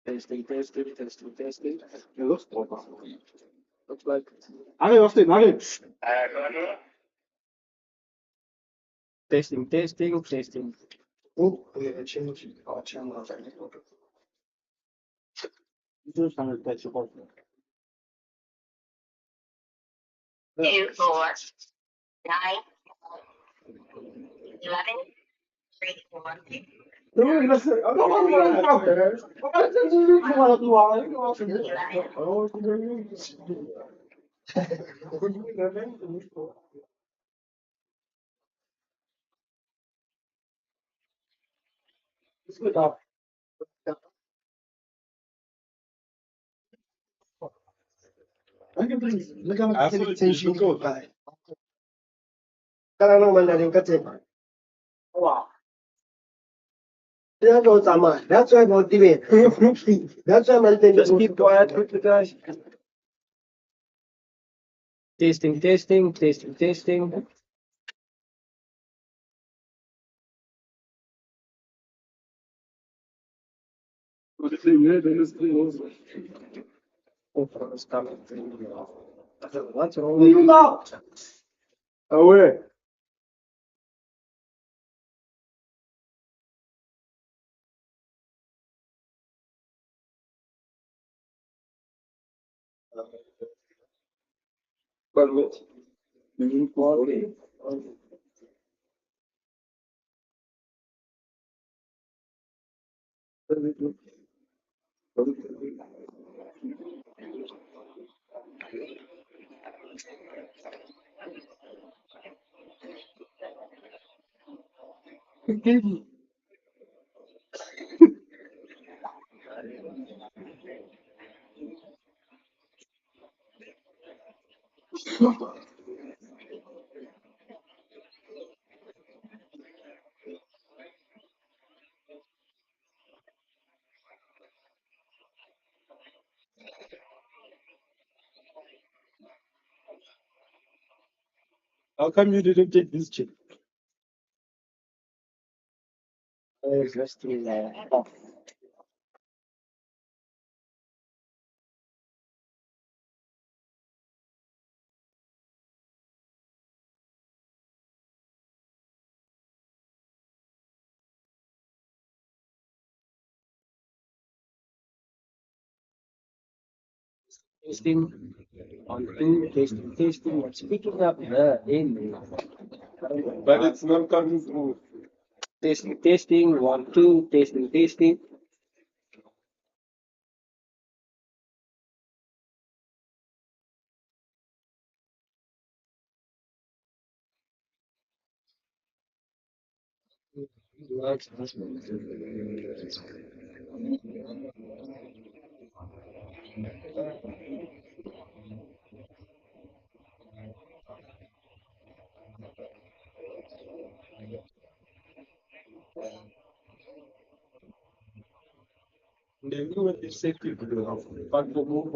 Testing. It looks proper. Looks like. Allez. Testing. Oh, yeah, change. Oh, change. Just 100 support. 2, 4, 9, 11, 3, 4. Kailangan naman natin kasi. Kaya ko tama. That's why motivate. That's why motivate. Just keep quiet with the guys. Testing. What's wrong? Away. Permit. How come you didn't take this chip? Just off. Testing on two, testing. What's picking up the in? But it's not coming through. Testing. 1, 2. Testing. They knew what they said to do. But the move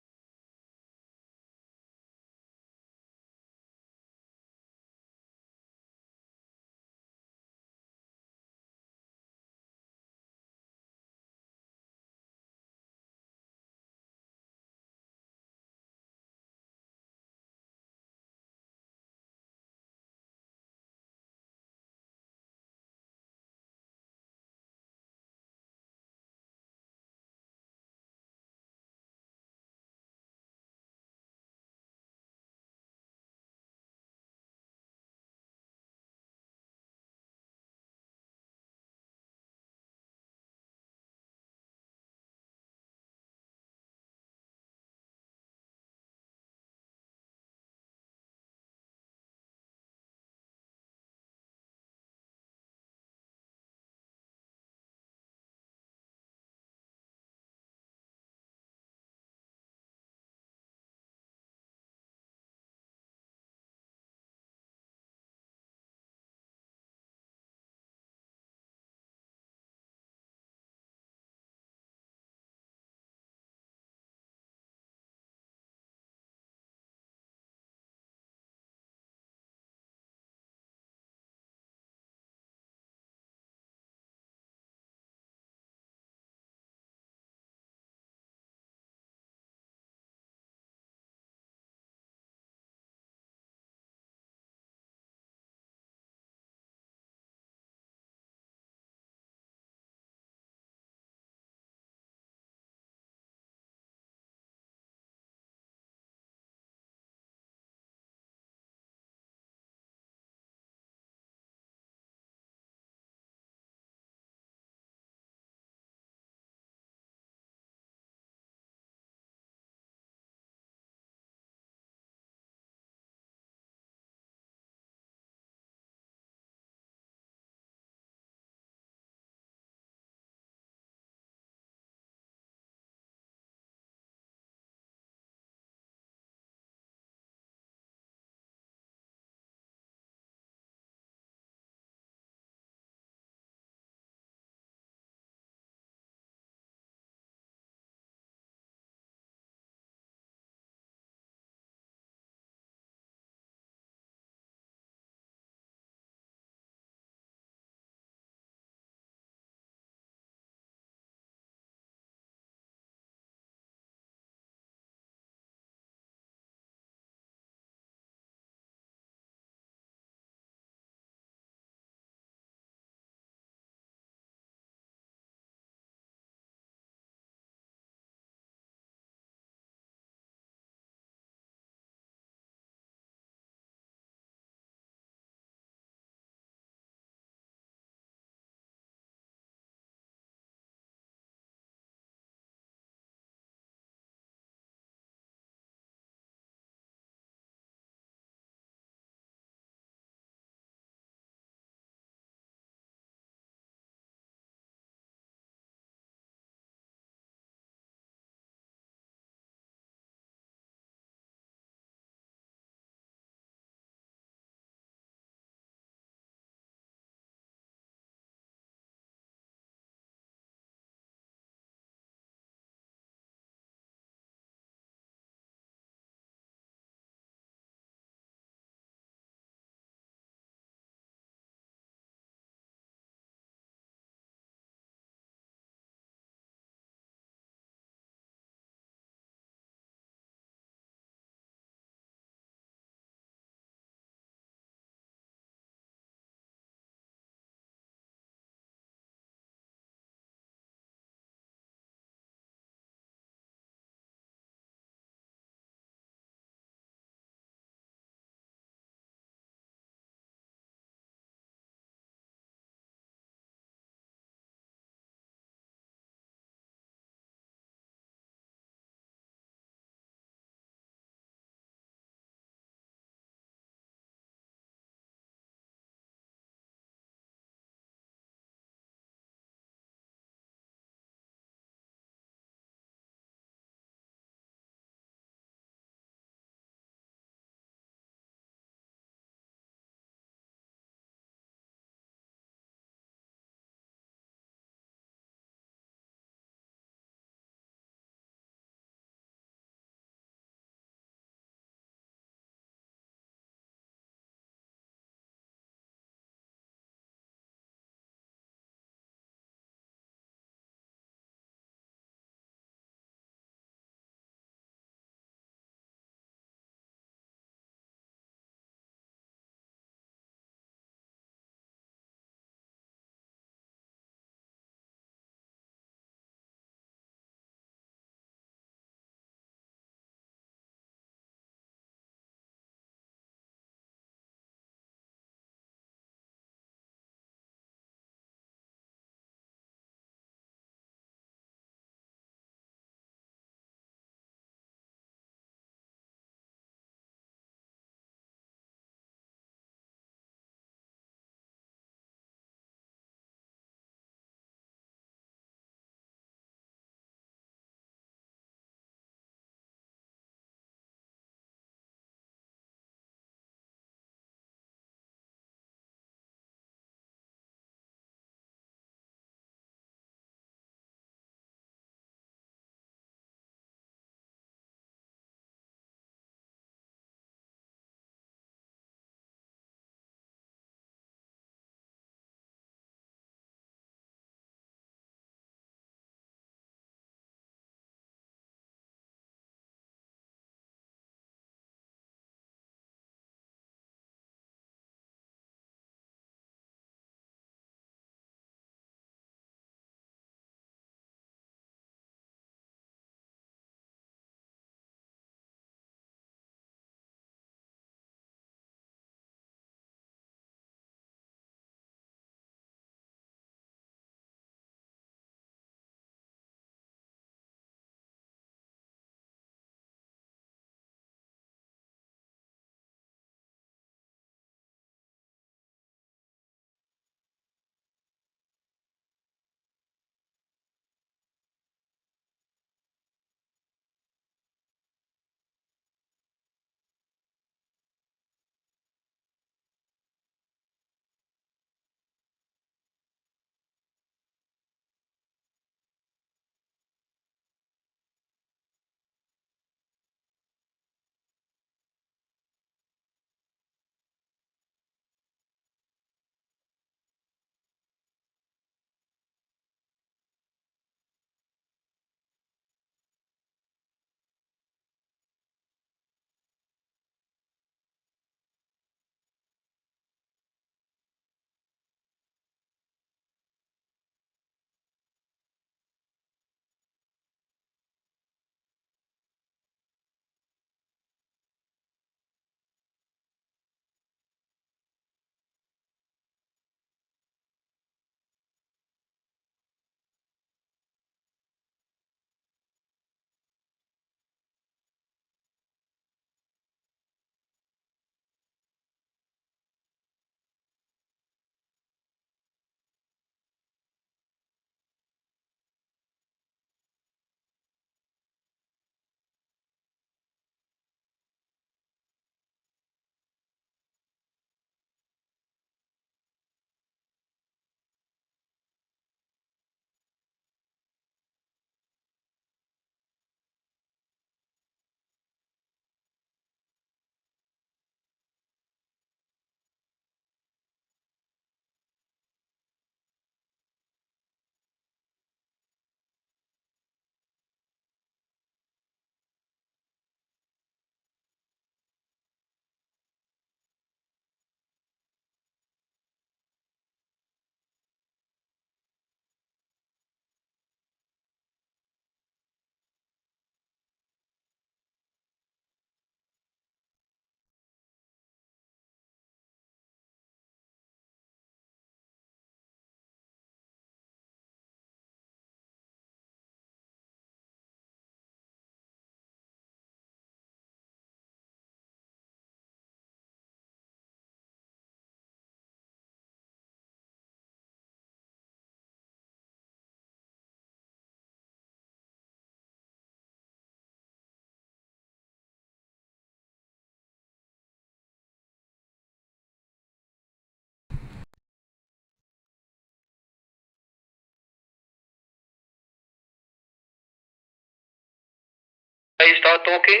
I start talking.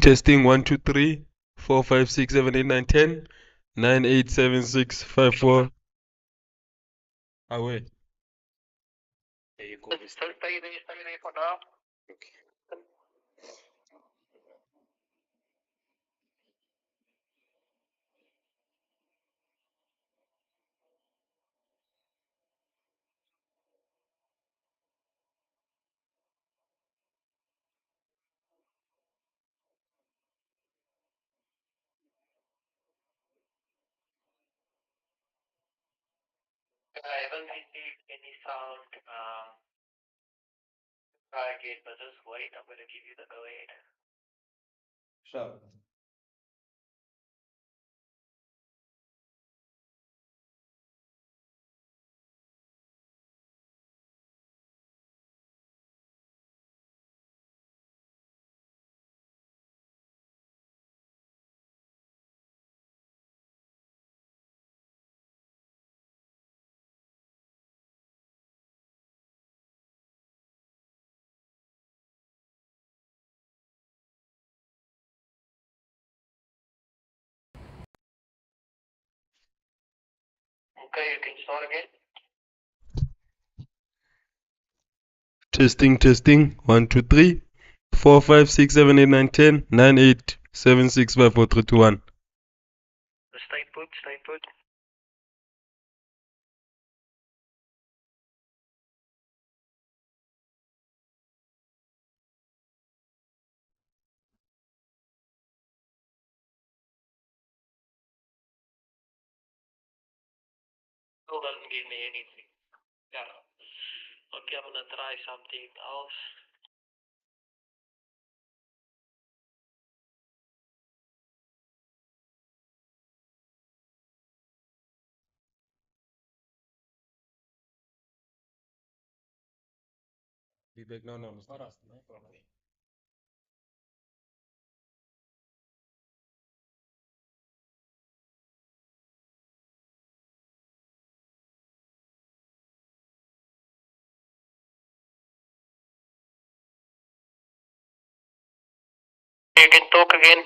Testing 1 2 3 4 5 6 7 8 9 10 9 8 7 6 5 4. Away. There you go. Stay there for now. I haven't received any sound target, but just wait. I'm going to give you the go ahead. Sure. Okay, you can start again. Testing 1 2 3 4 5 6 7 8 9 10 9 8 7 6 5 4 3 2 1. Stay put, stay put. Still doesn't give me anything. Yeah. Okay, I'm going to try something else. Be back now. No. You can talk again.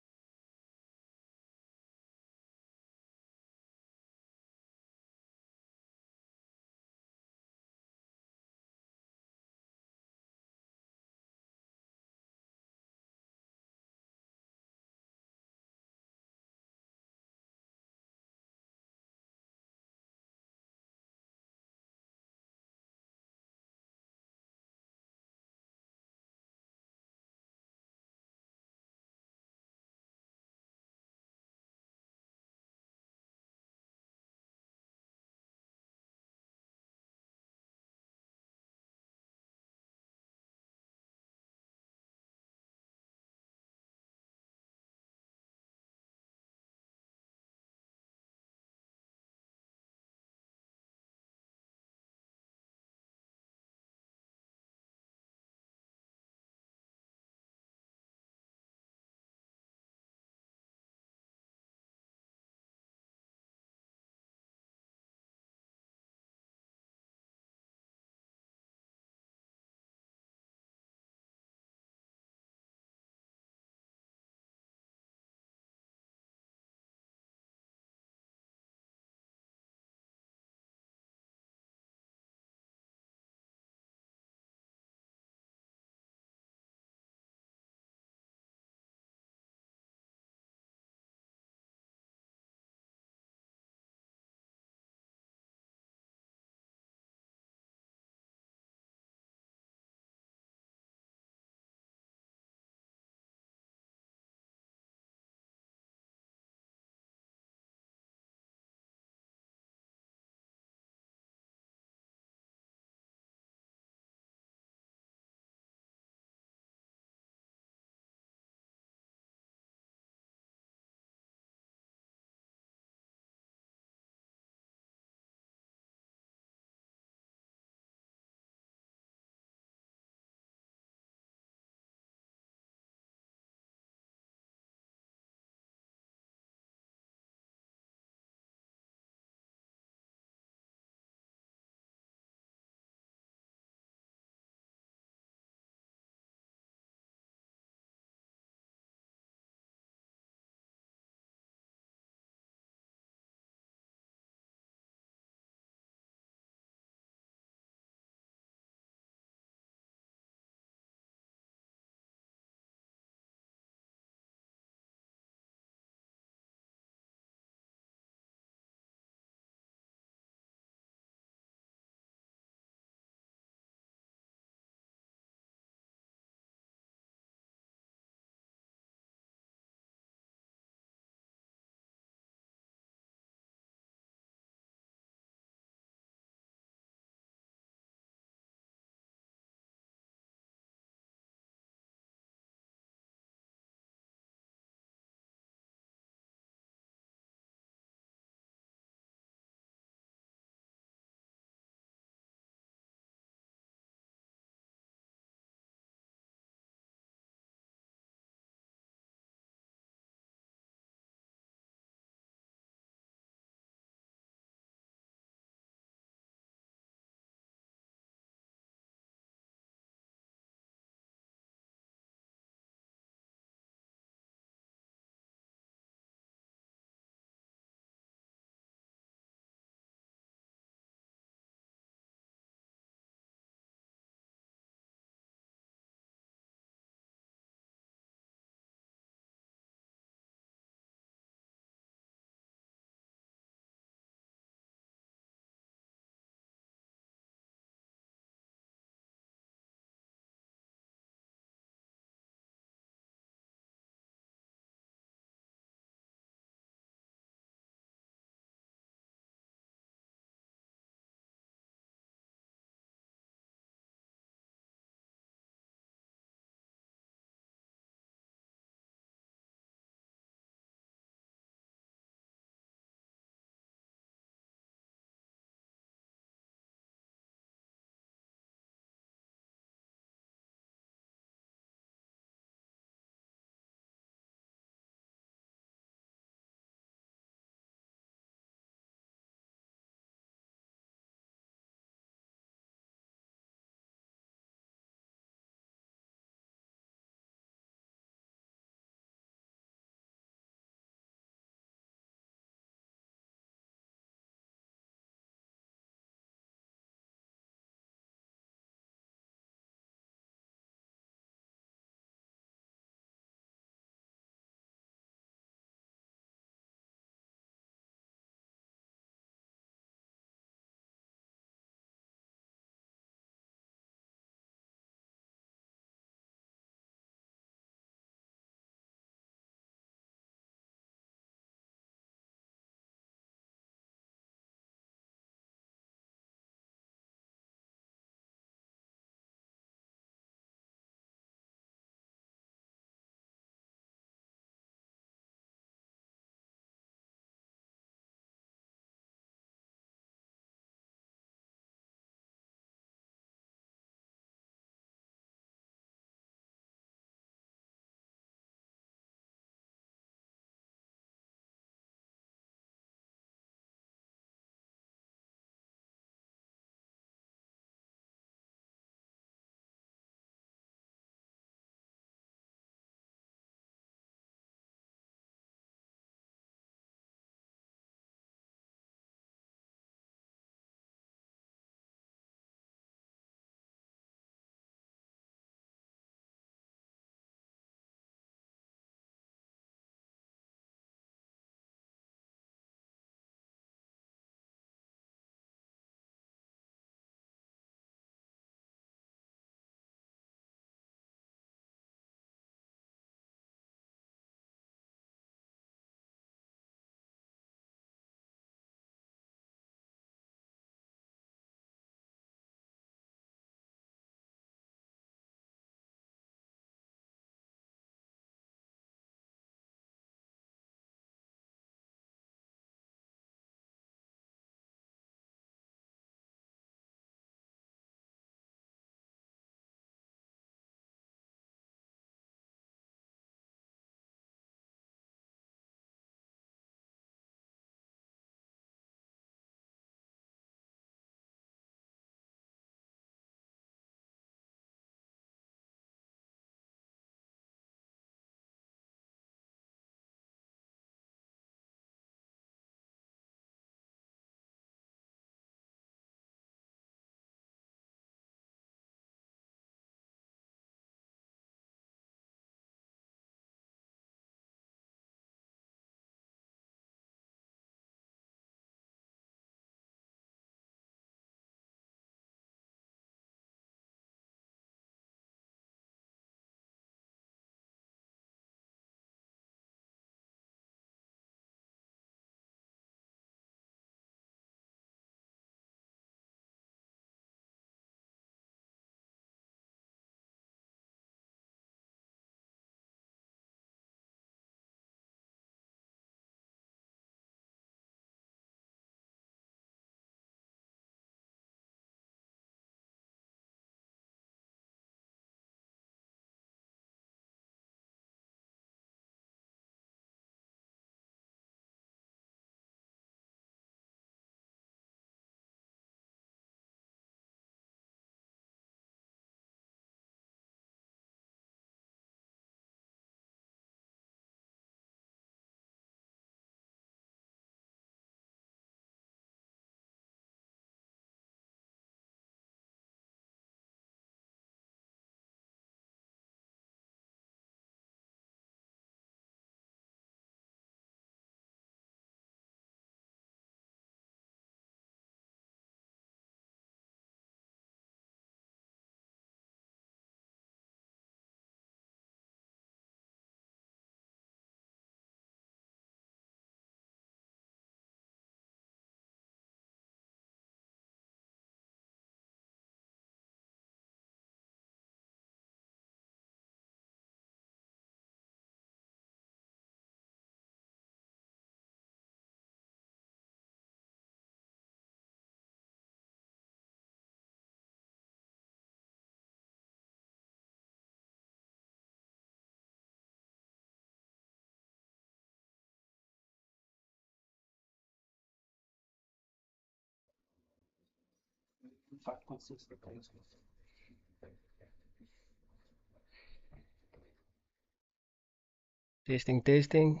Testing, testing.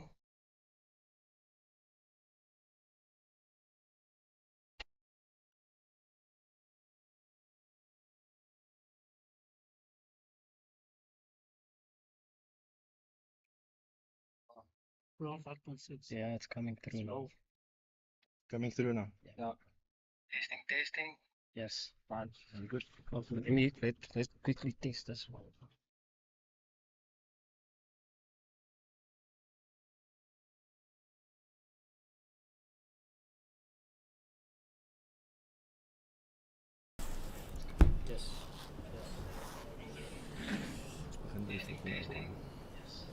Yeah, it's coming through now. Coming through now. Yeah. Testing, testing. Yes. Fine. Very good. Let's quickly test this one. Yes. Testing, testing. Yes.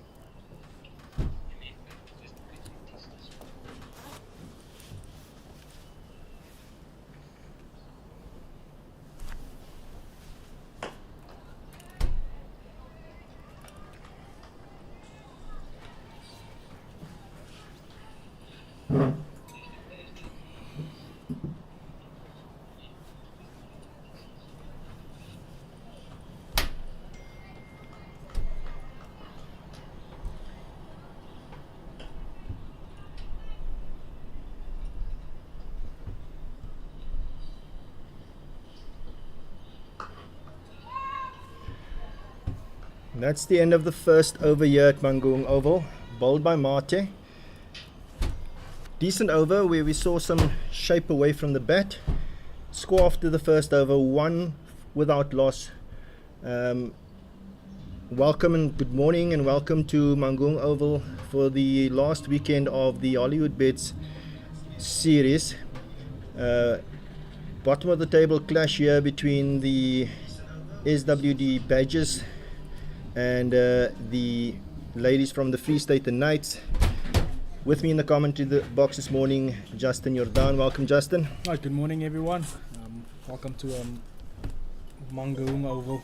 That's the end of the first over here at Mangaung Oval, bowled by Mate. Decent over where we saw some shape away from the bat. Score after the first over, 1 without loss. Welcome and good morning and welcome to Mangaung Oval for the last weekend of the Hollywoodbets series. Bottom of the table clash here between the SWD Badgers and the ladies from the Free State and Knights. With me in the commentary box this morning, Justin Jordan. Welcome, Justin. Right, good morning, everyone. Welcome to Mangaung Oval.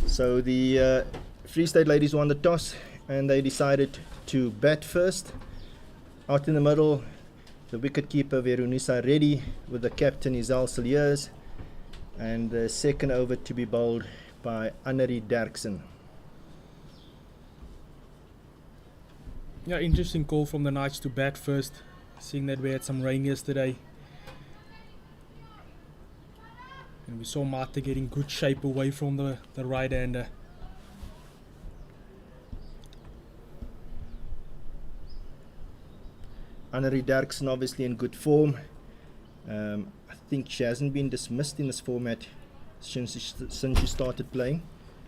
So the Free State ladies won the toss and they decided to bat first. Out in the middle, the wicketkeeper Verunisa Reddy with the captain Izal Saliers, and the second over to be bowled by Annerie Derksen. Yeah, interesting call from the Knights to bat first, seeing that we had some rain yesterday. And we saw Mate getting good shape away from the right-hander. Annerie Derksen obviously in good form. I think she hasn't been dismissed in this format since she started playing.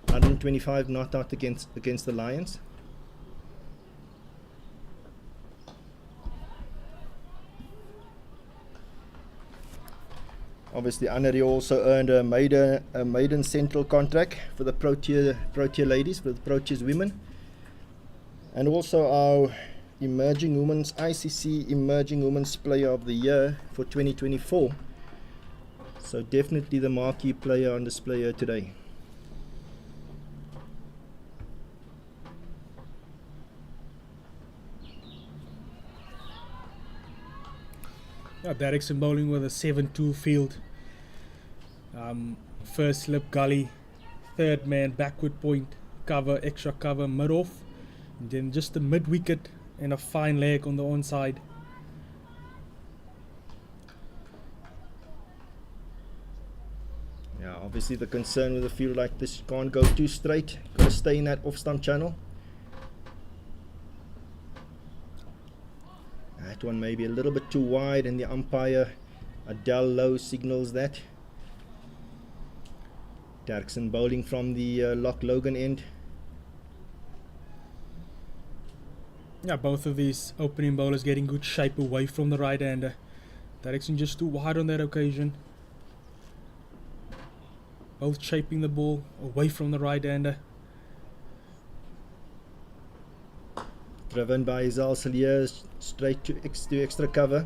125 not out against the Lions. Obviously, Annerie also earned a maiden central contract for the Protea ladies, with Protea's women, and also our ICC Emerging Women's Player of the Year for 2024. So definitely the marquee player on display here today. Yeah, Derrickson bowling with a 7-2 field. First slip gully, third man backward point, cover, extra cover, mid off, and then just a mid wicket and a fine leg on the onside. Yeah, obviously the concern with a field like this, you can't go too straight, got to stay in that off stump channel. That one may be a little bit too wide, and the umpire Adele Lowe signals that. Derksen bowling from the Loch Logan end. Yeah, both of these opening bowlers getting good shape away from the right-hander. Derrickson just too wide on that occasion. Both shaping the ball away from the right-hander. Driven by Izal Saliers straight to extra cover.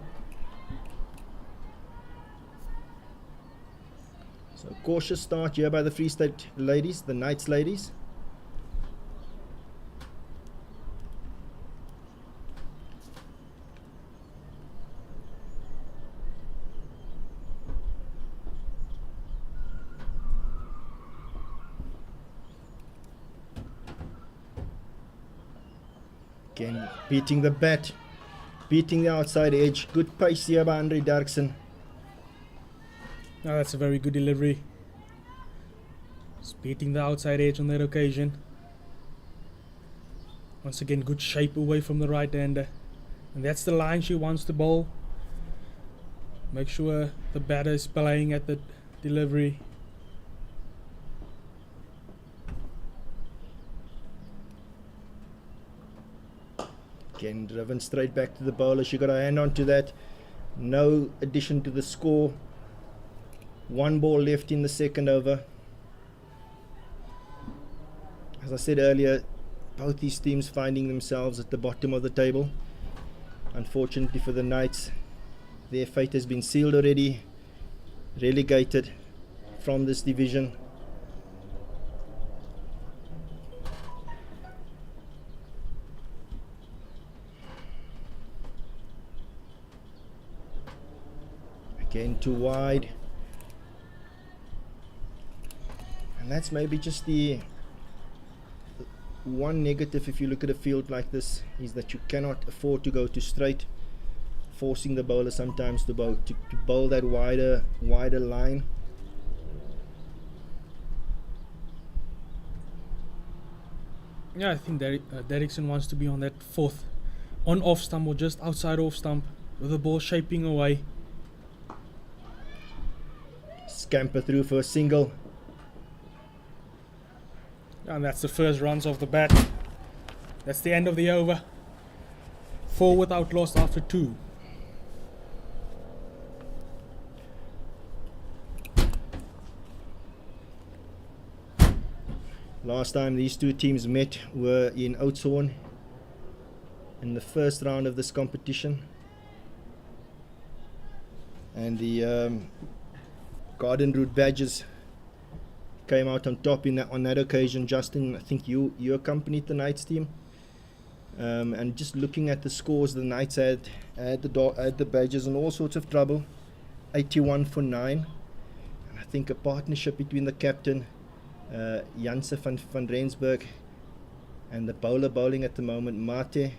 So cautious start here by the Free State ladies, the Knights ladies. Again, beating the bat, beating the outside edge. Good pace here by Andre Derksen. Now that's a very good delivery. Just beating the outside edge on that occasion. Once again, good shape away from the right-hander. And that's the line she wants to bowl. Make sure the batter is playing at the delivery. Again, driven straight back to the bowler. She got her hand onto that. No addition to the score. One ball left in the second over. As I said earlier, both these teams finding themselves at the bottom of the table. Unfortunately for the Knights, their fate has been sealed already, relegated from this division. Again, too wide. And that's maybe just the one negative if you look at a field like this, is that you cannot afford to go too straight, forcing the bowler sometimes to bowl that wider line. Yeah, I think Derksen wants to be on that fourth, on off stump or just outside off stump, with the ball shaping away. Scamper through for a single. And that's the first runs of the bat. That's the end of the over. 4 without loss after 2. Last time these two teams met were in Oudtshoorn in the first round of this competition, and the Garden Route Badgers came out on top on that occasion. Justin, I think you accompanied the Knights team, and just looking at the scores, the Knights had the Badgers in all sorts of trouble, 81 for 9, and I think a partnership between the captain Janse van Rensburg and the bowler bowling at the moment, Mate,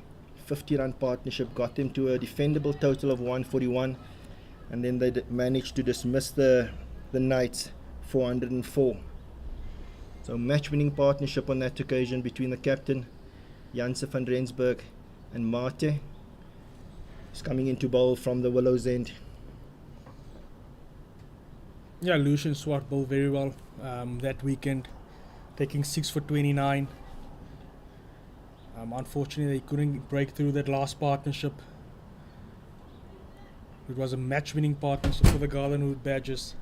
50-run partnership got them to a defendable total of 141, and then they managed to dismiss the Knights 404. So match-winning partnership on that occasion between the captain Janse van Rensburg and Mate. He's coming into bowl from the Willows End. Yeah, Lucian Swart bowled very well that weekend, taking 6 for 29. Unfortunately, they couldn't break through that last partnership. It was a match-winning partnership for the Garden Route Badgers.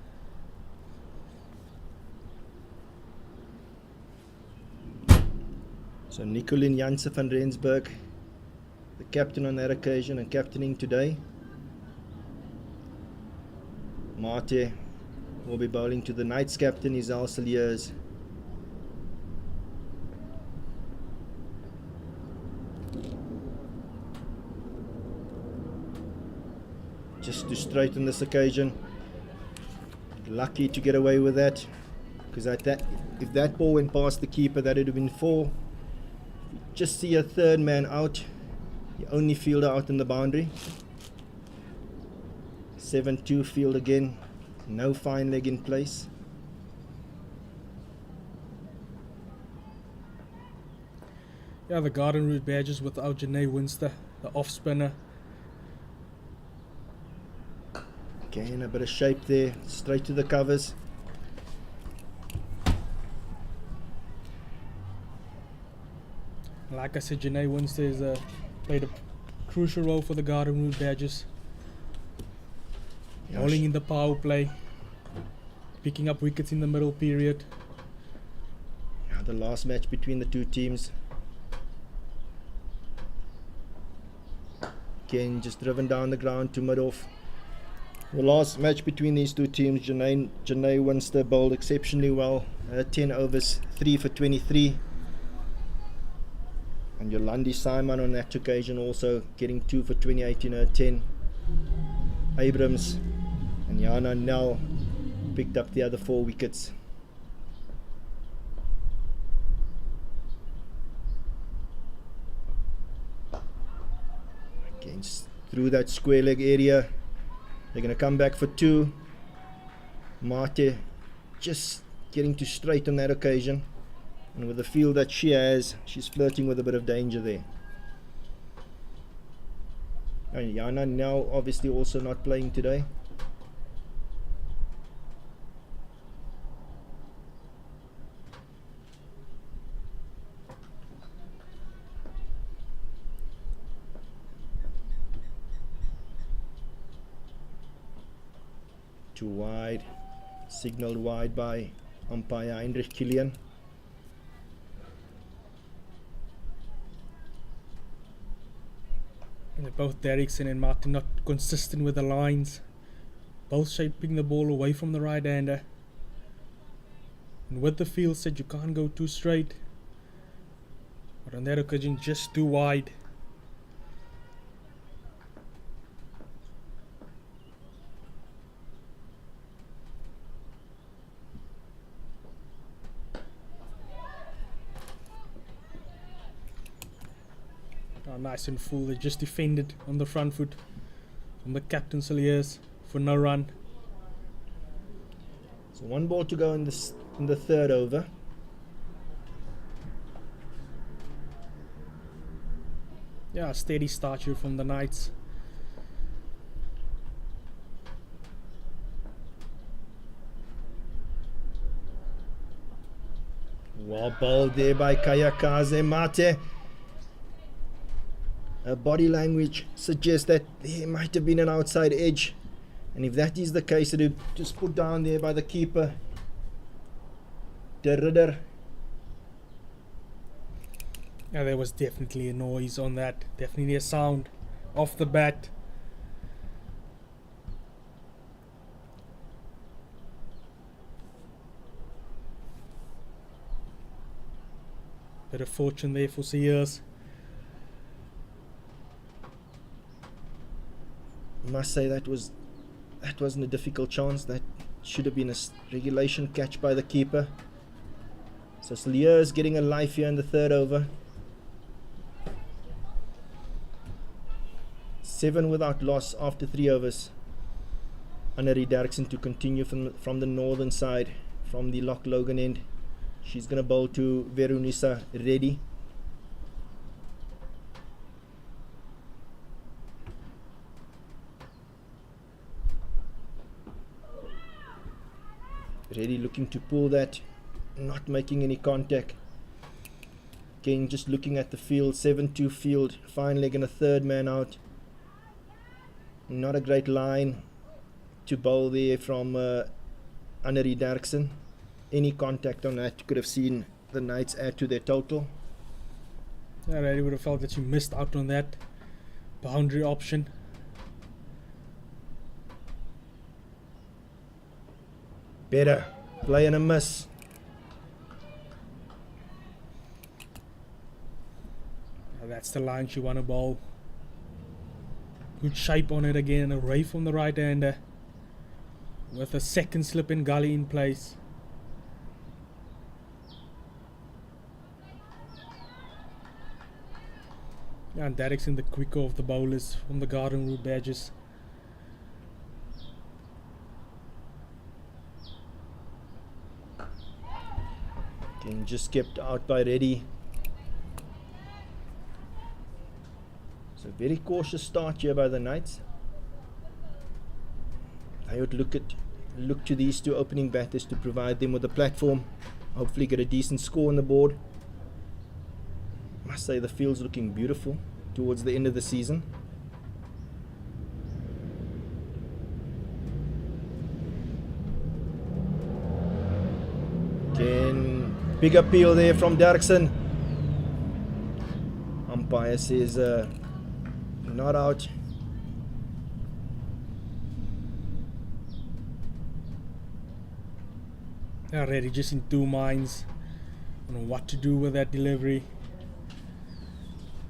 So Nicolin Janse van Rensburg, the captain on that occasion and captaining today. Mate will be bowling to the Knights captain, Isal Saliers. Just to straight on this occasion. Lucky to get away with that, because if that ball went past the keeper, that would have been 4. Just see a third man out, the only fielder out in the boundary. 7-2 field again, no fine leg in place. Yeah, the Garden Route Badgers without Janae Winster, the off spinner. Again, a bit of shape there, straight to the covers. Like I said, Janae Winster has played a crucial role for the Garden Route Badgers. Bowling in the power play, picking up wickets in the middle period. Yeah, the last match between the two teams. Again, just driven down the ground to mid-off. The last match between these two teams, Janae Winster bowled exceptionally well. 10 overs, 3 for 23. And Yolandi Simon on that occasion also getting 2 for 28 in her 10. Abrams and Yana Nell picked up the other 4 wickets. It's through that square leg area. They're going to come back for 2. Mate just getting to straight on that occasion. And with the field that she has, she's flirting with a bit of danger there. And Jana now obviously also not playing today. Too wide, signaled wide by umpire Heinrich Kilian. And both Derrickson and Martin not consistent with the lines, both shaping the ball away from the right-hander. And with the field set, you can't go too straight, but on that occasion just too wide. Nice and full. They just defended on the front foot from the captain Cilliers for no run. So 1 ball to go in the 3rd over. Yeah, steady start here from the Knights. Well bowled there by Kayakaze Mate. Her body language suggests that there might have been an outside edge, and if that is the case, it would just put down there by the keeper, De Ridder. Yeah, there was definitely a noise on that, definitely a sound off the bat. Bit of fortune there for Sears. Must say that wasn't a difficult chance. That should have been a regulation catch by the keeper. So Cilliers getting a life here in the 3rd over. 7 without loss after 3 overs. Annerie Derrickson to continue from the northern side, from the Loch Logan end. She's going to bowl to Veronisa Reddy. Reddy looking to pull that, not making any contact. Again, just looking at the field, 7-2 field, fine leg and a 3rd man out. Not a great line to bowl there from Annerie Derrickson. Any contact on that could have seen the Knights add to their total. I really would have felt that you missed out on that boundary option. Better play and a miss. That's the line she want to bowl. Good shape on it again, away from the right-hander, with a 2nd slip and gully in place. And Derrickson the quicker of the bowlers from the Garden Route badges. Again, just kept out by Reddy. So very cautious start here by the Knights. They would look to these 2 opening batters to provide them with a platform. Hopefully get a decent score on the board. Must say the field's looking beautiful towards the end of the season. Again, big appeal there from Derrickson. Umpire says not out. Already just in 2 minds on what to do with that delivery.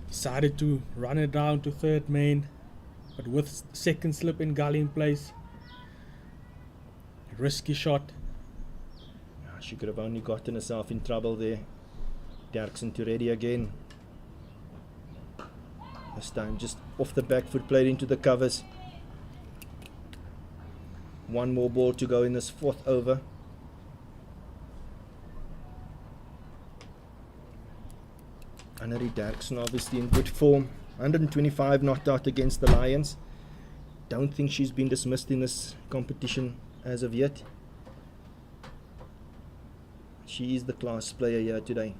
Decided to run it down to 3rd main, but with 2nd slip and gully in place. Risky shot. She could have only gotten herself in trouble there. Derrickson to Reddy again. This time just off the back foot, played into the covers. One more ball to go in this 4th over. Annelie Derksen obviously in good form. 125 not out against the Lions. Don't think she's been dismissed in this competition as of yet. She is the class player here today.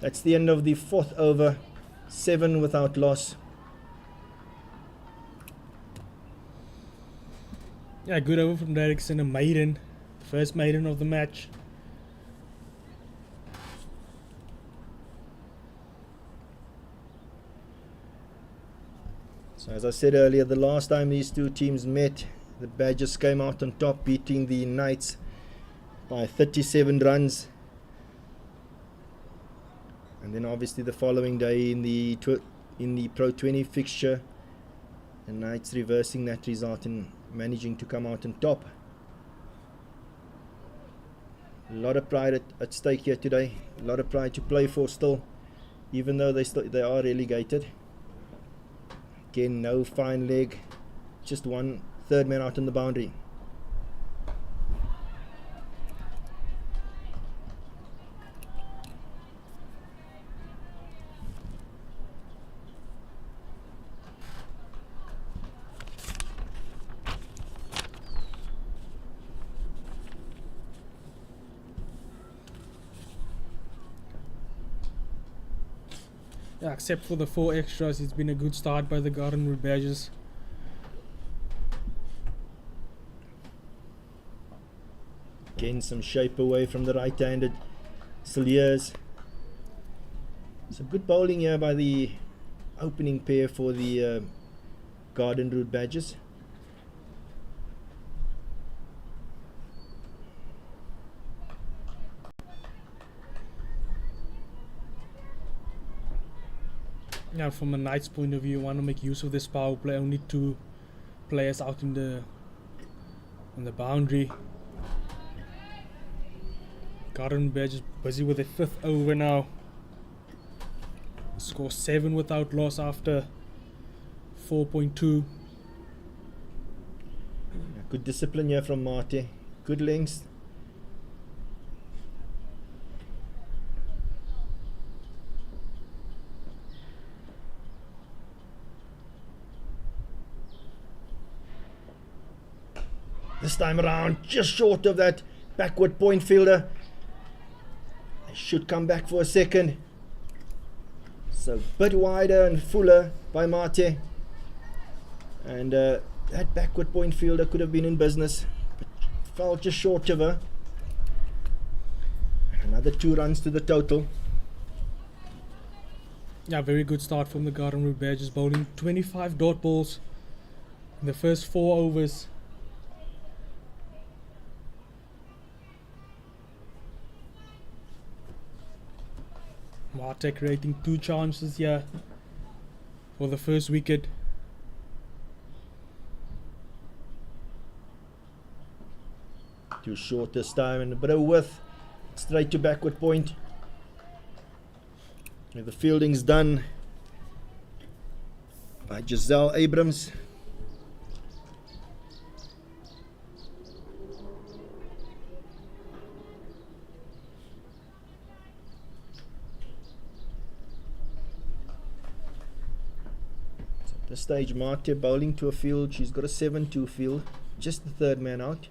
That's the end of the 4th over. 7 without loss. Yeah, good over from Derksen, a maiden. First maiden of the match. So as I said earlier, the last time these two teams met, the Badgers came out on top, beating the Knights by 37 runs. And then obviously the following day in the Pro50 fixture, the Knights reversing that result and managing to come out on top. A lot of pride at stake here today. A lot of pride to play for still, even though they are relegated. Again, no fine leg, just one third man out on the boundary. Yeah, except for the 4 extras, it's been a good start by the Garden Route Badgers. Again, some shape away from the right-handed Cilliers. Some good bowling here by the opening pair for the Garden Route Badgers. Yeah, from a Knights point of view, you want to make use of this power play. Only 2 players out on the boundary. Garden Badgers busy with the 5th over now. Score 7 without loss after 4.2. Good discipline here from Mate. Good lengths. This time around, just short of that backward point fielder. They should come back for a second. So a bit wider and fuller by Mate. And that backward point fielder could have been in business, but fell just short of her. Another 2 runs to the total. Yeah, very good start from the Garden Route Badgers, bowling 25 dot balls in the first 4 overs. Mate creating 2 chances here for the first wicket. Too short this time and a bit of width. Straight to backward point. And the fielding's done by Giselle Abrams. At this stage, Mate bowling to a field. She's got a 7-2 field. Just the 3rd man out.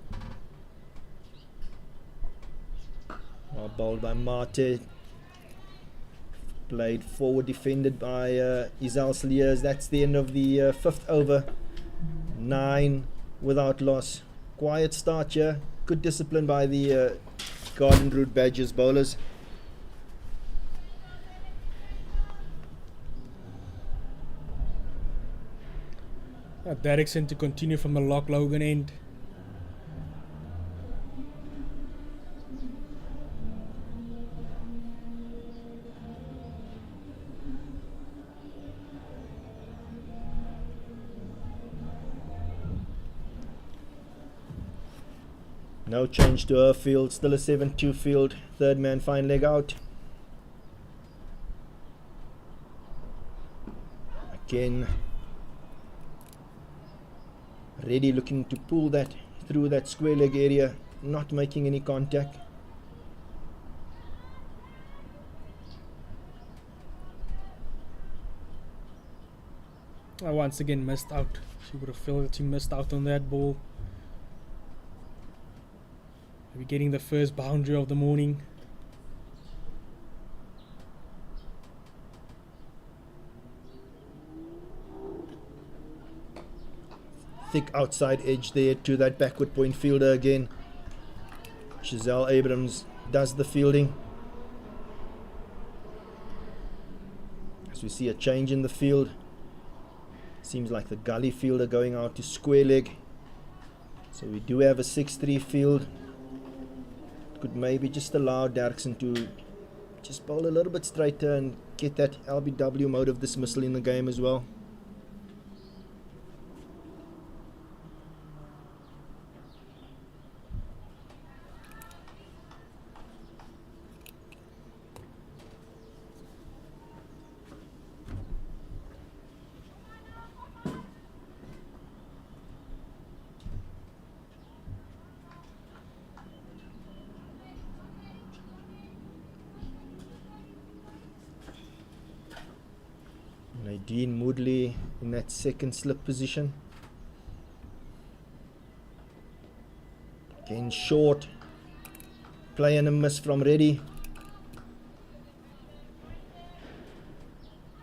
Bowled by Mate. Played forward, defended by Isel Cilliers. That's the end of the 5th over. 9 without loss. Quiet start here. Good discipline by the Garden Route Badgers bowlers. Derksen to continue from the Loch Logan end. No change to her field, still a 7-2 field, 3rd man fine leg out. Again, Reddy looking to pull that through that square leg area, not making any contact. I once again missed out. She would have felt that she missed out on that ball. Maybe getting the first boundary of the morning. Thick outside edge there to that backward point fielder again. Giselle Abrams does the fielding. As we see a change in the field. Seems like the gully fielder going out to square leg. So we do have a 6-3 field. Could maybe just allow Derksen to just bowl a little bit straighter and get that LBW mode of dismissal in the game as well. Nadine Moodley in that second slip position. Again short. Play and a miss from Reddy.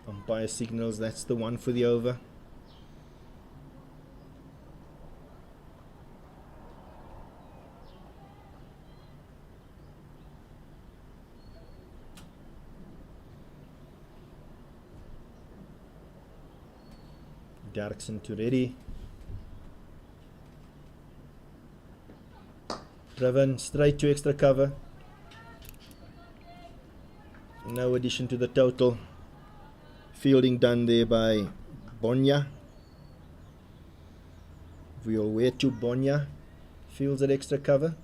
Umpire signals that's the one for the over. Derksen to Reddy. Driven straight to extra cover. No addition to the total. Fielding done there by Bonya. Violwetu Bonya fields at extra cover.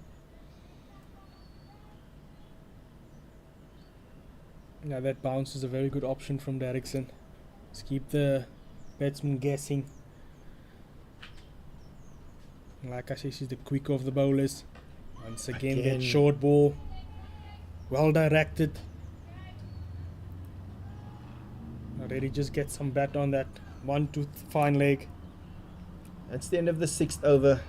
Now that bounce is a very good option from Derksen. Just keep the batsman guessing. And like I say, she's the quicker of the bowlers. Once again, that short ball, well directed. Already just get some bat on that 1-2 fine leg. That's the end of the 6th over.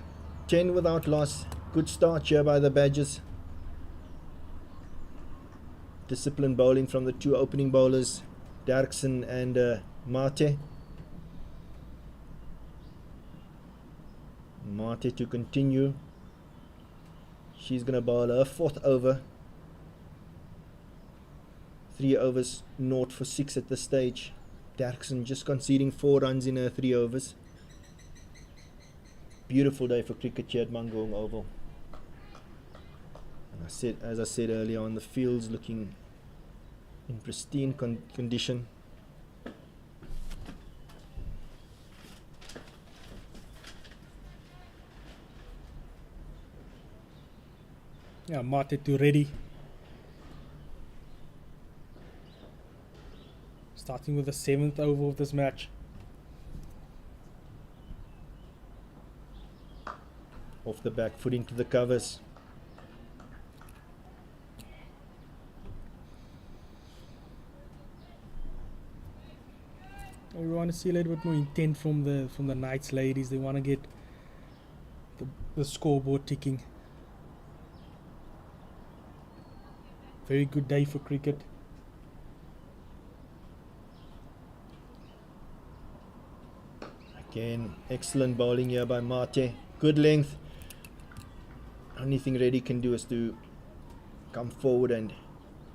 10 without loss. Good start here by the Badgers. Disciplined bowling from the two opening bowlers, Derksen and Mate. Mate to continue. She's going to bowl her 4th over. 3 overs, 0 for 6 at this stage. Derksen just conceding 4 runs in her 3 overs. Beautiful day for cricket here at Mangaung Oval. And as I said earlier on, the field's looking in pristine condition. Yeah, Mate to Reddy. Starting with the 7th over of this match. Off the back foot into the covers. We want to see a little bit more intent from the Knights ladies. They want to get the scoreboard ticking. Very good day for cricket. Again, excellent bowling here by Mate. Good length. Only thing Reddy can do is to come forward and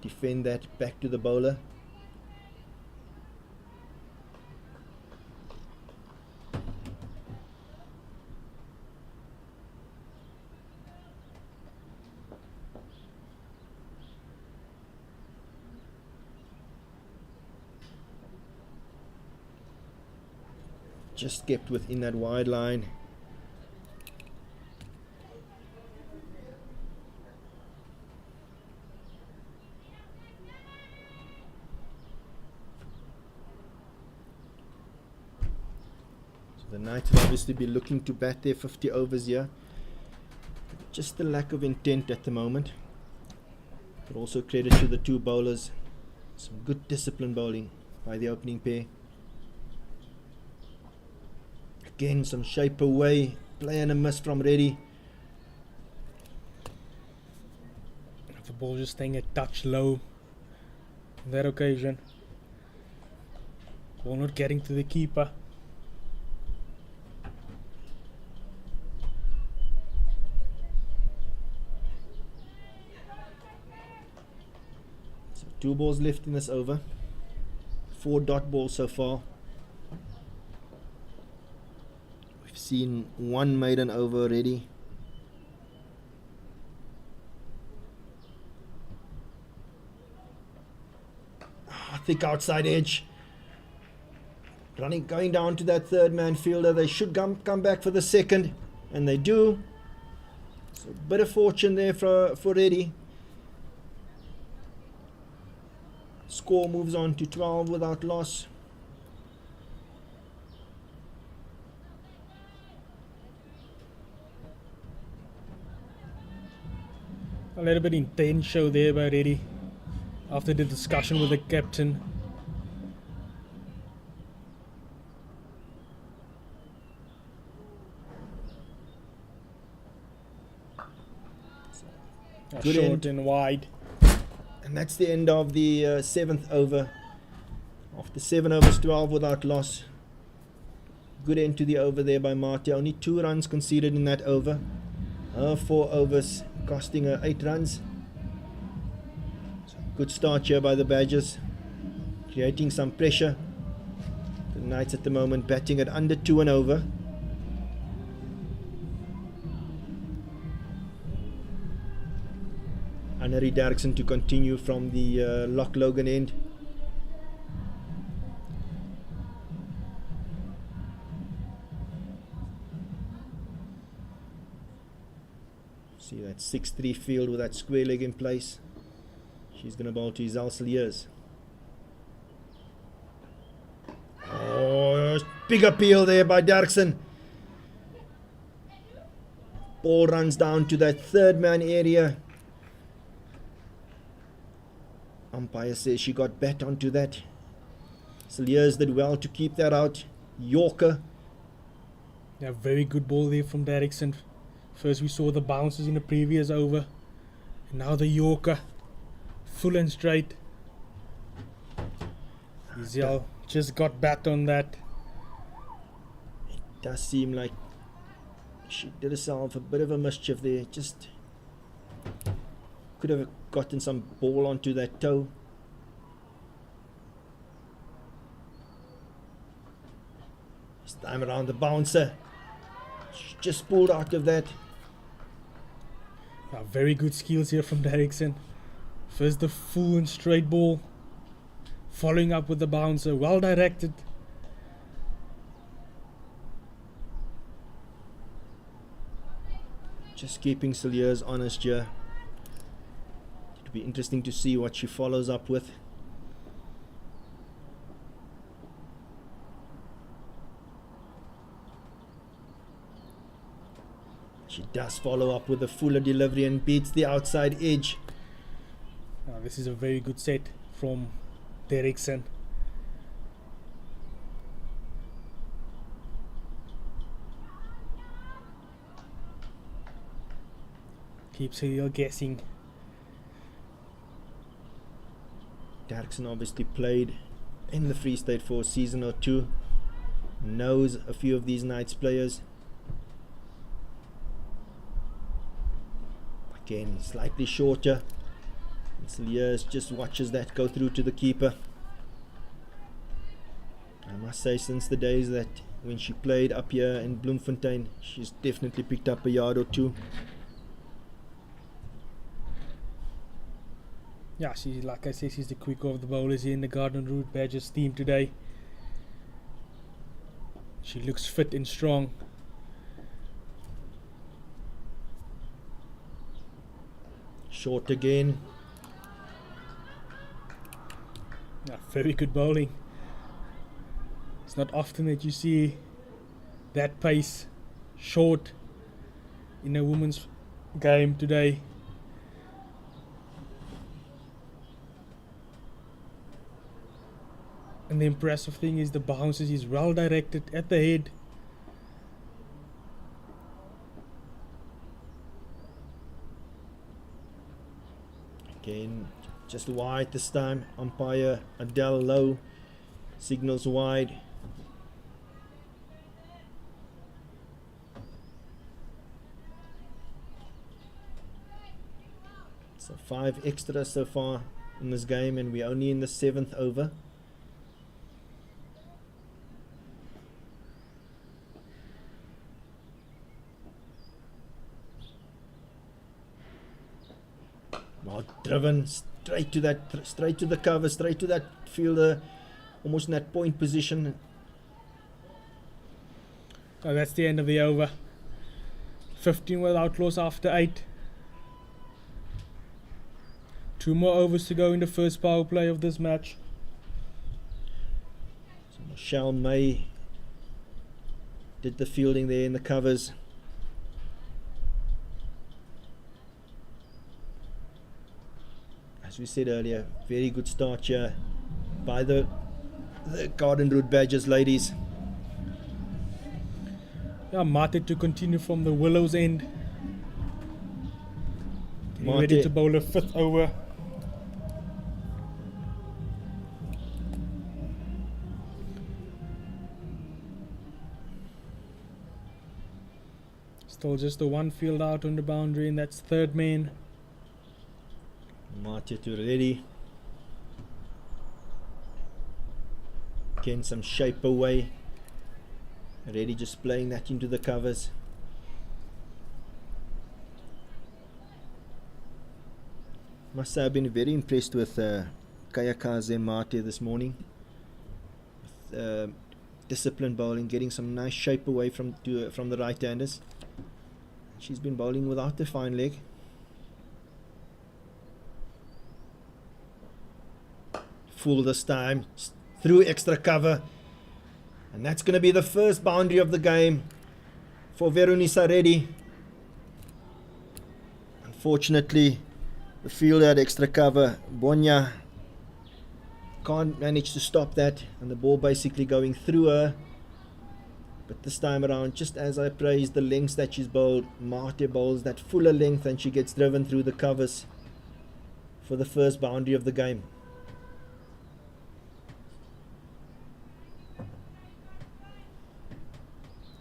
defend that back to the bowler. Just kept within that wide line. The Knights will obviously be looking to bat their 50 overs here. Just the lack of intent at the moment. But also credit to the two bowlers. Some good discipline bowling by the opening pair. Again, some shape away. Play and a miss from Reddy. The ball just staying a touch low on that occasion. Ball not getting to the keeper. So 2 balls left in this over. 4 dot balls so far. We've seen 1 maiden over already. Thick outside edge. Going down to that third man fielder. They should come back for the second, and they do. So a bit of fortune there for Reddy. Score moves on to 12 without loss. A little bit intense show there by Reddy after the discussion with the captain. Good Short end. and wide. And that's the end of the 7th over. After 7 overs, 12 without loss. Good end to the over there by Marty. Only 2 runs conceded in that over. 4 overs costing her 8 runs. So good start here by the Badgers. Creating some pressure. The Knights at the moment batting at under 2 and over. Annery Derksen to continue from the Loch Logan end. See that 6-3 field with that square leg in place. She's going to bowl to Izal Saliers. Oh, big appeal there by Derksen. Ball runs down to that third man area. Umpire says she got bat onto that. Saliers did well to keep that out. Yorker. Yeah, very good ball there from Derksen. First we saw the bounces in the previous over. And now the Yorker. Full and straight. Izal just got bat on that. It does seem like she did herself a bit of a mischief there. Just could have gotten some ball onto that toe. This time around the bouncer. She just pulled out of that. Very good skills here from Derksen. First the full and straight ball. Following up with the bouncer. Well directed. Just keeping Saliers honest here. It'll be interesting to see what she follows up with. She does follow up with a fuller delivery and beats the outside edge. This is a very good set from Derksen. Keeps her guessing. Derksen obviously played in the Free State for a season or two. Knows a few of these Knights players. Again, slightly shorter. Saliers just watches that go through to the keeper. I must say, since the days that when she played up here in Bloemfontein, she's definitely picked up a yard or two. Yeah, she's, like I say, she's the quicker of the bowlers here in the Garden Route Badgers team today. She looks fit and strong. Short again. Yeah, very good bowling. It's not often that you see that pace short in a women's game today. And the impressive thing is the bounces is well directed at the head. Again, just wide this time. Umpire Adele Low signals wide. So 5 extra so far in this game, and we're only in the 7th over. Well driven straight to that, straight to the cover, straight to that fielder, almost in that point position. So that's the end of the over. 15 without loss after 8. 2 more overs to go in the first power play of this match. So Michelle May did the fielding there in the covers. As we said earlier, very good start here by the Garden Route Badgers ladies. Yeah, Mate to continue from the Willows end. Getting ready Mate. to bowl a 5th over. Still just the 1 field out on the boundary, and that's 3rd man. Mate to ready. Again, some shape away. Ready just playing that into the covers. Must say I've been very impressed with Kayakaze Mate this morning. With, disciplined bowling, getting some nice shape away from the right-handers. She's been bowling without the fine leg. Full this time, through extra cover, and that's going to be the first boundary of the game for Veronisa Reddy. Unfortunately, the fielder had extra cover. Bonya can't manage to stop that, and the ball basically going through her. But this time around, just as I praised the lengths that she's bowled, Mate bowls that fuller length, and she gets driven through the covers for the first boundary of the game.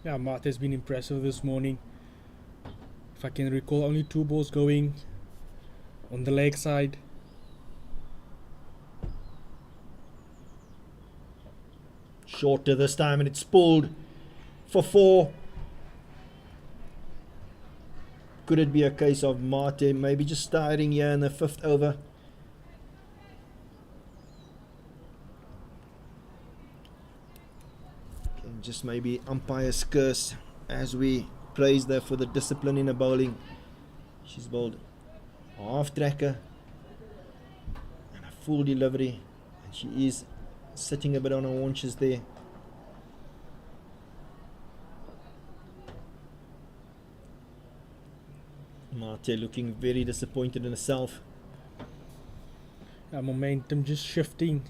Yeah, Mate has been impressive this morning. If I can recall, only 2 balls going on the leg side. Shorter this time, and it's pulled for 4. Could it be a case of Mate maybe just starting here in the 5th over? Just maybe umpire's curse, as we praised her for the discipline in her bowling. She's bowled a half tracker and a full delivery, and she is sitting a bit on her haunches there. Mate looking very disappointed in herself. Momentum just shifting.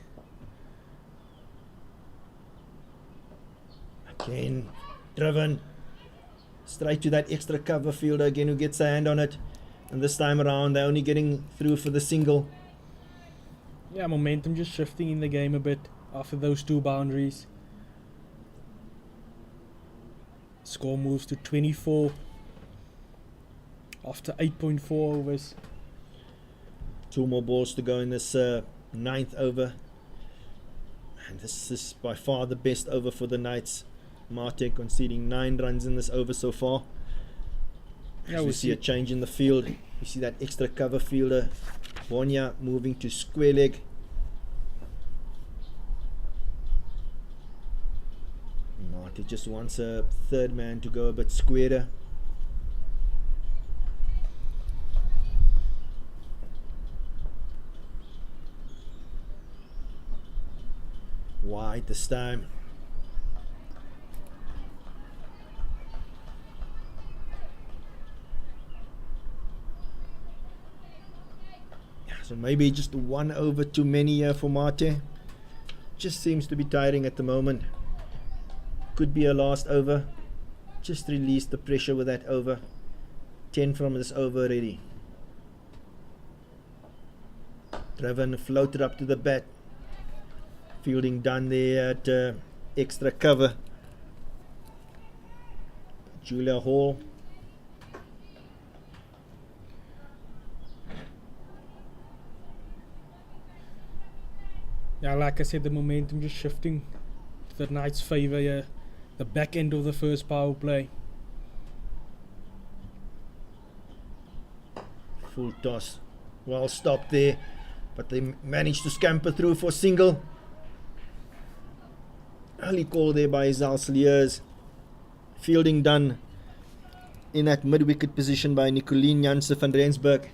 Again, driven straight to that extra cover fielder again, who gets a hand on it, and this time around they're only getting through for the single. Yeah, momentum just shifting in the game a bit after those 2 boundaries. Score moves to 24 after 8.4 overs. 2 more balls to go in this 9th over, and this is by far the best over for the Knights. Mate conceding 9 runs in this over so far. Yeah, we see a change in the field. We see that extra cover fielder Bonya moving to square leg. Mate just wants a 3rd man to go a bit squarer. Wide this time. So maybe just 1 over too many here for Mate. Just seems to be tiring at the moment. Could be a last over. Just release the pressure with that over. 10 from this over already. Driven, floated up to the bat. Fielding done there at extra cover. Julia Hall. Yeah, like I said, the momentum just shifting to the Knights' favour here. The back end of the first power play. Full toss. Well stopped there. But they managed to scamper through for single. Early call there by Zal Sliers. Fielding done in that mid-wicket position by Nicolien Janse van Rensburg.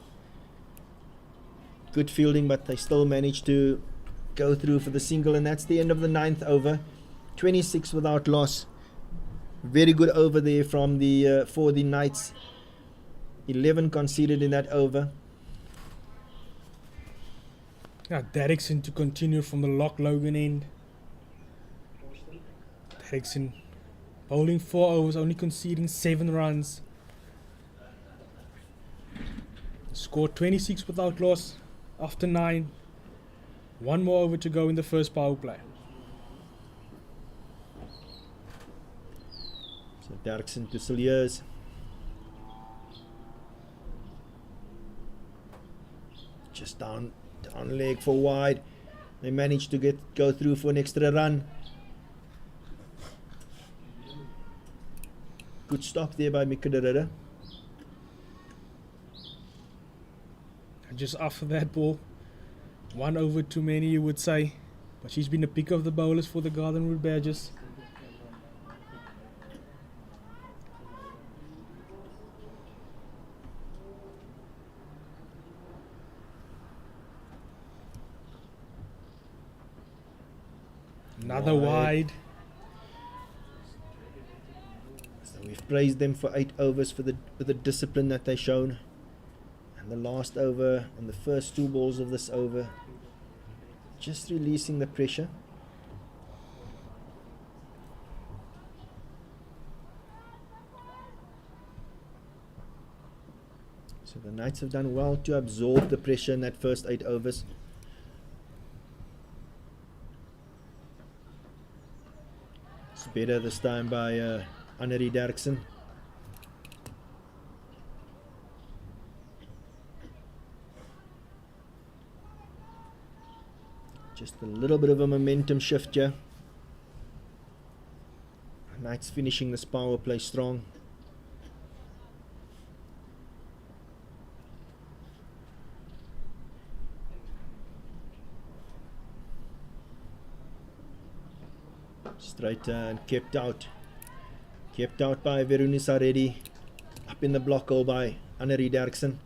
Good fielding, but they still managed to go through for the single, and that's the end of the 9th over. 26 without loss. Very good over there from the for the Knights. 11 conceded in that over. Yeah, Derrickson to continue from the Loch Logan end. Derrickson bowling 4 overs, only conceding 7 runs. Scored 26 without loss after 9. 1 more over to go in the first power play. So Derrickson to Sliers. Just down leg for wide. They managed to go through for an extra run. Good stop there by Mika de Ridder. And just after that ball, 1 over too many, you would say. But she's been the pick of the bowlers for the Garden Route Badgers. Another wide. So we've praised them for 8 overs for the discipline that they've shown. And the last over and the first 2 balls of this over, just releasing the pressure. So the Knights have done well to absorb the pressure in that first 8 overs. It's better this time by Annerie Derksen. Just a little bit of a momentum shift here. Knights finishing this power play strong. Straight and kept out. Kept out by Veronica Reddy. Up in the block hole by Annerie Derksen.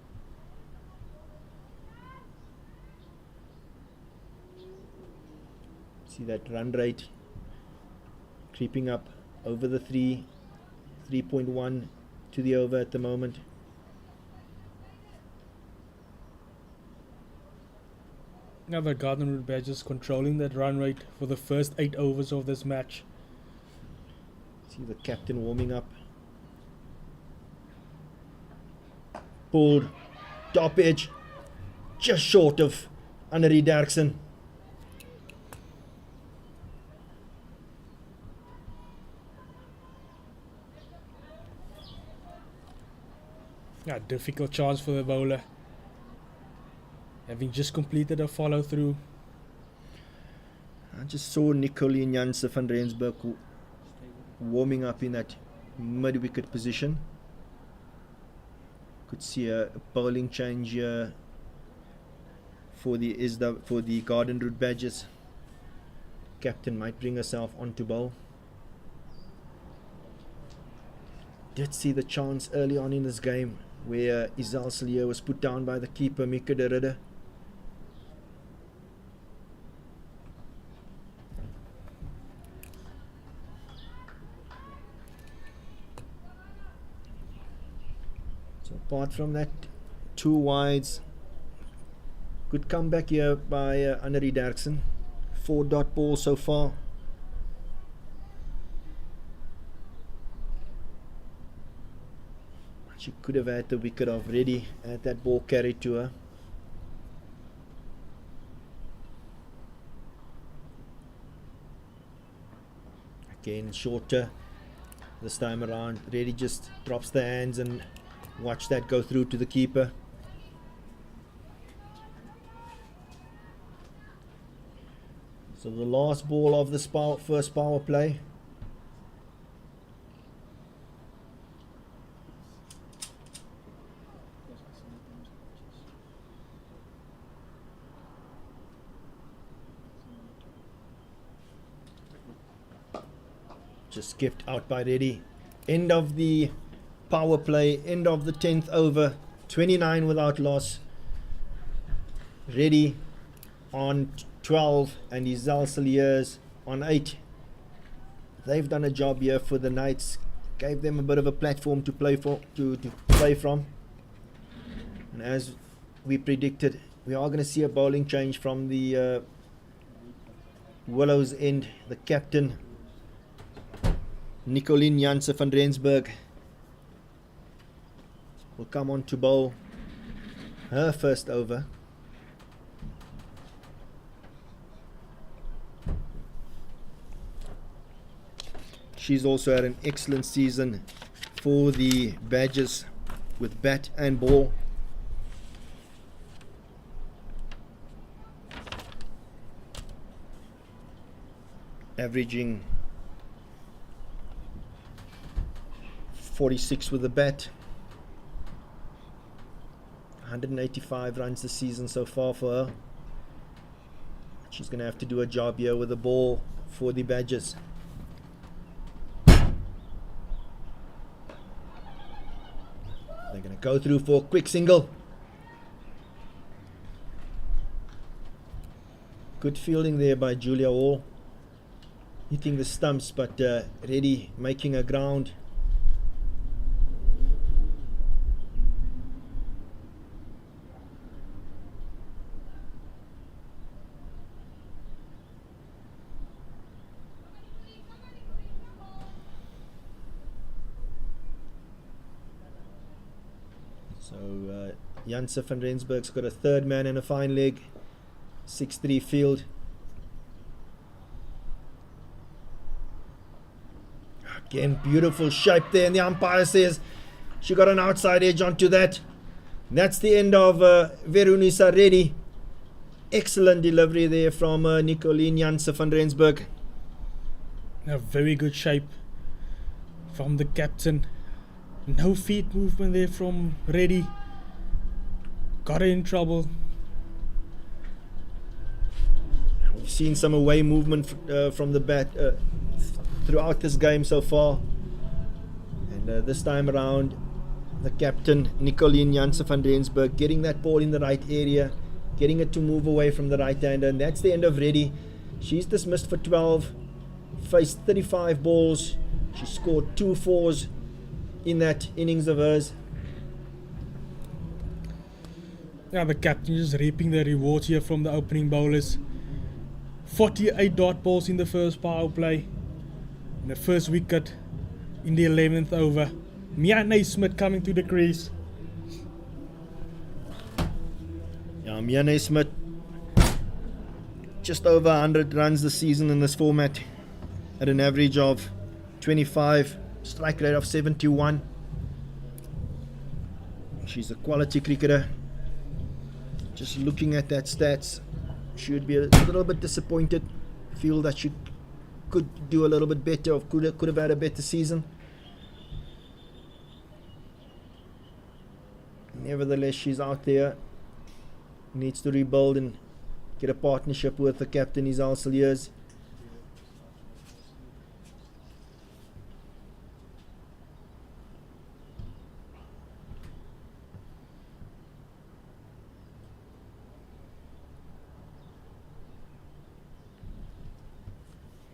See that run rate creeping up over the 3.1 to the over at the moment. Now the Garden Route Badgers controlling that run rate for the first 8 overs of this match. See the captain warming up. Pulled. Top edge. Just short of Annerie Derksen. Yeah, difficult chance for the bowler. Having just completed a follow through. I just saw Nicolien Janse van Rensburg warming up in that mid-wicket position. Could see a bowling change here for the Garden Route Badgers. Captain might bring herself on to bowl. Did see the chance early on in this game where Izal Salier was put down by the keeper Mika de Ridder. So apart from that, 2 wides, Good comeback here by Annerie Derksen. 4 dot ball so far. She could have had the wicket already, had that ball carried to her. Again, shorter this time around. Reddy just drops the hands and watch that go through to the keeper. So the last ball of this first power play. Just skipped out by Reddy. End of the power play, end of the 10th over, 29 without loss. Reddy on 12 and Isel Saliers on 8. They've done a job here for the Knights. Gave them a bit of a platform to play for, to play from. And as we predicted, we are going to see a bowling change from the Willows end. The captain, Nicolien Janse van Rensburg, will come on to bowl her first over. She's also had an excellent season for the Badgers with bat and ball. Averaging 46 with the bat. 185 runs this season so far for her. She's going to have to do a job here with the ball for the Badgers. They're going to go through for a quick single. Good fielding there by Julia Hall. Hitting the stumps, but Reddy making a ground. So Janse van Rensburg's got a third man and a fine leg. 6-3 field. Again, beautiful shape there, and the umpire says she got an outside edge onto that. That's the end of Veronica Reddy. Excellent delivery there from Nicolien Janse van Rensburg. A very good shape from the captain. No feet movement there from Reddy. Got her in trouble. We've seen some away movement from the bat throughout this game so far. And this time around, the captain, Nicolien Janse van Rensburg, getting that ball in the right area, getting it to move away from the right-hander. And that's the end of Reddy. She's dismissed for 12, faced 35 balls. She scored 2 fours in that innings of hers. Yeah, the captain just reaping the rewards here from the opening bowlers. 48 dot balls in the first power play. And the first wicket in the 11th over. Mia Naismith coming to the crease. Yeah, Mia Naismith just over 100 runs this season in this format at an average of 25, strike rate of 71. She's a quality cricketer. Just looking at that stats, she would be a little bit disappointed. Feel that she could do a little bit better, or could have had a better season. Nevertheless, she's out there. Needs to rebuild and get a partnership with the captain, Isel Saliers.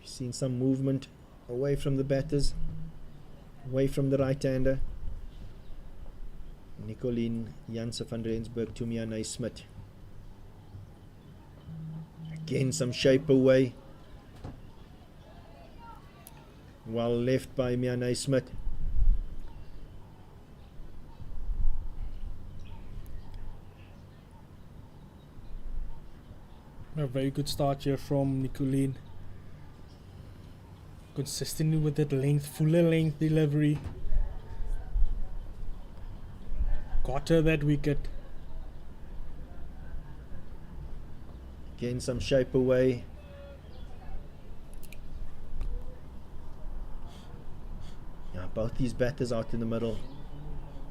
Seen some movement away from the batters, away from the right-hander. Nicolien Janse van Rensburg to Mia Naismith. Again, some shape away. Well left by Mia Naismith. A very good start here from Nicolene. Consistently with that length, fuller length delivery. Got her that wicket. Again, some shape away. Yeah, both these batters out in the middle.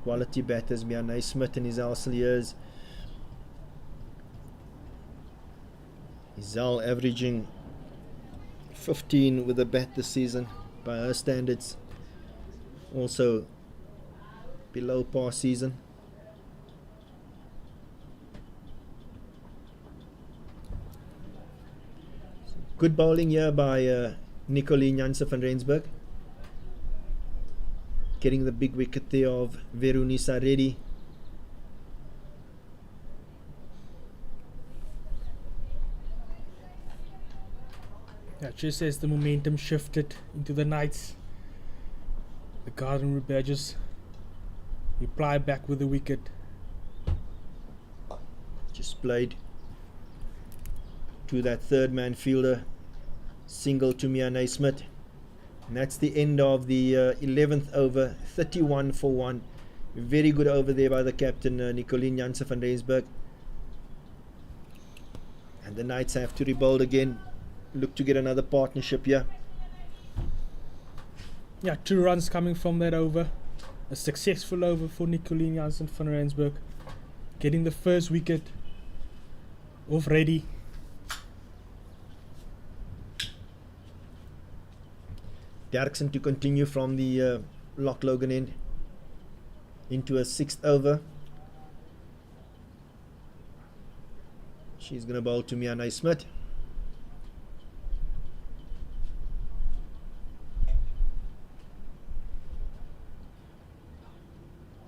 Quality batters, Mia Naismith and Izal Saliers. Izal averaging 15 with a bat this season by her standards. Also below par season. Good bowling here by Nicolene Janse van Rensburg. Getting the big wicket there of Verunisa Reddy. Yeah, just as the momentum shifted into the Knights, the Garden Badgers reply back with a wicket. Just played to that third man fielder, single to Mia Naismith. And that's the end of the 11th over, 31 for 1. Very good over there by the captain, Nicolene Janse van Rensburg. And the Knights have to rebuild again. Look to get another partnership here. Yeah, 2 runs coming from that over. A successful over for Nicolene Jansen van Rensburg. Getting the first wicket off Reddy. Derksen to continue from the Loch Logan end into a 6th over. She's going to bowl to Mia Naismith.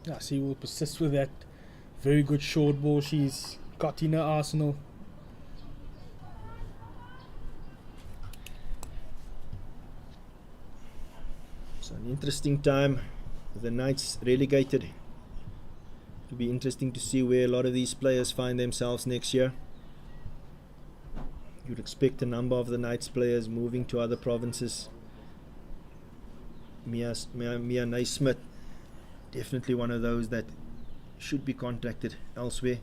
Yeah, she will persist with that very good short ball she's got in her arsenal. So an interesting time. The Knights relegated. It'll be interesting to see where a lot of these players find themselves next year. You'd expect a number of the Knights players moving to other provinces. Mia Naismith, definitely one of those that should be contacted elsewhere.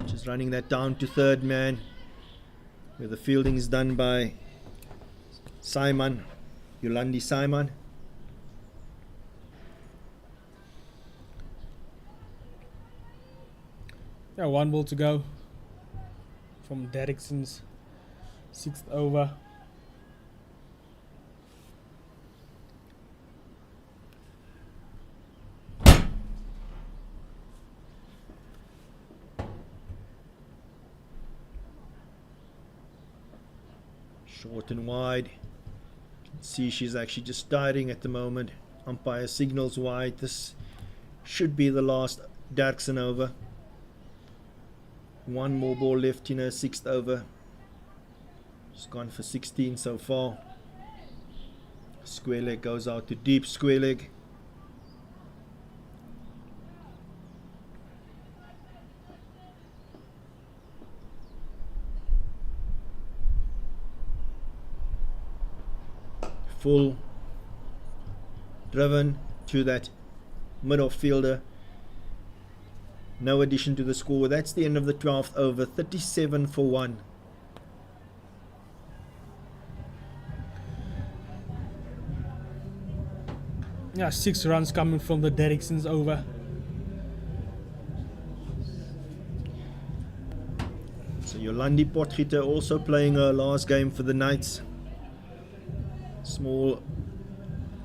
Just running that down to third man, where the fielding is done by Simon, Yolandi Simon. Yeah, 1 ball to go from Derrickson's 6th over. Short and wide. See, she's actually just starting at the moment. Umpire signals wide. This should be the last Derksen over. 1 more ball left in her 6th over. She's gone for 16 so far. Square leg goes out to deep square leg. Full driven to that mid-off fielder. No addition to the score. That's the end of the 12th over. 37 for 1. Yeah, 6 runs coming from the Derrickson's over. So Yolandi Potgieter also playing her last game for the Knights. Small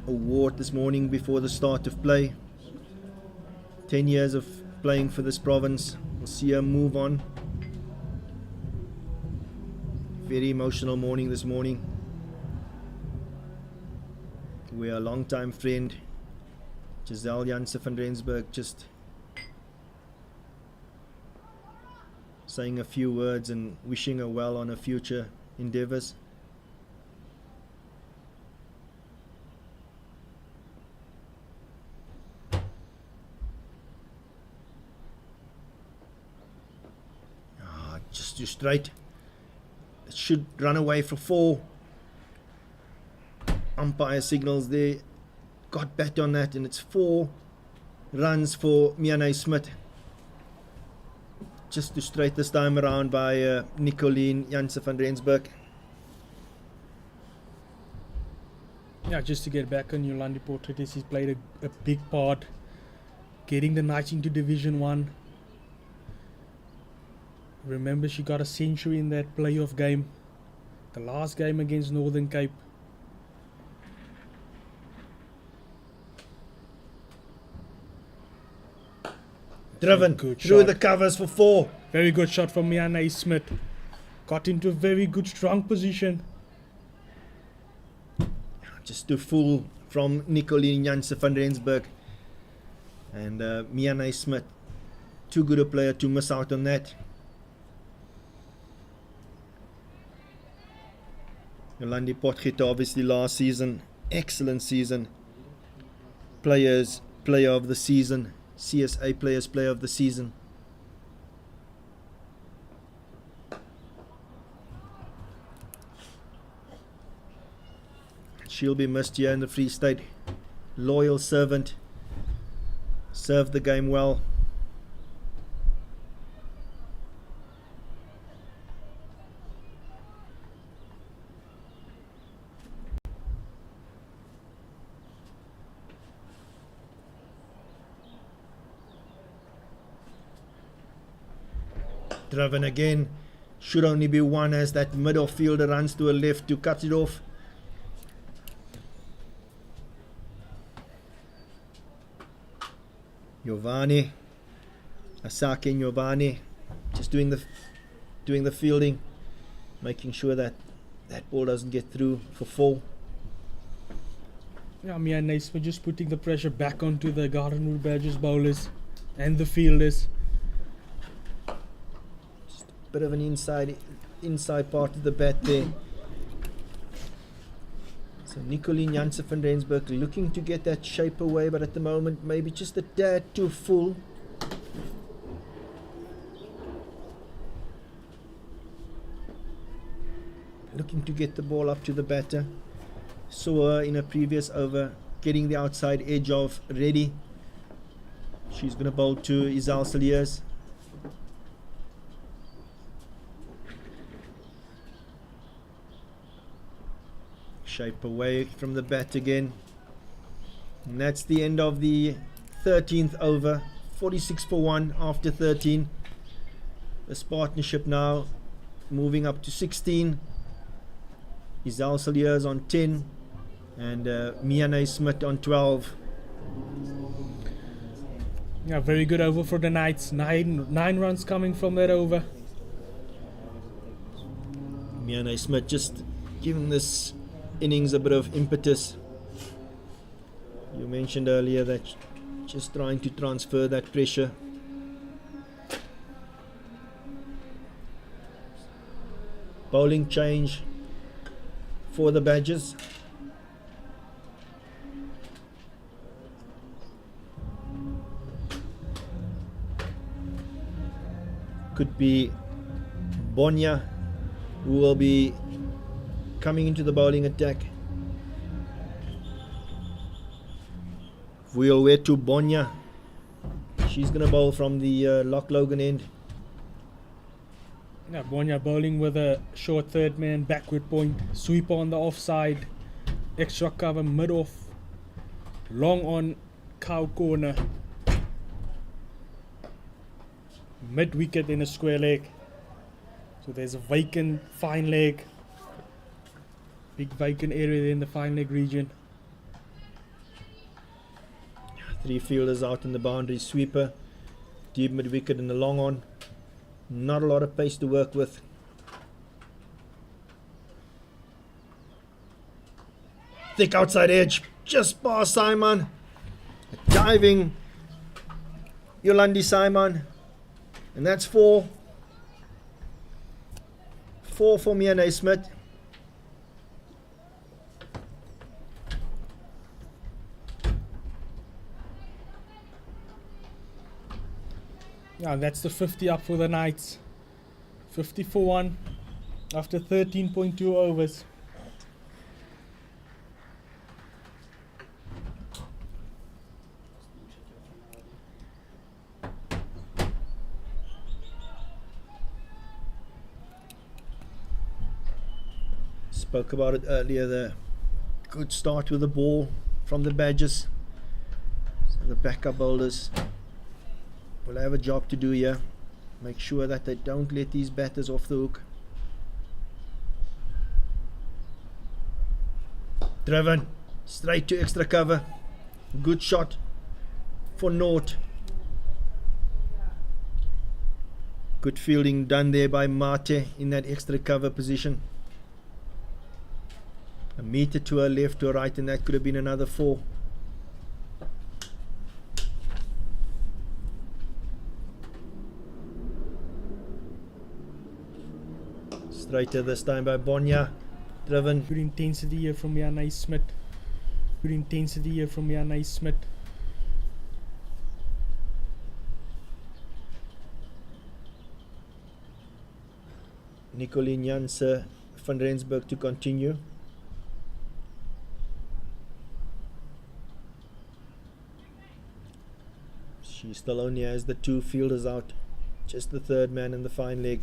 award this morning before the start of play. 10 years of playing for this province. We'll see her move on. Very emotional morning this morning, where a long-time friend Giselle Janse van Rensburg just saying a few words and wishing her well on her future endeavours. Just too straight. It should run away for 4. Umpire signals there. Got bet on that, and it's 4 runs for Mianne Smith. Just too straight this time around by Nicolien Jansen van Rensburg. Yeah, just to get back on Yolandi Portretis, he's played a big part getting the Knights into Division 1. Remember, she got a century in that playoff game, the last game against Northern Cape. Driven Good through shot. the covers for 4. Very good shot from Mianne Smith. Got into a very good strong position. Just too full from Nicolien Jansen van Rensburg. And Mianne Smith, too good a player to miss out on that. Yolandi Potgieter, obviously last season, excellent season. Player of the season. CSA Player of the Season. She'll be missed here in the Free State. Loyal servant. Served the game well. Driven again. Should only be 1 as that middle fielder runs to a left to cut it off. Giovanni, Asake and Giovanni, just doing the fielding, making sure that that ball doesn't get through for 4. Yeah, Mianne Smith just putting the pressure back onto the Gardenwood Badgers bowlers and the fielders. Bit of an inside part of the bat there. So Nicolien Jansen van Rensburg looking to get that shape away, but at the moment maybe just a tad too full. Looking to get the ball up to the batter. Saw her in a previous over getting the outside edge of Reddy. She's going to bowl to Isal Saliers. Shape away from the bat again. And that's the end of the 13th over. 46 for 1 after 13. This partnership now moving up to 16. Isal Saliers on 10. And Mianne Smith on 12. Yeah, very good over for the Knights. Nine runs coming from that over. Mianne Smith just giving this innings a bit of impetus. You mentioned earlier that just trying to transfer that pressure. Bowling change for the Badgers. Could be Bonya, who will be coming into the bowling attack. Vuyowetu Bonya. She's going to bowl from the Loch Logan end. Yeah, Bonya bowling with a short third man, backward point, sweeper on the offside, extra cover mid off, long on cow corner, mid wicket in a square leg. So there's a vacant fine leg, big vacant area there in the fine leg region. 3 fielders out in the boundary, sweeper, deep mid wicket and the long on. Not a lot of pace to work with. Thick outside edge, just past Simon. Diving Yolandi Simon. And that's 4. 4 for Mia Naismith. Yeah, that's the 50 up for the Knights. 50 for 1 after 13.2 overs. Spoke about it earlier, the good start with the ball from the Badgers. So the backup bowlers will have a job to do here. Make sure that they don't let these batters off the hook. Driven straight to extra cover. Good shot for naught. Good fielding done there by Mate in that extra cover position. A meter to her left or right, and that could have been another 4. Straighter this time by Bonya. Driven. Good intensity here from Mia Naismith. Good intensity here from Mia Naismith. Nicoline Janse van Rensburg to continue. She still only has the 2 fielders out. Just the third man in the fine leg.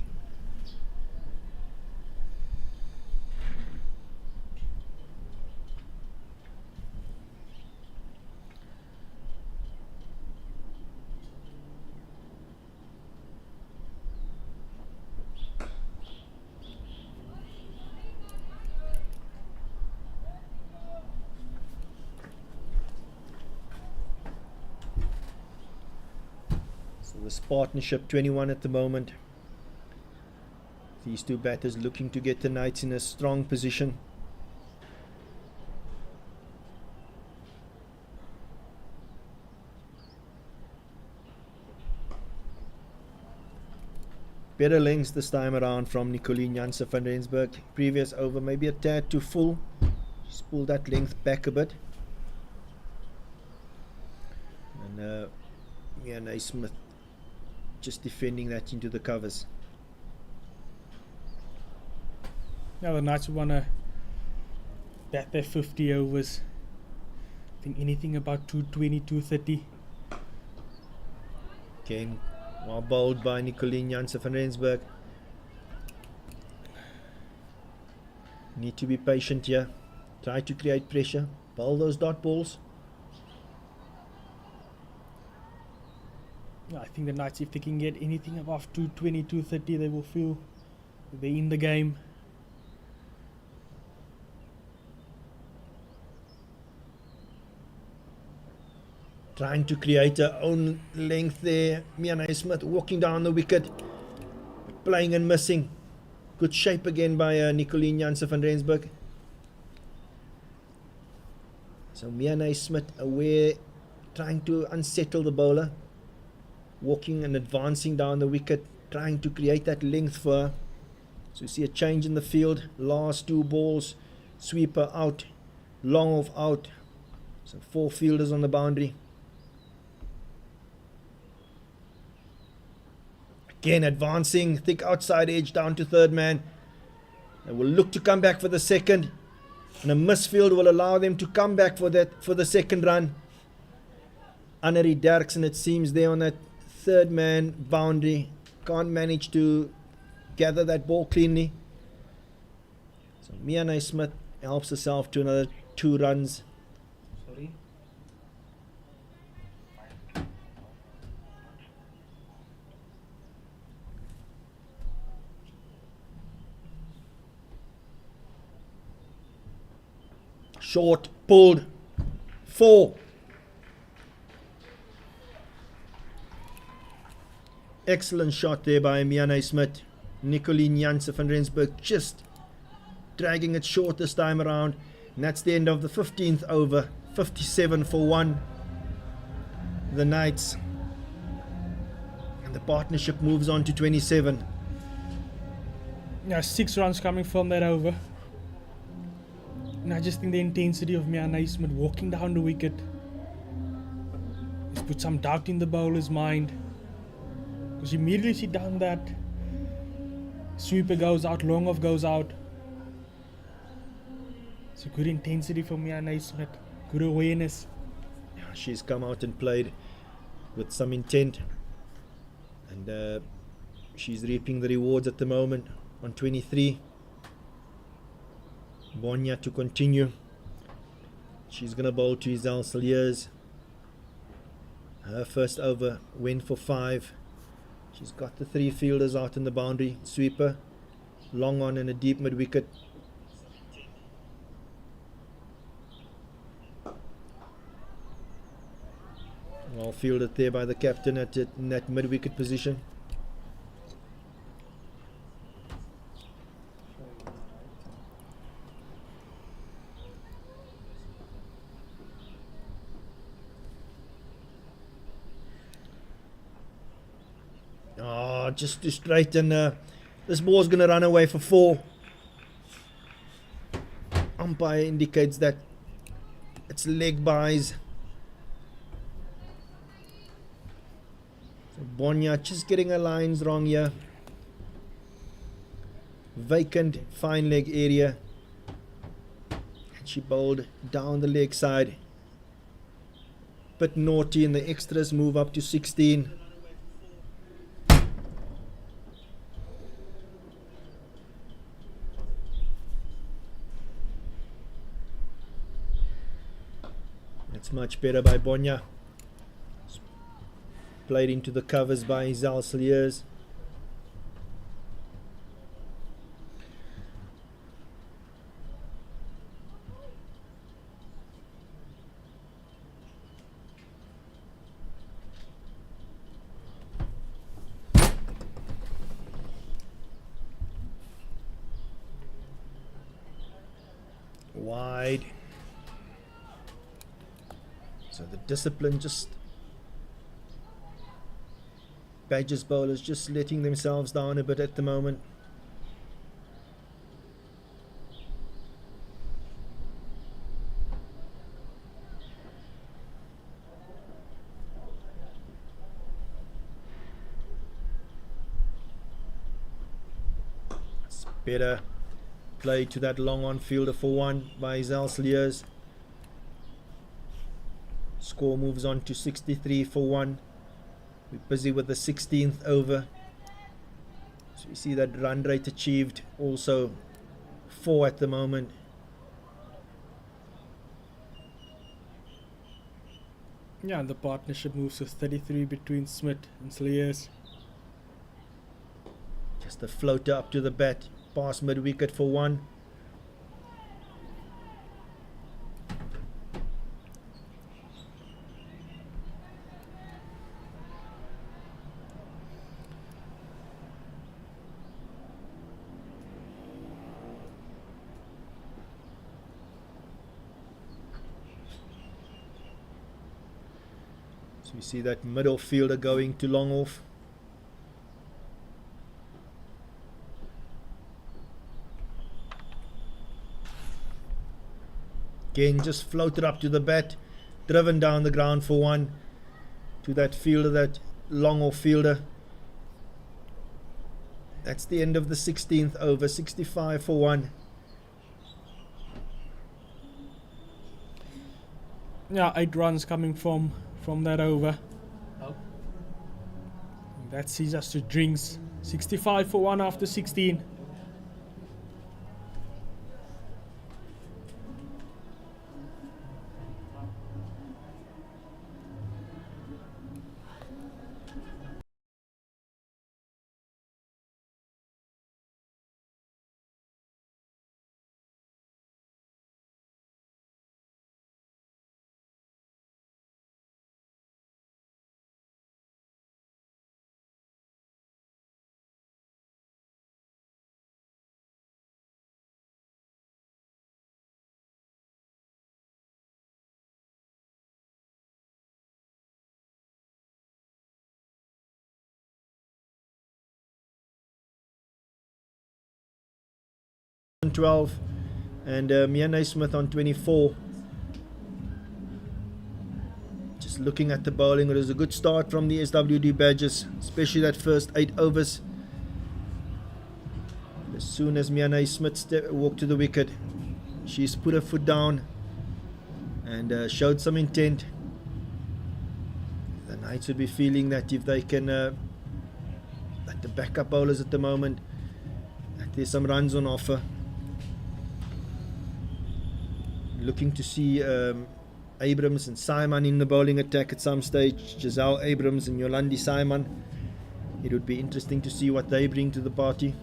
This partnership 21 at the moment. These two batters looking to get the Knights in a strong position. Better lengths this time around from Nicoline Janse van Rensburg. Previous over maybe a tad too full. She's pulled that length back a bit. And Mia Naismith just defending that into the covers. Now the Knights want to bat their 50 overs. I think anything about 220, 230. Again, well bowled by Nicoline Janse van Rensburg. Need to be patient here. Try to create pressure. Bowl those dot balls. I think the Knights, if they can get anything above 220, 230, they will feel they're in the game. Trying to create her own length there. Mia Naismith walking down the wicket. Playing and missing. Good shape again by Nicoline Janse van Rensburg. So Mia Naismith aware, trying to unsettle the bowler. Walking and advancing down the wicket, trying to create that length for her. So you see a change in the field. Last 2 balls, sweeper out, long off out. So 4 fielders on the boundary. Again advancing, thick outside edge down to third man. They will look to come back for the second. And a misfield will allow them to come back for the second run. Annerie Derksen, it seems, there on that third man boundary, can't manage to gather that ball cleanly. So Mia Naismith helps herself to another 2 runs. Sorry. Short, pulled, 4. Excellent shot there by Mia Naismith. Nicoline Janse van Rensburg just dragging it short this time around. And that's the end of the 15th over. 57 for 1. The Knights. And the partnership moves on to 27. Yeah, 6 runs coming from that over. And I just think the intensity of Mia Naismith walking down the wicket has put some doubt in the bowler's mind. Because immediately she done that, sweeper goes out, long off goes out. It's a good intensity from Mia Naismith, good awareness. She's come out and played with some intent, and she's reaping the rewards at the moment on 23. Bonya to continue. She's going to bowl to Izal Saliers. Her first over went for 5. She's got the 3 fielders out in the boundary. Sweeper, long on and a deep mid wicket. Well fielded there by the captain in that mid wicket position. Oh, just too straight, and this ball's going to run away for 4. Umpire indicates that it's leg byes. So Bonya just getting her lines wrong here. Vacant fine leg area. And she bowled down the leg side. Bit naughty, and the extras move up to 16. That's much better by Bonya. Played into the covers by Izal Saliers. Wide. So the discipline just... Badgers bowlers just letting themselves down a bit at the moment. It's better play to that long on fielder for 1 by Izal Saliers. Score moves on to 63 for 1. We're busy with the 16th over. So you see that run rate achieved, also 4 at the moment. Yeah, and the partnership moves to 33 between Smith and Slayers. Just a floater up to the bat, past mid wicket for 1. So we see that middle fielder going to long off. Again, just floated up to the bat, driven down the ground for 1 to that fielder, that long off fielder. That's the end of the 16th over, 65 for 1. Yeah, 8 runs coming from that over. That sees us to drinks. 65 for 1 after 16. 12, and Mia Naismith on 24. Just looking at the bowling, it was a good start from the SWD Badgers, especially that first 8 overs. As soon as Mia Naismith walked to the wicket, she's put her foot down and showed some intent. The Knights would be feeling that if they can, that the backup bowlers at the moment, that there's some runs on offer. Looking to see Abrams and Simon in the bowling attack at some stage. Giselle Abrams and Yolandi Simon. It would be interesting to see what they bring to the party.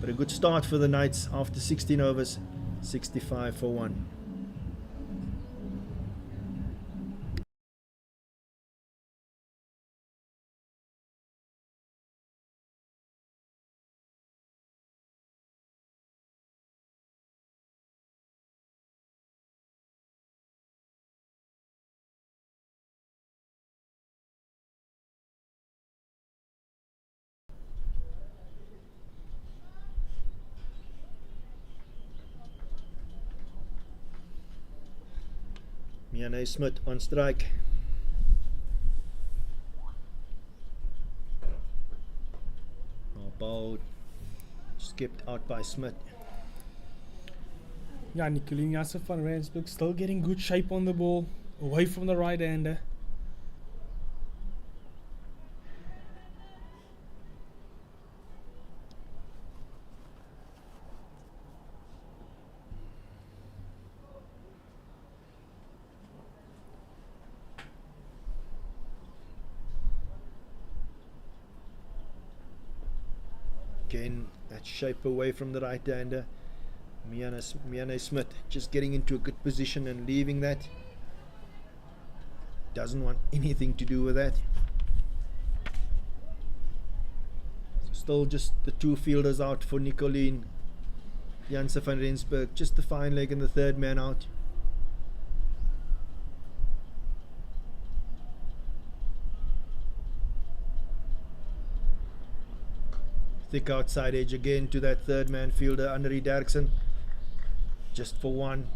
But a good start for the Knights after 16 overs, 65 for 1. Mia Naismith on strike. Ball skipped out by Smith. Yeah, Nicolene Yasser van Rensburg still getting good shape on the ball, away from the right-hander. Again, that shape away from the right-hander. Mia Naismith just getting into a good position and leaving that. Doesn't want anything to do with that. So still just the 2 fielders out for Nicolene Janse van Rensburg. Just the fine leg and the 3rd man out. Thick outside edge again to that 3rd man fielder, Annerie Derksen. Just for 1.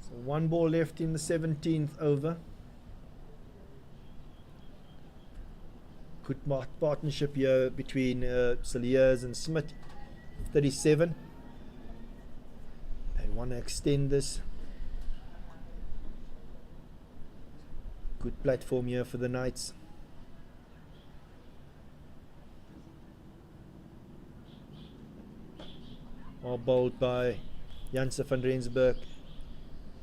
So 1 ball left in the 17th over. Good partnership here between Cilliers and Smith. 37. They want to extend this. Good platform here for the Knights. All bowled by Janse van Rensburg.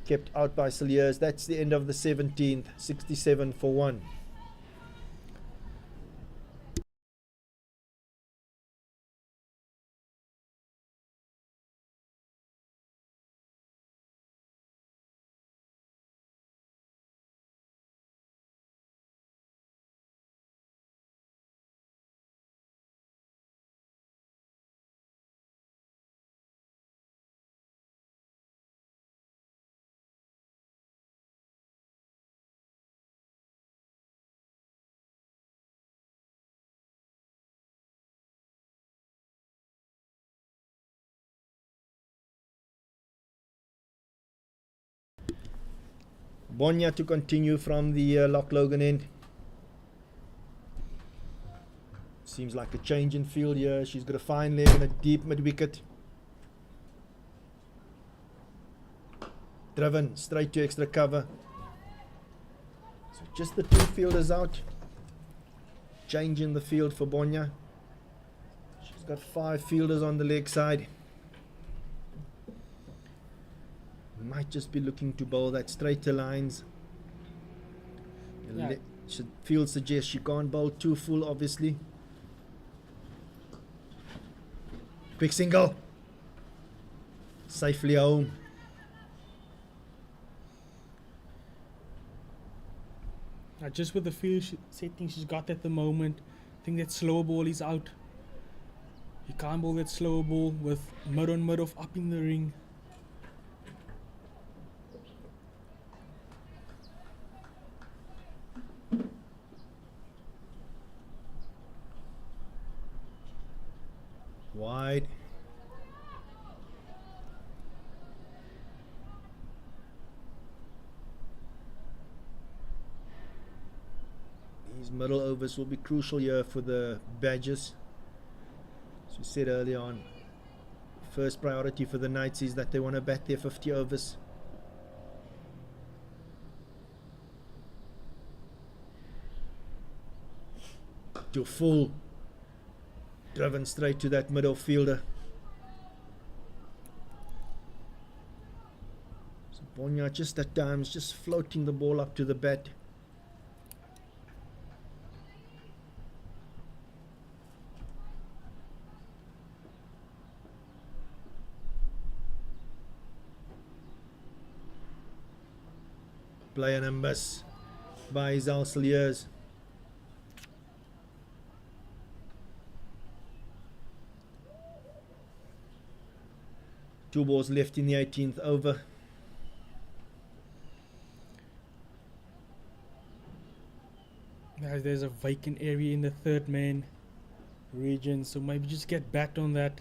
Kept out by Cilliers. That's the end of the 17th. 67 for 1. Bonya to continue from the Loch Logan end. Seems like a change in field here. She's got a fine leg and a deep mid wicket. Driven straight to extra cover. So just the 2 fielders out. Change in the field for Bonya. She's got 5 fielders on the leg side. Might just be looking to bowl that straighter lines. Yeah. Field suggests she can't bowl too full, obviously. Big single. Safely home. Just with the field setting she's got at the moment, I think that slower ball is out. You can't bowl that slower ball with mid on mid off up in the ring. Wide. These middle overs will be crucial here for the Badgers. As we said earlier on, first priority for the Knights is that they want to bat their 50 overs. To full. Driven straight to that middle fielder. So Bonya just at times just floating the ball up to the bat. Play and miss by Zal Saliers. Two balls left in the 18th over. Guys, there's a vacant area in the third man region, so maybe just get back on that.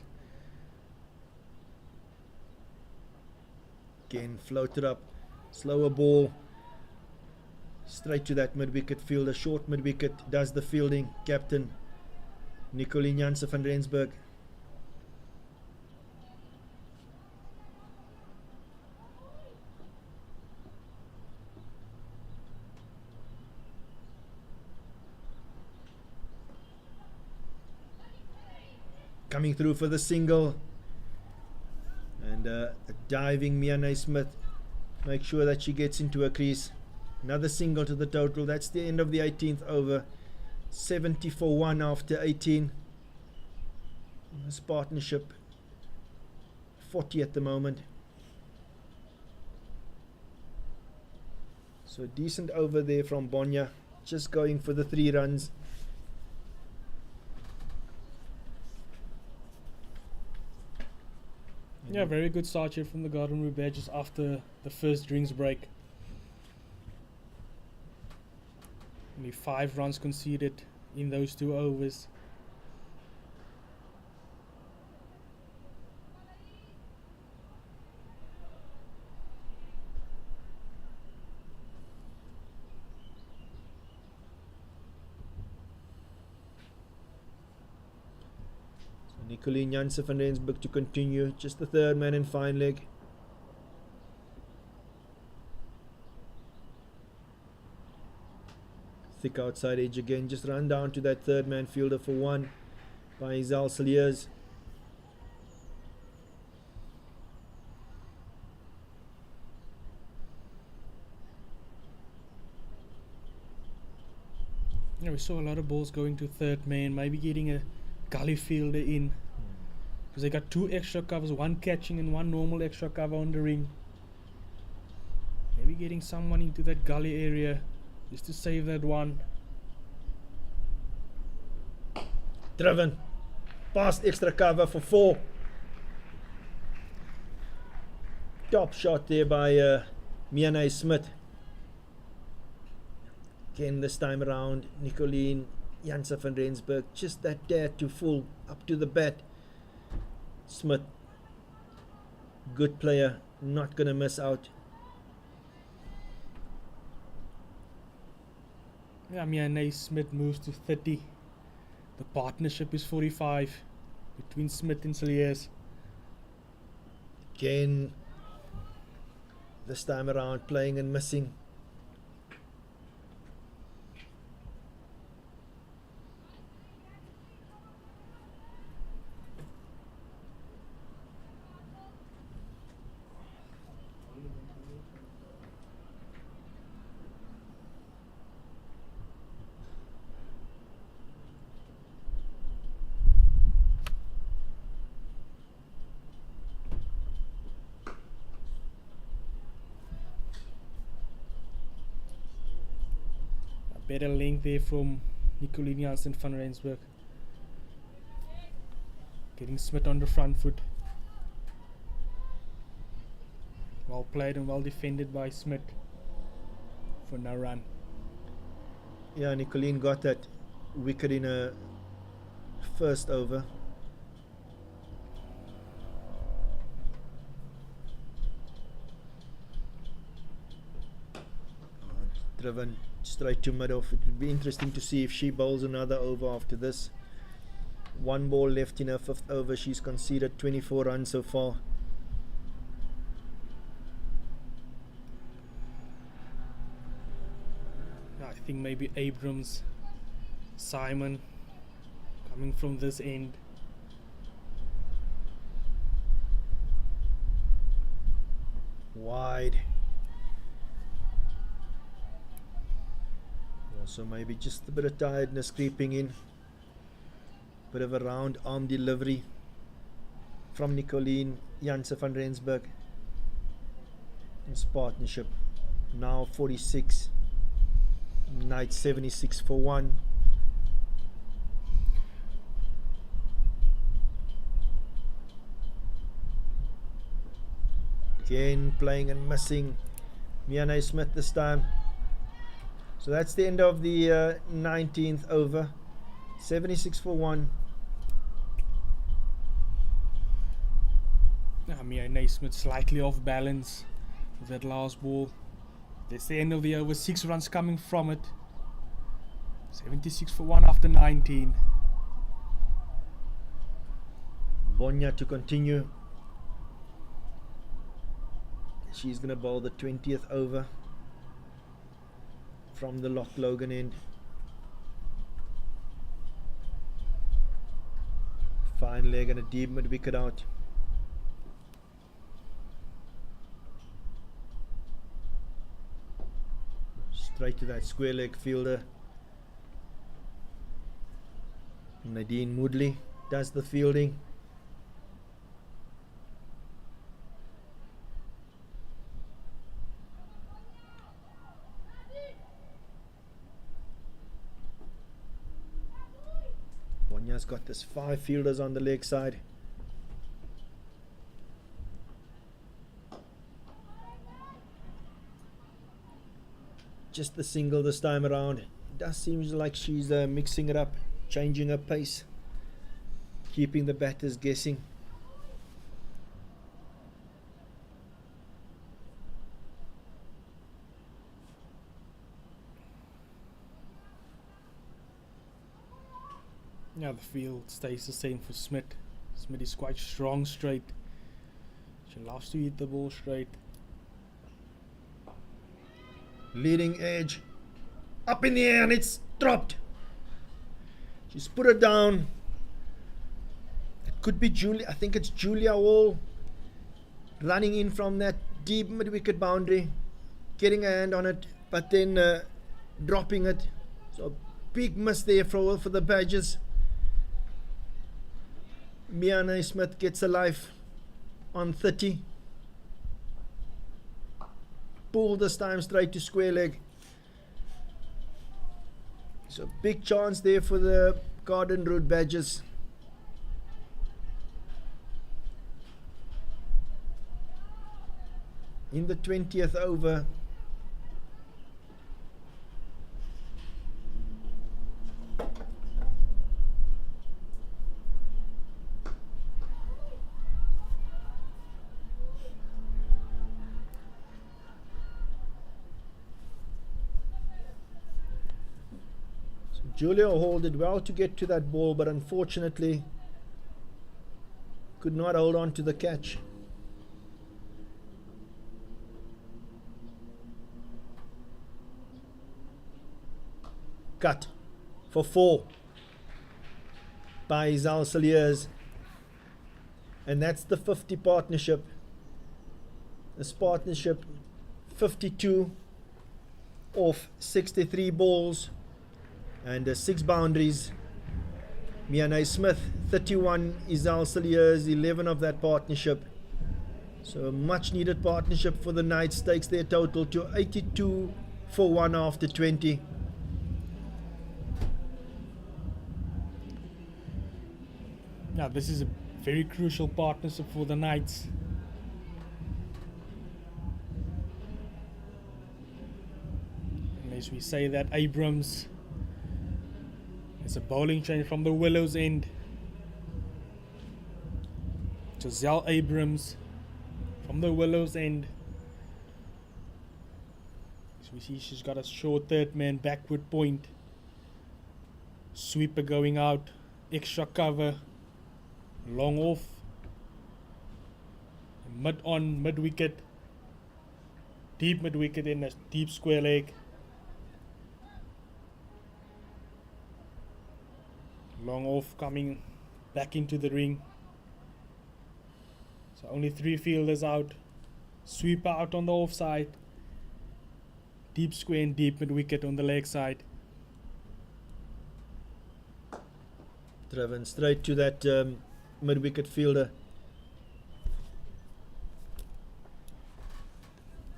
Again, floated up. Slower ball. Straight to that mid-wicket fielder. Short mid-wicket. Does the fielding. Captain Nicolien Jansen van Rensburg. Coming through for the single. And a diving Mia Naismith. Make sure that she gets into a crease. Another single to the total. That's the end of the 18th over. 70 for 1 after 18. This partnership 40 at the moment. So decent over there from Bonya. Just going for the 3 runs. Yeah, very good start here from the Garden Route Badgers after the first drinks break. Only 5 runs conceded in those 2 overs. Nicolien Jansen van Rensburg to continue. Just the third man in fine leg. Thick outside edge again. Just run down to that third man fielder for 1 by Zal Saliers. Yeah, we saw a lot of balls going to third man, maybe getting a gully fielder in. Because they got 2 extra covers, 1 catching and 1 normal extra cover on the ring. Maybe getting someone into that gully area just to save that one. Driven. Past extra cover for 4. Top shot there by Mia Naismith. Again this time around, Nicolien Jansen van Rensburg. Just that dare to full up to the bat. Smith, good player, not gonna miss out. Yeah, Mia Naismith moves to 30. The partnership is 45 between Smith and Saliers. Again, this time around playing and missing. Better length there from Nicolini Janssen van Rensburg. Getting Smith on the front foot. Well played and well defended by Smith for no run. Yeah, Nicolene got that wicket in a first over. Driven straight to mid off. It would be interesting to see if she bowls another over after this. One ball left in her fifth over. She's conceded 24 runs so far. I think maybe Abrams, Simon coming from this end. Wide. Also maybe just a bit of tiredness creeping in. Bit of a round arm delivery from Nicolene Janssen van Rensburg. This partnership now 46. Knight 76 for 1. Again playing and missing. Mianne Smith this time. So that's the end of the 19th over. 76 for 1. Mianne Smith slightly off balance with that last ball. That's the end of the over. 6 runs coming from it. 76 for 1 after 19. Bonya to continue. She's going to bowl the 20th over from the Loch Logan end. Fine leg and a deep mid wicket out. Straight to that square leg fielder. Nadine Moodley does the fielding. Bonya's got this 5 fielders on the leg side. Just the single this time around. It does seem like she's mixing it up, changing her pace, keeping the batters guessing. Now the field stays the same for Smith. Smith is quite strong straight. She loves to hit the ball straight. Leading edge up in the air and it's dropped. She's put it down. It could be Julia. I think it's Julia Wall running in from that deep mid-wicket boundary, getting a hand on it, but then dropping it. So big miss there for the Badgers. Mianne Smith gets a life on 30. Pull this time straight to square leg. So big chance there for the Garden Route Badgers. In the 20th over. Julia Hall did well to get to that ball, but unfortunately could not hold on to the catch. Cut for 4 by Zal Saliers. And that's the 50 partnership. This partnership 52 off 63 balls. And 6 boundaries. Mianne Smith 31, Izal Saliers 11 of that partnership. So a much needed partnership for the Knights takes their total to 82 for 1 after 20. Now, this is a very crucial partnership for the Knights. And as we say that, Abrams is a bowling change from the Willows end. Giselle Abrams from the Willows end. As we see, she's got a short third man backward point. Sweeper going out, extra cover, long off, mid on, mid wicket, deep mid wicket in a deep square leg. Long off coming back into the ring. So only 3 fielders out. Sweeper out on the offside. Deep square and deep mid wicket on the leg side. Driven straight to that mid wicket fielder.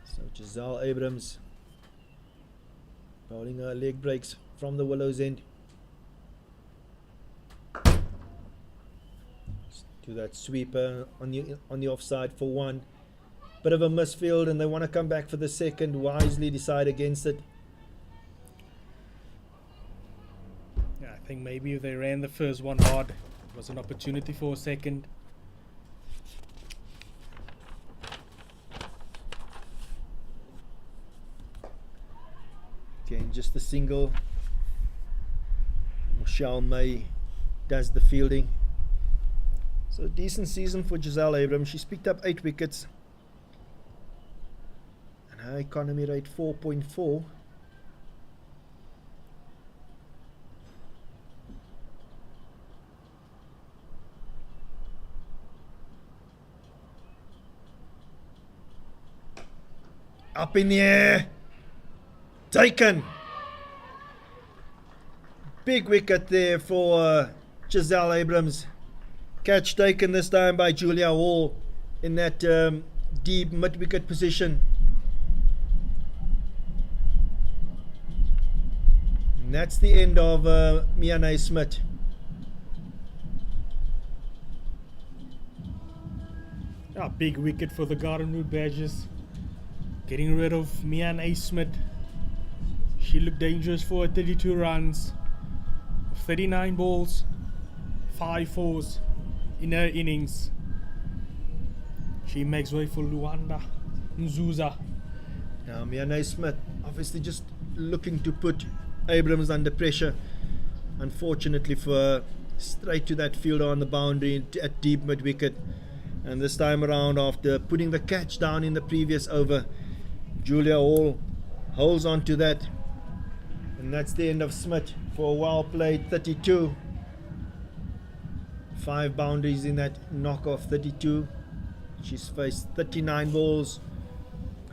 So Giselle Abrams bowling her leg breaks from the Willows end. To that sweeper on the offside for 1. Bit of a misfield, and they want to come back for the second. Wisely decide against it. Yeah, I think maybe if they ran the first one hard, it was an opportunity for a second. Again, just a single. Michelle May does the fielding. So decent season for Giselle Abrams. She's picked up 8 wickets. And her economy rate 4.4. Up in the air. Taken. Big wicket there for Giselle Abrams. Catch taken this time by Julia Hall in that deep mid-wicket position. And that's the end of Mia Naismith. A big wicket for the Garden Route Badgers. Getting rid of Mia Naismith. She looked dangerous for 32 runs. 39 balls. 5 fours. In her innings. She makes way for Luanda Nzuza. Now Mia Naismith obviously just looking to put Abrams under pressure. Unfortunately for her, straight to that fielder on the boundary at deep mid wicket. And this time around, after putting the catch down in the previous over, Julia Hall holds on to that. And that's the end of Smith for a well played 32. 5 boundaries in that knock-off 32. She's faced 39 balls,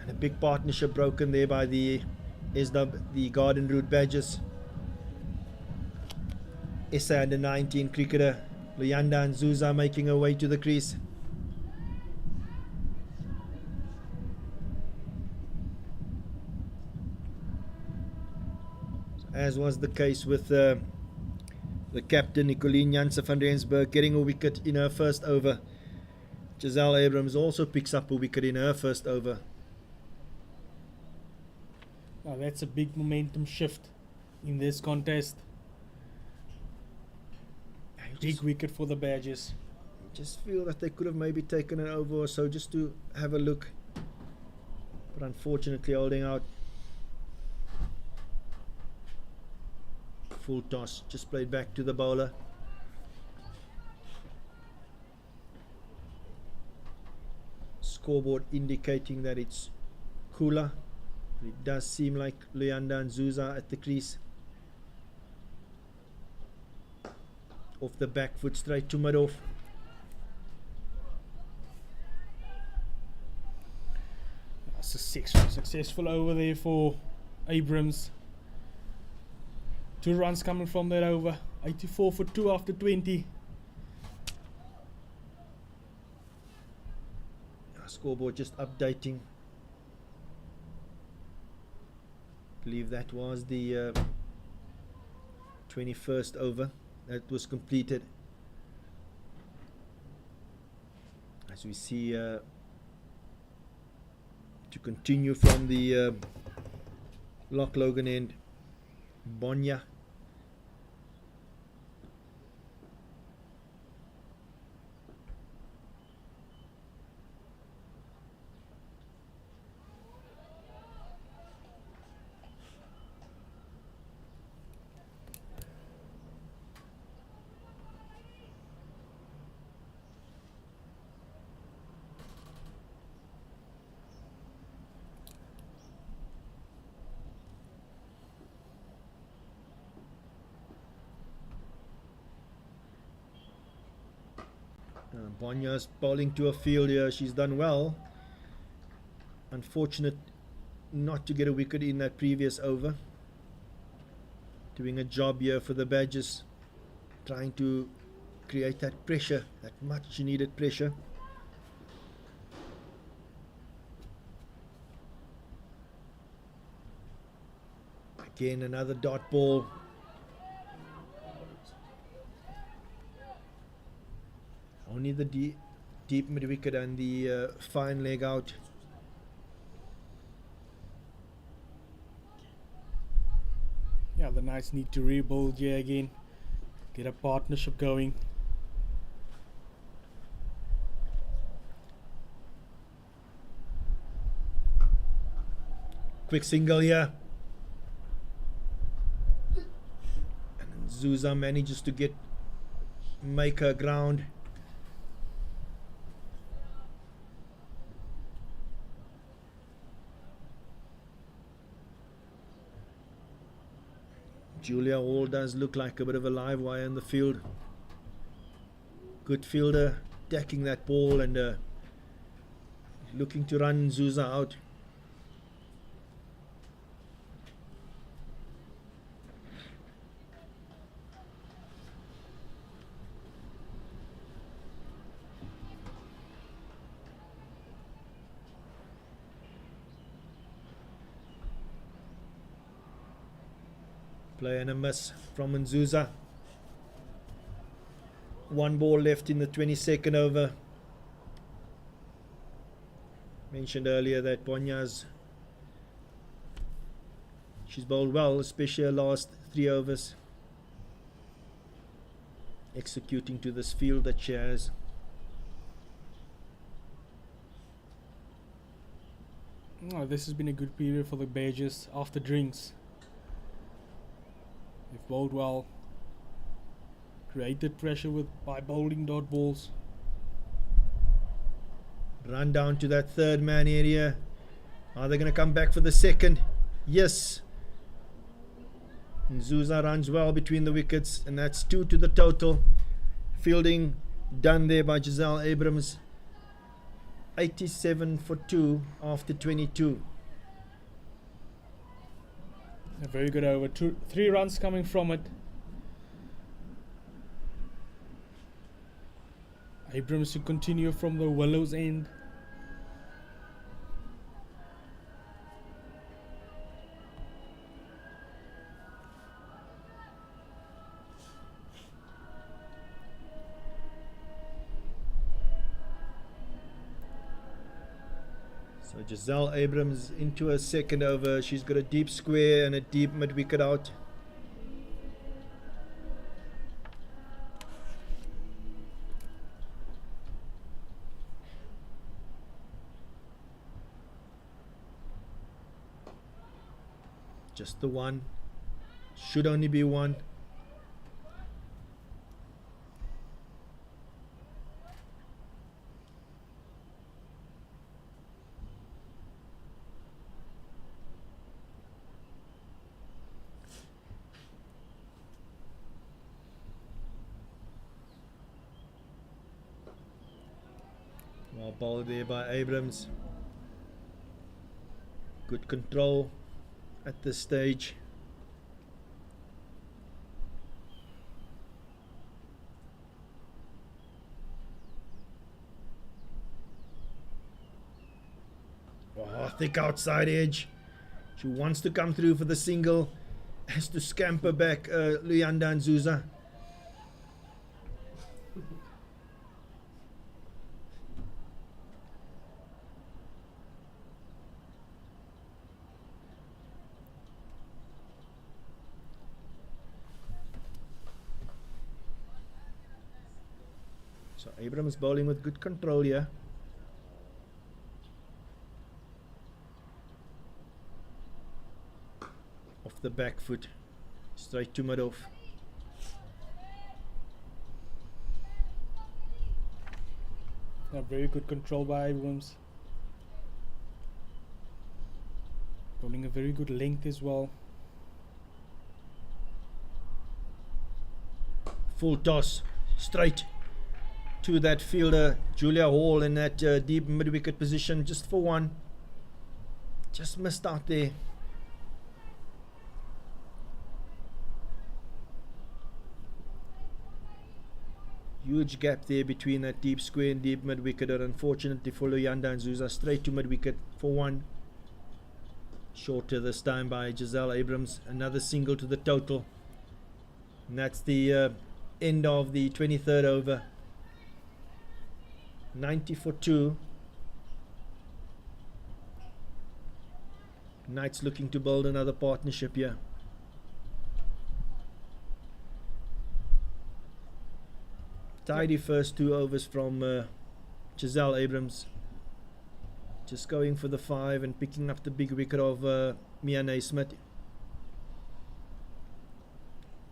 and a big partnership broken there by the Garden Route Badgers. SA under 19 cricketer Luyanda Nzuza making her way to the crease. As was the case with the captain Nicolene Janse van Rensburg getting a wicket in her first over. Giselle Abrams also picks up a wicket in her first over. Now that's a big momentum shift in this contest. Big wicket for the Badgers. Just feel that they could have maybe taken an over or so just to have a look. But unfortunately holding out. Full toss, just played back to the bowler. Scoreboard indicating that it's cooler. It does seem like Luyanda Nzuza at the crease. Off the back foot, straight to mid off. That's a successful over there for Abrams. 2 runs coming from that over. 84 for 2 after 20. Scoreboard just updating. Believe that was the 21st over that was completed. As we see, to continue from the Loch Logan end, Bonya. Bonya's bowling to a field here. She's done well. Unfortunate not to get a wicket in that previous over. Doing a job here for the Badgers. Trying to create that pressure, that much needed pressure. Again, another dot ball. Only the deep mid wicket and the fine leg out. Yeah, the Knights need to rebuild here again. Get a partnership going. Quick single here. And Zuza manages to make her ground. Julia Hall does look like a bit of a live wire in the field. Good fielder, attacking that ball and looking to run Zuza out. Play and a miss from Nzuza. One ball left in the 22nd over. Mentioned earlier that she's bowled well, especially her last 3 overs. Executing to this field that she has. Oh, this has been a good period for the Badgers after drinks. They've bowled well, created pressure by bowling dot balls. Run down to that third man area. Are they going to come back for the second? Yes. Nzuza runs well between the wickets, and that's 2 to the total. Fielding done there by Giselle Abrams. 87 for 2 after 22. A very good over. 3 runs coming from it. Abrams to continue from the Willows end. So Giselle Abrams into her second over. She's got a deep square and a deep mid wicket out. Just the one. Should only be one. Well bowled there by Abrams. Good control at this stage. Oh, thick outside edge. She wants to come through for the single. Has to scamper back Luyanda Nzuza. Abrams bowling with good control here. Off the back foot, straight to mid-off. Very good control by Abrams. Bowling a very good length as well. Full toss, straight to that fielder, Julia Hall, in that deep mid-wicket position, just for one. Just missed out there. Huge gap there between that deep square and deep mid-wicket, and unfortunately for Luyanda and Zuza, straight to mid-wicket for one. Shorter this time by Giselle Abrams. Another single to the total. And that's the end of the 23rd over. 90 for 2. Knights looking to build another partnership here. Tidy first 2 overs from Giselle Abrams. Just going for the 5 and picking up the big wicket of Mia Naismith.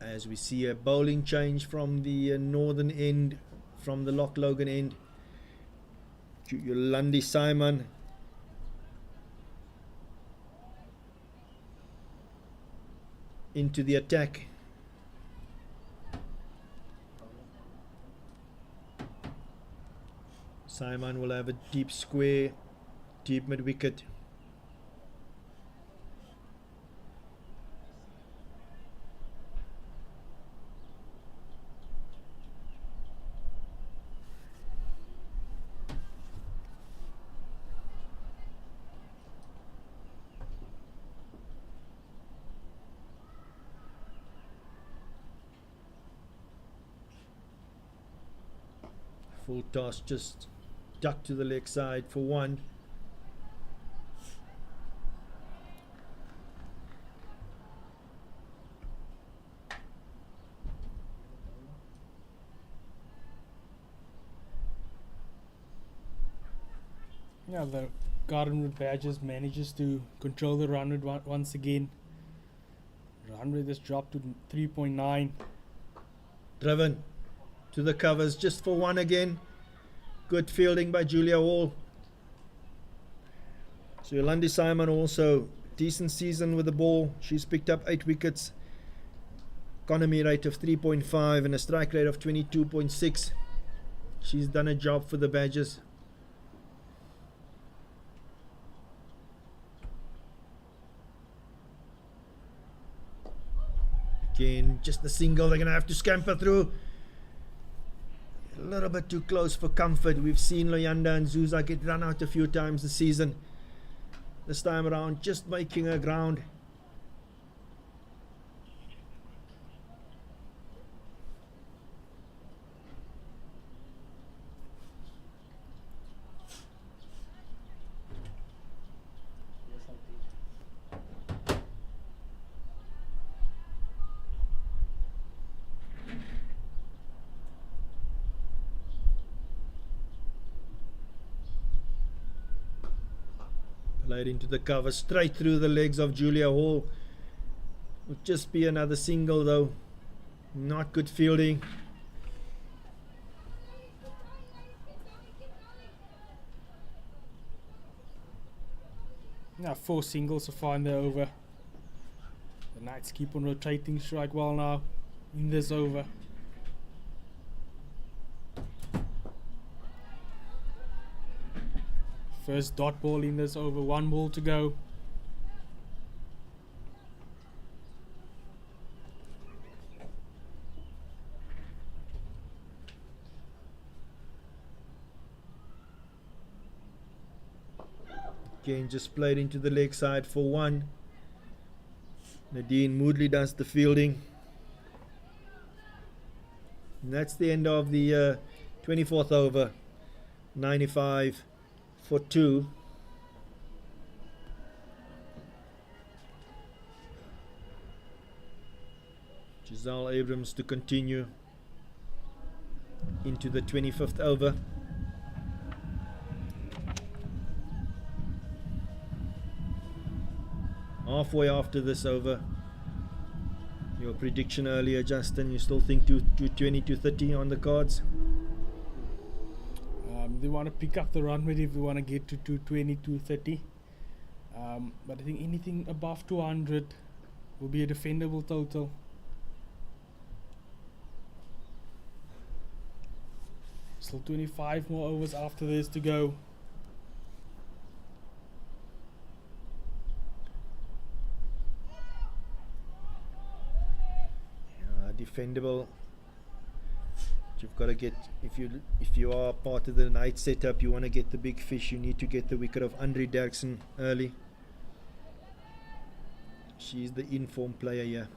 As we see a bowling change from the northern end, from the Loch Logan end. Yolandi Simon into the attack. Simon will have a deep square, deep mid wicket. Full toss, just duck to the leg side for one. Yeah, the Gardenwood Badgers manages to control the run rate once again. Run rate has dropped to 3.9. Driven to the covers just for one again. Good fielding by Julia Hall. So Yolandi Simon also decent season with the ball. She's picked up 8 wickets. Economy rate of 3.5 and a strike rate of 22.6. She's done a job for the Badgers. Again, just a single. They're going to have to scamper through. A little bit too close for comfort. We've seen Loyanda and Zuza get run out a few times this season. This time around, just making her ground. Played into the cover, straight through the legs of Julia Hall. Would just be another single though. Not good fielding. Now 4 singles so far in the over. The Knights keep on rotating strike well now in this over. First dot ball in this over, 1 ball to go. Again, just played into the leg side for one. Nadine Moodley does the fielding. And that's the end of the 24th over. 95 for 2. Giselle Abrams to continue. into the 25th over. Halfway after this over. Your prediction earlier, Justin, you still think 220, 230 on the cards? They want to pick up the run rate if they want to get to 220, 230. But I think anything above 200 will be a defendable total. Still 25 more overs after this to go. Defendable. You've got to get, if you are part of the night setup, you want to get the big fish, you need to get the wicket of Andre Derksen early. She's the in-form player here.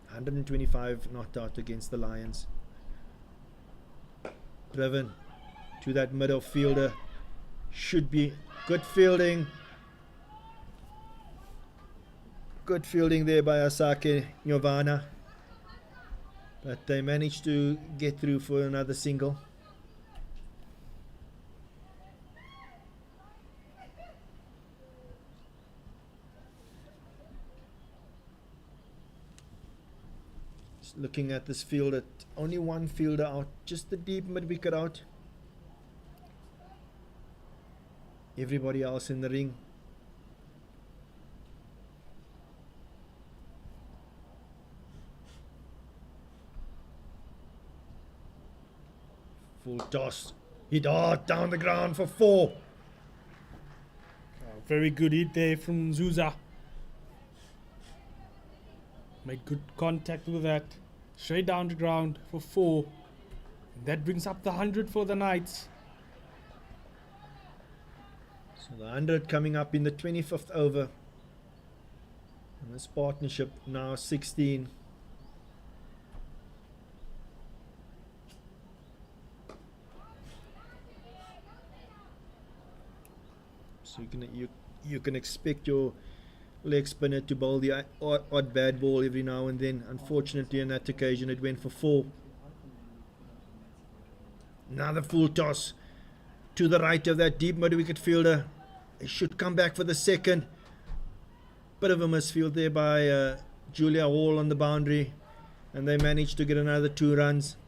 125 not out against the Lions. Driven to that middle fielder. Should be good fielding. Good fielding there by Asake Nyovana. But they managed to get through for another single. Just looking at this field, only one fielder out, just the deep mid wicket out. Everybody else in the ring. Full toss. Hit hard down the ground for 4. Very good hit there from Zuza. Made good contact with that. Straight down the ground for 4. And that brings up the 100 for the Knights. So the 100 coming up in the 25th over. And this partnership now 16. So you can expect your leg spinner to bowl the odd bad ball every now and then. Unfortunately, on that occasion, it went for 4. Another full toss to the right of that deep mid wicket fielder. He should come back for the second. Bit of a misfield there by Julia Hall on the boundary, and they managed to get another 2 runs.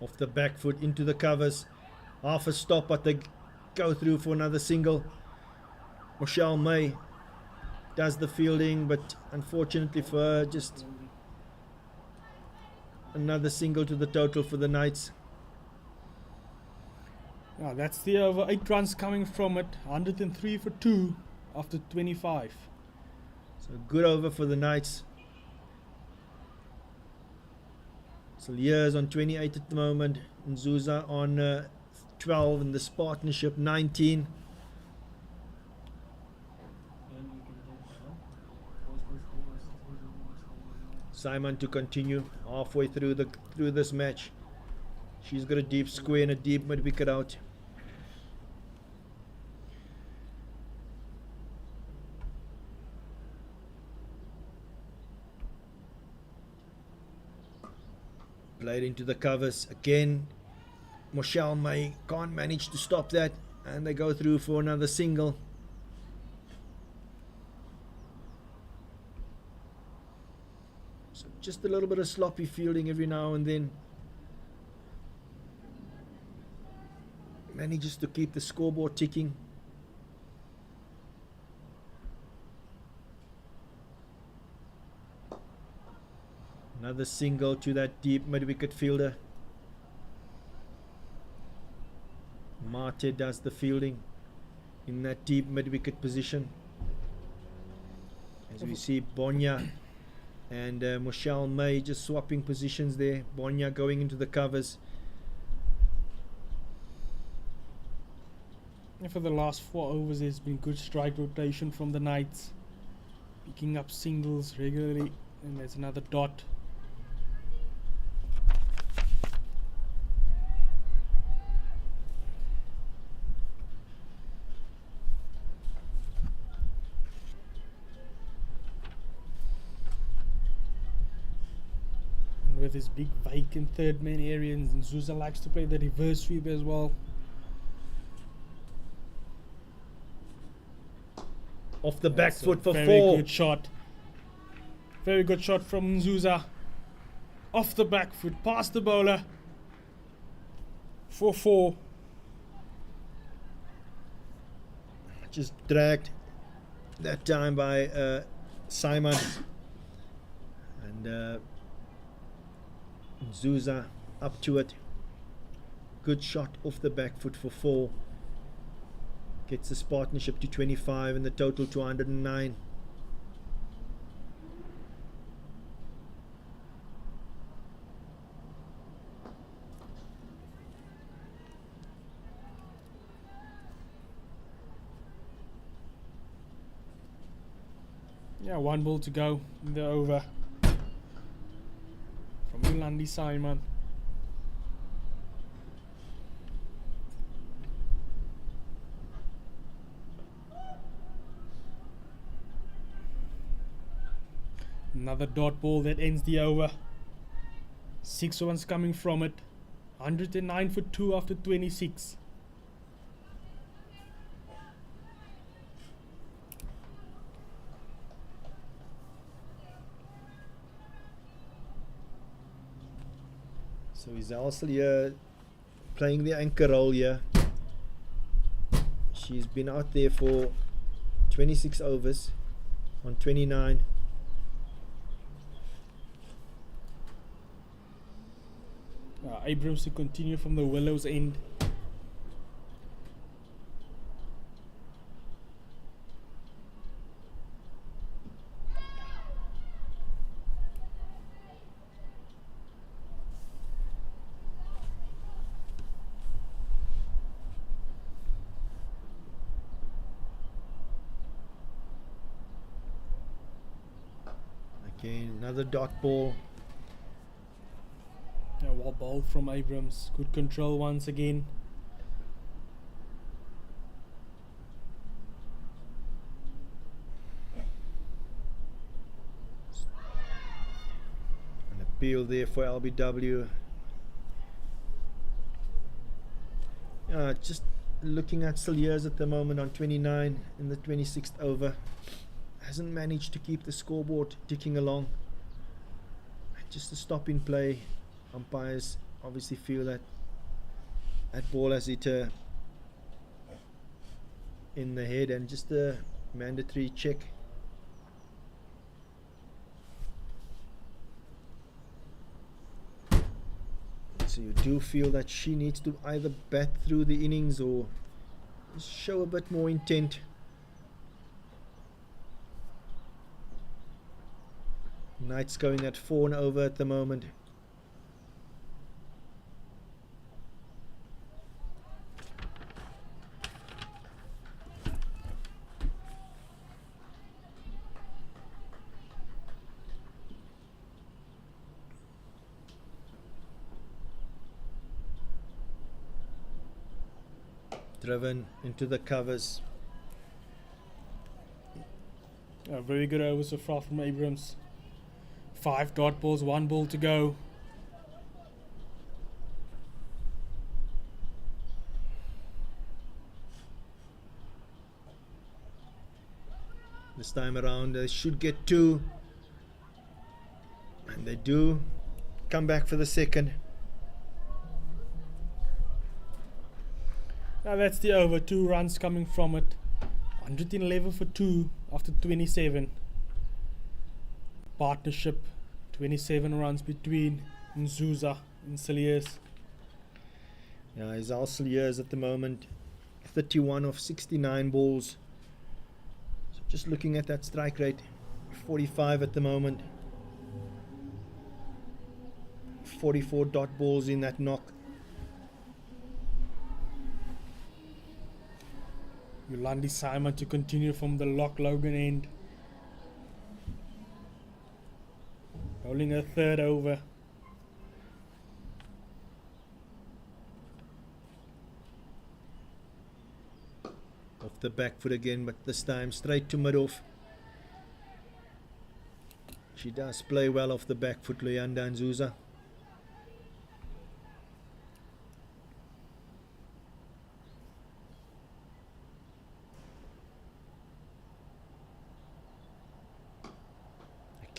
Off the back foot into the covers. Half a stop, but they go through for another single. Michelle May does the fielding, but unfortunately for her, just another single to the total for the Knights. Now that's the over. 8 runs coming from it. 103 for 2 after 25. So good over for the Knights. Saliers on 28 at the moment. Nzuza on 12 in this partnership 19. Simon to continue halfway through this match. She's got a deep square and a deep mid wicket out. Played into the covers again. Michelle May can't manage to stop that, and they go through for another single. So just a little bit of sloppy fielding every now and then. Manages to keep the scoreboard ticking. Another single to that deep mid-wicket fielder. Mate does the fielding in that deep mid-wicket position. As we see Bonya and Michelle May just swapping positions there. Bonya going into the covers. And for the last 4 overs, there's been good strike rotation from the Knights, picking up singles regularly. And there's another dot. with his big vacant third man area, and Zuza likes to play the reverse sweep as well. Off the back That's a foot for very 4. good shot. Very good shot from Zuza. Off the back foot, past the bowler. For 4. Just dragged that time by Simon. And Zuza up to it. Good shot off the back foot for 4. Gets this partnership to 25 and the total to 109. Yeah, 1 ball to go in the over. From Yolandi Simon. Another dot ball that ends the over. 6 runs coming from it. 109 for 2 after 26. So is also here playing the anchor role here. She's been out there for 26 overs on 29. Abrams to continue from the Willows end. Again, another dot ball. Yeah, well bowled from Abrams. Good control once again. An appeal there for LBW. Just looking at Cilliers at the moment on 29 in the 26th over. Hasn't managed to keep the scoreboard ticking along. Just a stop in play. Umpires obviously feel that that ball has hit her in the head, and just a mandatory check. So you do feel that she needs to either bat through the innings or show a bit more intent. Knight's going at 4 and over at the moment. Driven into the covers. Very good over so far from Abrams. 5 dot balls, 1 ball to go. This time around they should get 2, and they do come back for the second. Now that's the over. 2 runs coming from it. 111 for 2 after 27. Partnership. 27 runs between Nzuza and Cilliers. Yeah, his Cilliers at the moment 31 of 69 balls. So just looking at that strike rate, 45 at the moment. 44 dot balls in that knock. Yolandi Simon to continue from the Loch Logan end. Bowling a 3rd over. Off the back foot again, but this time straight to mid-off. She does play well off the back foot, Luyanda Nzuza.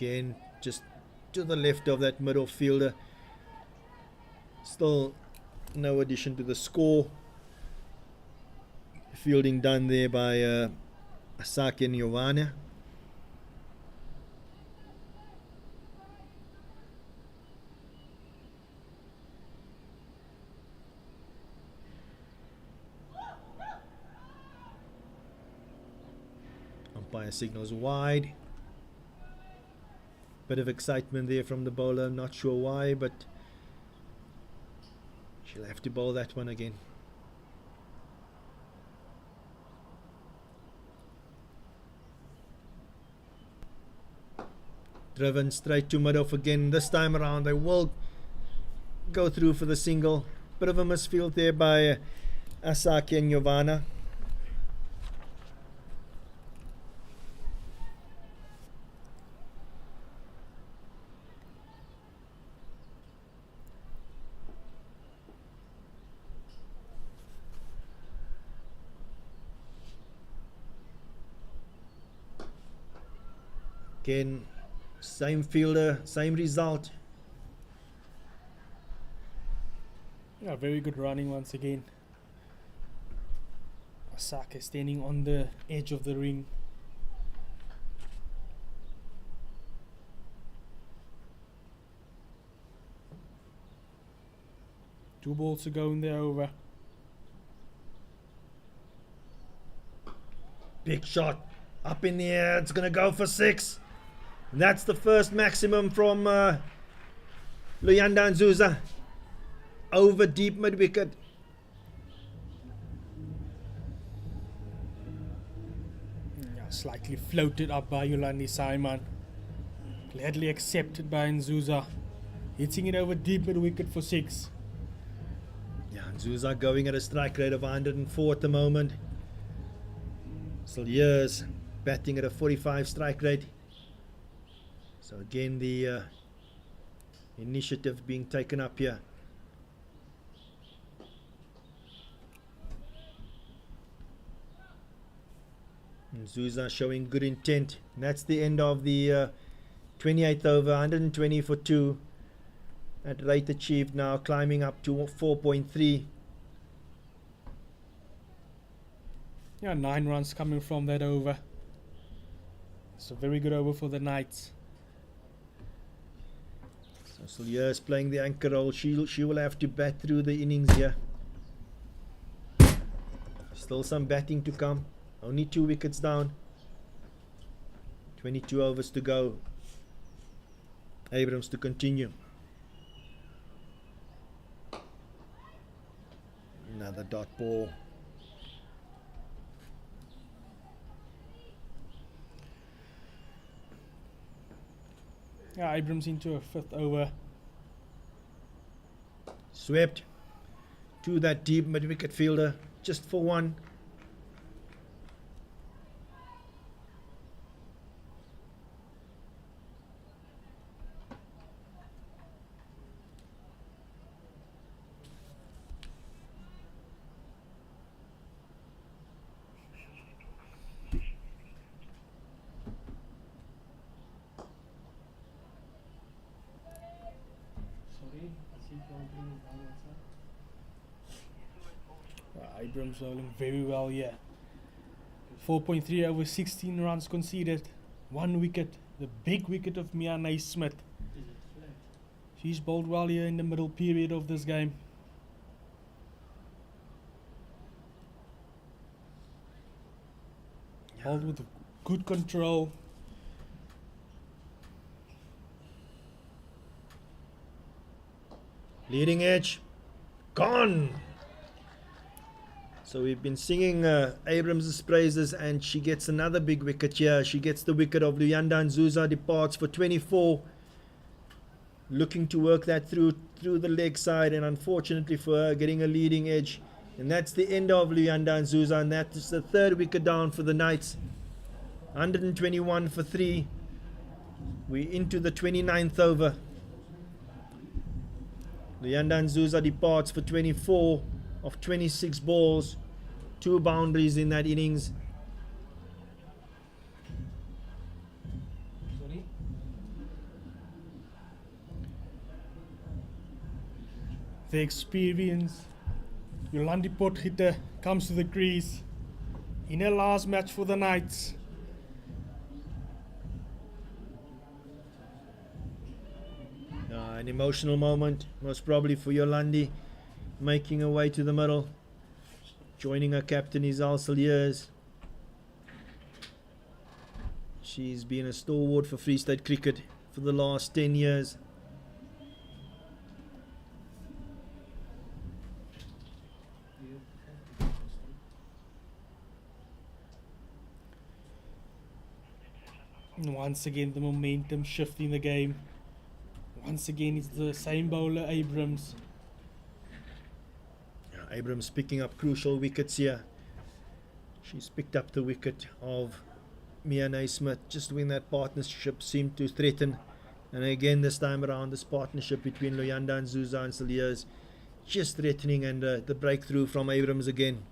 Again, just to the left of that middle fielder. Still no addition to the score. Fielding done there by Asaki and Giovanna. Umpire signals wide. Bit of excitement there from the bowler, not sure why, but she'll have to bowl that one again. Driven straight to mid-off again. This time around they will go through for the single. Bit of a misfield there by Asaki and Giovanna. Again, same fielder, same result. Yeah, very good running once again. Asaka standing on the edge of the ring. Two balls to go in the over. Big shot up in the air. It's going to go for 6. And that's the first maximum from Luyanda Nzuza. Over deep mid wicket. Yeah, slightly floated up by Yolandi Simon. Gladly accepted by Nzuza. Hitting it over deep mid wicket for 6. Yeah, Nzuza going at a strike rate of 104 at the moment. Cilliers batting at a 45 strike rate. So again, the initiative being taken up here. Nzuza showing good intent. And that's the end of the 28th over, 120 for 2. At rate achieved now climbing up to 4.3. Yeah, 9 runs coming from that over. It's a very good over for the Knights. So Cilliers playing the anchor role. She will have to bat through the innings here. Still some batting to come. Only 2 wickets down. 22 overs to go. Abrams to continue. Another dot ball. Yeah, Abrams into a 5th over. Swept to that deep mid wicket fielder. Just for 1. Abrams bowling very well here. 4.3 over 16 runs conceded. 1 wicket. The big wicket of Mia Naismith. She's bowled well here in the middle period of this game. Bowled with good control. Leading edge. Gone. So we've been singing Abrams' praises, and she gets another big wicket here. She gets the wicket of Luyanda Nzuza, departs for 24. Looking to work that through the leg side, and unfortunately for her, getting a leading edge. And that's the end of Luyanda Nzuza, and that is the 3rd wicket down for the Knights. 121 for 3. We're into the 29th over. Luyanda Nzuza departs for 24 of 26 balls, 2 boundaries in that innings. the experience. Yolandi Potgieter comes to the crease in her last match for the Knights. An emotional moment, most probably for Yolandi, making her way to the middle, joining her captain Isal Saliers. She's been a stalwart for Free State cricket for the last 10 years. And once again, the momentum shifting the game. Once again, it's the same bowler, Abrams. Abrams picking up crucial wickets here. She's picked up the wicket of Mia Naismith just when that partnership seemed to threaten. And again, this time around, this partnership between Loyanda and Zuza and Saliers just threatening, and the breakthrough from Abrams again.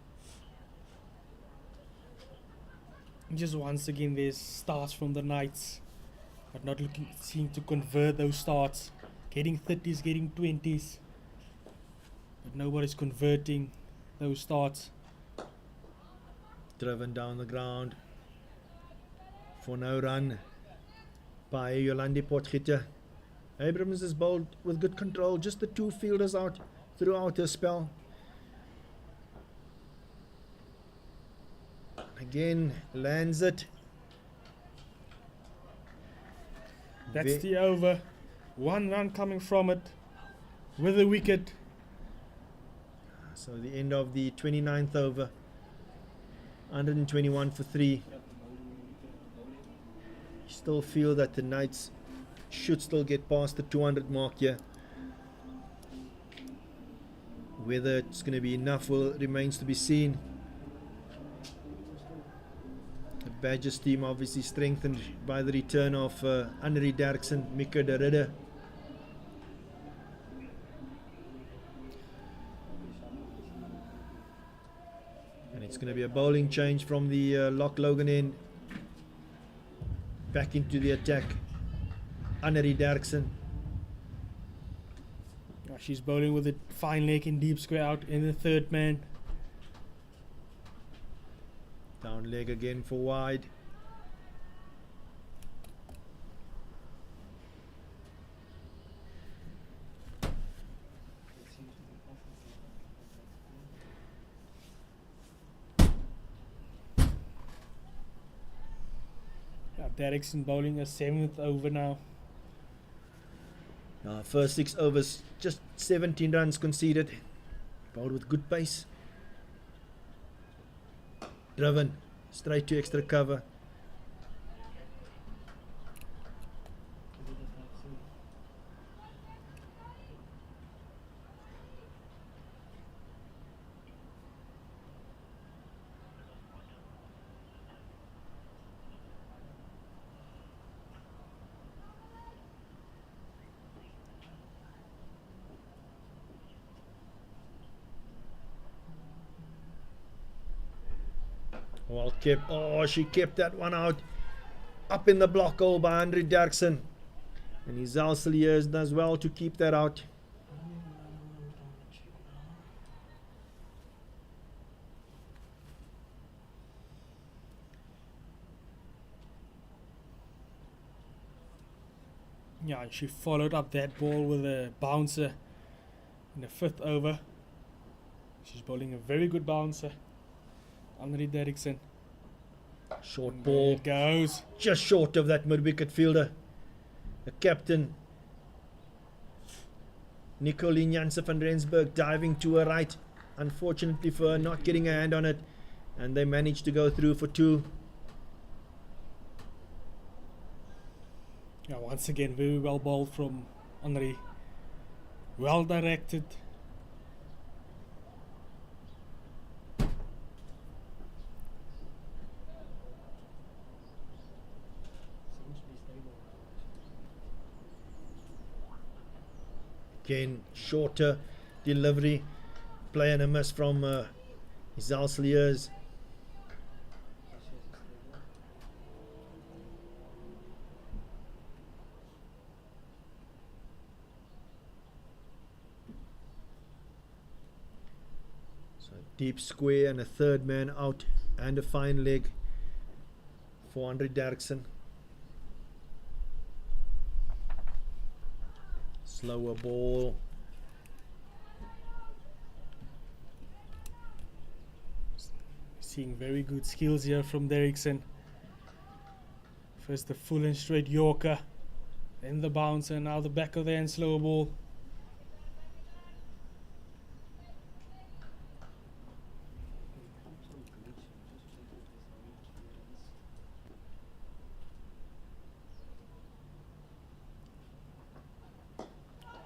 Just once again, there's starts from the Knights, but not seem to convert those starts. Getting 30s, getting 20s, but nobody's converting those starts. Driven down the ground for no run by Yolandi Potgieter. Abrams is bowled with good control, just the two fielders out throughout her spell. Again, lands it. That's the over. 1 run coming from it with a wicket. So the end of the 29th over. 121 for 3. Still feel that the Knights should still get past the 200 mark here. Whether it's going to be enough remains to be seen. The Badgers team obviously strengthened by the return of Annelie Derksen, Mika de Ridder. And it's going to be a bowling change from the Loch Logan end. Back into the attack, Annelie Derksen. She's bowling with a fine leg in deep square out in the third man. Down leg again for wide. Derrickson bowling a 7th over now. First 6 overs, just 17 runs conceded. Bowled with good pace. Driven straight to extra cover. Well kept. Oh, she kept that one out. Up in the block hole by Andre Derksen. And Isal Saliers does well to keep that out. Yeah, and she followed up that ball with a bouncer in the 5th over. She's bowling a very good bouncer. Annelie Derrickson. Short There ball. it goes. Just short of that mid-wicket fielder. The captain, Nicoline Janssen van Rensburg, diving to her right. Unfortunately for her, not getting a hand on it. And they managed to go through for 2. Yeah, once again, very well bowled from Annelie. Well directed. Again, shorter delivery. Play and a miss from Isal Saliers. Deep square and a third man out and a fine leg for Andre Derksen. Slower ball. Seeing very good skills here from Derksen. First the full and straight Yorker, then the bouncer, now the back of the hand slower ball.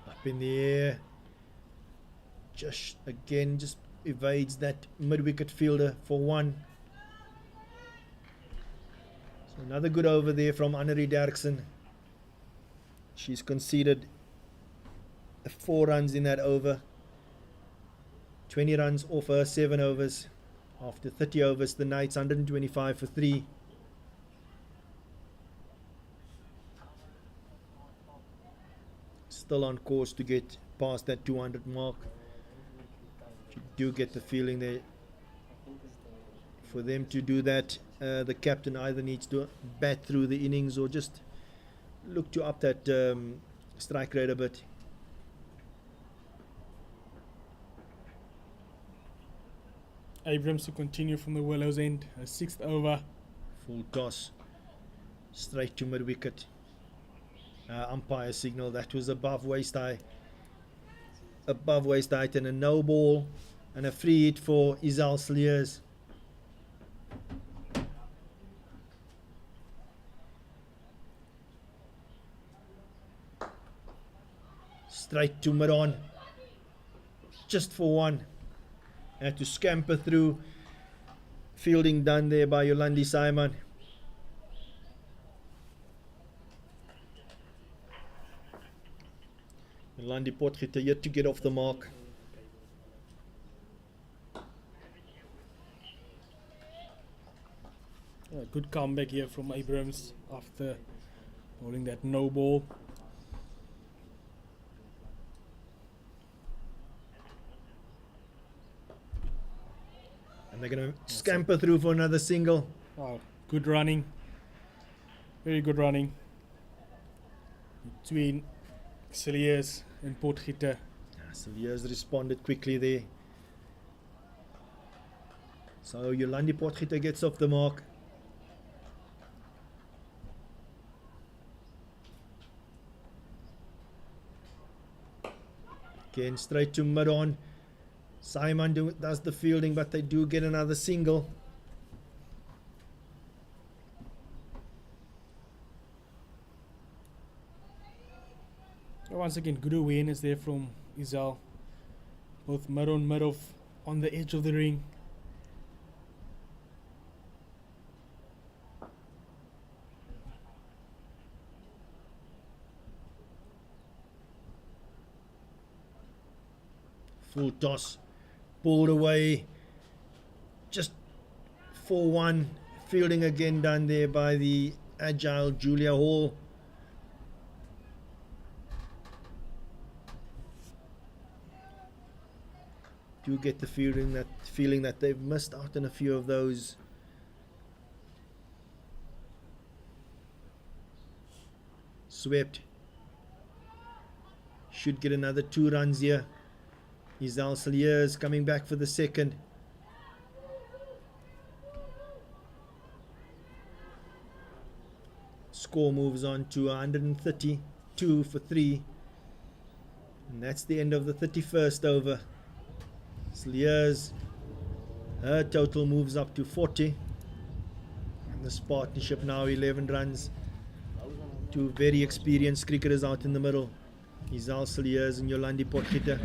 Up in the air. Just evades that mid-wicket fielder for one. So another good over there from Annerie Derksen. She's conceded 4 runs in that over. 20 runs off her 7 overs. After 30 overs, the Knights 125 for 3. Still on course to get past that 200 mark. You do get the feeling that for them to do that, the captain either needs to bat through the innings or just look to up that strike rate a bit. Abrams to continue from the Willows end, a 6th over. Full toss, straight to mid wicket. Umpire signal that was above waist high. Above waist height, and a no ball and a free hit for Izal Sliers. Straight to mid on, just for one. Had to scamper through. Fielding done there by Yolandi Simon. Yolandi Potgieter yet to get off the mark. A good comeback here from Abrams after bowling that no ball. And they're going to scamper through for another single. Wow, good running. Very good running between Cilliers and Potgieter. Cilliers responded quickly there. So Yolandi Potgieter gets off the mark. Again, straight to mid on. Simon does the fielding, but they do get another single. Once again, good awareness there from Izal. Both mid on, mid off, on the edge of the ring. Full toss, pulled away, just 4-1. Fielding again done there by the agile Julia Hall. Do get the feeling that they've missed out on a few of those. Swept. Should get another 2 runs here. Izal Cilliers coming back for the second. Score moves on to 132 for 3. And that's the end of the 31st over. Cilliers, her total moves up to 40. And this partnership now 11 runs. 2 very experienced cricketers out in the middle. Izal Cilliers and Yolandi Potgieter.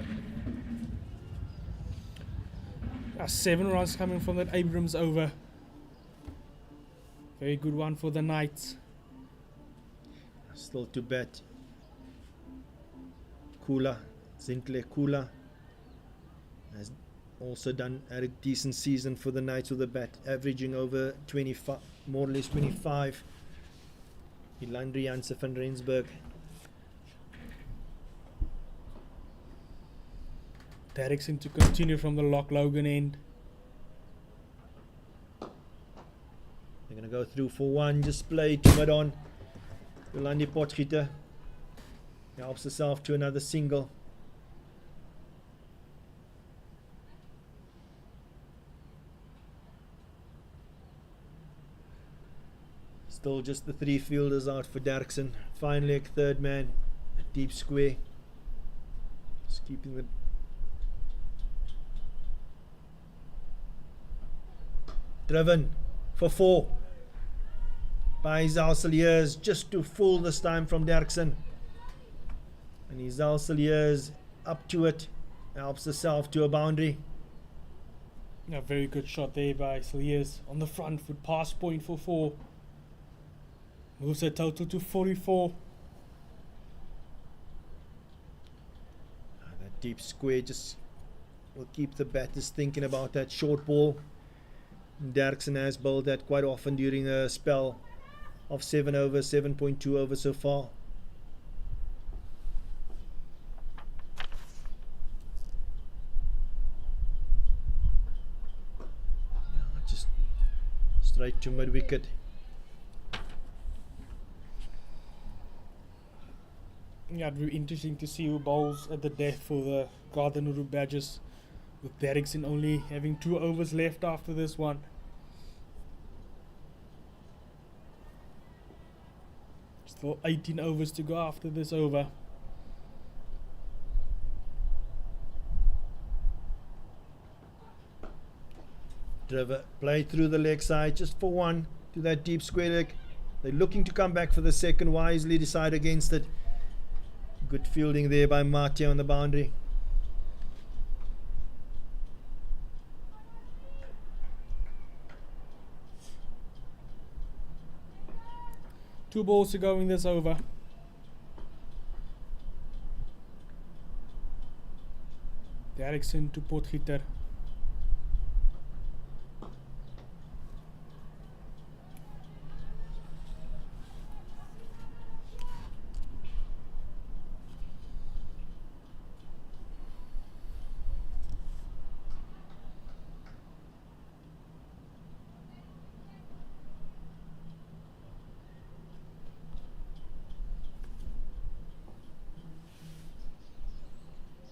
7 runs coming from that Abrams over. Very good one for the Knights. Still to bat. Kula, Zintle Kula has also done a decent season for the Knights with the bat, averaging over 25, more or less 25. Ilandri Janse van Rensburg. Derksen to continue from the Loch Logan end. going to go through for one. Just play to mid on. Yolandi Potgieter helps herself to another single. Still just the three fielders out for Derksen. Finally a third man, a deep square. Just keeping the driven for four by Zalseliers, just to full this time from Derksen. And Zalseliers up to it, helps herself to a boundary. A very good shot there by Saliers on the front foot, pass point for 4. Moves her total to 44. That deep square just will keep the batters thinking about that short ball. Derksen has bowled that quite often during a spell of 7 overs, 7.2 overs so far. Just straight to mid wicket. Yeah, it'd be interesting to see who bowls at the death for the Gardenuru Badgers, with Derrickson only having 2 overs left after this one. Still 18 overs to go after this over. Driver played through the leg side just for one to that deep square leg. They're looking to come back for the second, wisely decide against it. Good fielding there by Mate on the boundary. Two balls to go in this over. Derrickson to Potgieter.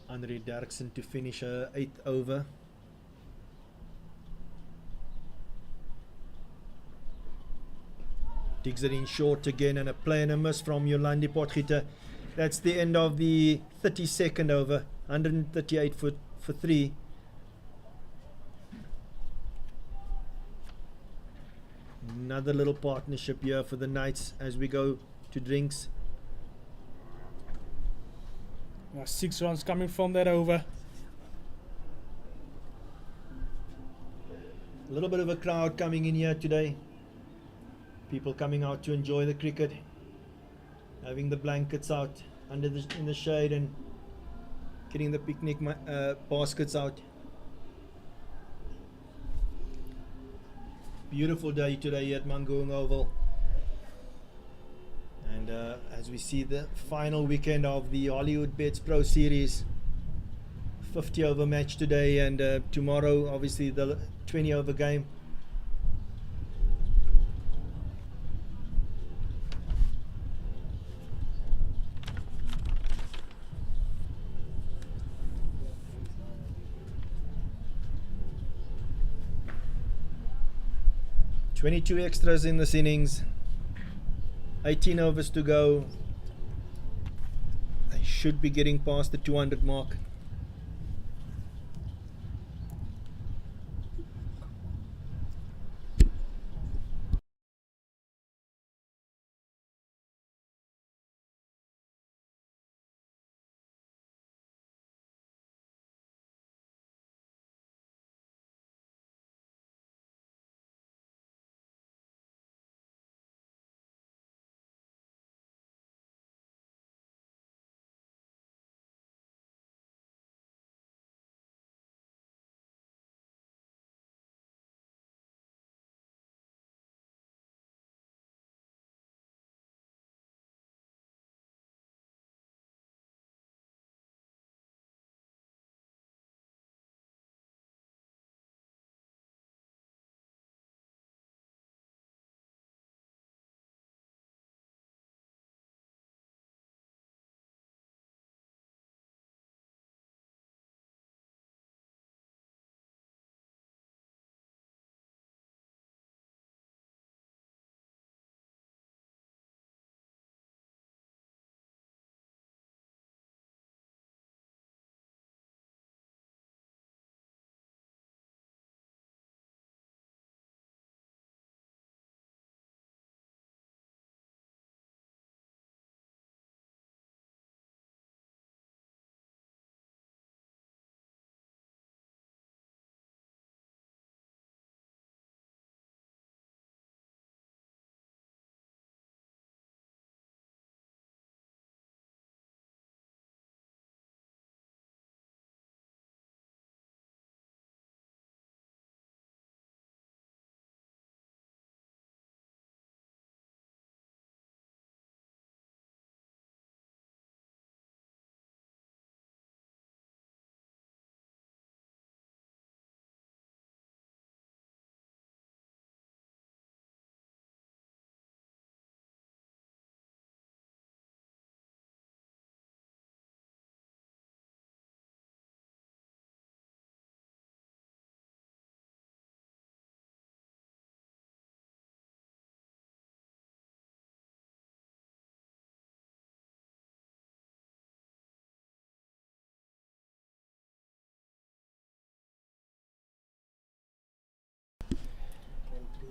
Andre Derksen to finish her 8th over. Digs it in short again, and a play and a miss from Yolandi Potgieter. That's the end of the 32nd over. 138 for 3. Another little partnership here for the Knights as we go to drinks. 6 runs coming from that over. A little bit of a crowd coming in here today. People coming out to enjoy the cricket, having the blankets out in the shade and getting the picnic baskets out. Beautiful day today at Mangaung Oval. And as we see the final weekend of the Hollywoodbets Pro Series, 50 over match today, and tomorrow obviously the 20 over game. "22 extras in this innings, 18 overs to go. They should be getting past the 200 mark.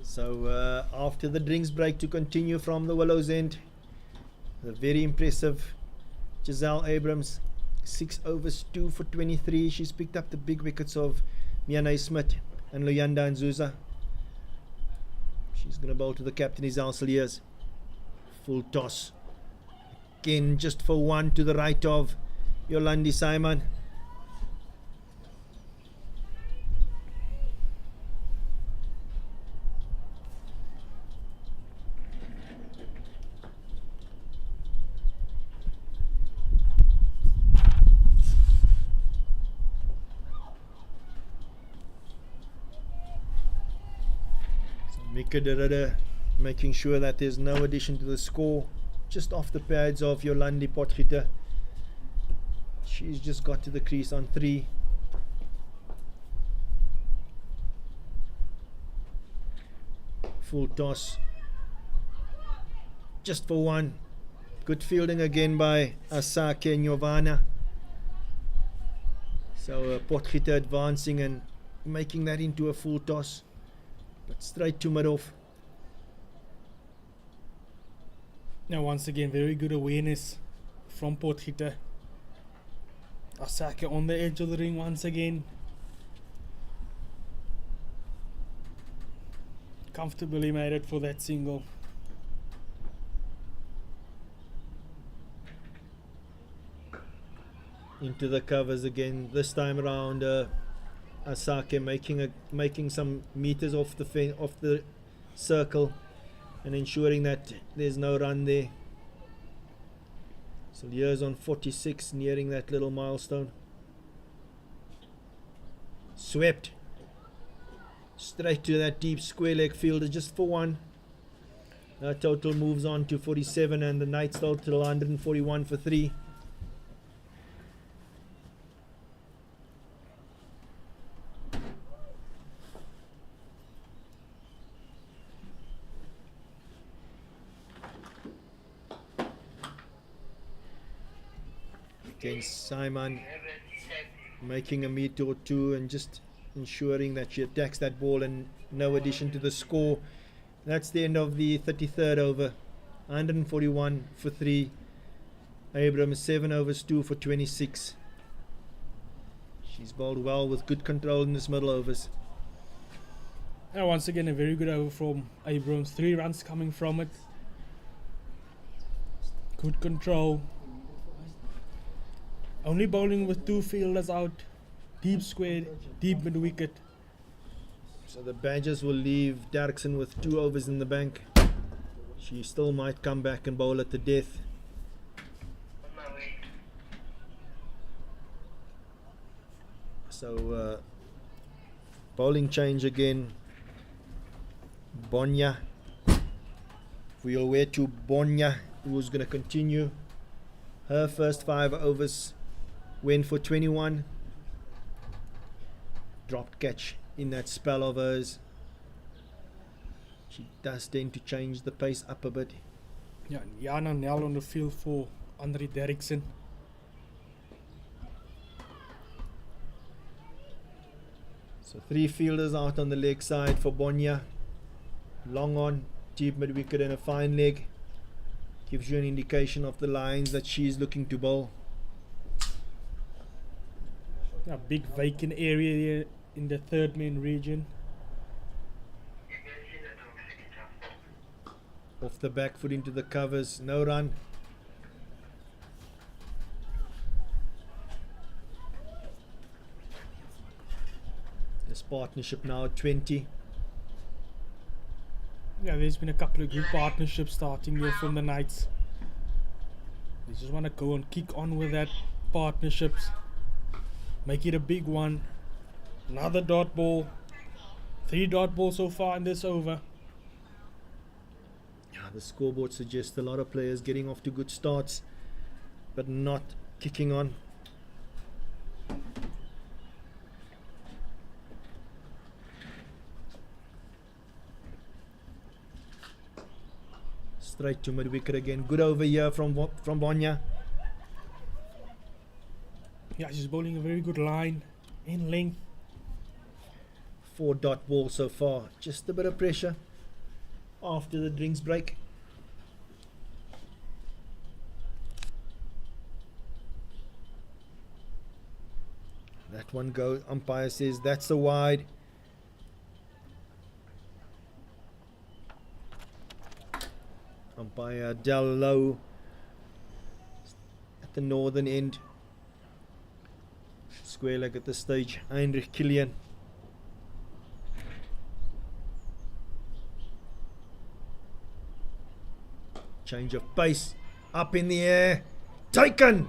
So after the drinks break, to continue from the Willows End, the very impressive Giselle Abrams, 6 overs 2 for 23. She's picked up the big wickets of Mianay Smith and Luyanda Nzuza. She's going to bowl to the captain, Isal Saliers. Full toss. Again, just for one to the right of Yolandi Simon. Mika Derrida making sure that there's no addition to the score, just off the pads of Yolandi Potgieter. She's just got to the crease on 3. Full toss, just for 1. Good fielding again by Asake Nyovana. So Potgieter advancing and making that into a full toss, but straight to mid-off. Now once again, very good awareness from Potgieter. Asake on the edge of the ring once again. Comfortably made it for that single. Into the covers again. This time around, Asake making some meters off the circle and ensuring that there's no run there. So years on 46, nearing that little milestone. Swept straight to that deep square leg fielder, just for 1. Total moves on to 47, and the Knights total 141 for 3. Again, Simon making a meter or 2 and just ensuring that she attacks that ball, and no addition to the score. That's the end of the 33rd over. 141 for 3. Abrams 7 overs 2 for 26. She's bowled well with good control in this middle overs. And once again, a very good over from Abrams. 3 runs coming from it. Good control. Only bowling with 2 fielders out. Deep square, deep mid wicket. So the Badgers will leave Derrickson with 2 overs in the bank. She still might come back and bowl at the death. So bowling change again. Bonya. We'll away to Bonya, who's going to continue. Her first 5 overs went for 21. Dropped catch in that spell of hers. She does tend to change the pace up a bit. Yeah, Jana Nel on the field for Andre Derrickson. So 3 fielders out on the leg side for Bonya. Long on, deep mid wicket and a fine leg. Gives you an indication of the lines that she's looking to bowl. A big vacant area here in the 3rd main region. Off the back foot into the covers, no run. This partnership now at 20. Yeah, there's been a couple of good partnerships starting here from the Knights. They just want to go and kick on with that partnerships. Make it a big one. Another dot ball. 3 dot balls so far in this over. Yeah, the scoreboard suggests a lot of players getting off to good starts, but not kicking on. Straight to mid wicket again. Good over here from Bonya. Yeah, she's bowling a very good line in length. 4 dot ball so far. Just a bit of pressure. after the drinks break. That one goes. Umpire says that's a wide. Umpire Del Low at the northern end. Square leg at the stage. Heinrich Kilian. Change of pace. Up in the air. Taken.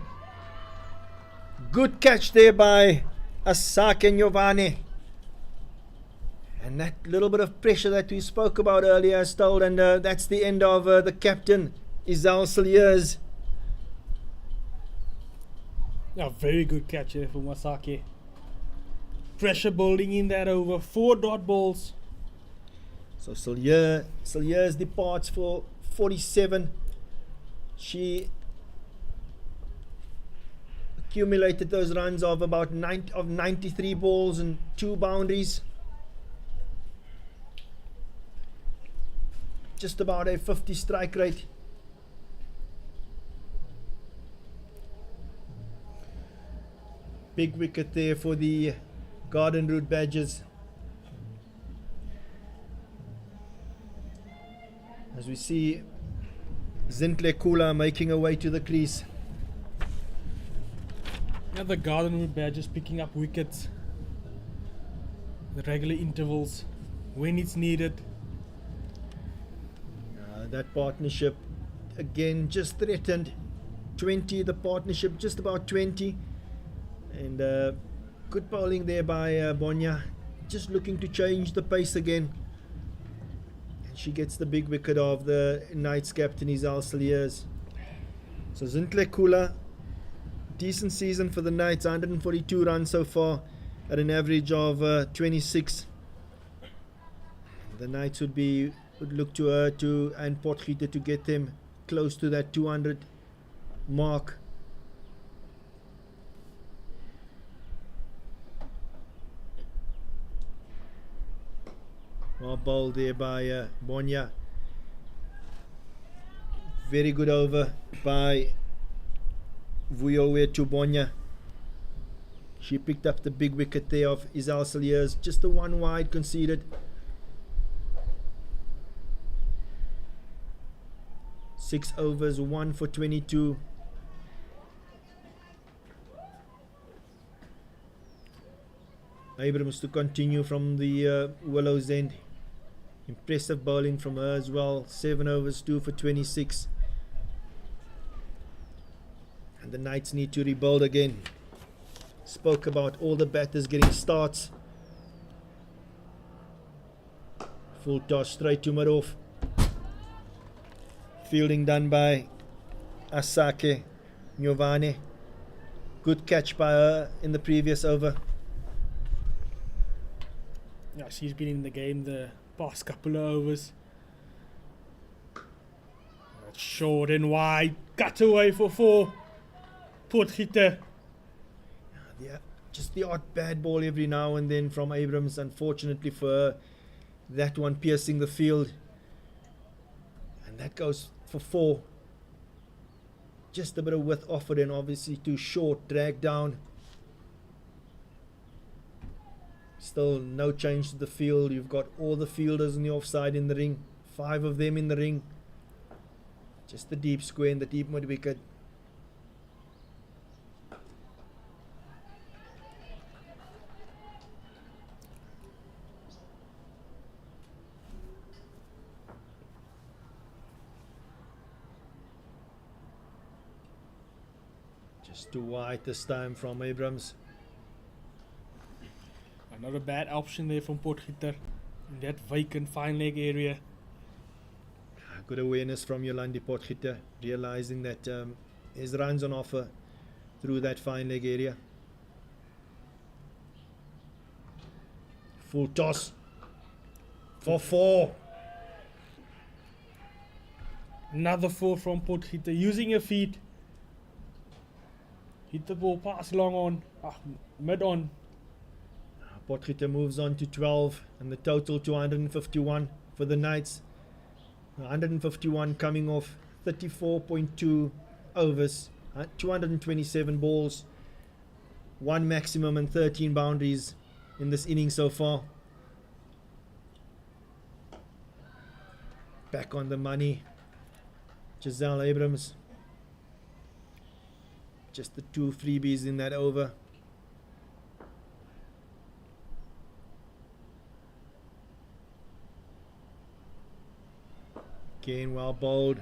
Good catch there by Asake Nyovane. And that little bit of pressure that we spoke about earlier is told, and that's the end of the captain, Izal Saliers. Yeah, very good catch there from Asake. Pressure building in that over. 4 dot balls. So Saliers departs for 47. She accumulated those runs of about 93 balls and 2 boundaries. Just about a 50 strike rate. Big wicket there for the Garden Route Badgers. As we see Zintle Kula making her way to the crease. Yeah, the Garden Route Badgers picking up wickets. The regular intervals when it's needed. That partnership again just threatened 20, the partnership just about 20, and good bowling there by Bonya, just looking to change the pace again, and she gets the big wicket of the Knights captain Izal Saliers. So Zintle Kula, decent season for the Knights, 142 runs so far at an average of 26. The Knights would look to her and Potgieter to get them close to that 200 mark. Well bowled there by Bonya. Very good over by Vuyowe to Bonya. She picked up the big wicket there of Izal Saliers, just the 1 wide conceded. 6 overs, 1 for 22. Abrams to continue from the Willows end. Impressive bowling from her as well. 7 overs, 2 for 26. And the Knights need to rebuild again. Spoke about all the batters getting starts. Full toss straight to mid-off. Fielding done by Asake Nyovane. Good catch by her in the previous over. Yeah, she's been in the game the past couple of overs. That's short and wide. Cut away for 4. Potgieter. Yeah, just the odd bad ball every now and then from Abrams. Unfortunately for her, that one piercing the field. And that goes for 4. Just a bit of width offered and obviously too short, dragged down. Still no change to the field. You've got all the fielders on the offside in the ring. 5 of them in the ring. Just the deep square and the deep mid wicket. Just too wide this time from Abrams. Another bad option there from Potgieter in that vacant fine leg area. Good awareness from Yolandi Potgieter, realizing that his runs on offer through that fine leg area. Full toss for 4. Another 4 from Potgieter using her feet. Hit the ball pass long on, mid on. Potgieter moves on to 12 and the total 251 for the Knights. 151 coming off 34.2 overs, 227 balls, 1 maximum and 13 boundaries in this inning so far. Back on the money, Giselle Abrams. Just the 2 freebies in that over. Again, well bowled.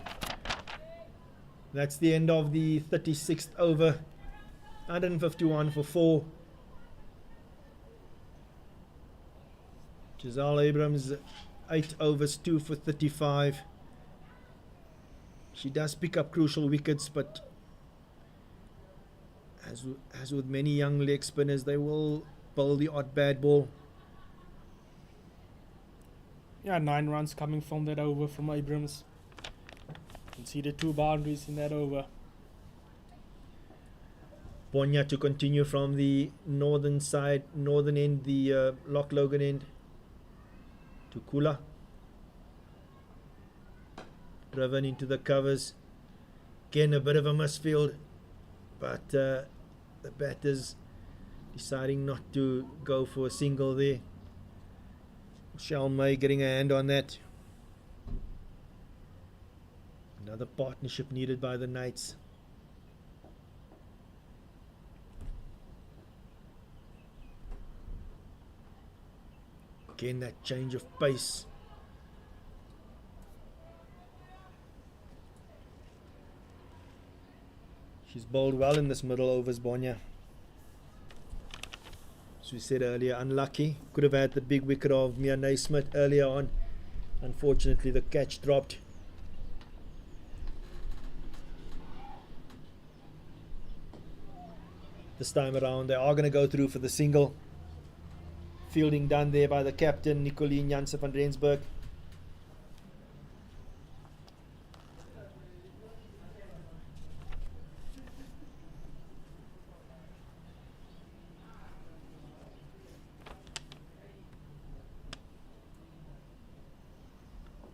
That's the end of the 36th over. 151 for 4. Giselle Abrams, 8 overs, 2 for 35. She does pick up crucial wickets, but as with many young leg spinners, they will bowl the odd bad ball. Yeah, 9 runs coming from that over from Abrams. Conceded 2 boundaries in that over. Bonya to continue from the northern side, northern end, the Loch Logan end, to Kula. Driven into the covers. Again, a bit of a misfield, but the batters deciding not to go for a single there. Michelle May getting a hand on that. Another partnership needed by the Knights. Again, that change of pace. She's bowled well in this middle overs, Bonya. As we said earlier, unlucky. Could have had the big wicket of Mia Naismith earlier on. Unfortunately, the catch dropped. This time around, they are going to go through for the single. Fielding done there by the captain, Nicolene Jansen van Rensburg.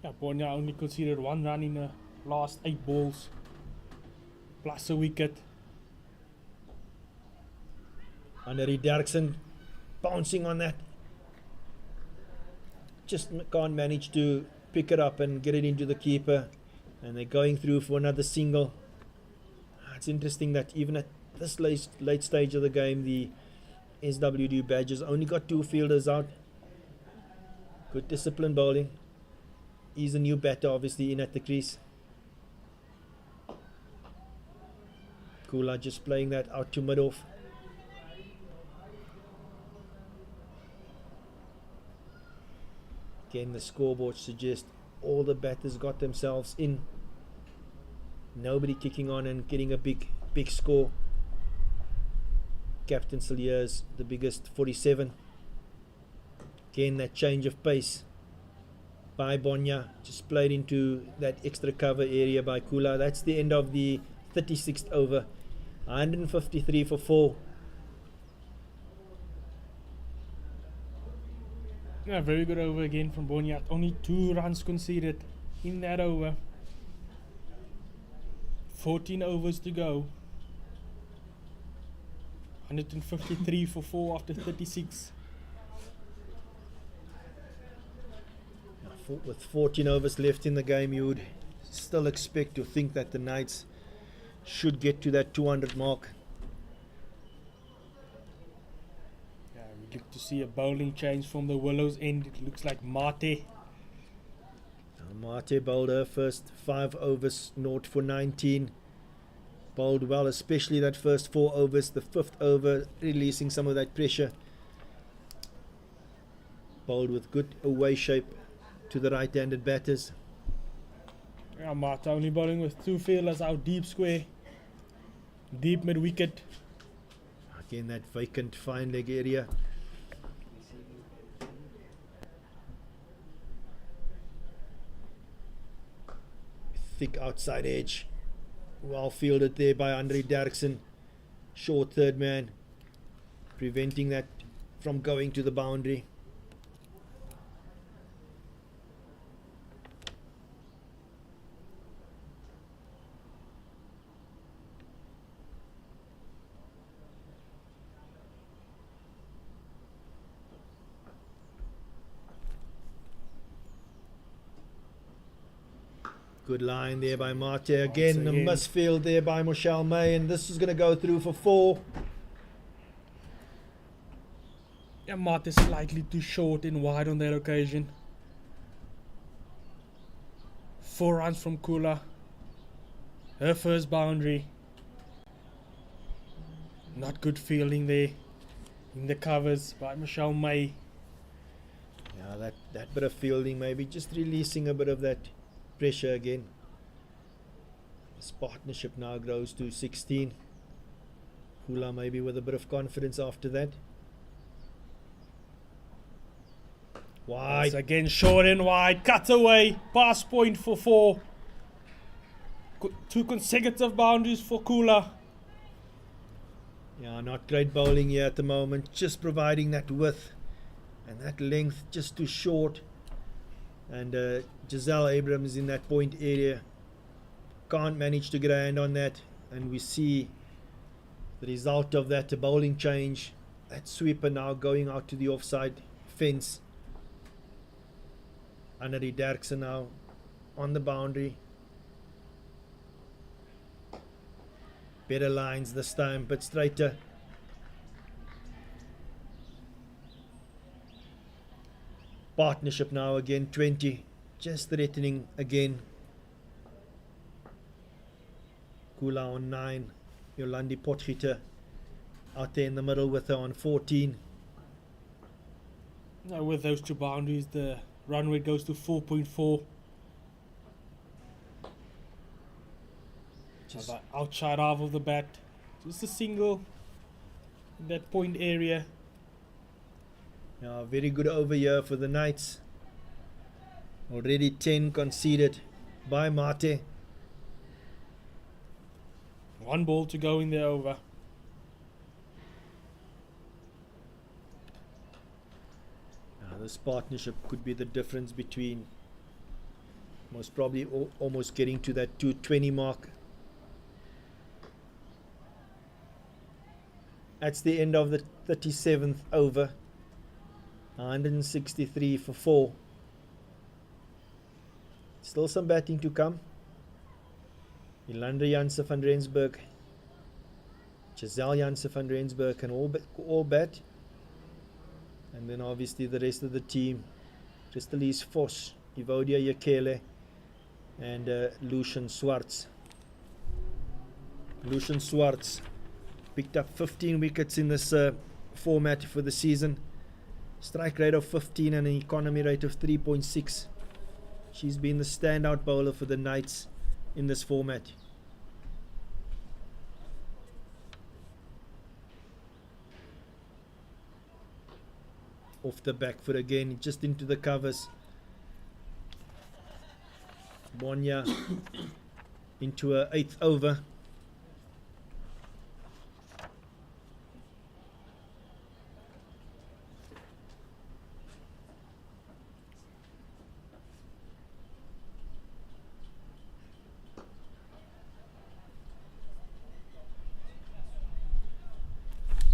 Yeah, Bonya only conceded 1 run in the last 8 balls, plus a wicket. Henry Derksen bouncing on that. Just can't manage to pick it up and get it into the keeper. And they're going through for another single. It's interesting that even at this late stage of the game, the SWD Badgers only got 2 fielders out. Good discipline bowling. He's a new batter, obviously, in at the crease. Kula just playing that out to mid-off. Again, the scoreboard suggests all the batters got themselves in. Nobody kicking on and getting a big score. Captain Cilliers, the biggest, 47. Again, that change of pace by Bonya, just played into that extra cover area by Kula. That's the end of the 36th over. 153 for 4. Yeah, very good over again from Bonya. Only 2 runs conceded in that over. 14 overs to go. 153 for 4 after 36. With 14 overs left in the game, you would still expect to think that the Knights should get to that 200 mark. Yeah, we look to see a bowling change from the Willows end. It looks like Mate. Mate bowled her first 5 overs, 0 for 19. Bowled well, especially that first 4 overs. The 5th over, releasing some of that pressure. Bowled with good away shape to the right-handed batters. Yeah, Mate only bowling with 2 fielders out deep square. Deep mid-wicket. Again, that vacant fine leg area. Thick outside edge. Well fielded there by Andre Derksen. Short third man. Preventing that from going to the boundary. Good line there by Mate. Again, a again. misfield there by Michelle May, and this is going to go through for 4. Yeah, Mart is slightly too short and wide on that occasion. 4 runs from Kula. Her first boundary. Not good fielding there in the covers by Michelle May. Yeah, that bit of fielding, maybe just releasing a bit of that pressure again. This partnership now grows to 16. Kula maybe with a bit of confidence after that. Once Wide. again, short and wide. Cut away. Pass point for 4. 2 consecutive boundaries for Kula. Yeah, not great bowling here at the moment. Just providing that width and that length just too short. And Giselle Abrams in that point area can't manage to get a hand on that. And we see the result of that, a bowling change. That sweeper now going out to the offside fence. Annery Derksen now on the boundary. Better lines this time, but straighter. Partnership now again, 20. Just threatening again. Kula on 9. Yolandi Potgieter out there in the middle with her on 14. Now with those 2 boundaries, the run rate goes to 4.4. Just outside half of the bat. Just a single in that point area. Yeah, very good over here for the Knights. Already 10 conceded by Mate. 1 ball to go in the over. Now this partnership could be the difference between most probably almost getting to that 220 mark. That's the end of the 37th over. 163 for 4. Still some batting to come. Ilandra Janse van Rensburg, Giselle Janse van Rensburg can all bat. And then obviously the rest of the team. Christelise Vos, Evodia Yakele and Lucian Swartz. Lucian Swartz picked up 15 wickets in this format for the season. Strike rate of 15 and an economy rate of 3.6. She's been the standout bowler for the Knights in this format. Off the back foot again, just into the covers. Bonya into her 8th over.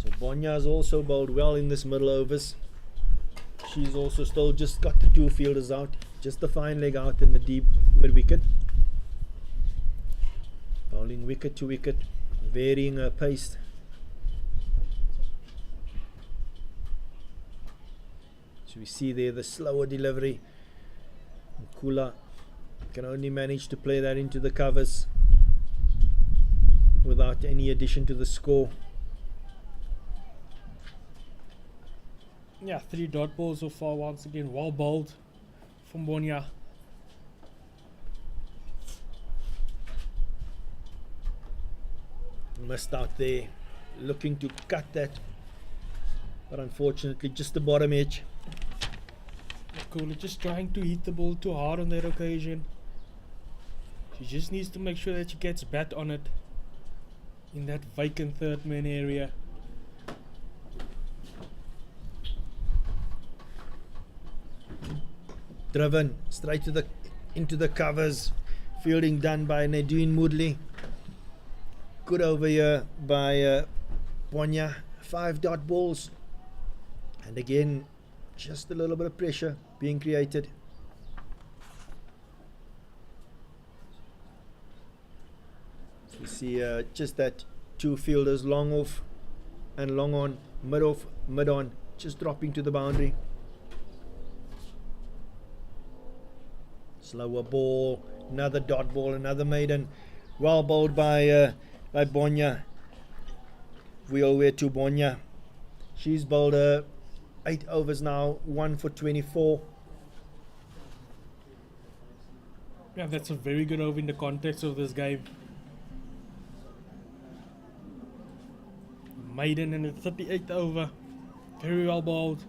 So Bonya has also bowled well in this middle overs. She's also still just got the 2 fielders out. Just the fine leg out in the deep mid wicket. Bowling wicket to wicket, varying her pace. So we see there the slower delivery. And Kula can only manage to play that into the covers without any addition to the score. Yeah, 3 dot balls so far. Once again, well bowled from Bonya. Missed out there, looking to cut that, but unfortunately just the bottom edge. Kula just trying to hit the ball too hard on that occasion. She just needs to make sure that she gets bat on it in that vacant third man area. Driven straight to into the covers. Fielding done by Nadine Moodley. Good over here by Bonya. 5 dot balls. And again, just a little bit of pressure being created. You see just that two fielders, long off and long on, mid off, mid on, just dropping to the boundary. Slower ball, another dot ball, another maiden. Well bowled by Bonya. We all way to Bonya. She's bowled 8 overs now, 1 for 24. Yeah, that's a very good over in the context of this game. Maiden in the 38th over. Very well bowled.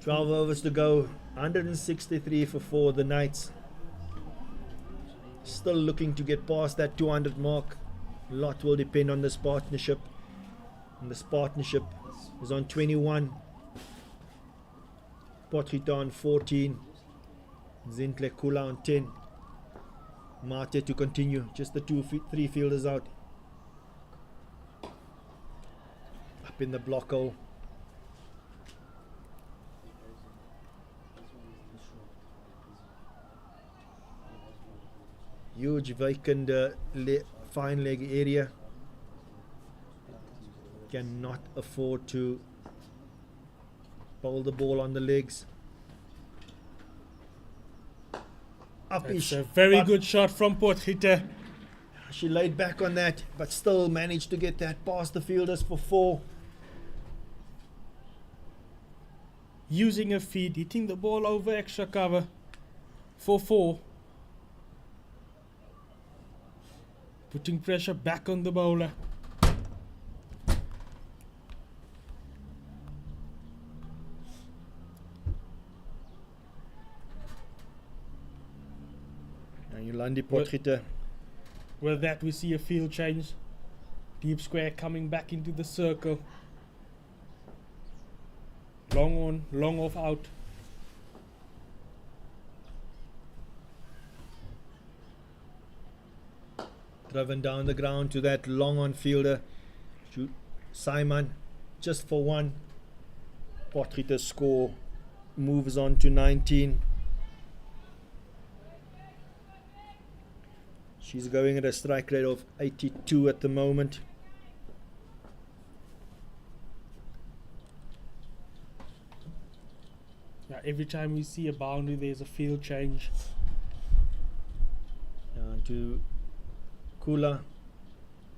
12 overs to go, 163 for 4 the Knights. Still looking to get past that 200 mark. A lot will depend on this partnership. And this partnership is on 21. Potgieter on 14. Zintle Kula on 10. Mate to continue. Just the 3 fielders out. Up in the block hole. Huge vacant fine leg area. Cannot afford to bowl the ball on the legs. It's a very good shot from Potgieter. She laid back on that, but still managed to get that past the fielders for 4. Using her feet, hitting the ball over extra cover for 4. Putting pressure back on the bowler. And Yolandi Potgieter. With that, we see a field change. Deep square coming back into the circle. Long on, long off out. Driven down the ground to that long on fielder. Simon, just for 1. Potgieter's score moves on to 19. She's going at a strike rate of 82 at the moment. Yeah, every time we see a boundary, there's a field change. Down to Kula,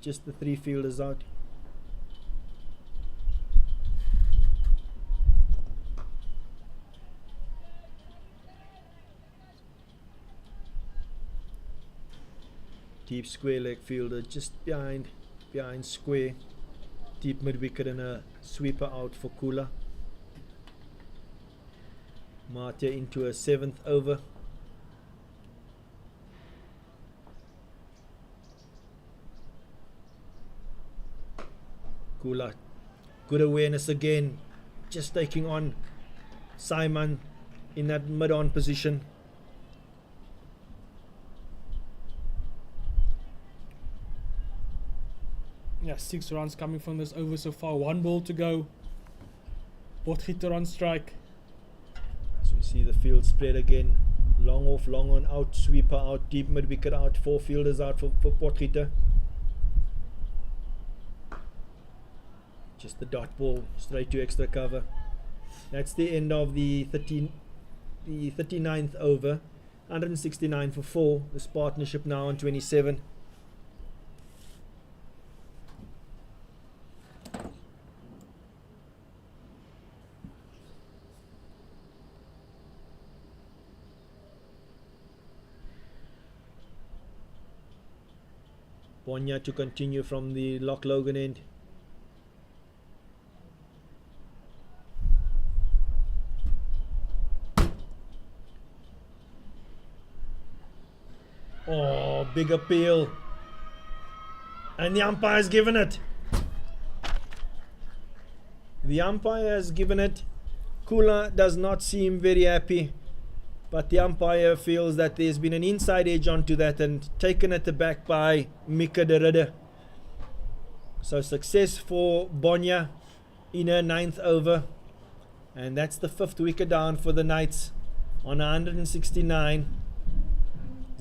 just the 3 fielders out. Deep square leg fielder just behind square. Deep mid wicket and a sweeper out for Kula. Mate into a 7th over. Kula, good awareness again, just taking on Simon in that mid-on position. Yeah, 6 runs coming from this over so far. 1 ball to go. Potgieter on strike. As we see the field spread again. Long off, long on, out, sweeper out, deep mid wicket out, 4 fielders out for Potgieter. Just the dot ball straight to extra cover. That's the end of the 39th over. 169 for 4. This partnership now on 27. Bonya to continue from the Loch Logan end. Oh, big appeal. And the umpire's given it. The umpire has given it. Kula does not seem very happy, but the umpire feels that there's been an inside edge onto that and taken at the back by Mika de Ridder. So success for Bonya in her 9th over. And that's the 5th wicket down for the Knights on 169.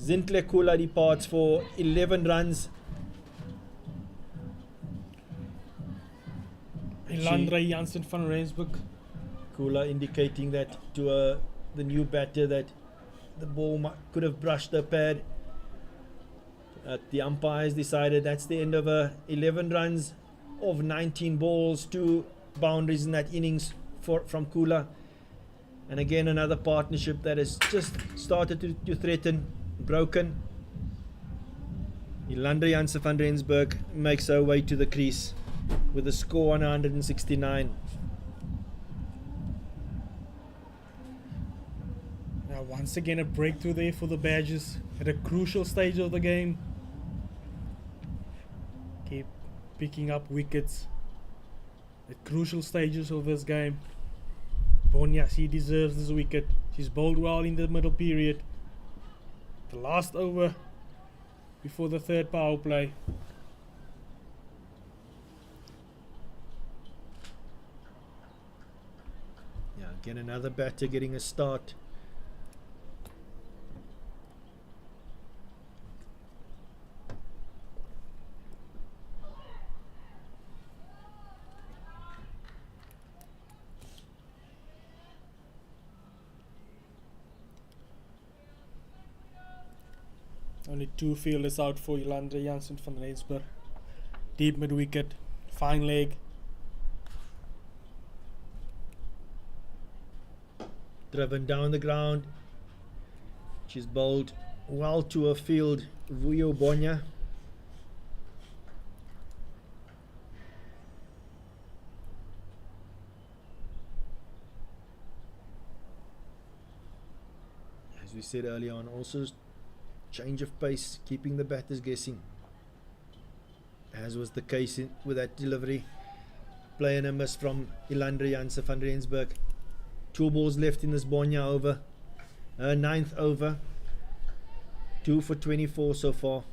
Zintle Kula departs for 11 runs. Ilandre Jansen van Rensburg. Kula indicating that to the new batter that the ball could have brushed the pad. The umpires decided that's the end of 11 runs of 19 balls, 2 boundaries in that innings from Kula. And again, another partnership that has just started to threaten, broken. Ilandre Jansen van Rensburg makes her way to the crease with a score on 169. Now once again a breakthrough there for the Badgers at a crucial stage of the game. Keep picking up wickets at crucial stages of this game. Bonya, she deserves this wicket. She's bowled well in the middle period. The last over before the third power play. Yeah, again another batter getting a start. Only 2 fielders out for Ilandre Jansen van Rensburg. Deep mid wicket, fine leg. Driven down the ground. She's bowled well to her field, Vuyo Bonya. As we said earlier on, also change of pace, keeping the batters guessing, as was the case with that delivery. Play and a miss from Ilandre Jansen van Rensburg. 2 balls left in this Bonya over. Her 9th over. 2 for 24 so far.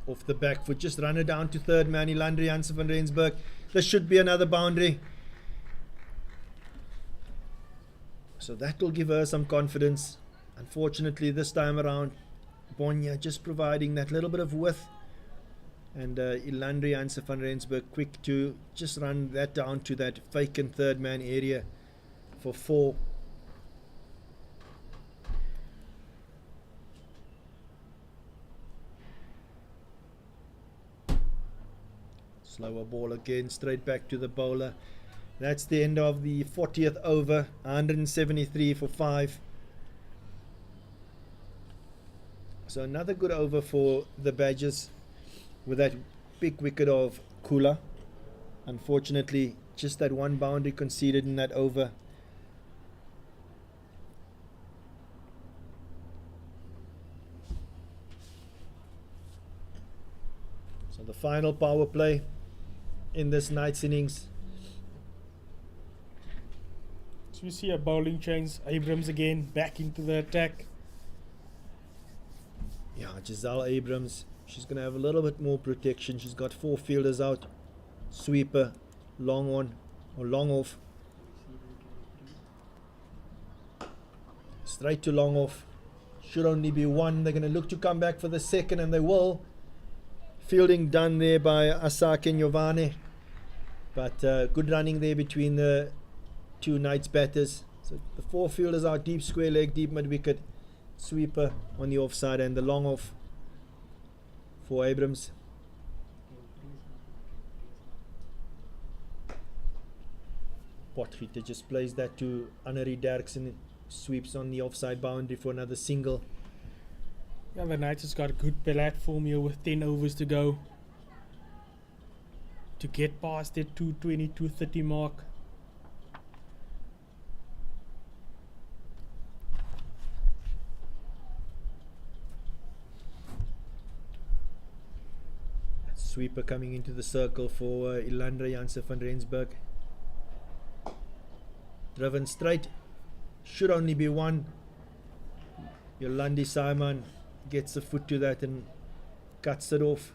Off the back foot, just run her down to third man, Ilandre Jansen van Rensburg. There should be another boundary. So that will give her some confidence. Unfortunately, this time around, Bonya just providing that little bit of width. And Ilandre Jansen van Rensburg quick to just run that down to that vacant third man area for 4. Slower ball again, straight back to the bowler. That's the end of the 40th over, 173 for 5. So another good over for the Badgers with that big wicket of Kula. Unfortunately, just that one boundary conceded in that over. So the final power play in this night's innings. So we see a bowling change. Abrams again back into the attack. Yeah, Giselle Abrams, she's going to have a little bit more protection. She's got 4 fielders out. Sweeper, long on or long off. Straight to long off. Should only be 1. They're going to look to come back for the second, and they will. Fielding done there by Asake and Giovanni. But good running there between the 2 Knights batters. So the 4 fielders out, deep square leg, deep mid wicket. Sweeper on the offside and the long off for Abrams. Potgieter just plays that to Annery Derksen. Sweeps on the offside boundary for another single. Yeah, the Knights has got a good platform here with 10 overs to go to get past their 220, 230 mark. Sweeper coming into the circle for Ilandre Jansen van Rensburg. Driven straight. Should only be 1. Yolandi Simon gets a foot to that and cuts it off.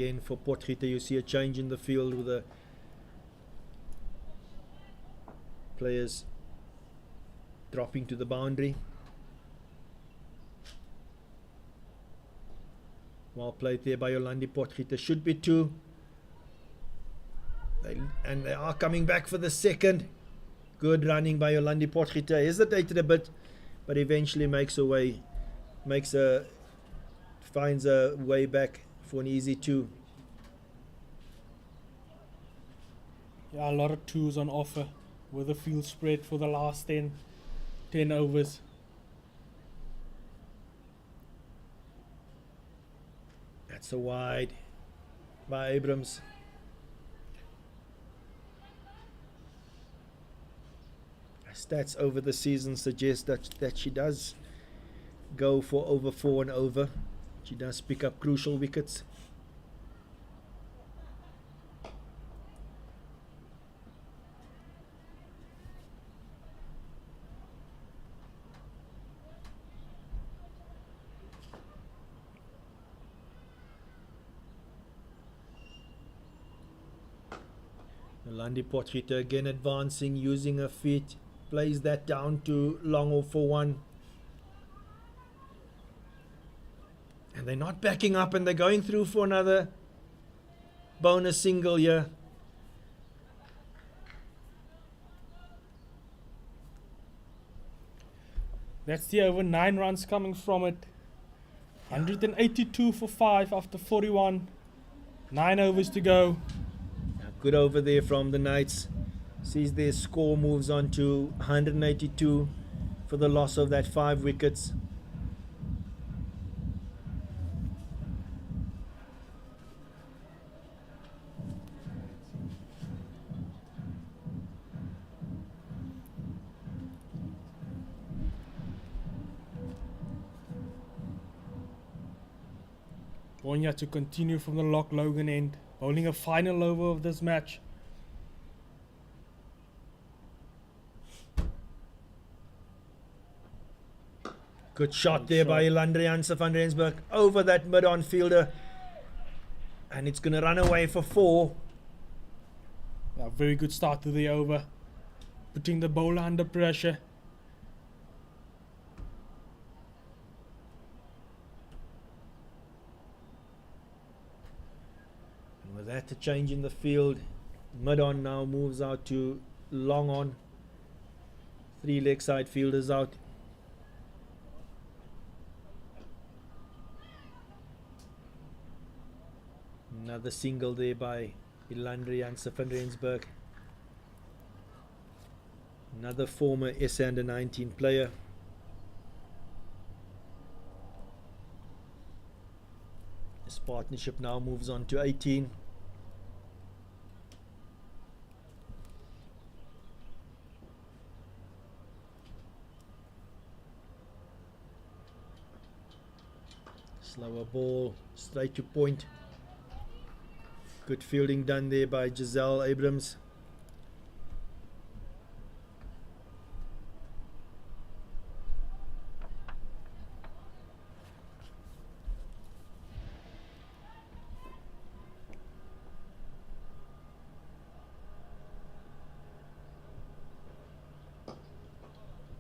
Again, for Potgieter, you see a change in the field with the players dropping to the boundary. Well played there by Yolandi Potgieter. Should be 2. And they are coming back for the second. Good running by Yolandi Potgieter. Hesitated a bit, but eventually finds a way back for an easy 2. Yeah, a lot of 2s on offer with the field spread for the last 10 overs. That's a wide by Abrams. Stats over the season suggest that she does go for over 4 and over. She does pick up crucial wickets. Yolandi Potgieter again advancing, using her feet. Plays that down to long off for 1. And they're not backing up, and they're going through for another bonus single here. That's the over. 9 runs coming from it. 182 for 5 after 41. 9 overs to go. Good over there from the Knights. Sees their score moves on to 182 for the loss of that 5 wickets. Bonya to continue from the Loch Logan end, bowling a final over of this match. Good shot there by Ilandre Janse van Rensburg over that mid-on fielder. And it's going to run away for 4. A very good start to the over, putting the bowler under pressure. And with that, a change in the field. Mid-on now moves out to long on. 3 leg side fielders out. Another single there by Ilandre Janse van Rensburg. Another former SA under 19 player. This partnership now moves on to 18. Slower ball, straight to point. Good fielding done there by Giselle Abrams.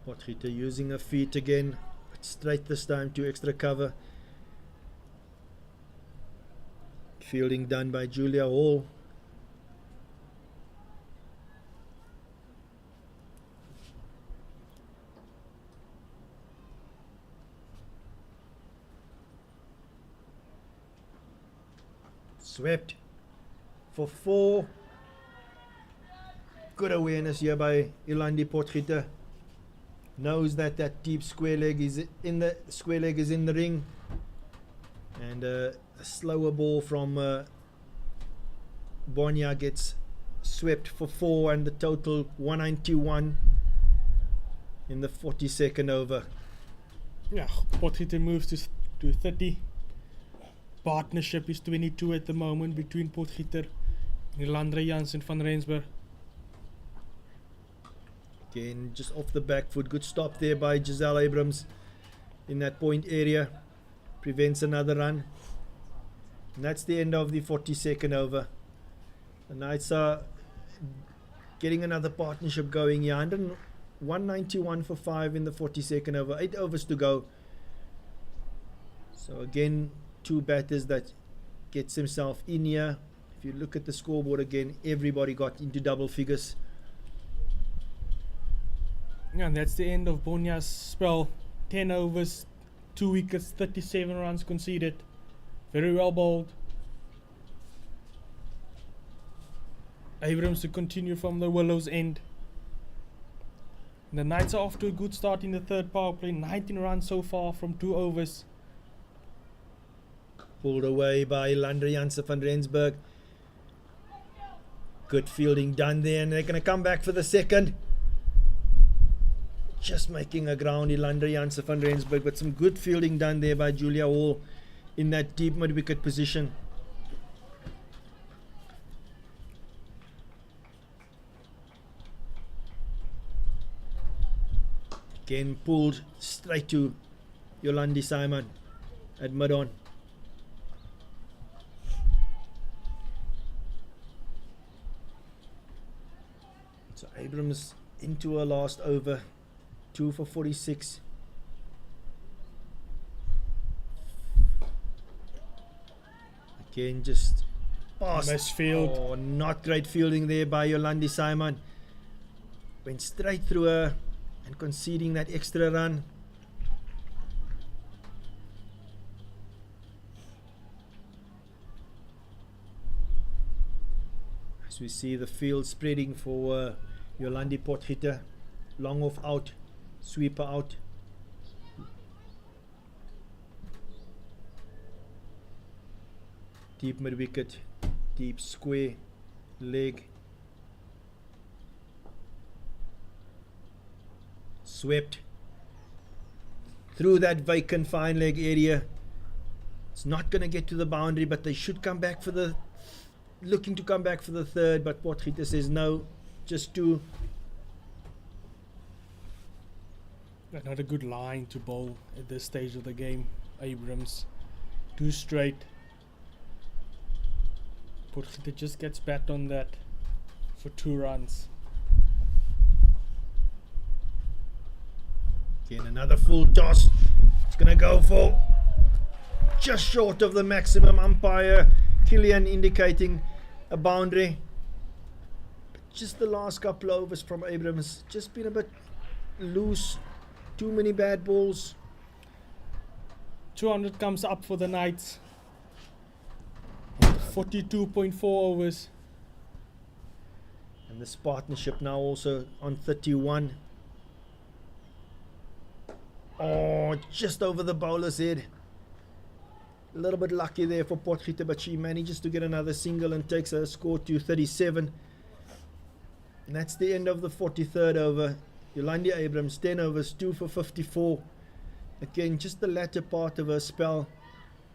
Potgieter using her feet again, but straight this time to extra cover. Fielding done by Julia Hall. Swept for 4. Good awareness here by Yolandi Potgieter. Knows that that deep square leg is in the ring, and a slower ball from Bonya gets swept for 4, and the total 191 in the 42nd over. Yeah, Potgieter moves to 30. Partnership is 22 at the moment between Potgieter and Ilandre Janse van Rensburg. Again, just off the back foot. Good stop there by Giselle Abrams in that point area. Prevents another run. And that's the end of the 42nd over. The Knights are getting another partnership going here. 191 for 5 in the 42nd over. 8 overs to go. So again, 2 batters that gets himself in here. If you look at the scoreboard again, everybody got into double figures. Yeah, and that's the end of Bonya's spell. 10 overs, 2 wickets, 37 runs conceded. Very well bowled. Abrams to continue from the Willows end. The Knights are off to a good start in the third power play. 19 runs so far from 2 overs. Pulled away by Landry Jansen van Rensburg. Good fielding done there, and they're going to come back for the second. Just making a groundy, Landry Jansen van Rensburg, but some good fielding done there by Julia Hall in that deep mid-wicket position. Again pulled straight to Yolandi Simon at mid-on. So Abrams into her last over, 2 for 46. Again, just past. Misfield. Oh, not great fielding there by Yolandi Simon. Went straight through her and conceding that extra run. As we see the field spreading for Yolandi Potgieter. Long off out, sweeper out. Deep mid wicket, deep square leg. Swept through that vacant fine leg area. It's not going to get to the boundary, but they should come back for the, looking to come back for the third, but Potgieter says no, just 2. Not a good line to bowl at this stage of the game. Abrams, 2 straight. Potgieter just gets bat on that for 2 runs. Again, another full toss. It's going to go for just short of the maximum. Umpire Killian indicating a boundary. But just the last couple of overs from Abrams, just been a bit loose. Too many bad balls. 200 comes up for the Knights. 42.4 overs. And this partnership now also on 31. Oh, just over the bowler's head. A little bit lucky there for Potgieter, but she manages to get another single and takes her score to 37. And that's the end of the 43rd over. Yolandi Abrams, 10 overs, 2 for 54. Again, just the latter part of her spell,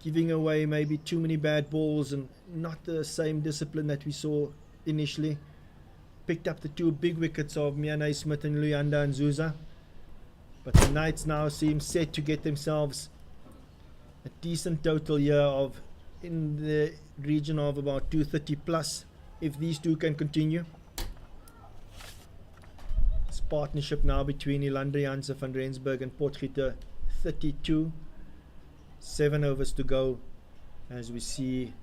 giving away maybe too many bad balls and not the same discipline that we saw initially. Picked up the 2 big wickets of Mianai Smith and Luyanda and Zuza. But the Knights now seem set to get themselves a decent total here of in the region of about 230 plus, if these 2 can continue. This partnership now between Yolandi Jansen van Rensburg and Potgieter, 32. 7 overs to go as we see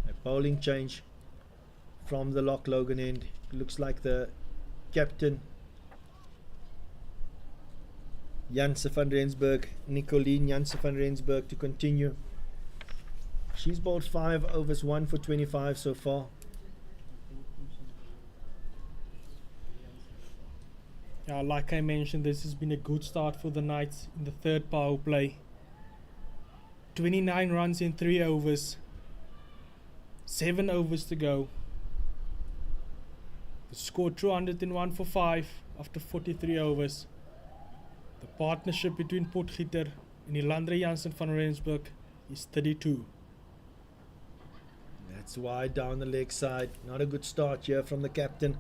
a bowling change from the Loch Logan end. It looks like the captain Jansen van Rensburg, Nicoline Jansen van Rensburg, to continue. She's bowled 5 overs, 1 for 25 so far. Yeah, like I mentioned, this has been a good start for the Knights in the third power play. 29 runs in 3 overs. 7 overs to go. They scored 201 for 5 after 43 overs. The partnership between Potgieter and Yolandi Jansen van Rensburg is 32. That's wide down the leg side. Not a good start here from the captain.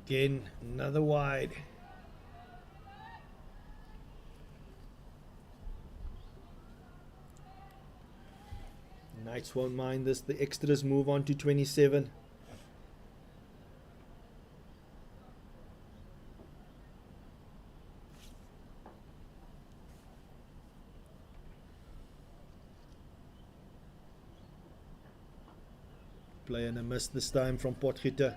Again, another wide. Knights won't mind this. The extras move on to 27. Play and a miss this time from Potgieter.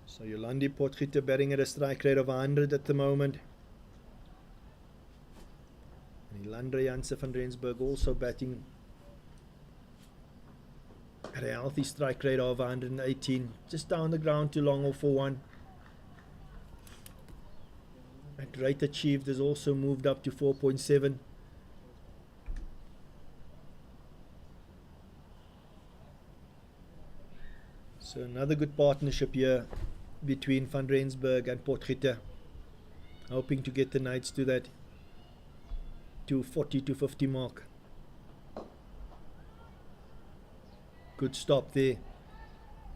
So Yolandi Potgieter batting at a strike rate of 100 at the moment. And Ilandre Janse van Rensburg also batting at a healthy strike rate of 118. Just down the ground to long off for one. That rate achieved has also moved up to 4.7. So another good partnership here between Van Rensburg and Potgieter, hoping to get the Knights to that 240 to 50 mark. Good stop there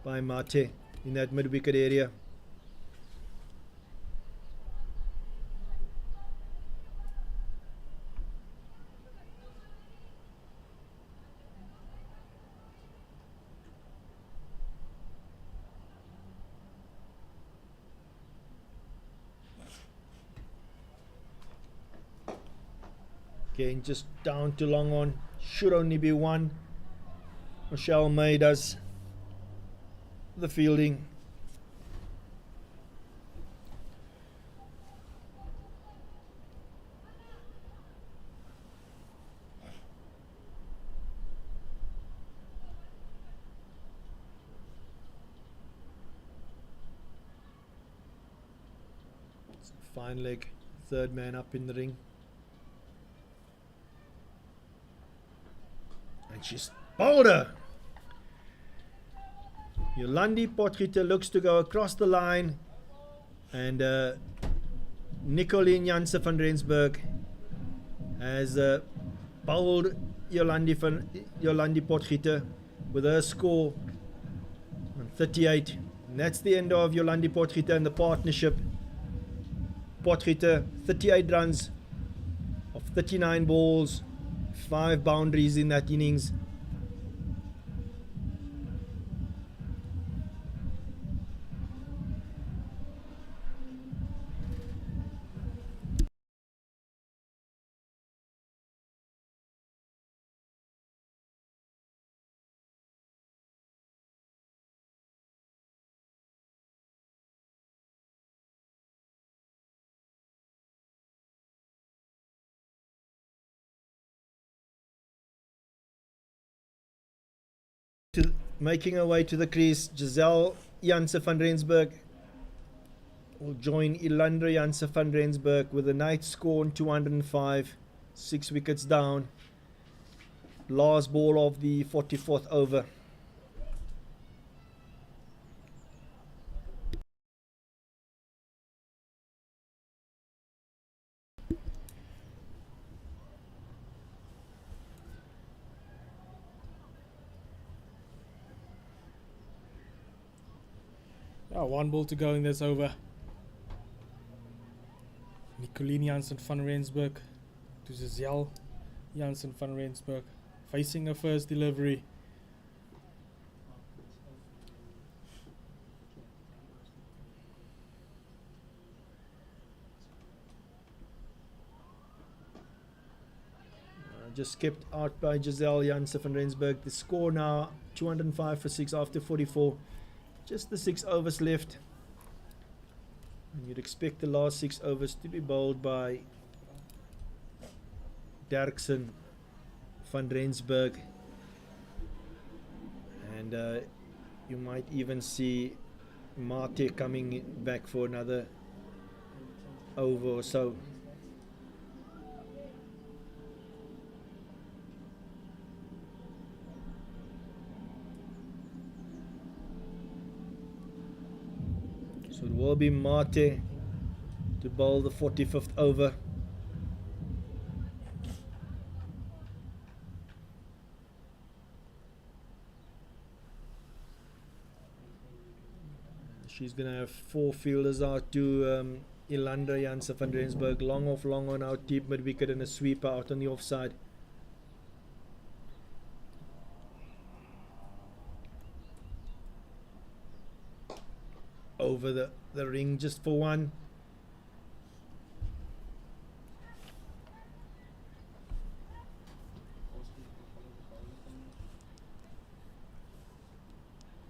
by Mate in that mid-wicket area. Again, just down to long on. Should only be one. Michelle May does the fielding. Fine leg, third man up in the ring. And she's bowled her. Yolandi Potgieter looks to go across the line, and Nicolien Janse van Rensburg has bowled Yolandi Potgieter with her score on 38. And that's the end of Yolandi Potgieter and the partnership. Potgieter 38 runs of 39 balls, 5 boundaries in that innings. Making her way to the crease, Giselle Janse van Rensburg will join Ilandre Janse van Rensburg with a night score on 205, 6 wickets down. Last ball of the 44th over. One ball to go in this over. Nicolien Jansen van Rensburg to Giselle Jansen van Rensburg, facing her first delivery. Just kept out by Giselle Janse van Rensburg. The score now 205 for 6 after 44. Just the 6 overs left. And you'd expect the last 6 overs to be bowled by Derksen, van Rensburg. And you might even see Mate coming back for another over or so. So it will be Mate to bowl the 45th over. She's going to have 4 fielders out to Ilanda Janse van Rensburg. Long off, long on out, deep mid wicket and a sweeper out on the offside. Over the ring just for 1.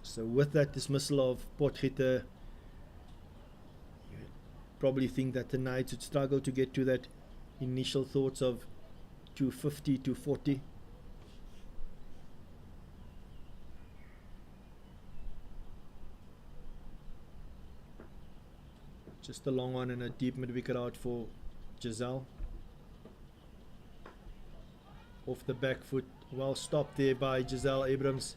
So with that dismissal of Potgieter, you probably think that the Knights would struggle to get to that initial thoughts of 250, 240. Just a long one and a deep mid wicket out for Giselle. Off the back foot, well stopped there by Giselle Abrams.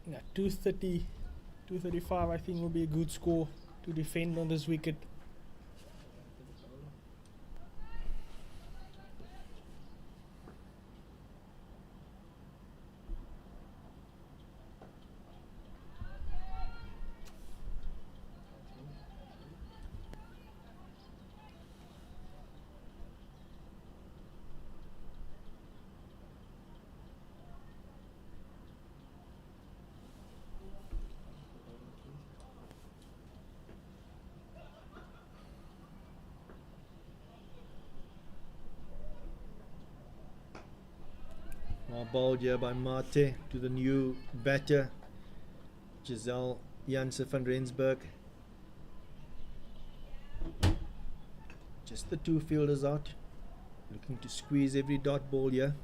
Yeah, 230, 235 I think will be a good score to defend on this wicket. Well bowled here by Mate to the new batter, Giselle Janse van Rensburg. Just the 2 fielders out, looking to squeeze every dot ball here.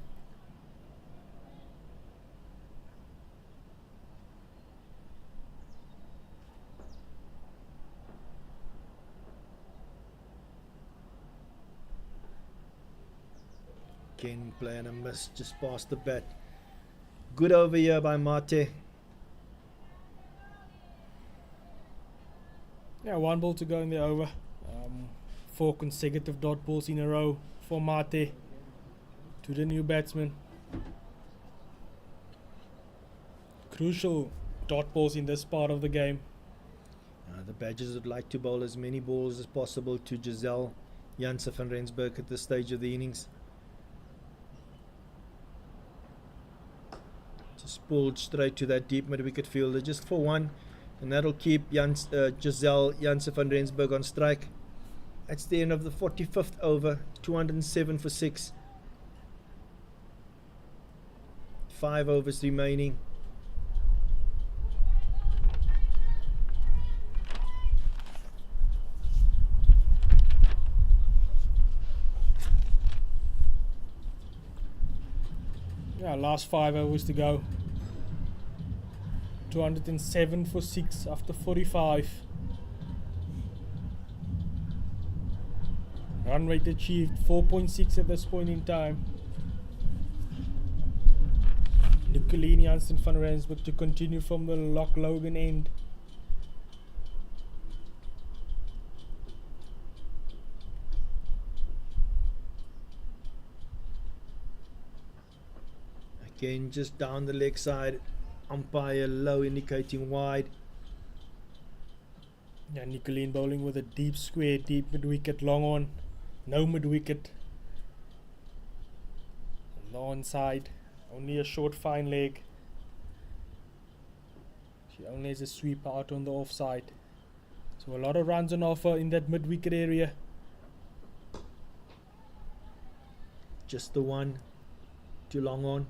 Again, play and a miss just past the bat. Good over here by Mate. Yeah, 1 ball to go in the over. 4 consecutive dot balls in a row for Mate to the new batsman. Crucial dot balls in this part of the game. The Badgers would like to bowl as many balls as possible to Giselle Janse van Rensburg at this stage of the innings. Just pulled straight to that deep mid wicket fielder just for 1, and that'll keep Giselle Janse van Rensburg on strike. That's the end of the 45th over, 207 for 6. 5 overs remaining. Yeah, last 5 overs to go. 207 for 6 after 45. Run rate achieved 4.6 at this point in time. Nicolene Jansen van Rensburg to continue from the Loch Logan end. Again, just down the leg side, umpire low indicating wide. Yeah, Nicolene bowling with a deep square, deep mid wicket, long on, no mid wicket. Long side, only a short fine leg. She only has a sweep out on the offside. So a lot of runs on offer in that mid wicket area. Just the 1 to long on.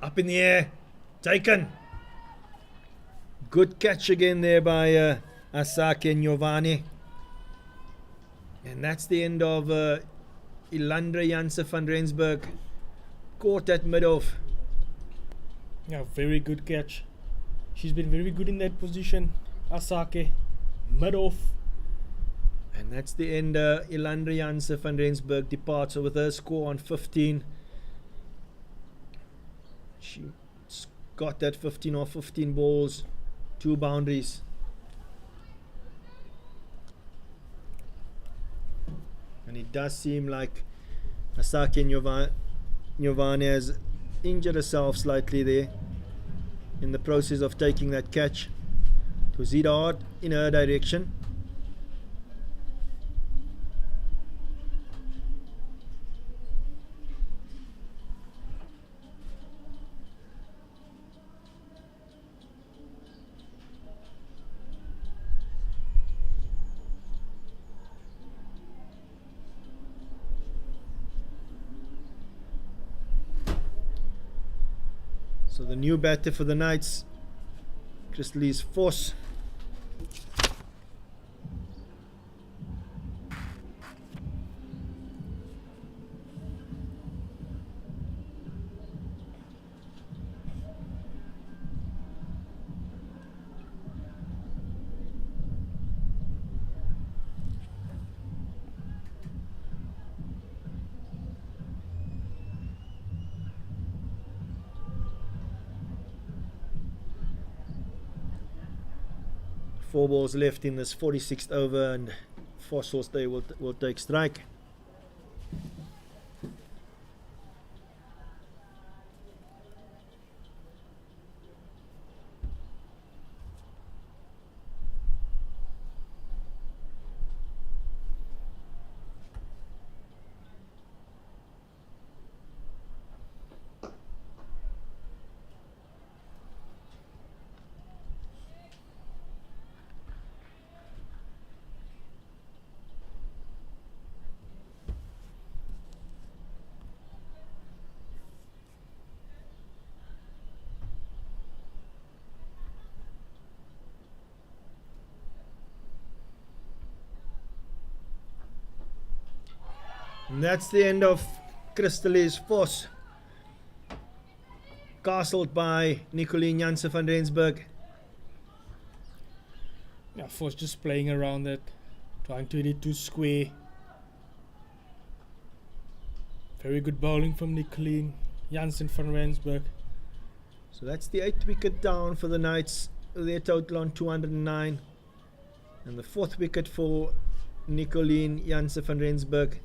Up in the air, taken. Good catch again there by Asake Nyovane. And that's the end of Ilandra Janse van Rensburg. Caught at mid-off. Yeah, very good catch. She's been very good in that position. Asake, mid-off. And that's the end. Ilandra Janse van Rensburg departs with her score on 15. She got that 15 off 15 balls, 2 boundaries. And it does seem like Asake Nyovane has injured herself slightly there in the process of taking that catch. It was hit hard in her direction. So the new batter for the Knights, Christelise Vos. Four balls left in this 46th over, and Vos will take strike. And that's the end of Christelise Vos. Castled by Nicoline Janse van Rensburg. Yeah, Vos just playing around it, trying to hit it too square. Very good bowling from Nicoline Jansen van Rensburg. So that's the 8th wicket down for the Knights. Their total on 209. And the 4th wicket for Nicoline Janse van Rensburg.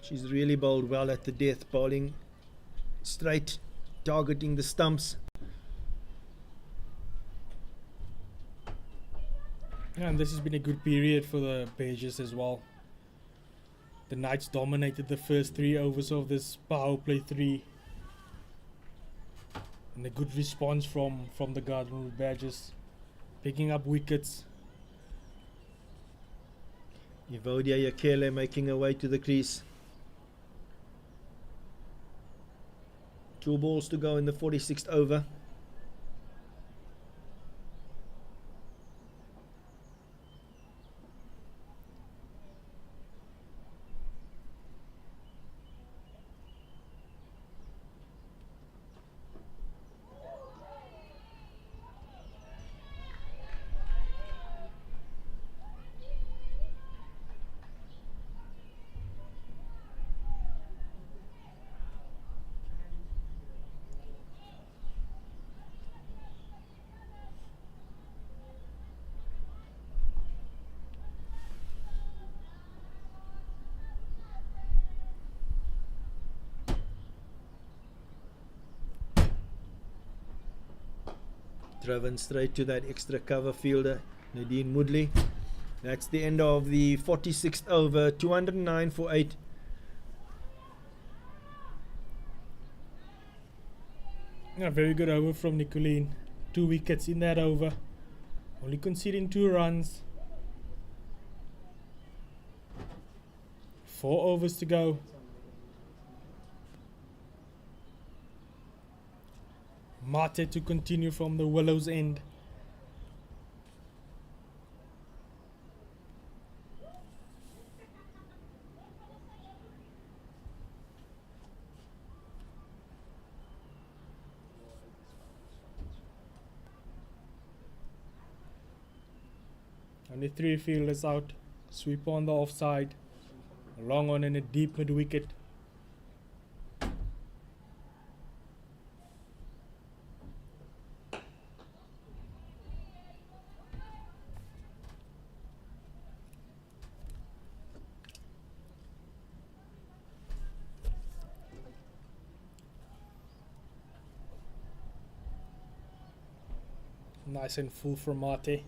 She's really bowled well at the death, bowling straight, targeting the stumps. Yeah, and this has been a good period for the Pages as well. The Knights dominated the first 3 overs of this power play 3. And a good response from the Garden Badgers, picking up wickets. Evodia Yakele making her way to the crease. 2 balls to go in the 46th over. Driven straight to that extra cover fielder, Nadine Moodley. That's the end of the 46th over, 209 for 8. Yeah, very good over from Nicoline. 2 wickets in that over. Only conceding 2 runs. 4 overs to go. Mate to continue from the Willow's End. Only 3 fielders out. Sweeper on the offside. A long on and a deep mid wicket. Nice and full from Mate.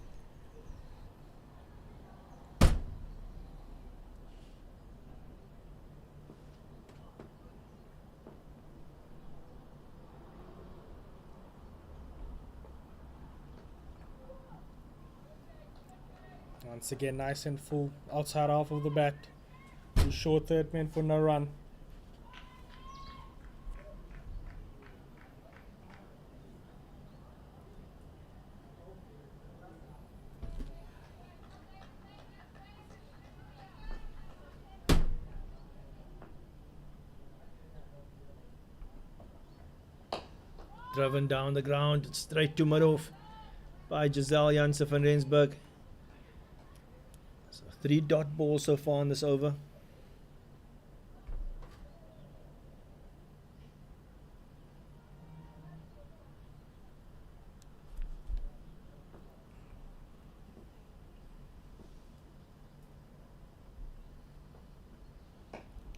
Once again, nice and full. Outside half of the bat. Too short third man for no run. Driven down the ground, straight to mid-off by Giselle Janssen van Rensburg. So 3 dot balls so far in this over.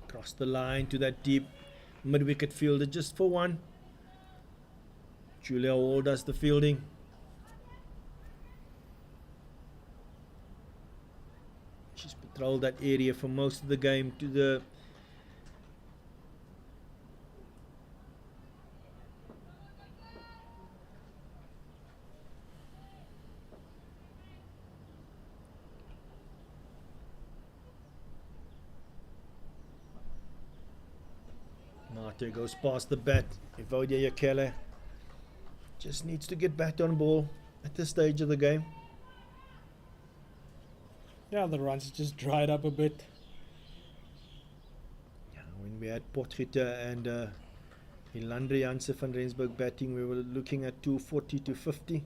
Across the line to that deep mid-wicket fielder just for 1. Julia Wall does the fielding. She's patrolled that area for most of the game to the Mate goes past the bat. Evodia Yakele just needs to get back on ball at this stage of the game. Yeah, the runs just dried up a bit. Yeah, when we had Potgieter and Ilandre Janssen van Rensburg batting, we were looking at 240 to 50.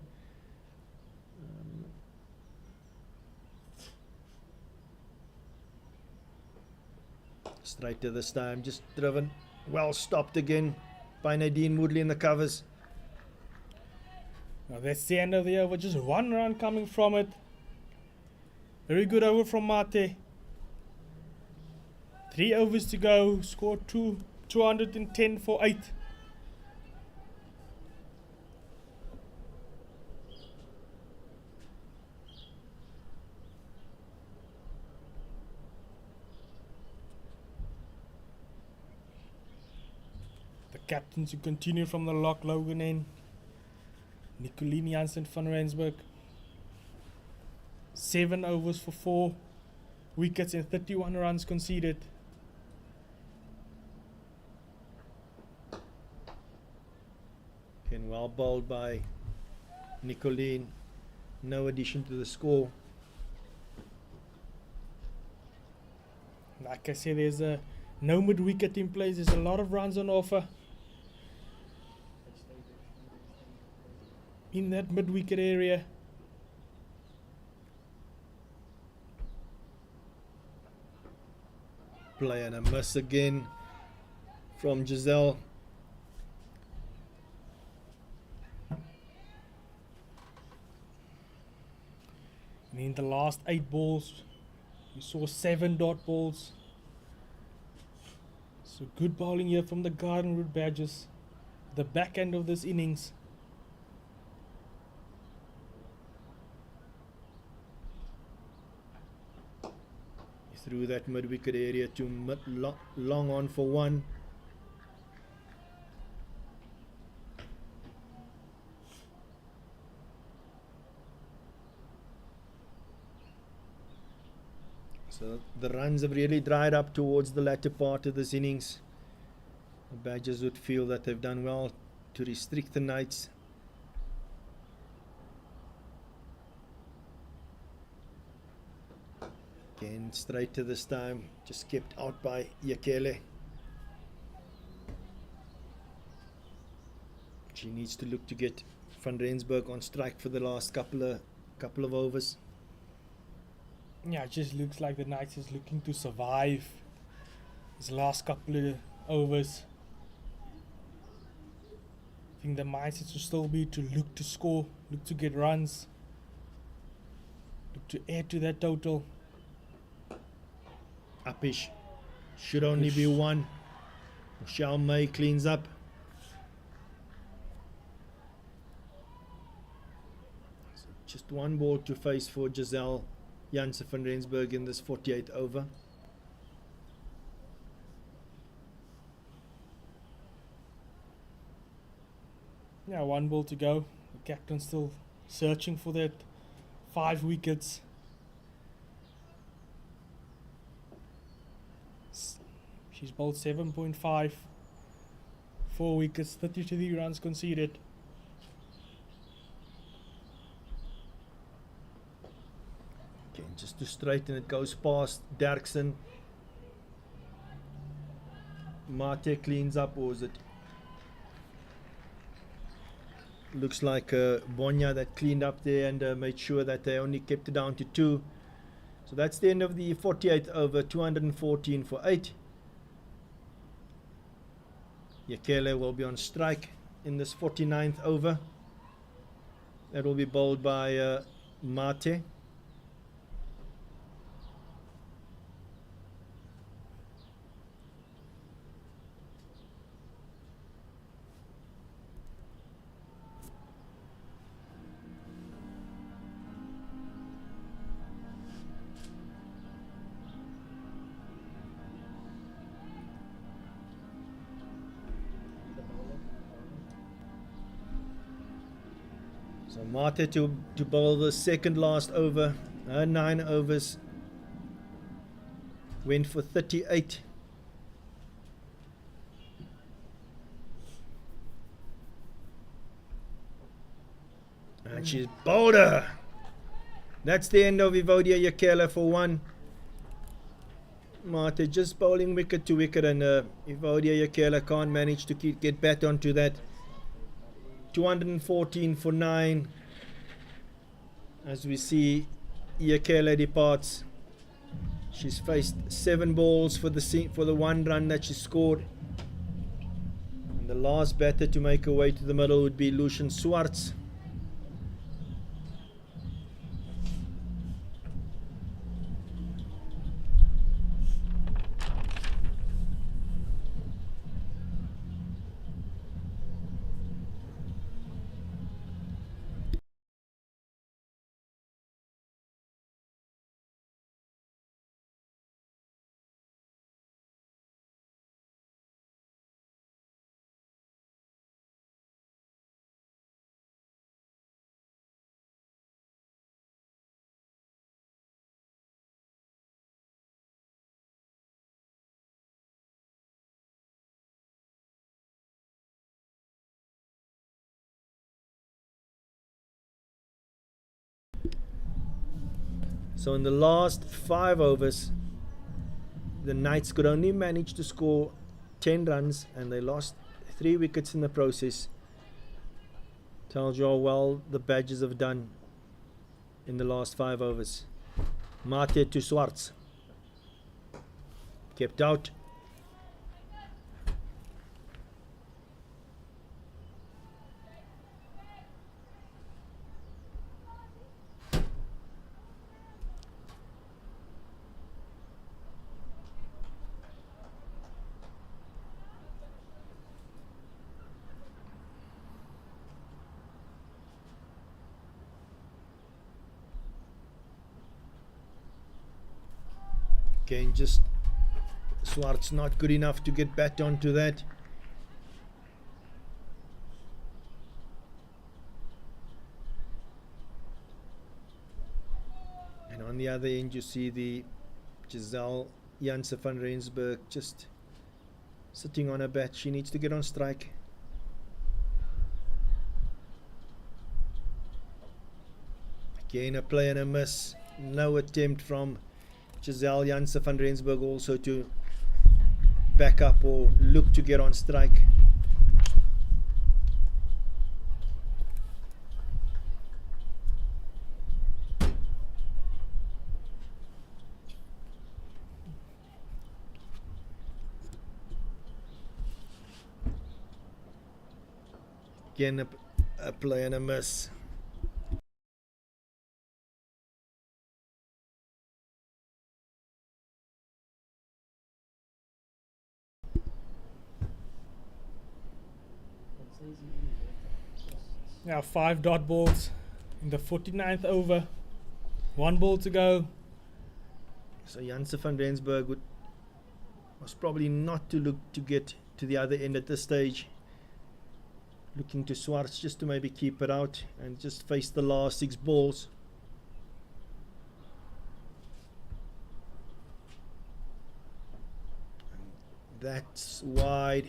Straighter this time, just driven. Well stopped again by Nadine Woodley in the covers. Now that's the end of the over. Just 1 run coming from it. Very good over from Mate. 3 overs to go. Scored 210 for 8. The captains who continue from the lock, Logan end. Nicoline Janssen van Rensburg. 7 overs for 4 wickets and 31 runs conceded. Again, well bowled by Nicoline. No addition to the score. Like I said, there's a no mid wicket in place. There's a lot of runs on offer in that mid wicket area. Play and a miss again from Giselle. And in the last 8 balls, you saw 7 dot balls. So good bowling here from the Garden Route Badgers. The back end of this innings. Through that mid wicket area to long on for 1. So the runs have really dried up towards the latter part of this innings. The Badgers would feel that they've done well to restrict the Knights. Again, straight to this time. Just kept out by Yakele. She needs to look to get Van Rensburg on strike for the last couple of overs. Yeah, it just looks like the Knights is looking to survive his last couple of overs. I think the mindset should still be to look to score, look to get runs, look to add to that total. Uppish. Should only be one. Michelle May cleans up. So just one ball to face for Giselle Janse van Rensburg in this 48th over. Yeah, one ball to go. The captain's still searching for that 5 wickets. She's bowled 7.5, 4 wickets, 33 runs conceded. Okay, just to straighten it, goes past Derksen. Mate cleans up, or is it? Looks like Bonya that cleaned up there and made sure that they only kept it down to 2. So that's the end of the 48th over, 214 for 8. Yakele will be on strike in this 49th over. That will be bowled by Mate. So Mate to bowl the second last over. 9 overs. Went for 38. And she's bowled her. That's the end of Evodia Yakela for 1. Mate just bowling wicket to wicket, and Evodia Yakela can't manage to get back onto that. 214 for 9. As we see Yakela departs. She's faced 7 balls for the 1 run that she scored. And the last batter to make her way to the middle would be Lucian Swartz. So in the last 5 overs, the Knights could only manage to score 10 runs, and they lost 3 wickets in the process. Tells you how well the Badgers have done in the last 5 overs. Mate to Swartz. Kept out. Again, just Swartz not good enough to get back onto that. And on the other end, you see the Giselle Janse van Rensburg just sitting on her bat. She needs to get on strike. Again, a play and a miss. No attempt from Giselle Janse van Rensburg also to back up or look to get on strike. Again, a play and a miss. Now 5 dot balls in the 49th over. 1 ball to go. So Janse van Rensburg was probably not to look to get to the other end at this stage. Looking to Swartz just to maybe keep it out and just face the last 6 balls. That's wide.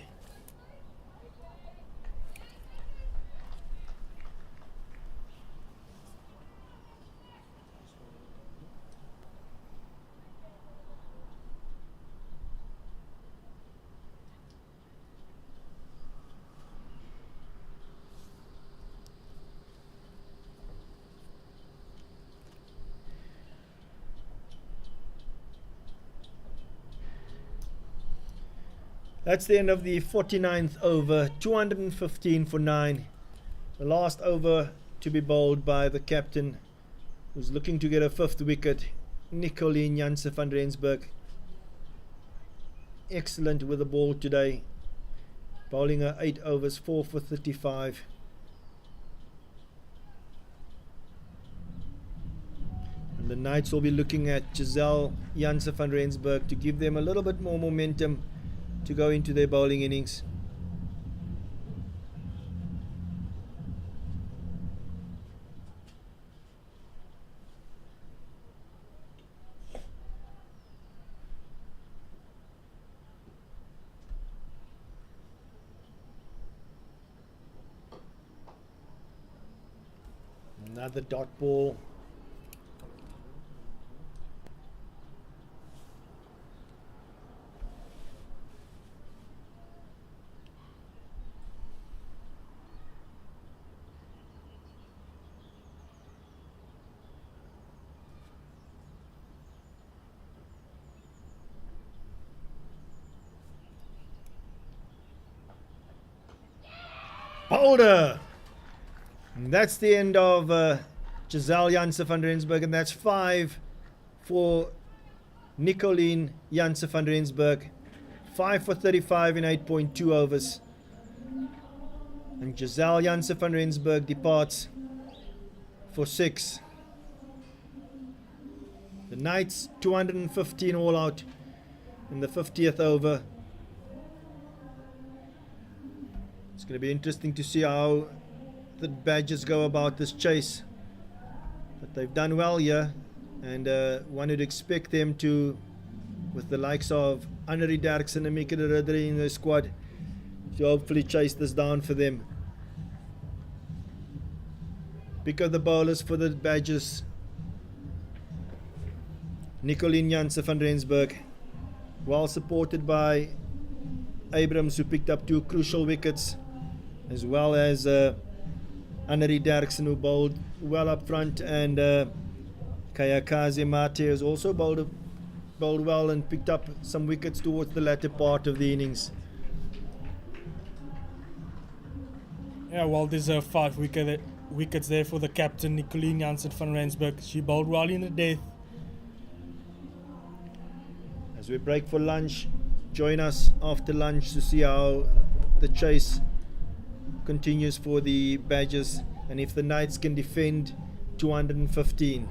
That's the end of the 49th over, 215 for 9. The last over to be bowled by the captain, who's looking to get a 5th wicket, Nicoline Janse van Rensburg. Excellent with the ball today, bowling her 8 overs, 4 for 35. And the Knights will be looking at Giselle Janse van Rensburg to give them a little bit more momentum to go into their bowling innings. Another dot ball. Boulder! And that's the end of Giselle Janse van Rensburg, and that's 5 for Nicoline Janse van Rensburg. 5 for 35 in 8.2 overs. And Giselle Janse van Rensburg departs for 6. The Knights 215 all out in the 50th over. It's going to be interesting to see how the Badgers go about this chase. But they've done well here, and one would expect them to, with the likes of Annery Derksen and Mika de Ridder in the squad, to hopefully chase this down for them. Pick of the bowlers for the Badgers: Nicoline Janse van Rensburg, well supported by Abrams, who picked up 2 crucial wickets, as well as Annery Derksen, who bowled well up front, and Kayakaze Mate has also bowled well and picked up some wickets towards the latter part of the innings. Yeah, well deserved 5 wickets there for the captain, Nicoline Janse van Rensburg. She bowled well in the death. As we break for lunch, join us after lunch to see how the chase continues for the Badgers, and if the Knights can defend 215.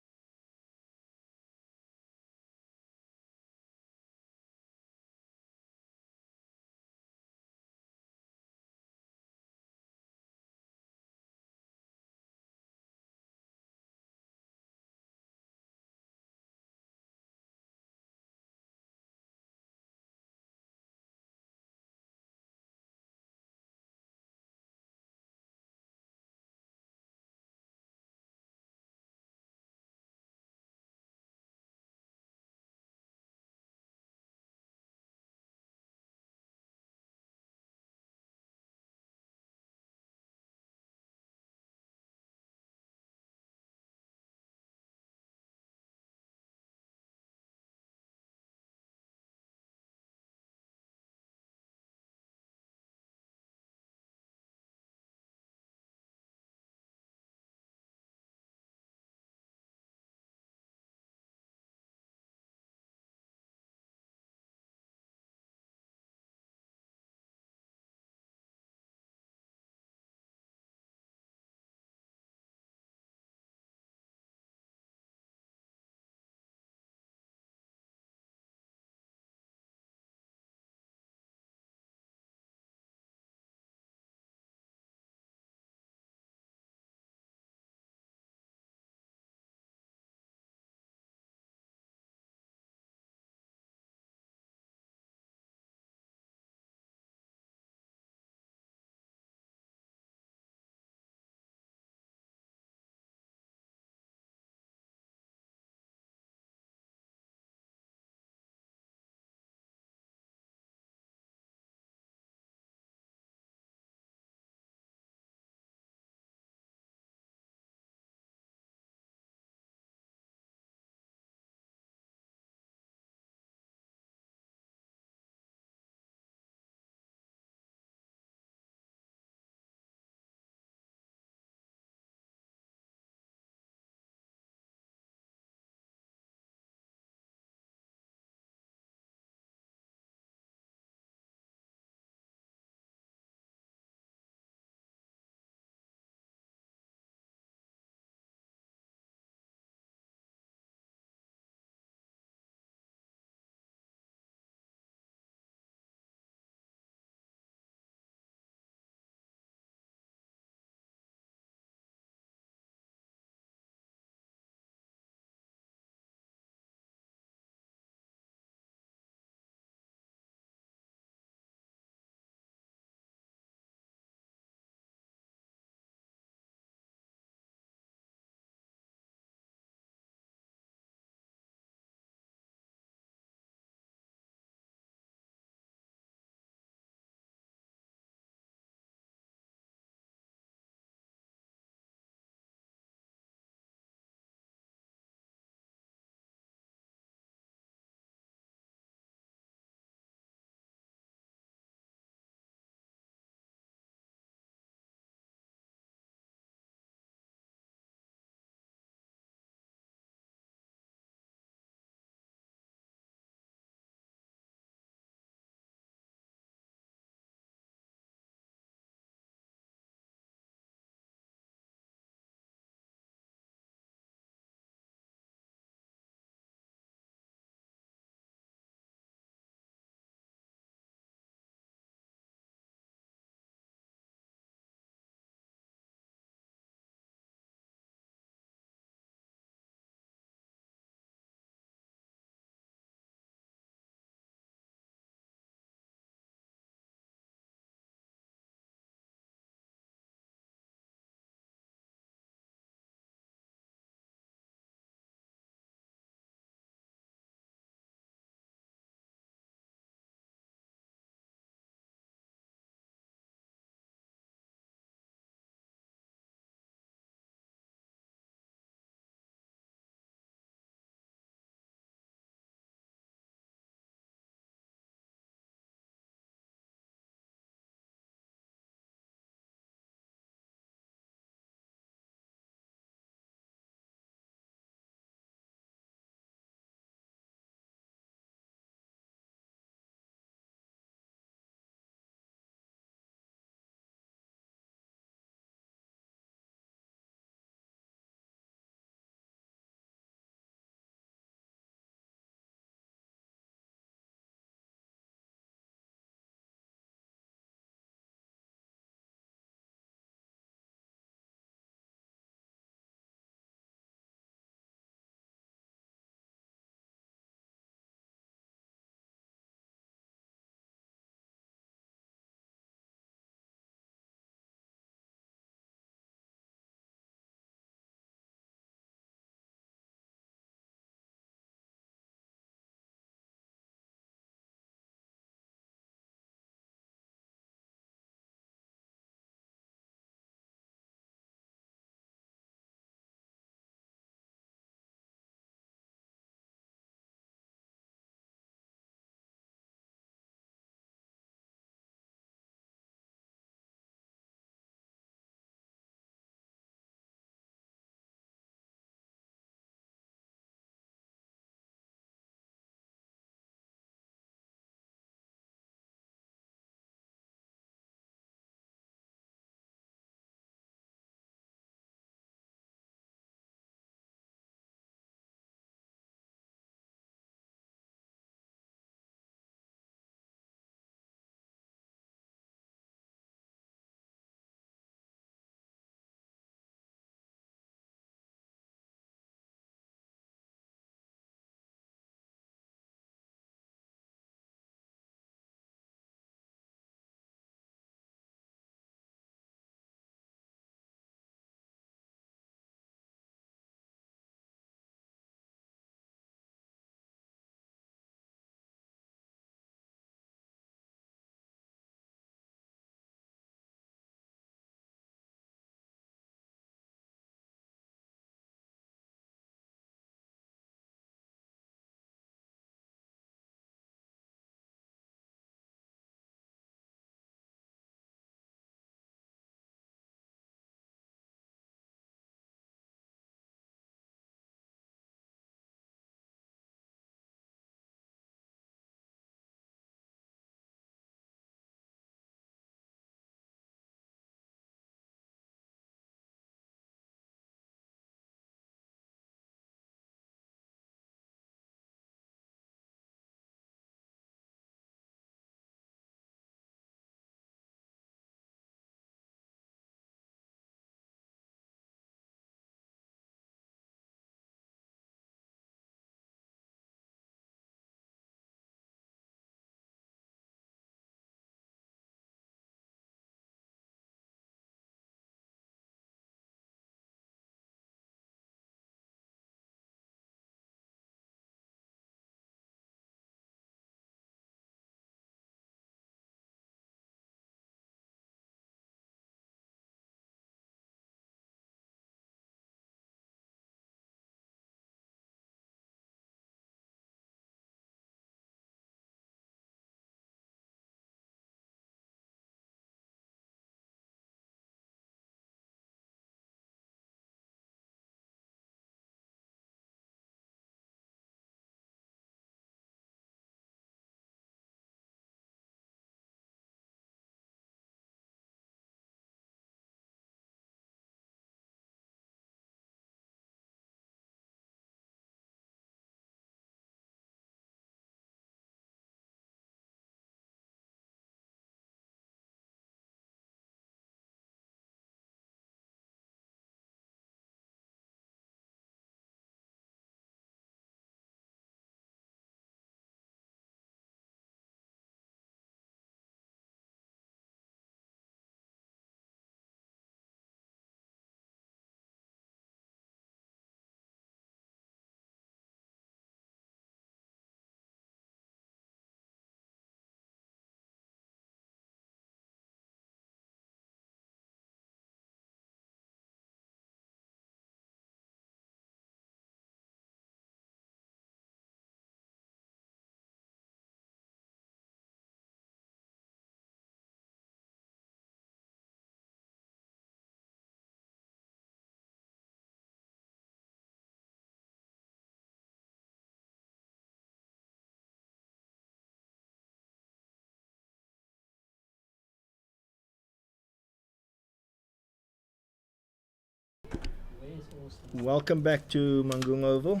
Welcome back to Mangaung Oval.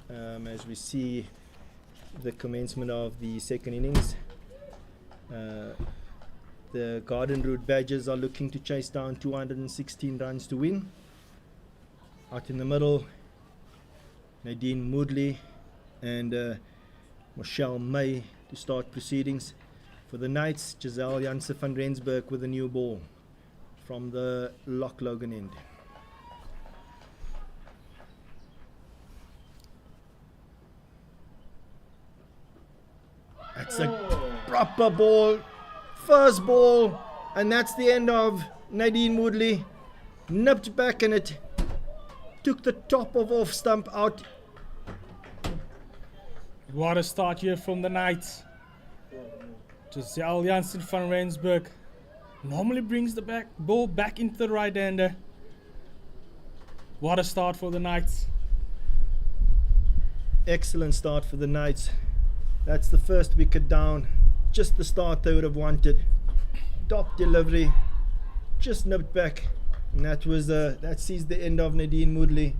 As we see the commencement of the second innings, the Garden Route Badgers are looking to chase down 216 runs to win. Out in the middle, Nadine Moodley and Michelle May to start proceedings. For the Knights, Giselle Janse van Rensburg with a new ball from the Loch Logan end. That's a proper ball, first ball, and that's the end of Nadine Moodley. Nipped back and it took the top of off stump out. What a start here from the Knights. Giselle Jansen van Rensburg normally brings the ball back into the right-hander. What a start for the Knights. Excellent start for the Knights. That's the first wicket down. Just the start they would have wanted. Top delivery, just nipped back, and that sees the end of Nadine Moodley.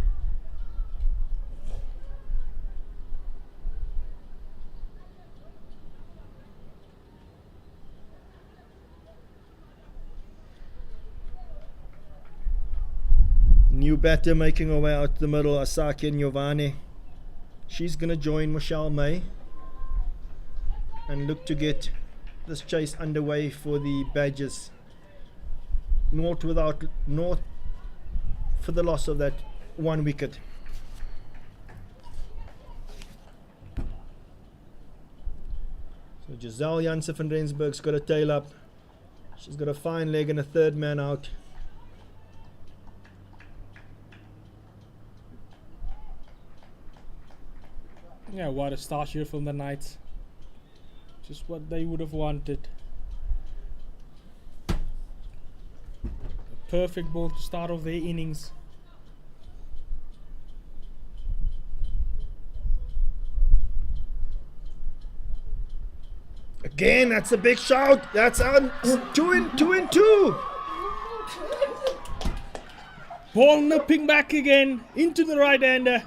New batter making her way out the middle, Asaki and Giovanni. She's going to join Michelle May and look to get this chase underway for the Badgers. Naught for the loss of that one wicket. So Giselle Janse van Rensburg's got a tail up. She's got a fine leg and a third man out. Yeah, what a start here from the Knights. Just what they would have wanted. A perfect ball to start off their innings. Again, that's a big shout. That's on 2 and 2. Ball nipping back again into the right-hander.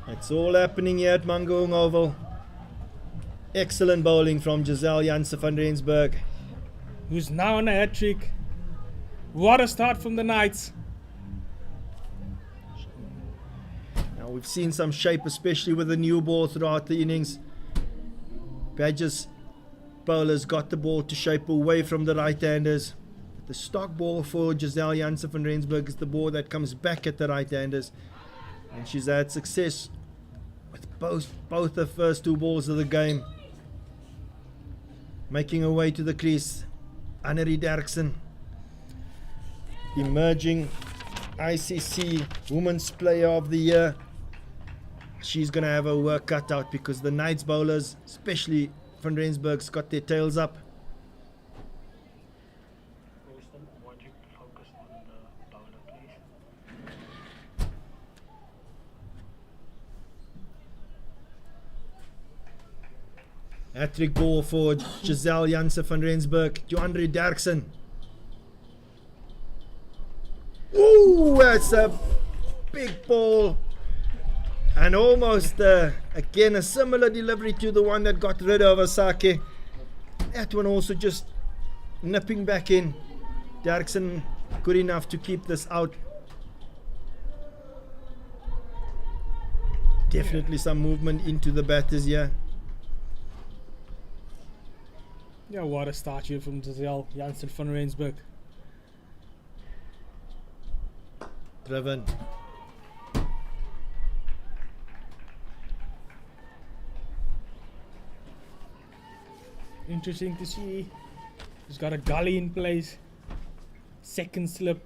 It's all happening here at Mangaung Oval. Excellent bowling from Giselle Janse van Rensburg. Who's now on a hat-trick. What a start from the Knights. Now we've seen some shape, especially with the new ball throughout the innings. Badgers bowlers got the ball to shape away from the right-handers. The stock ball for Giselle Janse van Rensburg is the ball that comes back at the right-handers. And she's had success with both the first two balls of the game. Making her way to the crease, Annerie Derksen, emerging ICC Women's Player of the Year. She's going to have her work cut out because the Knights bowlers, especially van Rensburg's, got their tails up. Would you focus on the bowler, please? Hat-trick ball for Giselle Janse van Rensburg to Annerie Derksen. Ooh, that's a big ball. And almost, again, a similar delivery to the one that got rid of Asake. That one also just nipping back in. Derksen good enough to keep this out. Definitely some movement into the batters here. Yeah, what a start here from Giselle Jansen van Rensburg. Driven. Interesting to see. He's got a gully in place. Second slip.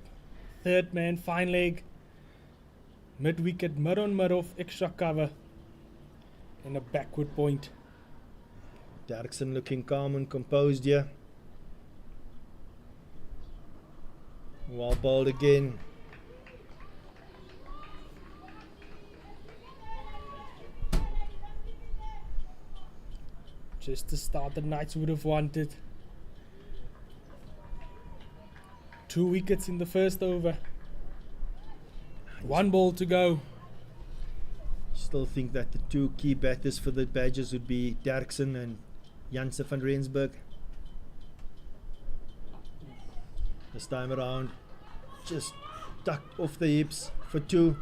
Third man, fine leg. Mid wicket, mid on mid off, extra cover. And a backward point. Derksen looking calm and composed here. Well bowled again. Just the start the Knights would have wanted. 2 wickets in the first over. 1 ball to go. Still think that the two key batters for the Badgers would be Derksen and Janse van Rensburg. This time around, just tuck off the hips for 2.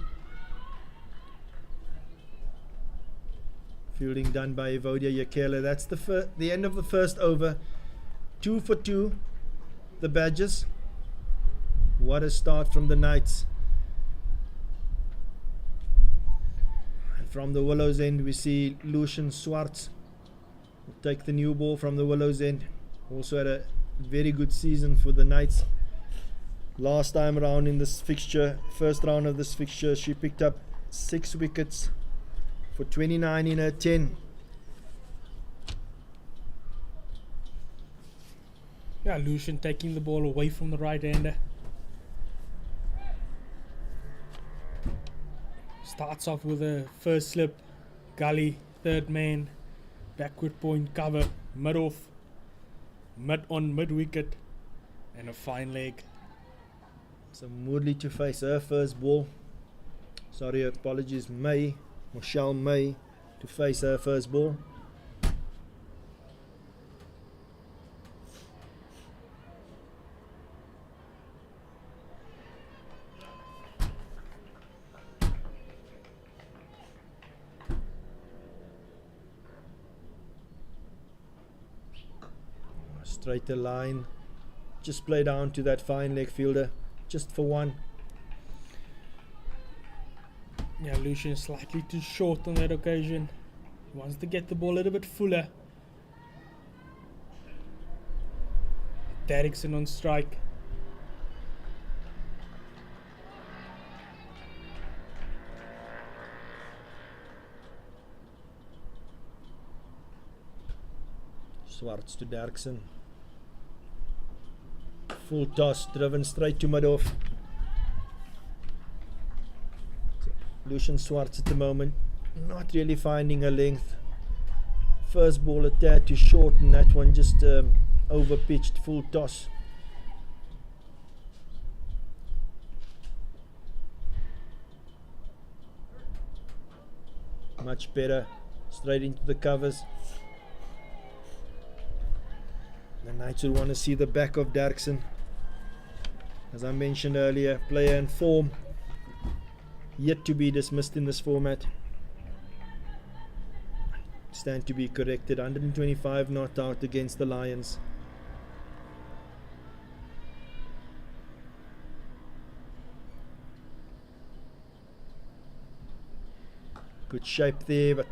Fielding done by Evodia Yakela. That's the end of the first over. 2 for 2, the Badgers. What a start from the Knights. And from the Willows end, we see Lucian Swartz take the new ball from the Willows end. Also had a very good season for the Knights. Last time around in this fixture, first round of this fixture, she picked up 6 wickets for 29 in her 10. Yeah, Lucian taking the ball away from the right-hander. Starts off with a first slip, gully, third man, backward point cover, mid off, mid on mid wicket, and a fine leg. So Moodley to face her first ball. Sorry, apologies, Michelle May to face her first ball. Straighter line, just play down to that fine leg fielder, just for 1. Yeah, Lucian slightly too short on that occasion. He wants to get the ball a little bit fuller. Derrickson on strike. Swartz to Derksen. Full toss, driven straight to mid off. Lucian Swartz at the moment, not really finding a length. First ball a tad too short, and that one just over pitched, full toss. Much better, straight into the covers. The Knights will want to see the back of Derksen. As I mentioned earlier, player in form, yet to be dismissed in this format. Stand to be corrected. 125 not out against the Lions. Good shape there, but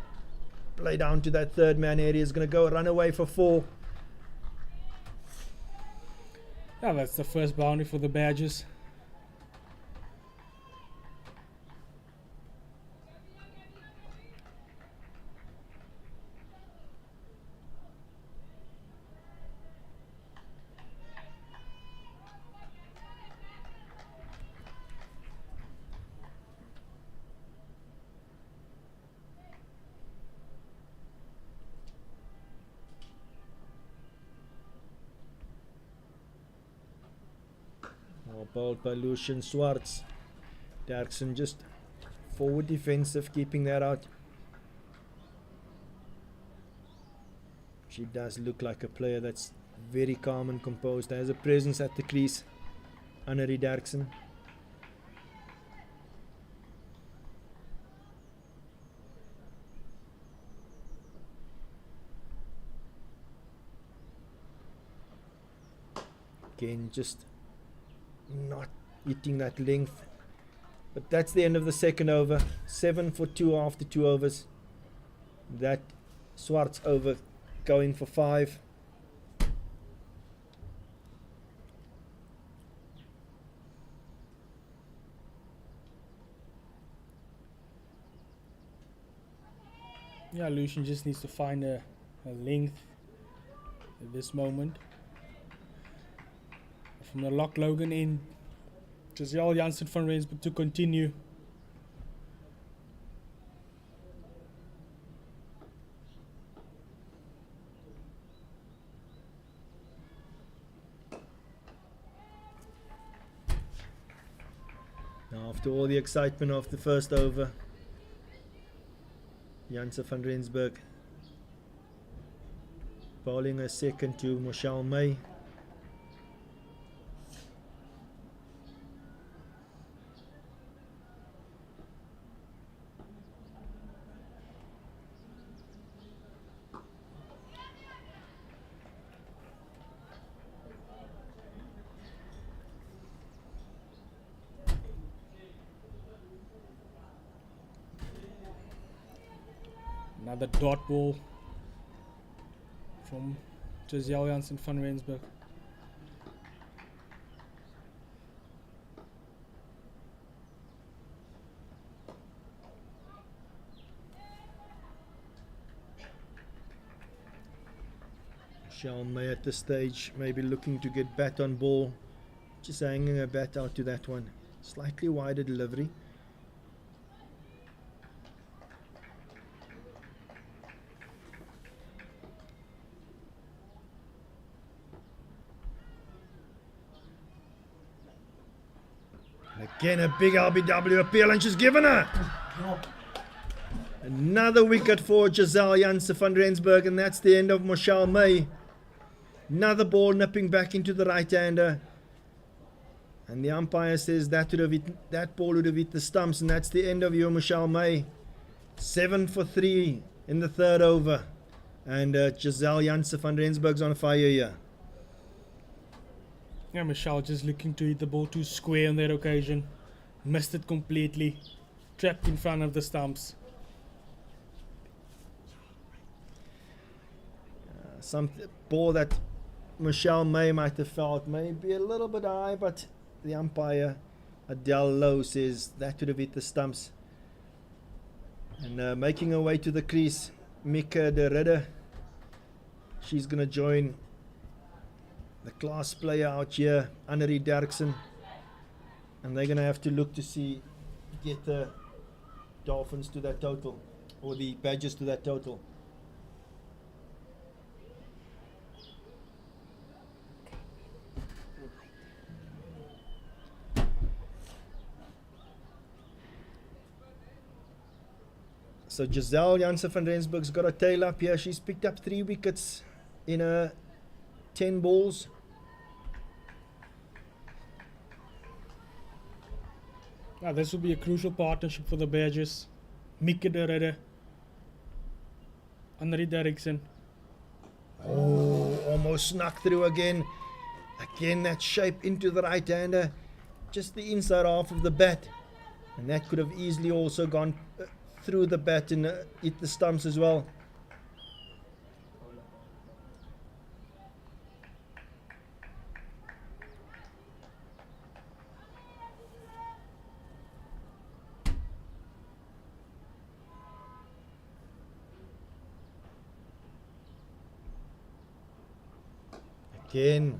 play down to that third man area is going to go run away for 4. Yeah, that's the first boundary for the Badgers. Bowled by Lucian Swartz. Derksen just forward defensive, keeping that out. She does look like a player that's very calm and composed, has a presence at the crease. Annery Derksen. Again, just not hitting that length, but that's the end of the second over. 7 for 2 after 2 overs. That Swartz over going for 5. Yeah, Lucian just needs to find a length at this moment. From the Lock Logan in, Giselle Jansen van Rensburg to continue. After all the excitement of the first over, Janse van Rensburg bowling a second to Michelle May. Another dot ball from Giselle Janssen van Rensburg. Michelle May at this stage maybe looking to get bat on ball, just hanging her bat out to that one. Slightly wider delivery. And again a big LBW appeal, and she's given her. Another wicket for Giselle Janse van Rensburg, and that's the end of Michelle May. Another ball nipping back into the right-hander. And the umpire says that ball would have hit the stumps, and that's the end of your Michelle May. 7 for 3 in the third over. And Giselle Janse van Rensburg's on fire here. Yeah, Michelle just looking to hit the ball too square on that occasion. Missed it completely. Trapped in front of the stumps. Some ball that Michelle May might have felt maybe a little bit high, but the umpire, Adele Lowe, says that would have hit the stumps. And making her way to the crease, Mika de Ridder. She's going to join the class player out here, Annerie Derksen. And they're going to have to look to get the Dolphins to that total, or the Badgers to that total. So Giselle Janse van Rensburg's got a tail up here. She's picked up 3 wickets in 10 balls. Yeah, this will be a crucial partnership for the Badgers. Mika de Ridder, Annerie Derksen. Oh, almost snuck through again. Again, that shape into the right-hander. Just the inside half of the bat. And that could have easily also gone through the bat and hit the stumps as well. Again,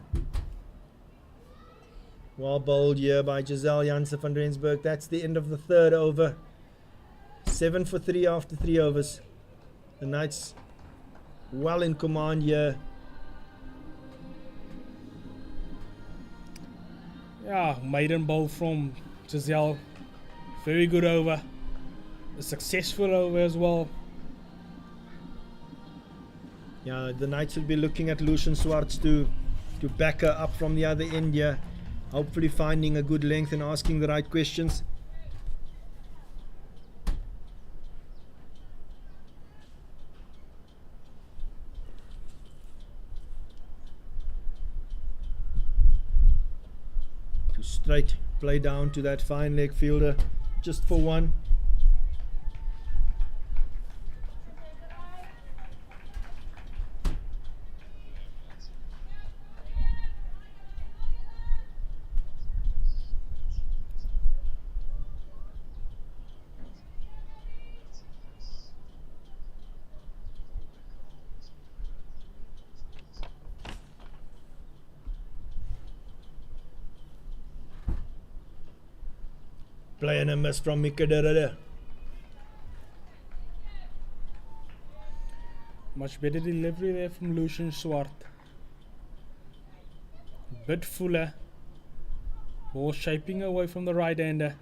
well bowled here by Giselle Janse van Rensburg. That's the end of the third over. 7 for 3 after 3 overs. The Knights well in command here. Yeah, maiden bowl from Giselle. Very good over. A successful over as well. Yeah, the Knights will be looking at Lucian Swartz to back her up from the other end here. Hopefully finding a good length and asking the right questions. To straight play down to that fine leg fielder just for one. Playing a miss from Mika de Ridder. Much better delivery there from Lucian Swart. Bit fuller. Ball shaping away from the right-hander.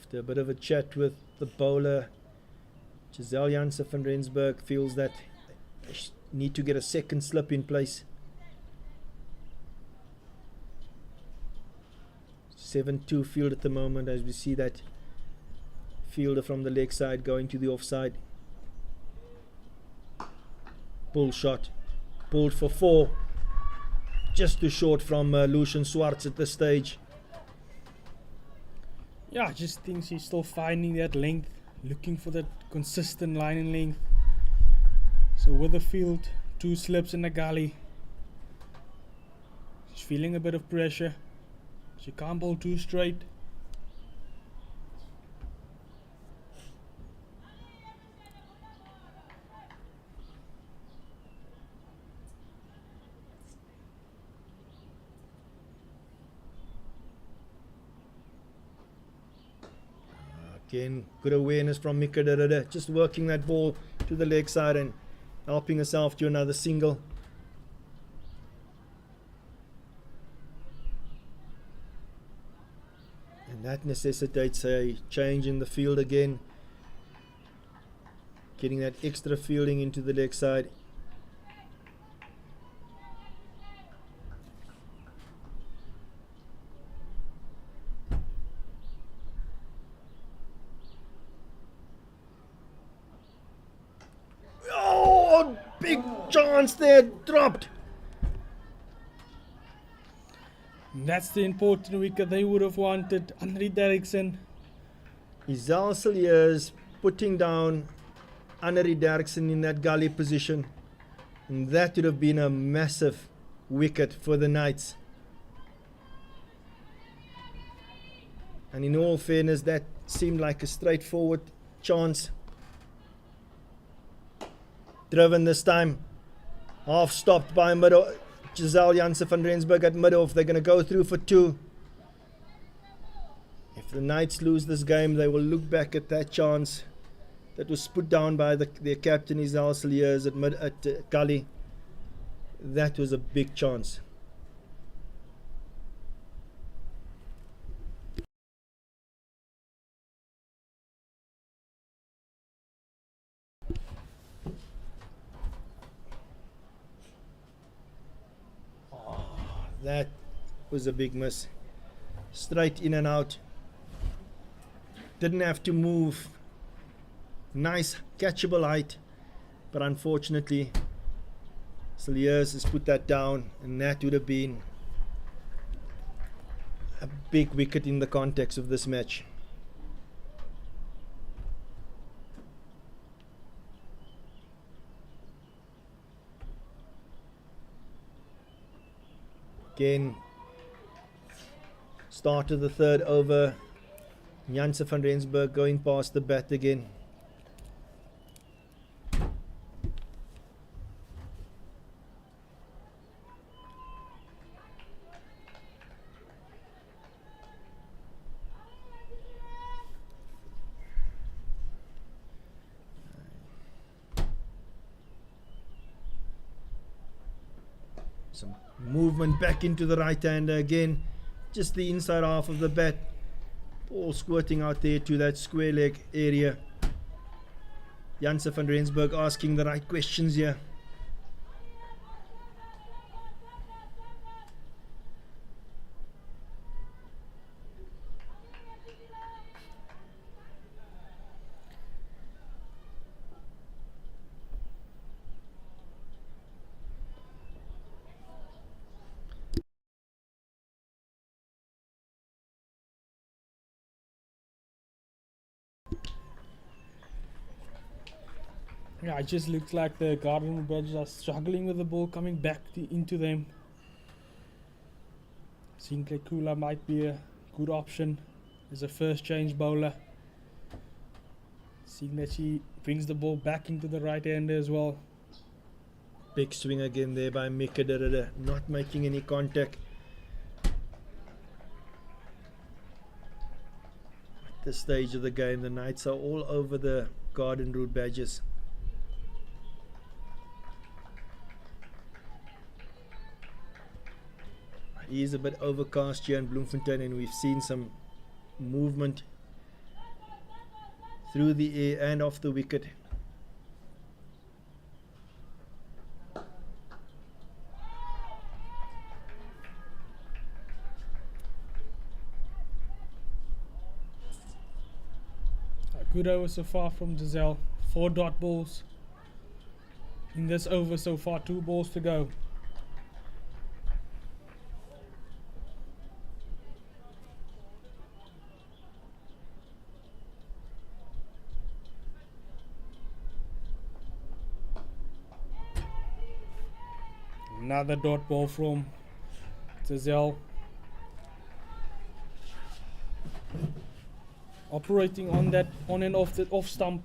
After a bit of a chat with the bowler, Giselle Janssen van Rensburg feels that they need to get a second slip in place. 7-2 field at the moment, as we see that fielder from the leg side going to the offside. Pull shot, pulled for 4, just too short from Lucian Swartz at this stage. Yeah, I just think she's still finding that length, looking for that consistent line and length. So with the field, 2 slips in the gully, she's feeling a bit of pressure. She can't bowl too straight. Again, good awareness from Mika Derrida, just working that ball to the leg side and helping herself to another single. And that necessitates a change in the field again. Getting that extra fielding into the leg side. Oh, big chance there, dropped. That's the important wicket they would have wanted. Henry Derrickson. Isal Cilliers putting down Annery Derrickson in that gully position. And that would have been a massive wicket for the Knights. And in all fairness, that seemed like a straightforward chance. Driven this time. Half stopped by Giselle Janssen van Rensburg at mid-off. They're going to go through for 2. If the Knights lose this game, they will look back at that chance that was put down by their captain Isal Cilliers at gully. That was a big chance. That was a big miss. Straight in and out. Didn't have to move. Nice catchable height. But unfortunately, Cilliers has put that down, and that would have been a big wicket in the context of this match. Again, start of the 3rd over. Janssen van Rensburg going past the bat again. Some movement back into the right hander again, just the inside half of the bat, ball squirting out there to that square leg area. Janssen van Rensburg asking the right questions here. Yeah, it just looks like the Garden Badgers are struggling with the ball coming back into them. Sinclair Kula might be a good option as a first change bowler. Seeing that she brings the ball back into the right hander as well. Big swing again there by Mika Derrida, not making any contact. At this stage of the game, the Knights are all over the Garden Route Badgers. It is a bit overcast here in Bloemfontein, and we've seen some movement through the air and off the wicket. A good over so far from Giselle. 4 dot balls in this over so far. 2 balls to go. Another dot ball from Giselle. Operating on that on and off the off stump.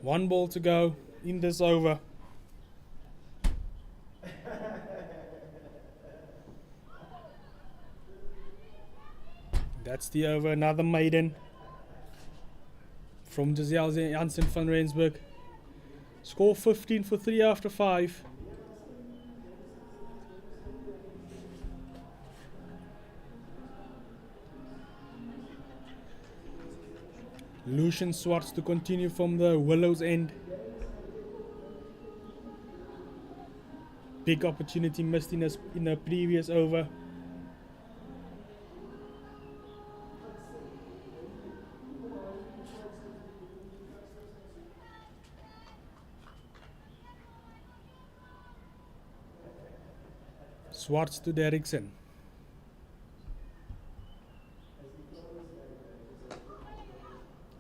One ball to go in this over. That's the over. Another maiden from Giselle Janssen van Rensburg. Score 15 for 3 after 5. Lucian Swartz to continue from the Willows end. Big opportunity missed in a previous over. Swartz to Derrickson.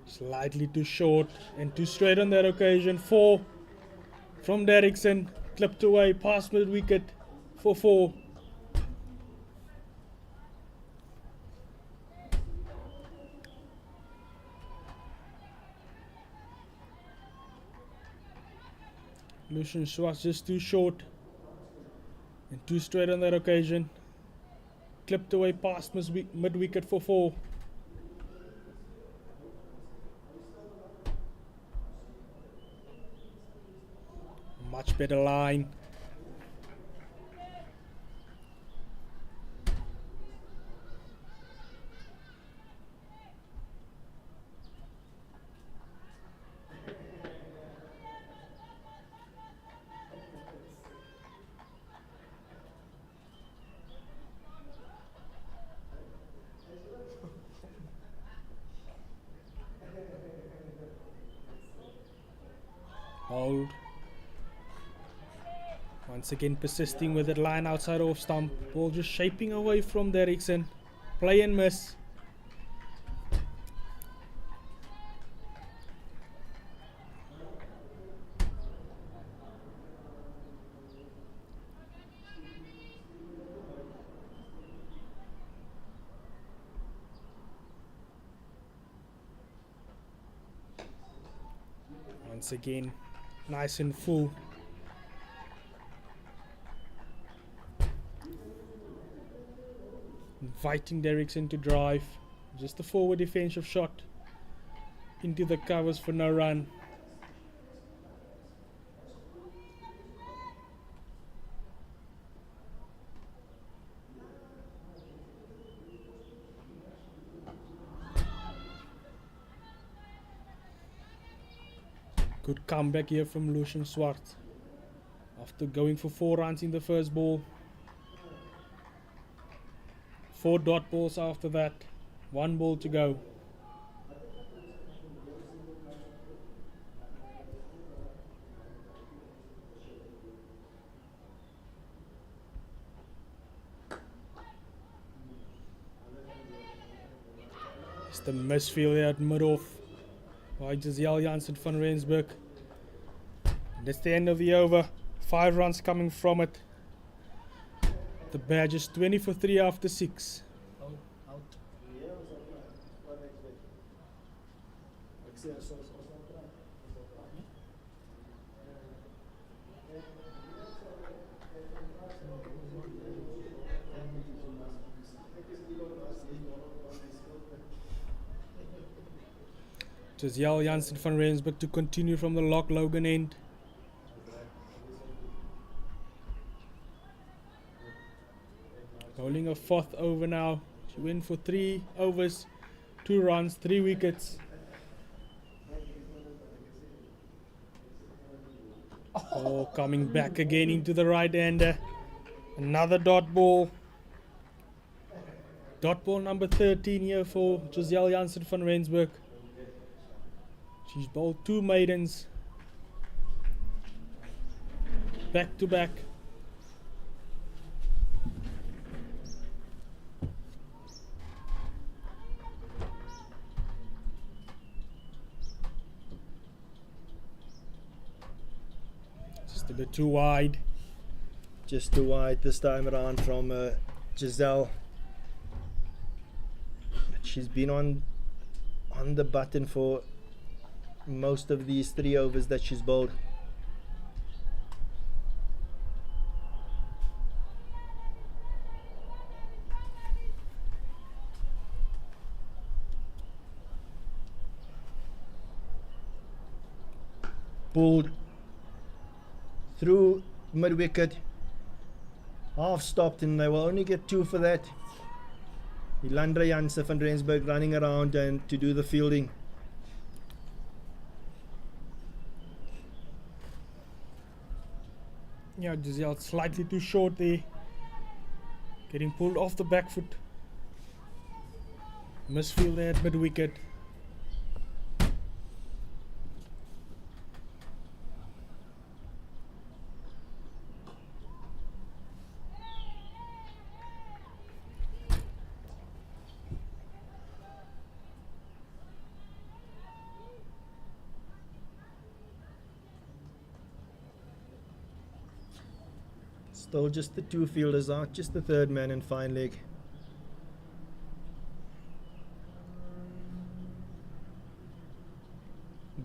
Slightly too short and too straight on that occasion. 4 from Derrickson. Clipped away past mid wicket for 4. Lucian Schwartz just too short and too straight on that occasion. Clipped away past mid wicket for 4. Much better line. Hold. Once again persisting with that line outside off stump. Ball just shaping away from Derrickson. Play and miss. Once again, nice and full. Inviting Derrickson to drive. Just a forward defensive shot into the covers for no run. Good comeback here from Lucian Swart after going for 4 runs in the first ball. 4 dot balls after that. 1 ball to go. It's the misfield there at mid-off by Giselle Janssen van Rensburg. That's the end of the over. 5 runs coming from it. The Badgers 20 for 3 after 6. Giselle Janssen van Rensburg to continue from the Loch Logan end. Bowling a 4th over now. She went for 3 overs, 2 runs, 3 wickets. Oh, coming back again into the right hander. Another dot ball. Dot ball number 13 here for Giselle Janssen van Rensburg. She's bowled 2 maidens back to back. Just a bit too wide. Just too wide this time around from Giselle. But she's been on the button for most of these 3 overs that she's bowled. Pulled through mid wicket, half stopped, and they will only get 2 for that. Ilandra Janssen van Rensburg running around and to do the fielding. Yeah, Giselle slightly too short there. Getting pulled off the back foot. Misfield there at mid wicket. Still just the 2 fielders out, just the 3rd man in fine leg.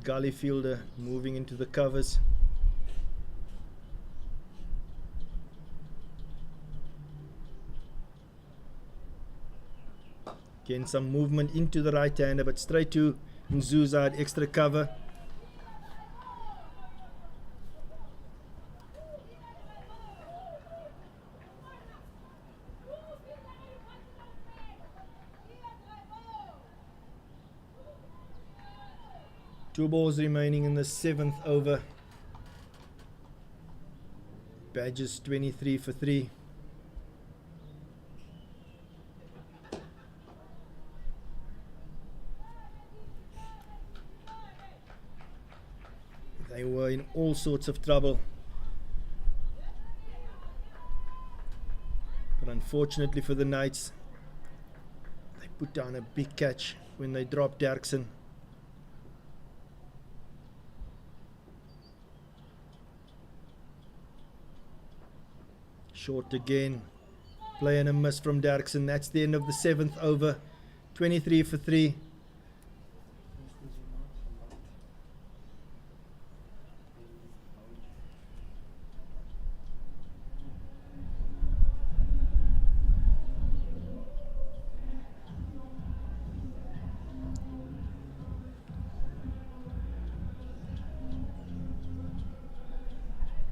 Gully fielder moving into the covers. Again, some movement into the right hander, but straight to Mzuza at extra cover. Two balls remaining in the 7th over. Badgers 23 for 3. They were in all sorts of trouble. But unfortunately for the Knights, they put down a big catch when they dropped Derksen. Short again. Play and a miss from Derksen. That's the end of the 7th over. 23 for 3.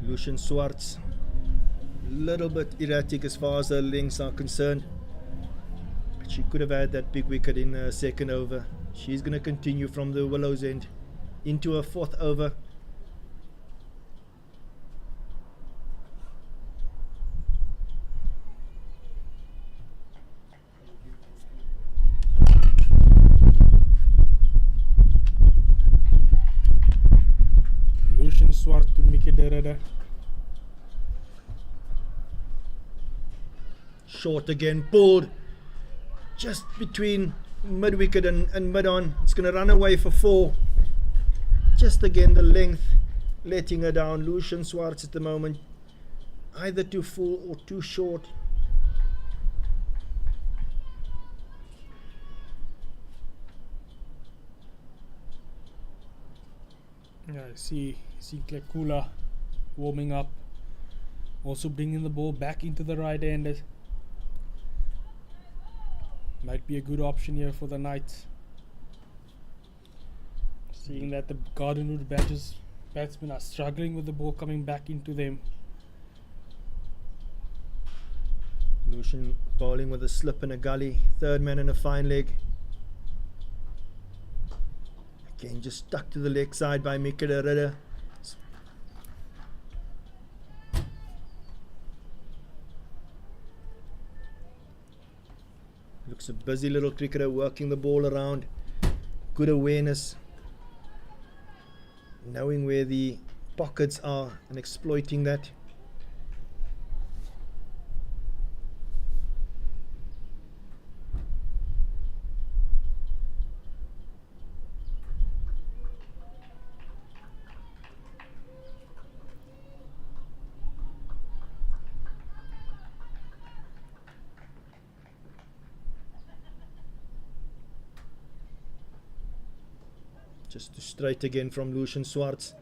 Lucian Swartz, little bit erratic as far as her lengths are concerned, but she could have had that big wicket in her 2nd over. She's going to continue from the Willows end into her 4th over. Lucian Swartz to Mickey Derrida. Short again, pulled just between mid wicket and mid on. It's going to run away for 4. Just again the length letting her down. Lucian Swartz at the moment either too full or too short. Yeah, I see Klekula warming up, also bringing the ball back into the right hander. Might be a good option here for the Knights. Seeing that the Gardenwood Badgers batsmen are struggling with the ball coming back into them. Lucian bowling with a slip and a gully. Third man and a fine leg. Again, just stuck to the leg side by Mika de Ridder. Looks a busy little cricketer, working the ball around. Good awareness. Knowing where the pockets are and exploiting that. Just to straight again from Lucian Swartz.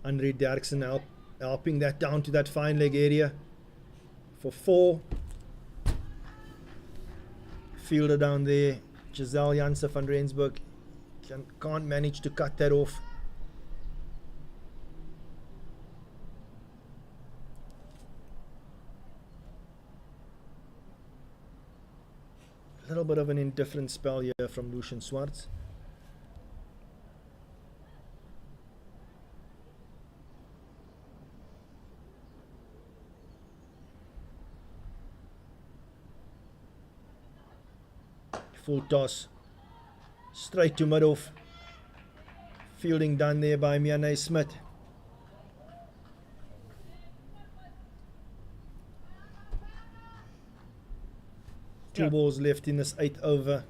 Andre Derksen helping that down to that fine leg area for 4. Fielder down there, Giselle Janse van Rensburg can't manage to cut that off. A little bit of an indifferent spell here from Lucian Swartz. Full toss, straight to mid-off. Fielding done there by Miane Smith. Two balls left in this 8th over.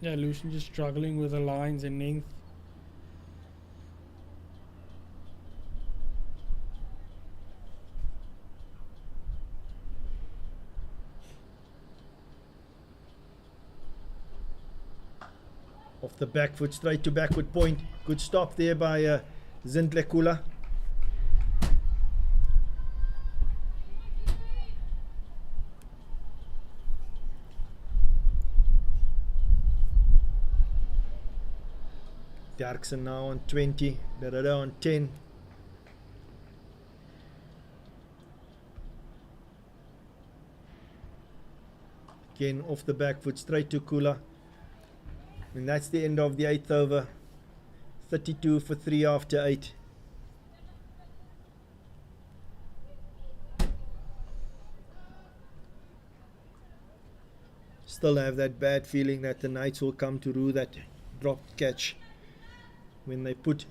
Yeah, Lucian just struggling with the lines and length. Off the back foot, straight to backward point. Good stop there by Zintlekula. Derksen now on 20, Derrida on 10. Again off the back foot, straight to Kula. And that's the end of the 8th over. 32 for 3 after 8. Still have that bad feeling that the Knights will come to rue that dropped catch when they put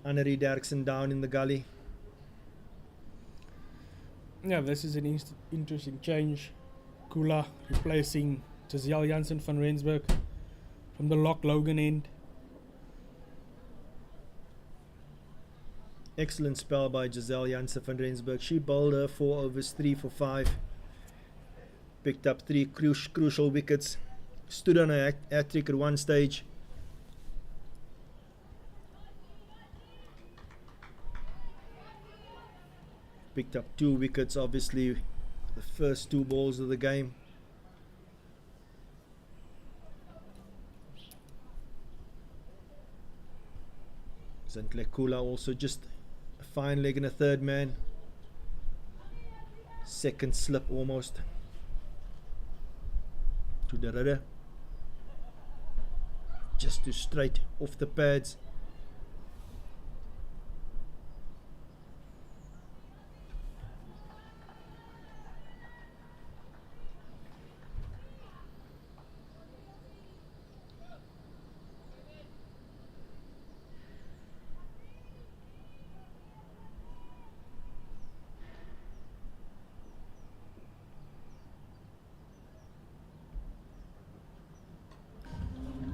Annery Derksen down in the gully. Yeah, this is an interesting change. Kula replacing Giselle Jansen van Rensburg from the Lock Logan end. Excellent spell by Giselle Jansen van Rensburg. She bowled her 4 overs, 3 for 5. Picked up 3 crucial wickets. Stood on a hat-trick at one stage. Picked up 2 wickets, obviously the first 2 balls of the game. Zintlekula also just a fine leg and a third man. Second slip almost to Derrida. Just to straight off the pads.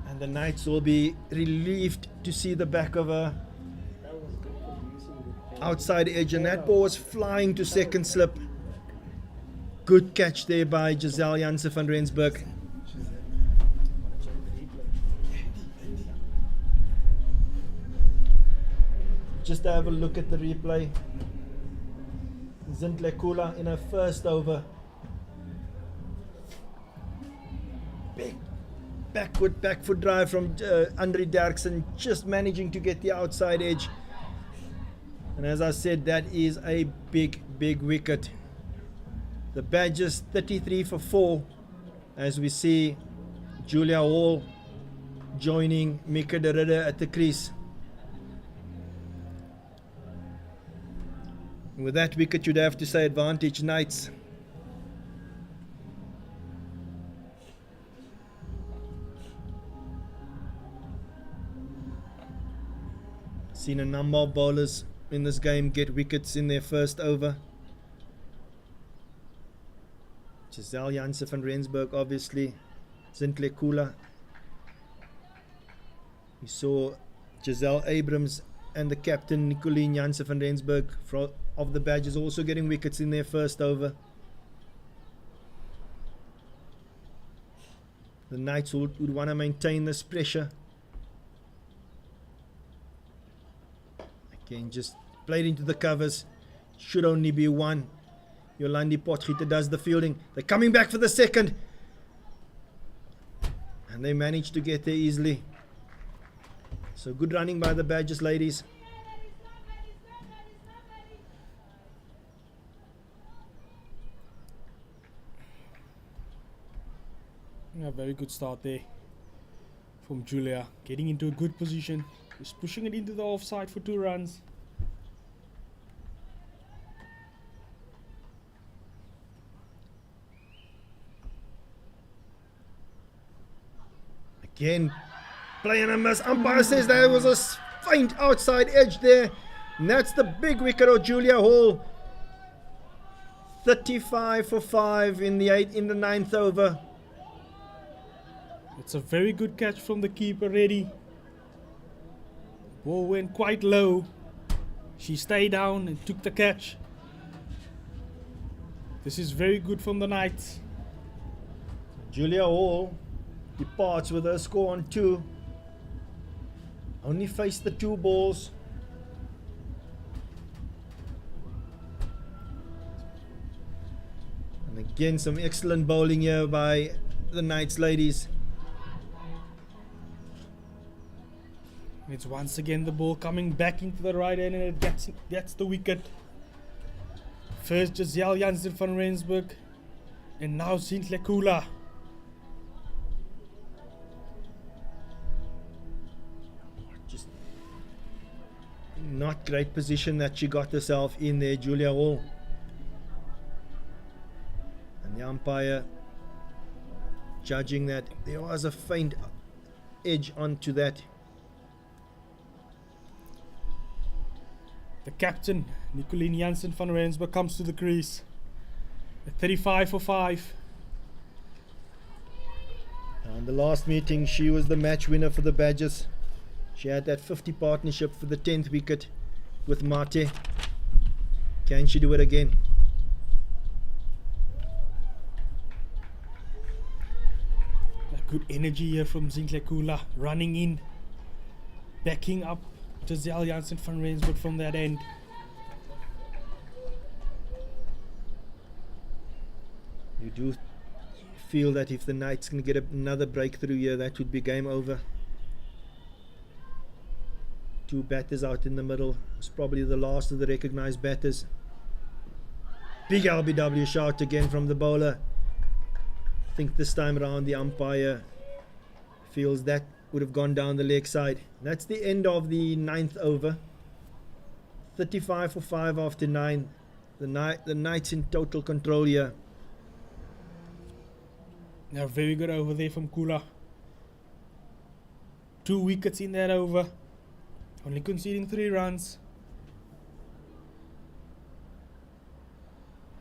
And the Knights will be relieved to see the back of a outside edge, and that ball was flying to second slip. Good catch there by Giselle Janse van Rensburg. Just to have a look at the replay. Zintlekula in her first over. Big back foot drive from Andre Derksen, just managing to get the outside edge. And as I said, that is a big wicket. The Badgers 33 for 4 as we see Julia Hall joining Mika de Ridder at the crease. With that wicket, you'd have to say advantage Knights. Seen a number of bowlers in this game get wickets in their first over. Giselle Janssen van Rensburg, obviously. Zintle Kula. We saw Giselle Abrams and the captain Nicolene Janssen van Rensburg of the Badgers also getting wickets in their first over. The Knights would want to maintain this pressure. Again, just played into the covers. Should only be one. Yolandi Potgieter does the fielding. They're coming back for the second. And they managed to get there easily. So good running by the Badgers ladies. Yeah, very good start there from Julia. Getting into a good position. Just pushing it into the offside for 2 runs. Again, playing a miss. Umpire says there was a faint outside edge there. And that's the big wicket of Julia Hall. 35 for 5 in the 9th over. It's a very good catch from the keeper, Reddy. Ball went quite low. She stayed down and took the catch. This is very good from the Knights. Julia Hall departs with her score on 2. Only faced the 2 balls. And again, some excellent bowling here by the Knights ladies. It's once again the ball coming back into the right hand, and it gets the wicket. First Giselle Janssen van Rensburg, and now Zintle Kula. Just not great position that she got herself in there, Julia Hall. And the umpire judging that there was a faint edge onto that. The captain, Nicolene Janssen van Rensburg, comes to the crease. At 35 for 5. In the last meeting, she was the match winner for the Badgers. She had that 50 partnership for the 10th wicket with Mate. Can she do it again? A good energy here from Zintle Kula, running in, backing up Giselle Janssen van Rensburg from that end. You do feel that if the Knights can get another breakthrough here, that would be game over. 2 batters out in the middle. It's probably the last of the recognised batters. Big LBW shout again from the bowler. I think this time around the umpire feels that would have gone down the leg side. That's the end of the 9th over. 35 for 5 after 9. The Knights in total control here. Now very good over there from Kula. 2 wickets in that over. Only conceding 3 runs.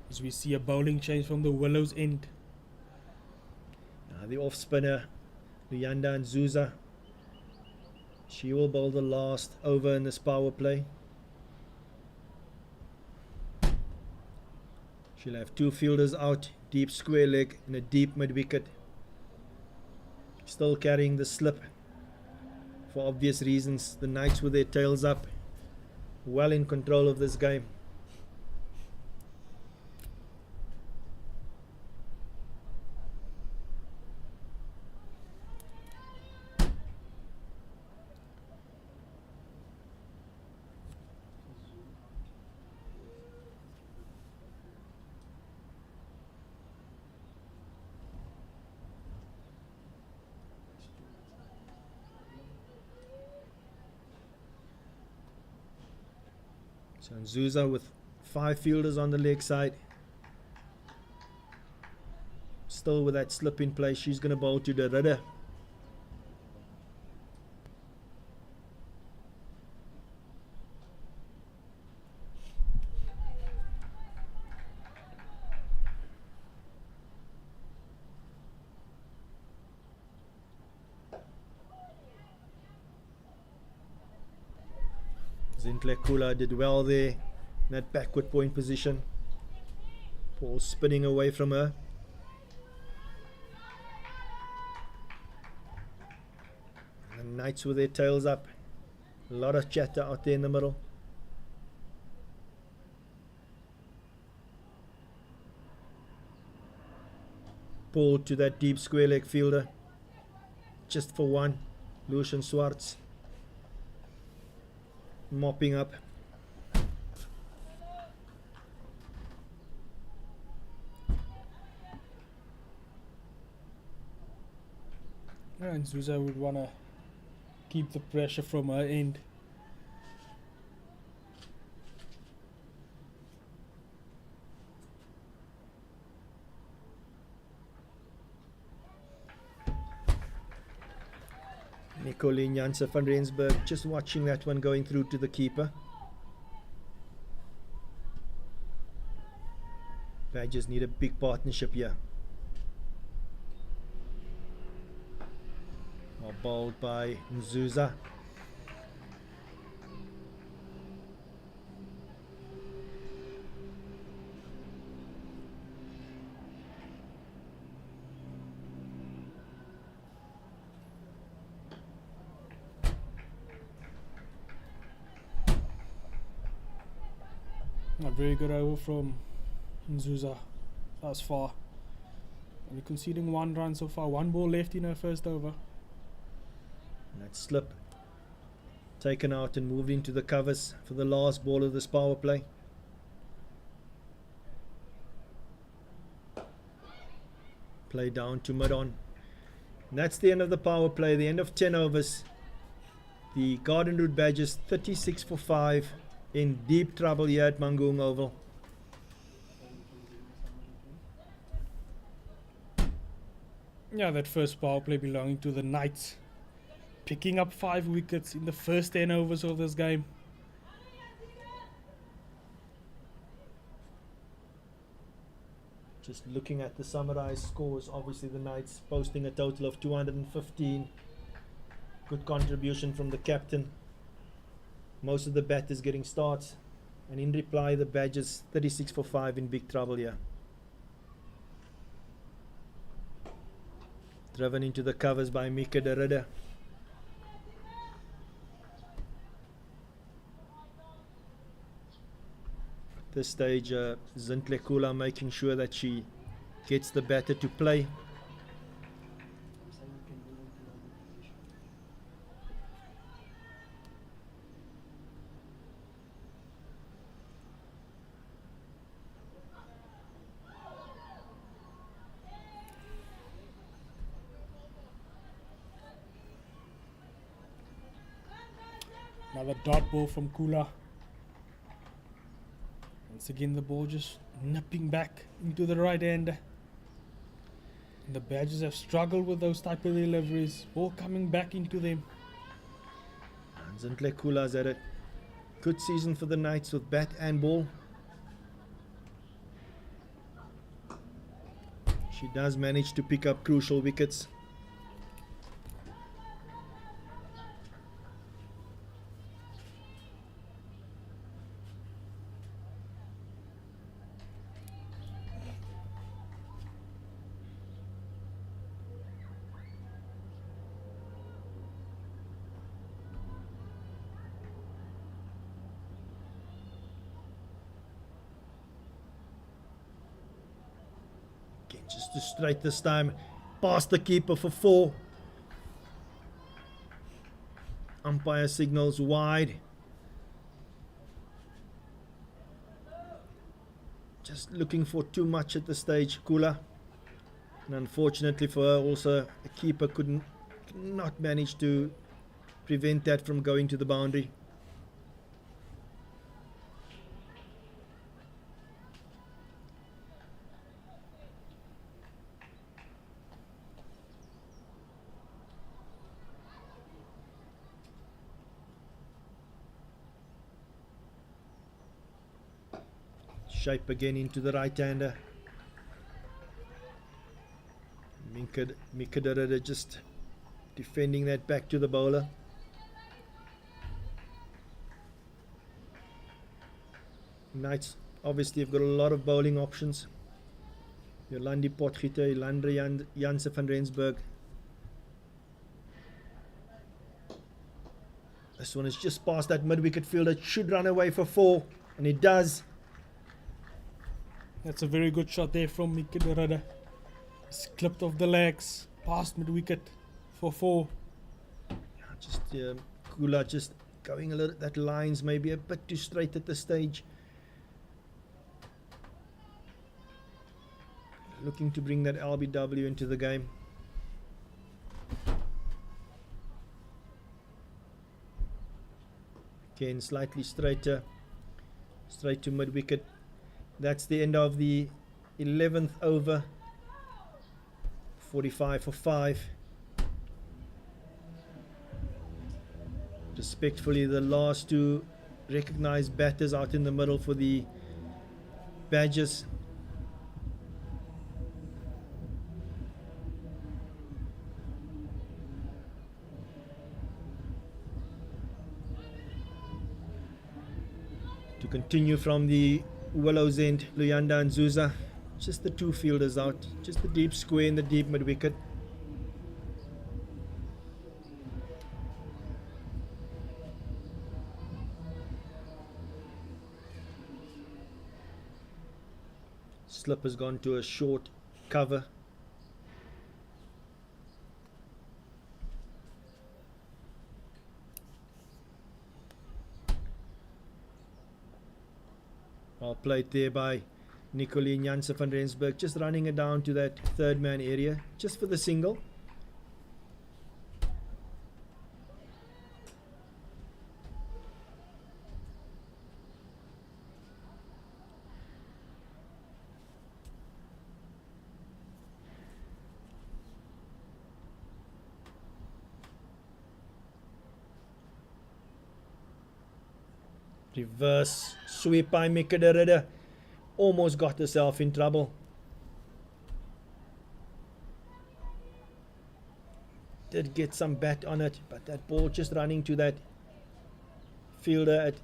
As we see a bowling change from the Willows end. Now the off spinner, Luyanda Nzuza. She will bowl the last over in this power play. She'll have 2 fielders out, deep square leg and a deep mid wicket. Still carrying the slip for obvious reasons. The Knights with their tails up, well in control of this game. So Nzuza with 5 fielders on the leg side. Still with that slip in place, she's going to bowl to the Ridder. Zintlekula did well there in that backward point position. Ball spinning away from her. The Knights with their tails up. A lot of chatter out there in the middle. Ball to that deep square leg fielder. Just for one. Lucian Swartz. Mopping up. And Zuza would want to keep the pressure from her end. Nicolene Janssen van Rensburg just watching that one going through to the keeper. Badgers need a big partnership here. Bowled by Nzuza. A very good over from Nzuza thus far. Only conceding 1 run so far. 1 ball left in her first over. That slip taken out and moved into the covers for the last ball of this power play. Play down to mid-on. And that's the end of the power play, the end of 10 overs. The Garden Route Badgers 36 for 5 in deep trouble here at Mangaung Oval. Yeah, that first power play belonging to the Knights. Picking up 5 wickets in the first 10 overs of this game. Just looking at the summarized scores, obviously the Knights posting a total of 215. Good contribution from the captain. Most of the batters getting starts. And in reply, the Badgers 36 for 5 in big trouble here. Driven into the covers by Mika de Ridder. This stage, Zintlekula making sure that she gets the batter to play. Another dot ball from Kula. Once again, the ball just nipping back into the right hander. And the Badgers have struggled with those type of deliveries. Ball coming back into them. Zintlekula's at it. Good season for the Knights with bat and ball. She does manage to pick up crucial wickets. Just to straight this time, past the keeper for 4. Umpire signals wide. Just looking for too much at the stage, Kula. And unfortunately for her, also the keeper could not manage to prevent that from going to the boundary. Shape again into the right-hander. Mikadara just defending that back to the bowler. Knights obviously have got a lot of bowling options. Jolandi Potgieter, Landre Janse van Rensburg. This one is just past that mid-wicket fielder. It should run away for 4, and it does. That's a very good shot there from Mikadara. It's clipped off the legs, past mid-wicket for 4. Just Kula just going a little. That line's maybe a bit too straight at this stage. Looking to bring that LBW into the game. Again, slightly straighter, straight to mid-wicket. That's the end of the 11th over. 45 for 5. Respectfully, the last 2 recognised batters out in the middle for the Badgers. To continue from the Willows end, Luyanda and Zuza. Just the 2 fielders out. Just the deep square in the deep mid-wicket. Slip has gone to a short cover. Well played there by Nicolien Janse van Rensburg, just running it down to that 3rd man area, just for the single. Reverse sweep by Mikadara. Almost got herself in trouble. Did get some bat on it, but that ball just running to that fielder at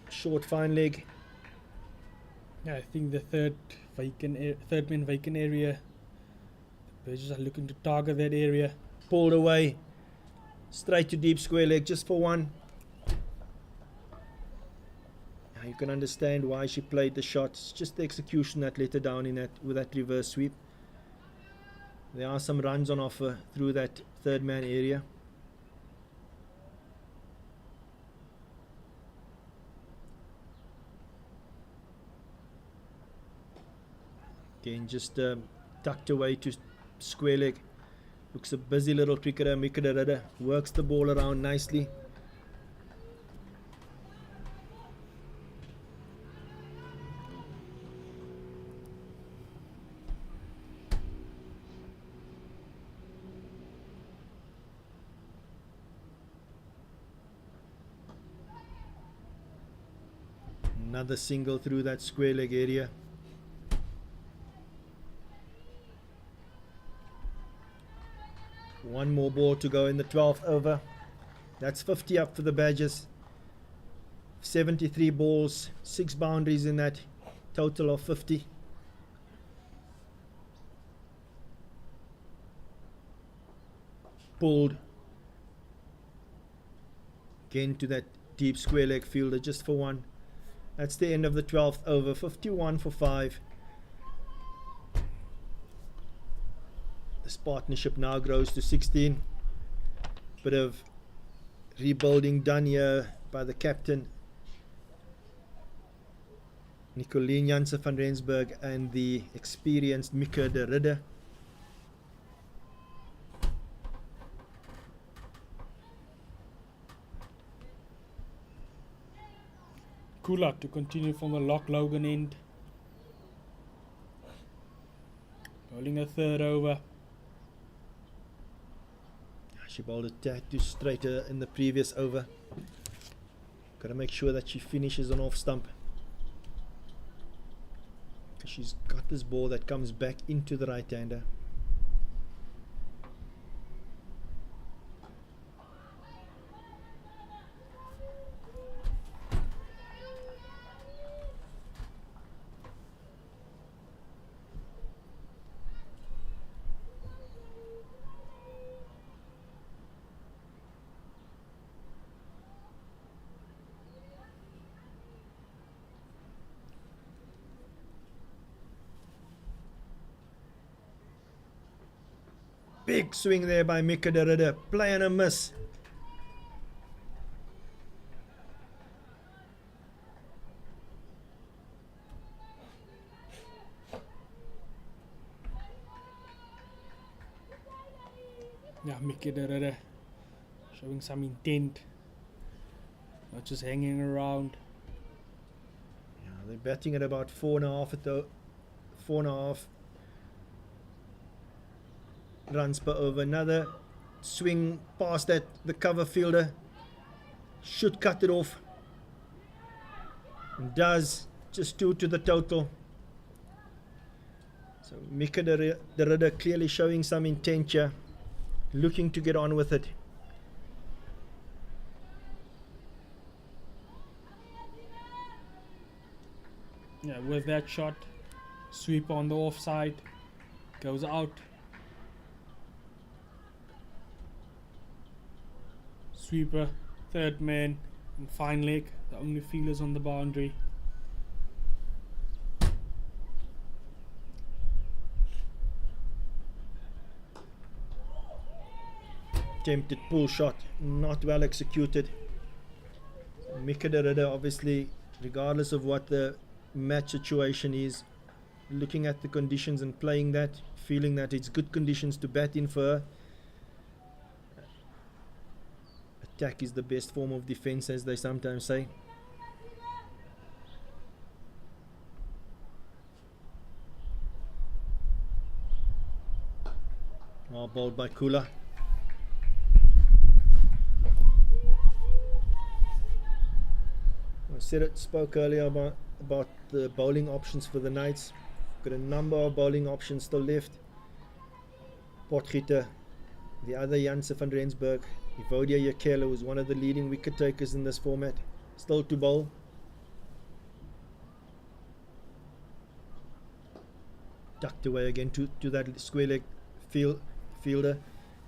short fine leg. Yeah, I think the third man vacant area. The Badgers are looking to target that area. Pulled away. Straight to deep square leg just for 1. You can understand why she played the shot. It's just the execution that let her down in that with that reverse sweep. There are some runs on offer through that 3rd man area. Again, just tucked away to square leg. Looks a busy little cricketer. Mikadara works the ball around nicely. Another single through that square leg area. One more ball to go in the 12th over. That's 50 up for the Badgers. 73 balls, 6 boundaries in that total of 50. Pulled. Again to that deep square leg fielder just for 1. That's the end of the 12th over. 51 for 5. This partnership now grows to 16. Bit of rebuilding done here by the captain, Nicolien Janse van Rensburg, and the experienced Mika de Ridder. Kula to continue from the Loch Logan end. Bowling a 3rd over. She bowled a tad too straighter in the previous over. Got to make sure that she finishes on off stump. because she's got this ball that comes back into the right-hander. Big swing there by Mika de Ridder. Play and a miss. Yeah, Mickey the Ridder showing some intent, not just hanging around. Yeah, they're batting at about 4.5 at the 4.5 runs per over. Another swing past that the cover fielder should cut it off, and does. Just 2 to the total. So Mika de Ridder clearly showing some intent here, looking to get on with it. Yeah, with that shot, sweep on the offside, goes out. Sweeper, third man, and fine leg, the only fielders on the boundary. Attempted pull shot, not well executed. Mika de Ridder, obviously, regardless of what the match situation is, looking at the conditions and playing that, feeling that it's good conditions to bat in for her. Attack is the best form of defense, as they sometimes say. Well bowled by Kula. Spoke earlier about the bowling options for the Knights. Got a number of bowling options still left. Potgieter, the other Janse van Rensburg, Evodia Yakela, who's one of the leading wicket takers in this format, still to bowl. Tucked away again to that square leg fielder.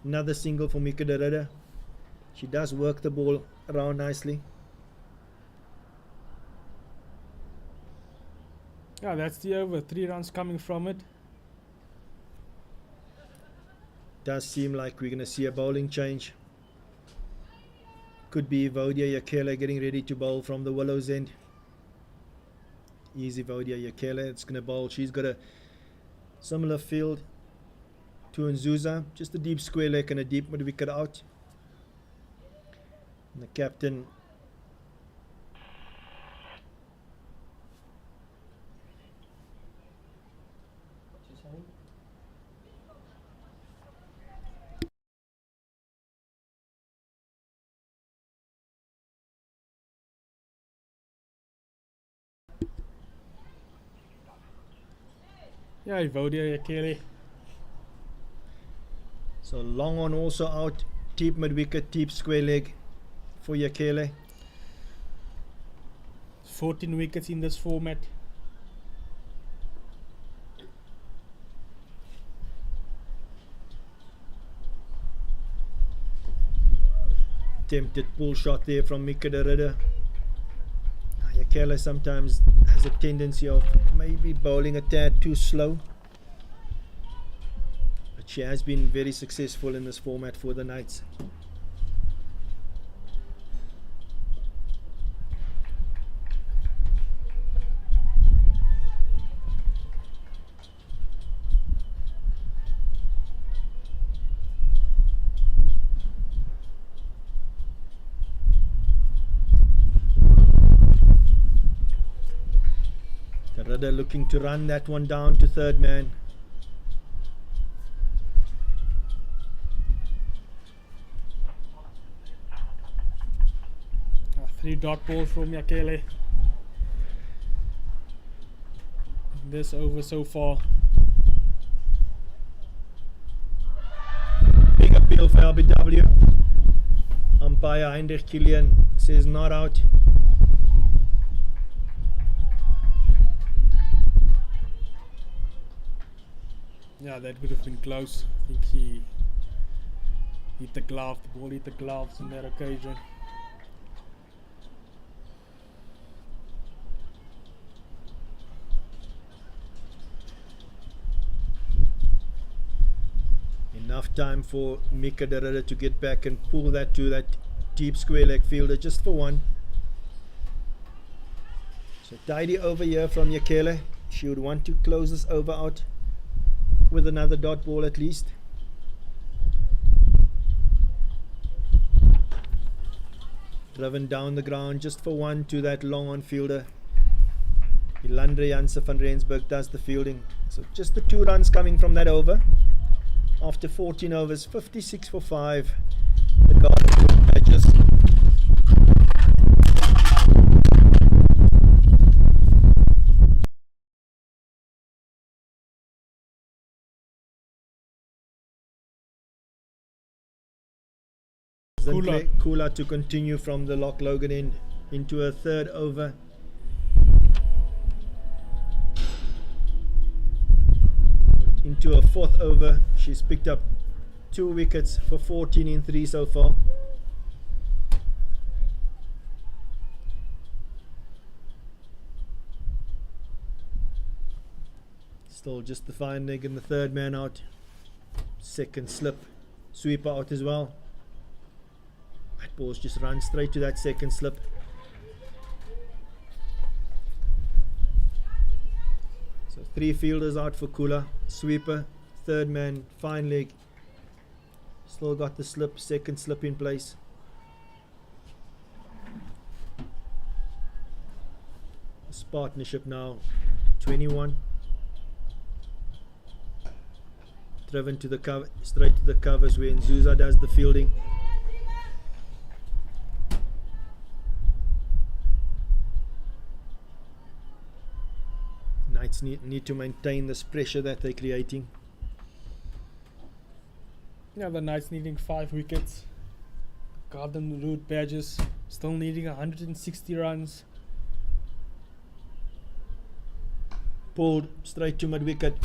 Another single for Mika de Ridder. She does work the ball around nicely. Yeah, that's the over. 3 runs coming from it. Does seem like we're going to see a bowling change. Could be Evodia Yakela getting ready to bowl from the Willows end. Easy Evodia Yakela. It's going to bowl. She's got a similar field to Nzuza. Just a deep square leg and a deep mid wicket out. And the captain Yeah, Evodia Yakele. So long on also out, deep mid wicket, deep square leg for Yakele. 14 wickets in this format. Attempted pull shot there from Mika de Ridder. Yakela sometimes has a tendency of maybe bowling a tad too slow, but she has been very successful in this format for the Knights. Ridder looking to run that one down to third man. A 3 dot ball from Yakele. this over so far. Big appeal for LBW. Umpire Heinrich Kilian says not out. Yeah, that would have been close. I think he hit the glove, the ball hit the gloves on that occasion. Enough time for Mika Derrida to get back and pull that to that deep square leg fielder just for one. So tidy over here from Yakele. She would want to close this over out with another dot ball at least. Driven down the ground just for one to that long on fielder. Ilandre Janse van Rensburg does the fielding. So just the 2 runs coming from that over. After 14 overs, 56 for 5. The Garden Badgers. Kula to continue from the Loch Logan end into a 3rd over. Into a 4th over. She's picked up 2 wickets for 14 in 3 so far. Still just the fine leg and the 3rd man out. 2nd slip. Sweeper out as well. That ball's just run straight to that 2nd slip. So 3 fielders out for Kula. Sweeper, 3rd man, fine leg. Still got the slip, 2nd slip in place. This partnership now 21. Driven to the cover, straight to the covers where Nzuza does the fielding. Knights need to maintain this pressure that they're creating. Yeah, the Knights needing 5 wickets. Garden Route Badgers still needing 160 runs. Pulled straight to mid wicket.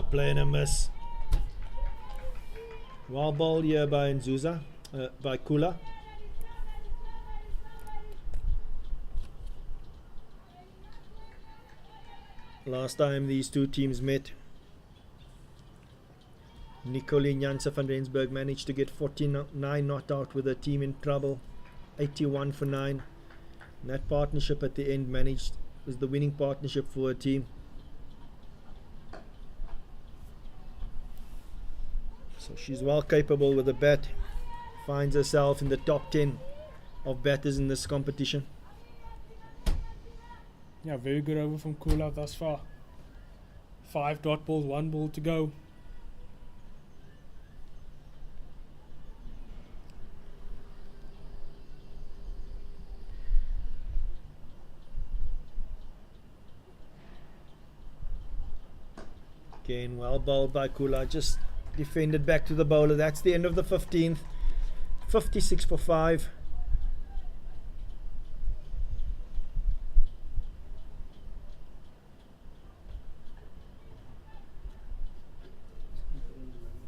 Playing a miss. Well bowled here by Nzuza, by Kula. Last time these two teams met, Nicolien Janse van Rensburg managed to get 49 not out with a team in trouble, 81 for 9. And that partnership at the end was the winning partnership for a team. So she's well capable with a bat, finds herself in the top 10 of batters in this competition. Yeah, very good over from Kula thus far. 5 dot balls, 1 ball to go. Again, well bowled by Kula, just defended back to the bowler. That's the end of the 15th. 56 for 5.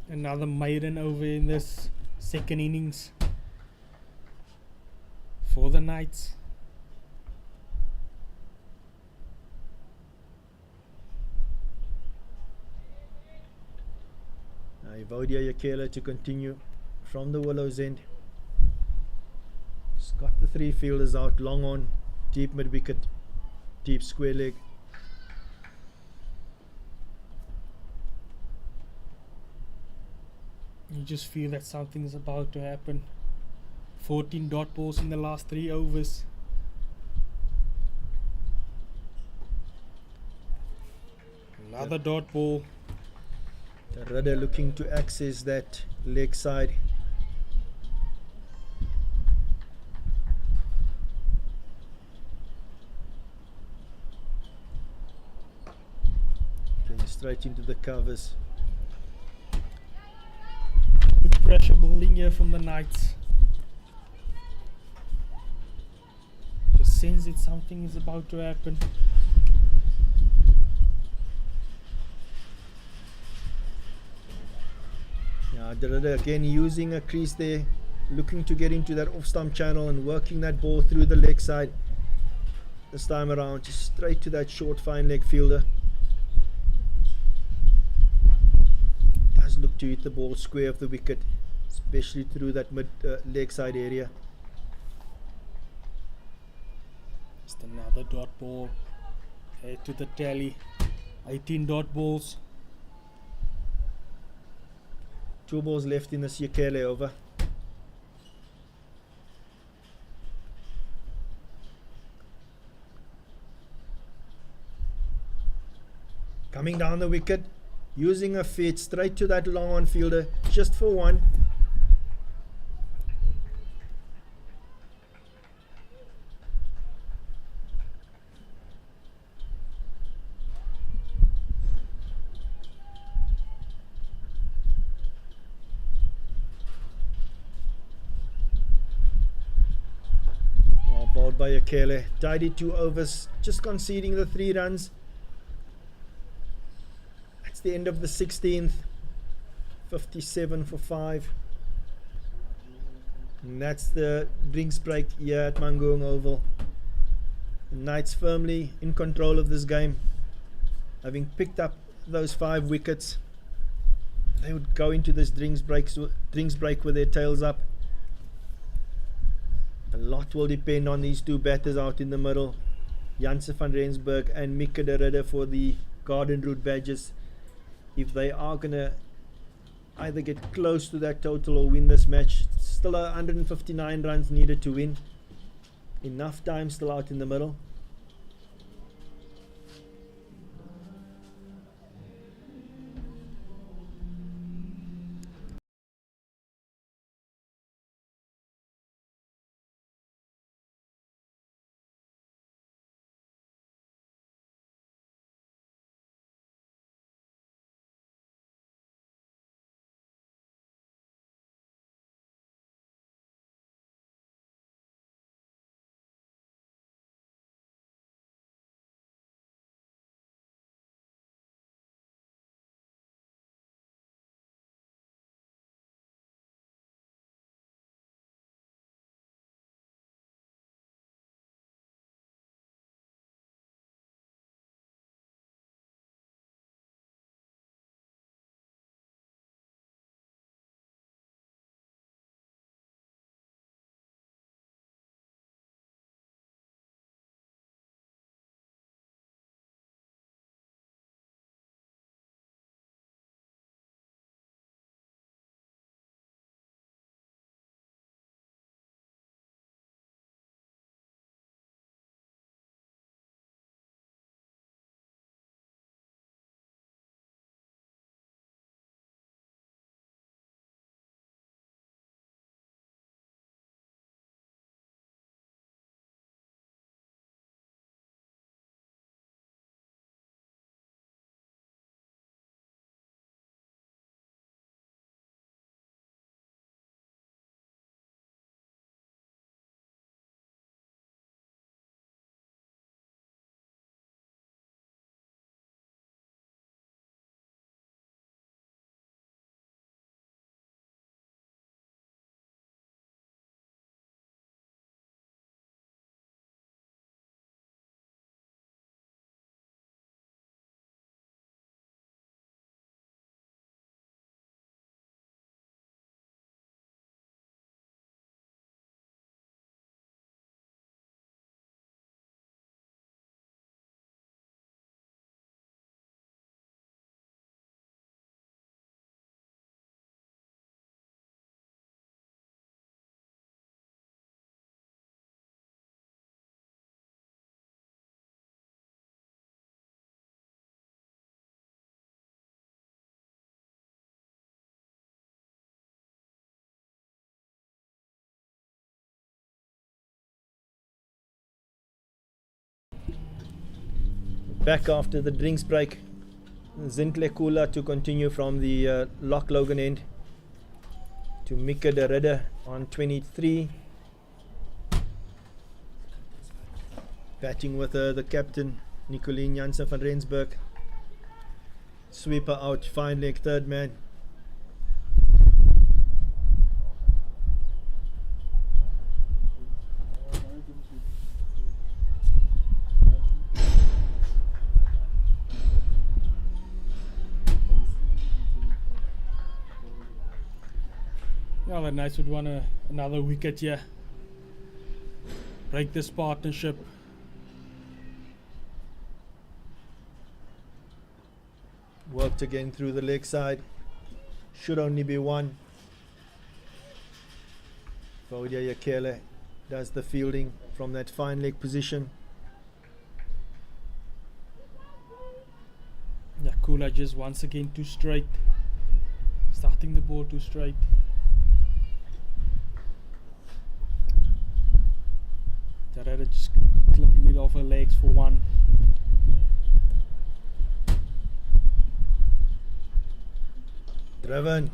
Another maiden over in this 2nd innings for the Knights. Vodia Yakela to continue from the Willows end. He's got the 3 fielders out, long on, deep mid wicket, deep square leg. You just feel that something is about to happen. 14 dot balls in the last 3 overs. Another dot ball. The rudder looking to access that leg side. Going straight into the covers. Good pressure bowling here from the Knights. Just sense that something is about to happen. Yeah, the rudder again using a crease there, looking to get into that off stump channel and working that ball through the leg side. This time around, just straight to that short fine leg fielder. Does look to hit the ball square of the wicket, especially through that mid leg side area. Just another dot ball. Add to the tally. 18 dot balls. 2 balls left in the Siakele over. Coming down the wicket, using a fade straight to that long on fielder, just for one. Well bowled by Akele, tidy 2 overs, just conceding the 3 runs. That's the end of the 16th. 57 for 5. And that's the drinks break here at Mangaung Oval. The Knights firmly in control of this game, having picked up those 5 wickets. They would go into this drinks break with their tails up. A lot will depend on these 2 batters out in the middle, Janse van Rensburg and Mika de Ridder for the Garden Route badges. If they are going to either get close to that total or win this match, still 159 runs needed to win. Enough time still out in the middle. Back after the drinks break. Zintle Kula to continue from the Loch Logan end to Mika de Ridder on 23. Batting with the captain, Nicolien Jansen van Rensburg. Sweeper out, fine leg, third man. Yeah, the Knights would want another wicket here. Break this partnership. Worked again through the leg side. Should only be one. Vodia Yakele does the fielding from that fine leg position. Yakula just once again too straight. Starting the ball too straight. Tarada just clipping it off her legs for one. Driven.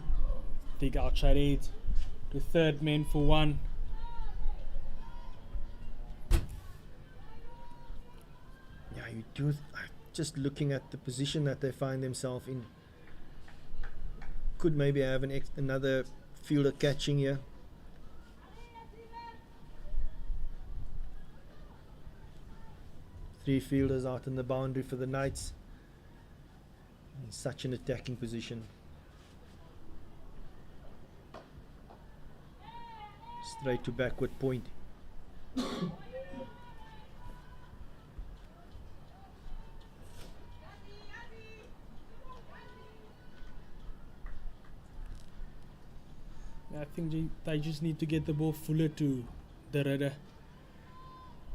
Big outside edge to third man for one. Yeah, you do. Just looking at the position that they find themselves in, could maybe have another fielder catching here. Three fielders out in the boundary for the Knights in such an attacking position. Straight to backward point. I think they just need to get the ball fuller to the Ridder.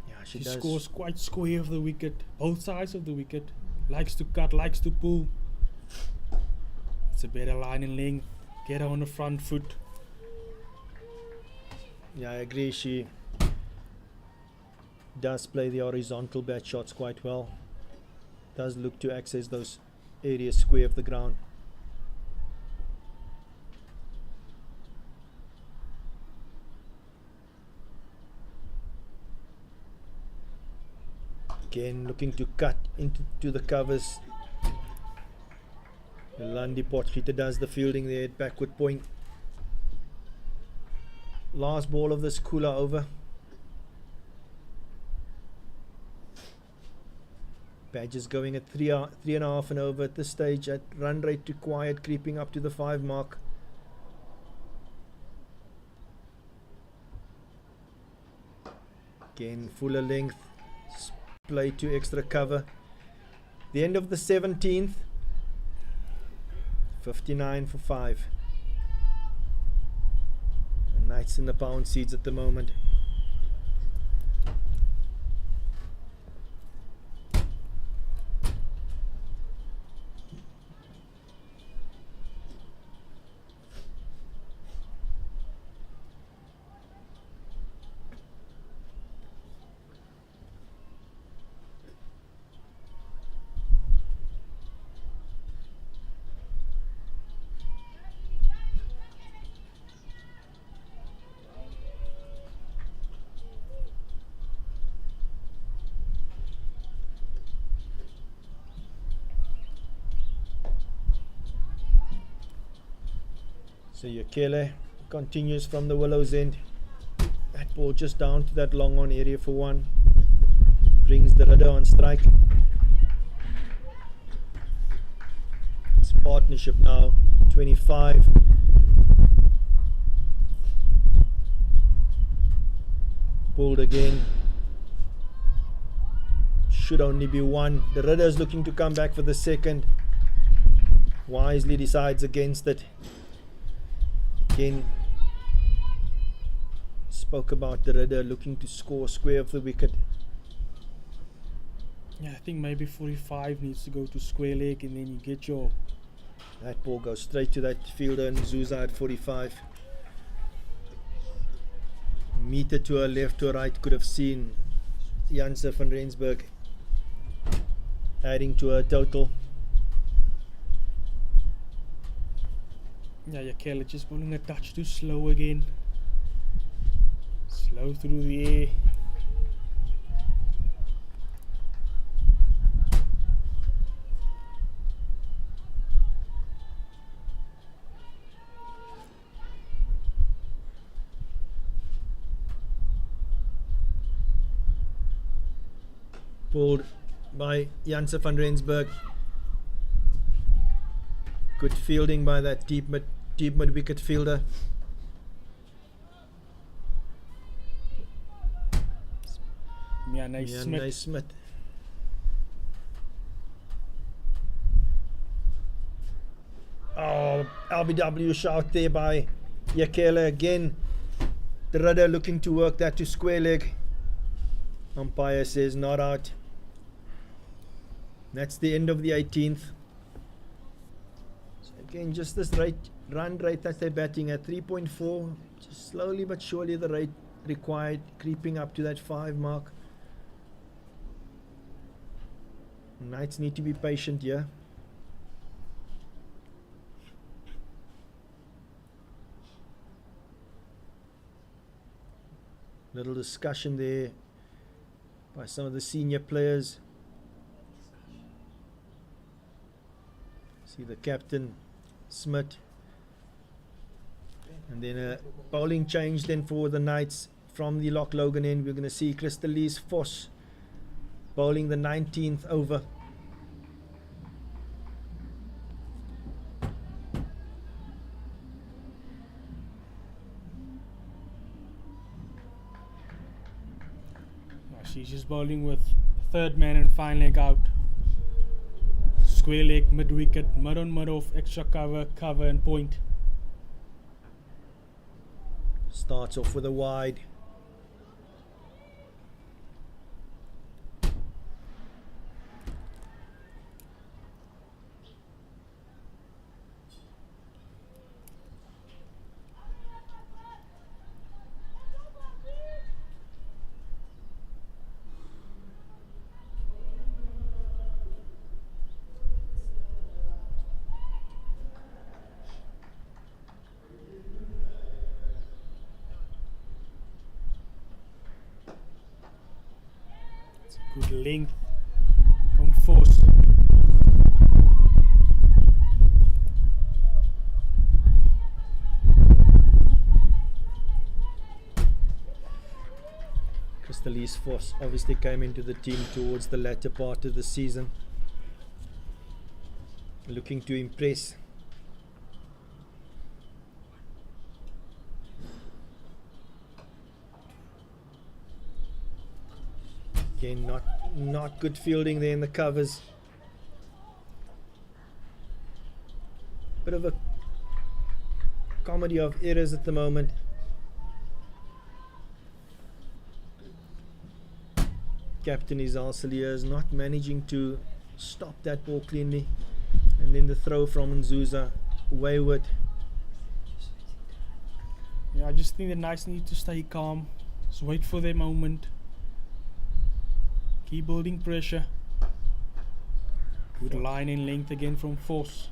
Yeah, she She does. scores quite square of the wicket, both sides of the wicket. Likes to cut, likes to pull. It's a better line and length. Get her on the front foot. Yeah, I agree. She does play the horizontal bat shots quite well. Does look to access those areas square of the ground. Again, looking to cut into the covers. Landi Potgieter does the fielding there at backward point. Last ball of this Kula over. Badgers going at 3.5 and over at this stage. At run rate required, creeping up to the 5 mark. Again, fuller length. Play to extra cover. The end of the 17th. 59 for 5. The Knights in the pound seeds at the moment. So Yakele continues from the Willows end. That ball just down to that long on area for one. Brings the Ridder on strike. It's partnership now. 25. Pulled again. Should only be one. The Ridder is looking to come back for the second. Wisely decides against it. Again, spoke about the Ridder looking to score square of the wicket. Yeah, I think maybe 45 needs to go to square leg, and then you get your... That ball goes straight to that fielder and Zuza at 45. Meter to her left, to her right, could have seen Jansen van Rensburg. adding to her total. Yeah, Yakela just bowling a touch too slow again. Slow through the air. Pulled by Janse van Rensburg. Good fielding by that deep mid wicket fielder. Yeah, nice Smith. Smith. Oh, LBW shout there by Yakela again. The rudder looking to work that to square leg. Umpire says not out. That's the end of the 18th. So again, just this run rate that they're batting at 3.4. Just slowly but surely the rate required creeping up to that 5 mark. Knights need to be patient here. Little discussion there by some of the senior players. See the captain, Smith. And then a bowling change then for the Knights from the Loch Logan end. We're going to see Christelise Vos bowling the 19th over. She's just bowling with third man and fine leg out. Square leg, mid wicket, mid on mid off, extra cover, cover and point. Starts off with a wide. Good length from Force. Christelise Vos obviously came into the team towards the latter part of the season, looking to impress. Again, not good fielding there in the covers. Bit of a comedy of errors at the moment. Captain Izal Saliers not managing to stop that ball cleanly. And then the throw from Nzuza, wayward. Yeah, I just think the Knights need to stay calm. Just wait for their moment. Keep building pressure. Good line in length again from Force.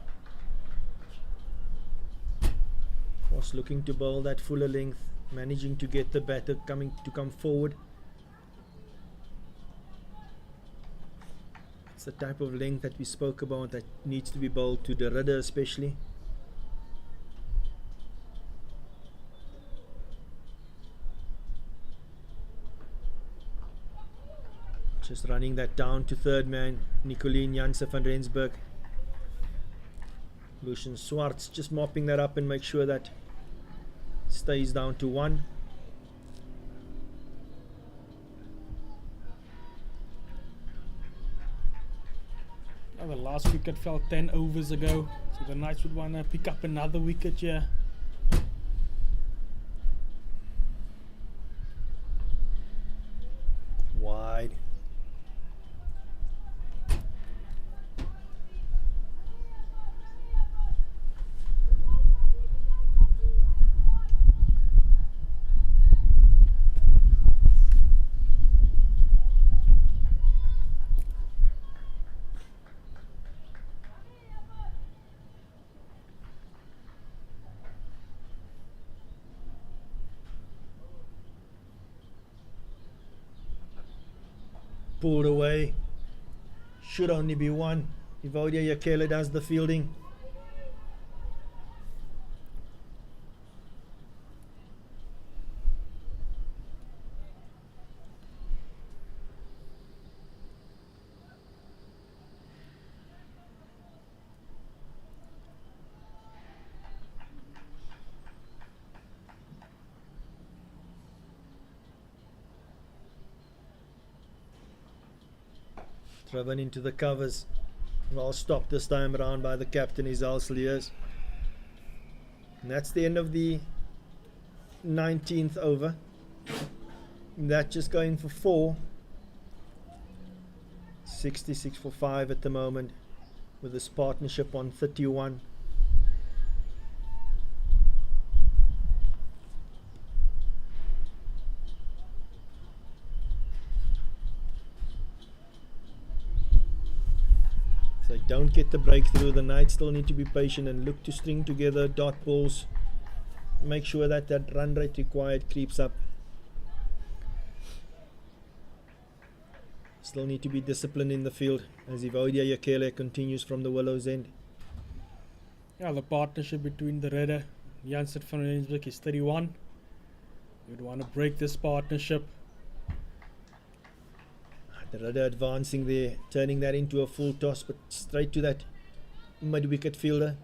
Force looking to bowl that fuller length, managing to get the batter come forward. It's the type of length that we spoke about that needs to be bowled to the rudder especially. Just running that down to third man, Nicolien Janse van Rensburg. Lucian Swartz just mopping that up and make sure that stays down to 1. The last wicket fell 10 overs ago, so the Knights would want to pick up another wicket here. Wide. Pulled away. Should only be one. Evodia Yakela does the fielding. Driven into the covers. Well stopped this time around by the captain, Izal Sliers. And that's the end of the 19th over. And that just going for 4. 66 for 5 at the moment, with this partnership on 31. So don't get the breakthrough. The Knights still need to be patient and look to string together dot balls. Make sure that that run rate required creeps up. Still need to be disciplined in the field as Evodia Yakele continues from the Willow's End. Yeah, the partnership between the Redder and Janssen van Rensburg is 31. You'd want to break this partnership. The Redder advancing there, turning that into a full toss, but straight to that mid-wicket fielder.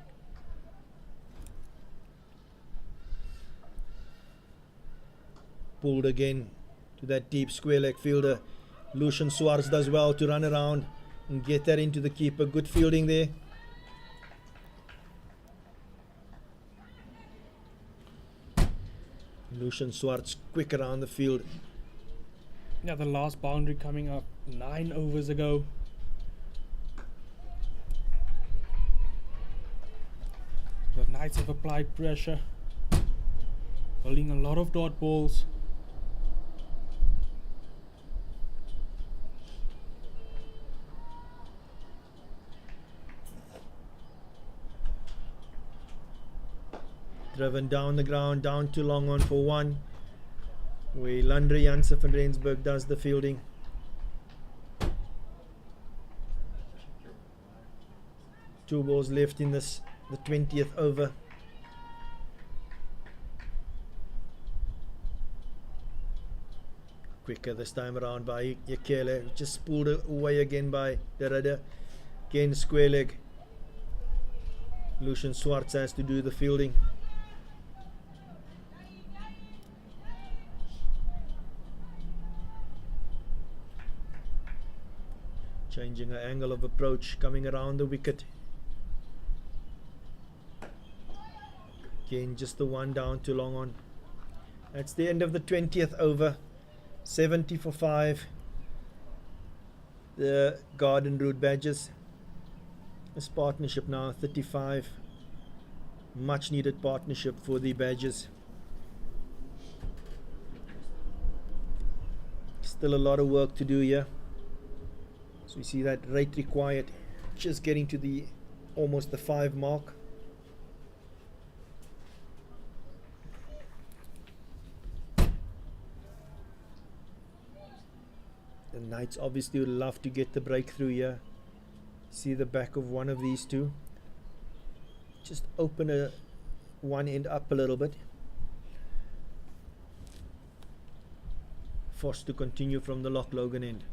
Pulled again to that deep square leg fielder. Lucian Suarez does well to run around and get that into the keeper. Good fielding there. Lucian Suarez quick around the field. Yeah, the last boundary coming up 9 overs ago. The Knights have applied pressure, bowling a lot of dot balls. Driven down the ground, down to long on for 1. Where Landre Janssen van Rensburg does the fielding. Two balls left in this, the 20th over. Quicker this time around by Yakele, just pulled away again by the Redder. Again square leg. Lucian Swartz has to do the fielding. Changing her angle of approach, coming around the wicket. Again, just the one down to long on. That's the end of the 20th over. 70 for 5. The Garden Route Badgers. This partnership now 35. Much needed partnership for the Badgers. Still a lot of work to do here. So we see that rate required just getting to the almost the 5 mark. The Knights obviously would love to get the breakthrough here. See the back of one of these two. Just open one end up a little bit. Forced to continue from the Loch Logan end.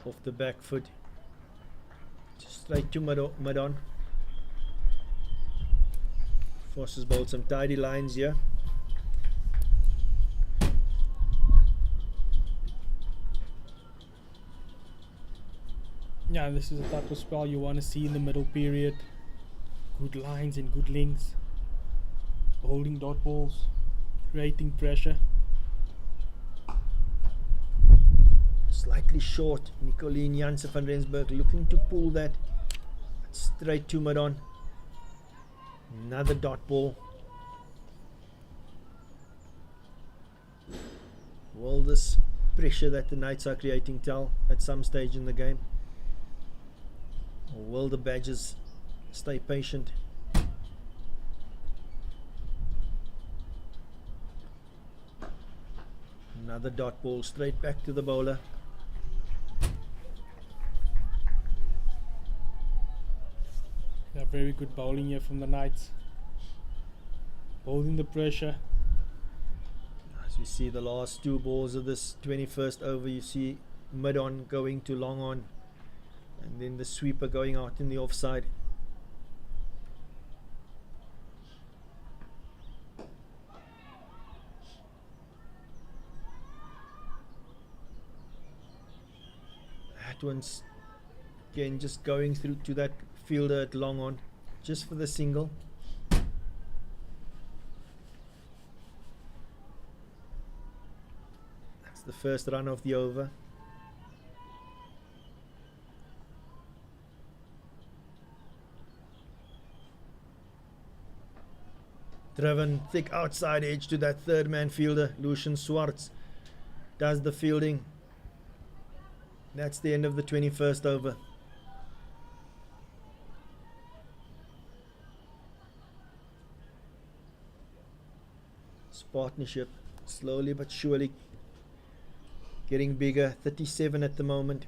Off the back foot, just straight to mid on. Forces bowled some tidy lines here. Yeah, this is the type of spell you want to see in the middle period. Good lines and good links. Holding dot balls, creating pressure. slightly short. Nicolien Janssen van Rensburg looking to pull that straight to mid-on. Another dot ball. Will this pressure that the Knights are creating tell at some stage in the game? Or will the Badgers stay patient? Another dot ball straight back to the bowler. Yeah, very good bowling here from the Knights. Holding the pressure. As we see the last two balls of this 21st over, you see mid-on going to long-on, and then the sweeper going out in the offside. That one's again just going through to that fielder at long-on, just for the single. The first run of the over. Driven thick outside edge to that third man fielder. Lucian Swartz does the fielding. That's the end of the 21st over. This partnership slowly but surely getting bigger. 37 at the moment.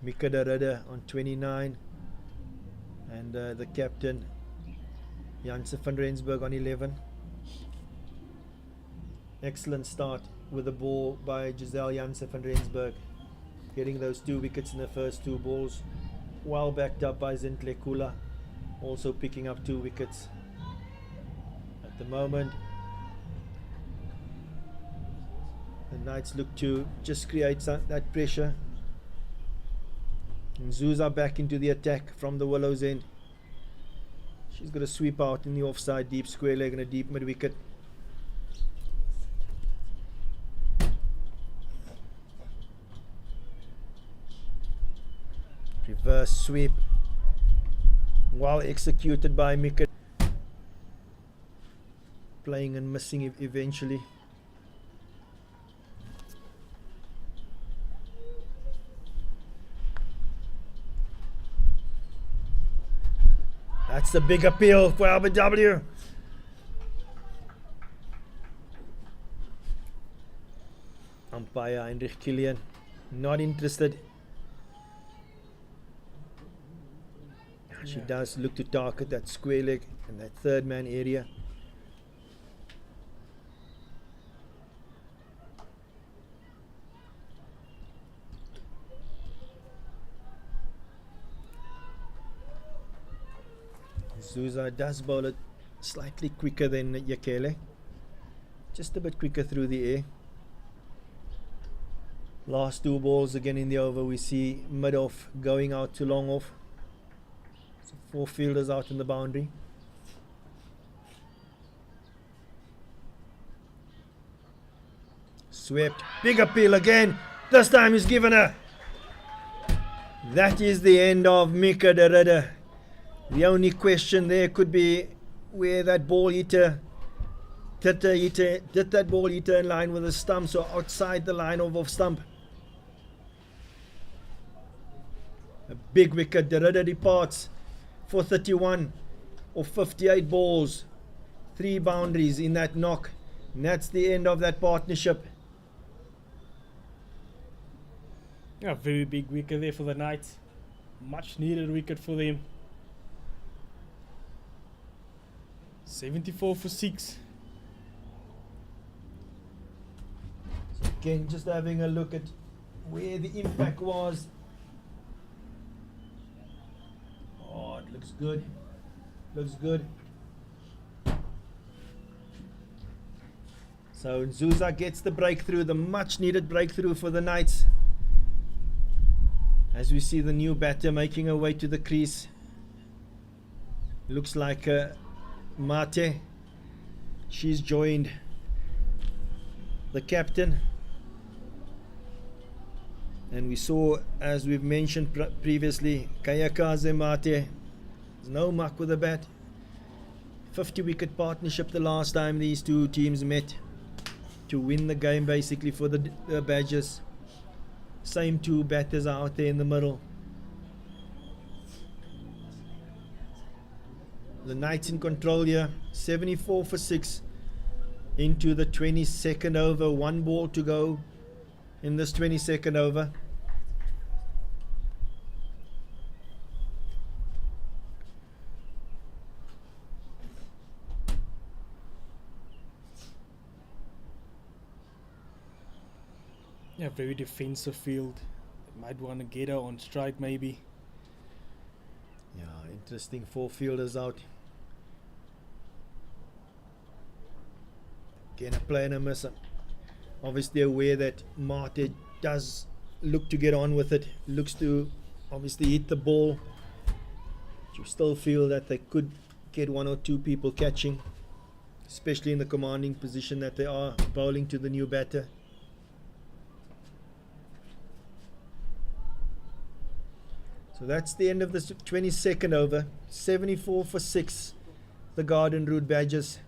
Mika de Ridder on 29, and the captain Janssen van Rensburg on 11. Excellent start with the ball by Giselle Janssen van Rensburg, getting those 2 wickets in the first 2 balls, well backed up by Zintle Kula, also picking up 2 wickets. At the moment, the Knights look to just create that pressure. And Zuza back into the attack from the Willows end. She's got a sweep out in the offside, deep square leg and a deep mid wicket. Reverse sweep, well executed by Mika. Playing and missing eventually. That's the big appeal for LBW. Umpire Heinrich Kilian not interested. She does look to target that square leg and that third man area. Zuza does bowl it slightly quicker than Yakele, just a bit quicker through the air. Last 2 balls again in the over, we see mid off going out to long off. So 4 fielders out in the boundary. Swept, big appeal again. This time he's given her. That is the end of Mika de Ridder. The only question there could be where that ball hitter did that ball hitter in line with the stump, so outside the line of off stump. A big wicket. De Ridder departs for 31 of 58 balls, 3 boundaries in that knock, and that's the end of that partnership. Yeah, very big wicket there for the Knights. Much needed wicket for them. 74 for 6. So again, just having a look at where the impact was. Oh, it looks good. Looks good. So Zuza gets the breakthrough, the much needed breakthrough for the Knights. As we see the new batter making her way to the crease. Looks like Mate. She's joined the captain. And we saw, as we've mentioned previously, Kayakaze Mate, there's no muck with the bat. 50 wicket partnership the last time these two teams met to win the game basically for the Badgers. Same two batters are out there in the middle. The Knights in control here, 74 for 6 into the 22nd over. 1 ball to go in this 22nd over. Yeah, very defensive field. Might want to get her on strike maybe. Yeah, interesting. 4 fielders out. Again, a play and a miss. Obviously aware that Mate does look to get on with it. Looks to obviously hit the ball. But you still feel that they could get 1 or 2 people catching, especially in the commanding position that they are bowling to the new batter. So that's the end of the 22nd over. 74 for 6, the Garden Route Badgers.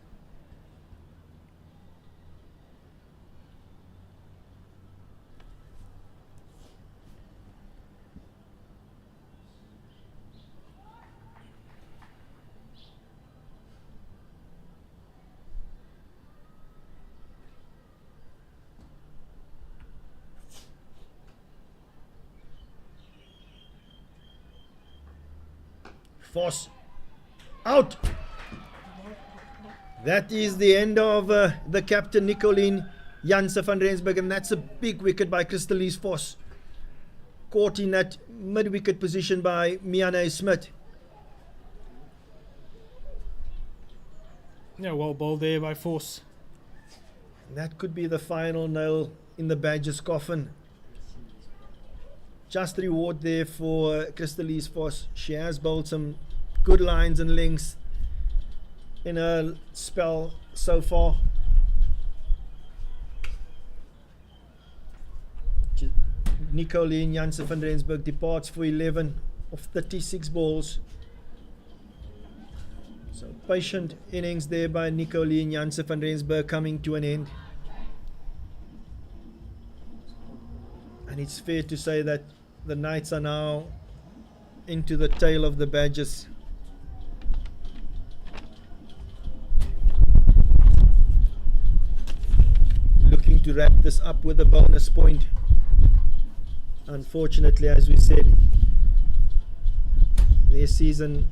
Force out. That is the end of the captain Nicolien Janse van Rensburg, and that's a big wicket by Christelise Vos, caught in that mid-wicket position by Miane Smith. Yeah, well bowled there by Force. That could be the final nail in the Badgers' coffin. Just reward there for Christelise Vos. She has bowled some good lines and lengths in her spell so far. Nicolien Janse van Rensburg departs for 11 of 36 balls. So patient innings there by Nicolien Janse van Rensburg coming to an end. And it's fair to say that the Knights are now into the tail of the Badgers. Looking to wrap this up with a bonus point. Unfortunately, as we said, their season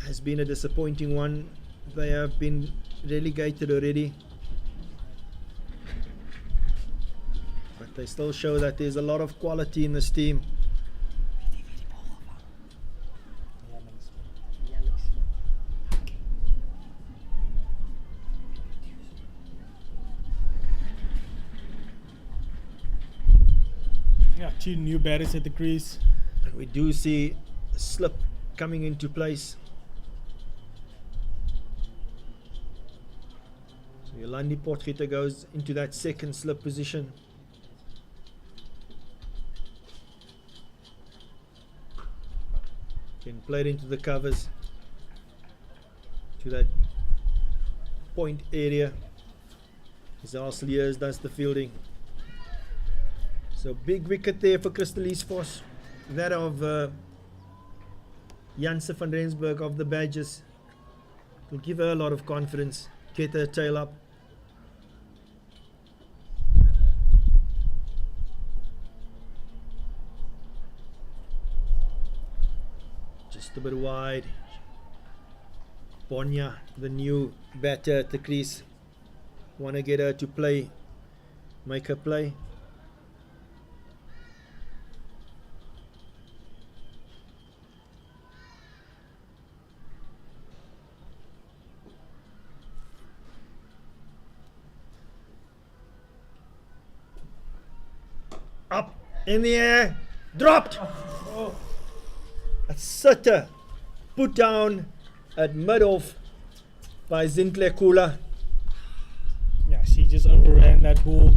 has been a disappointing one. They have been relegated already. But they still show that there's a lot of quality in this team. Yeah, 2 new batters at the crease. And we do see a slip coming into place. So Yolandi Potgieter goes into that second slip position. Can play it into the covers to that point area. Zal Sliers does the fielding. So big wicket there for Christelise Vos. That of Janse van Rensburg of the Badgers. Will give her a lot of confidence. Get her tail up. Just a bit wide. Bonya, the new batter at the crease. Want to get her to play. Make her play. Up in the air, dropped. A sitter put down at mid-off by Zintle Kula. Yeah, she just overran that ball.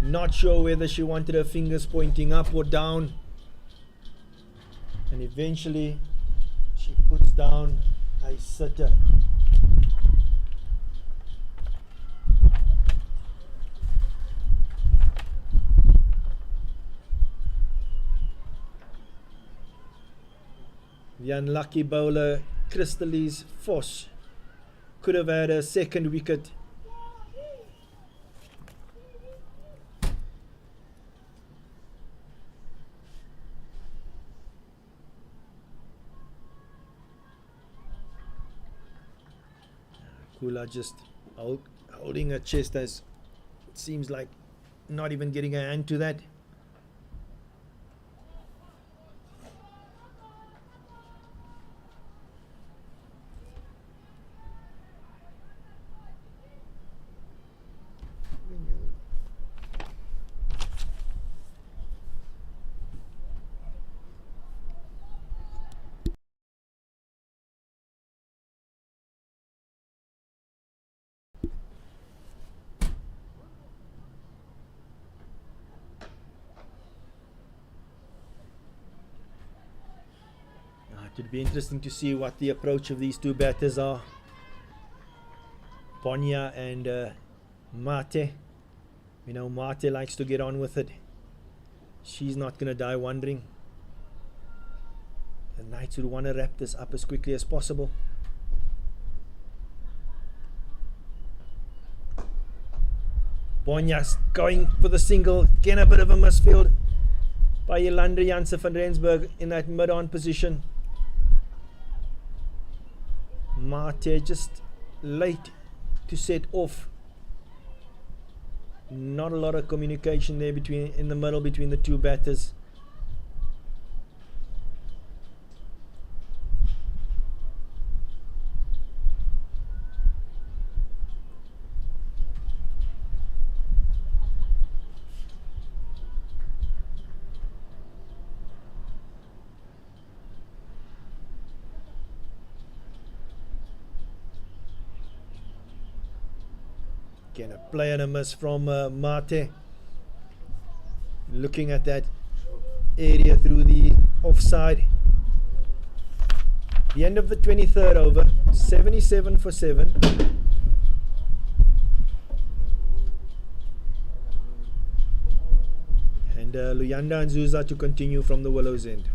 Not sure whether she wanted her fingers pointing up or down. And eventually she puts down a sitter. The unlucky bowler Crystalise Vos could have had a second wicket. Kula just holding her chest, as it seems like not even getting a hand to that. It would be interesting to see what the approach of these two batters are. Bonya and Mate. We know Mate likes to get on with it. She's not going to die wondering. The Knights would want to wrap this up as quickly as possible. Bonya's going for the single. Again, a bit of a misfield by Yolanda Janse van Rensburg in that mid-on position. Mate just late to set off. Not a lot of communication there in the middle between the two batters. Again, a play and a miss from Mate. Looking at that area through the offside. The end of the 23rd over, 77 for 7. And Luyanda and Zuza to continue from the Willows end.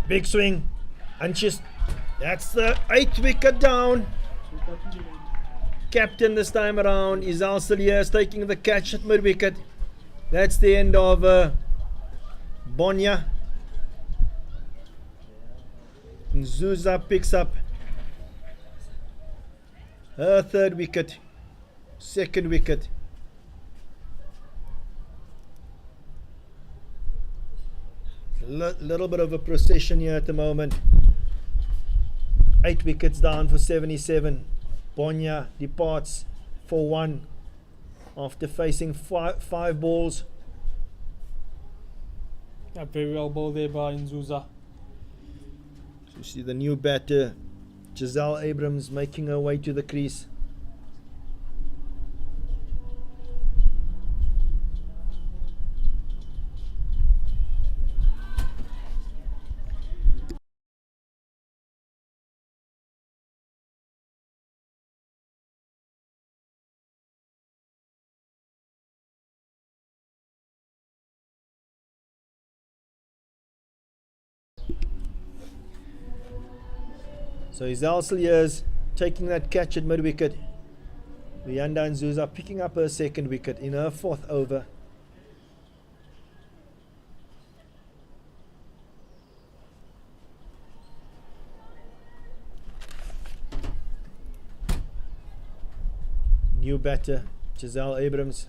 Big swing, and that's the 8th wicket down. Captain this time around is Alceliers taking the catch at mid wicket. That's the end of Bonya. Zuza picks up her 3rd wicket, 2nd wicket. Little bit of a procession here at the moment. 8 wickets down for 77. Bonya departs for 1 after facing five balls. Yeah, very well bowled there by Nzuza. So you see the new batter, Giselle Abrams, making her way to the crease. So it's Alceliers taking that catch at mid-wicket. Luyanda and Zuza picking up her 2nd wicket in her 4th over. New batter, Giselle Abrams.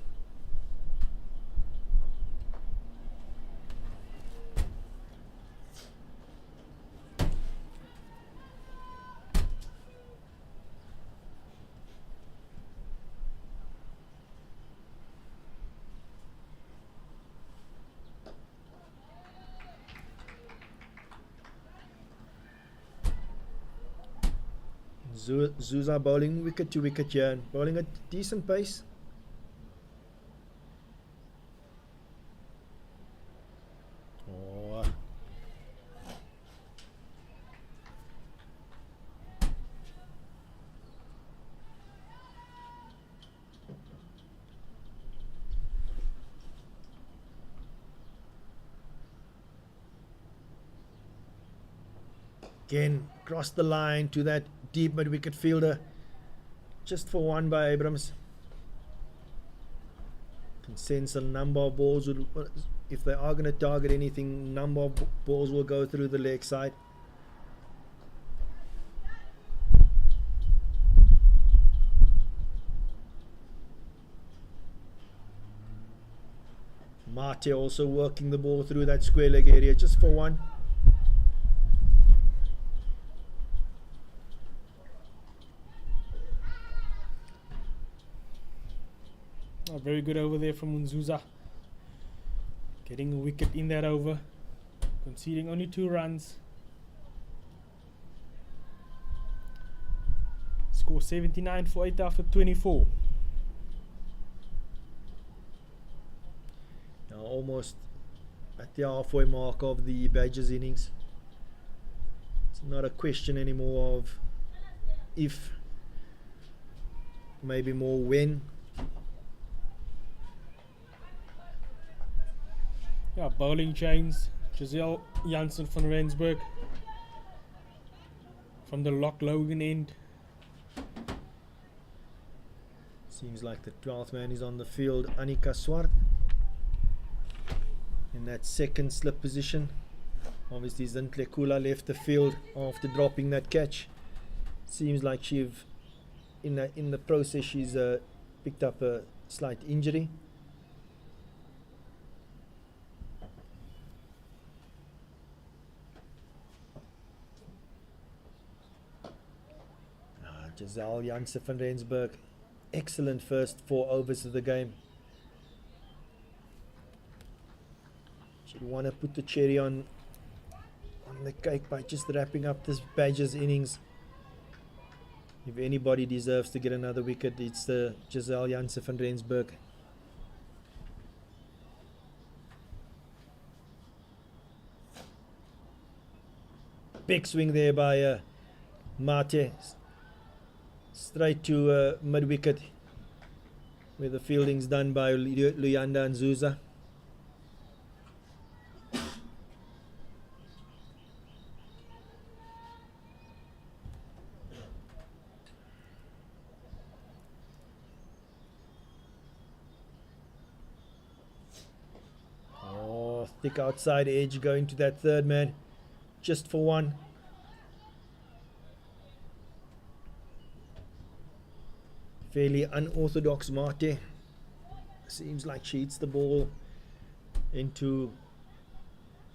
Zuza bowling wicket to wicket here, and bowling at decent pace. Oh. Again, cross the line to that deep mid wicket fielder. Just for one by Abrams. Can sense a number of balls will, if they are going to target anything, number of balls will go through the leg side. Mate also working the ball through that square leg area just for one. Oh, very good over there from Unzuza. Getting a wicket in that over. Conceding only 2 runs. Score 79 for 8 after 24. Now almost at the halfway mark of the Badgers innings. It's not a question anymore of if, maybe more when. Yeah, bowling chains. Giselle Janssen van Rensburg from the Loch Logan end. Seems like the 12th man is on the field. Annika Swart in that second slip position. Obviously Zintle Kula left the field after dropping that catch. Seems like in the process she's picked up a slight injury. Giselle Janssen van Rensburg, excellent first 4 overs of the game. She'd want to put the cherry on the cake by just wrapping up this Badgers innings. If anybody deserves to get another wicket, it's Giselle Janssen van Rensburg. Big swing there by Mate. Straight to mid wicket, where the fielding's done by Luyanda and Zuza. Oh, thick outside edge going to that third man, just for one. Fairly unorthodox Mate. Seems like she hits the ball into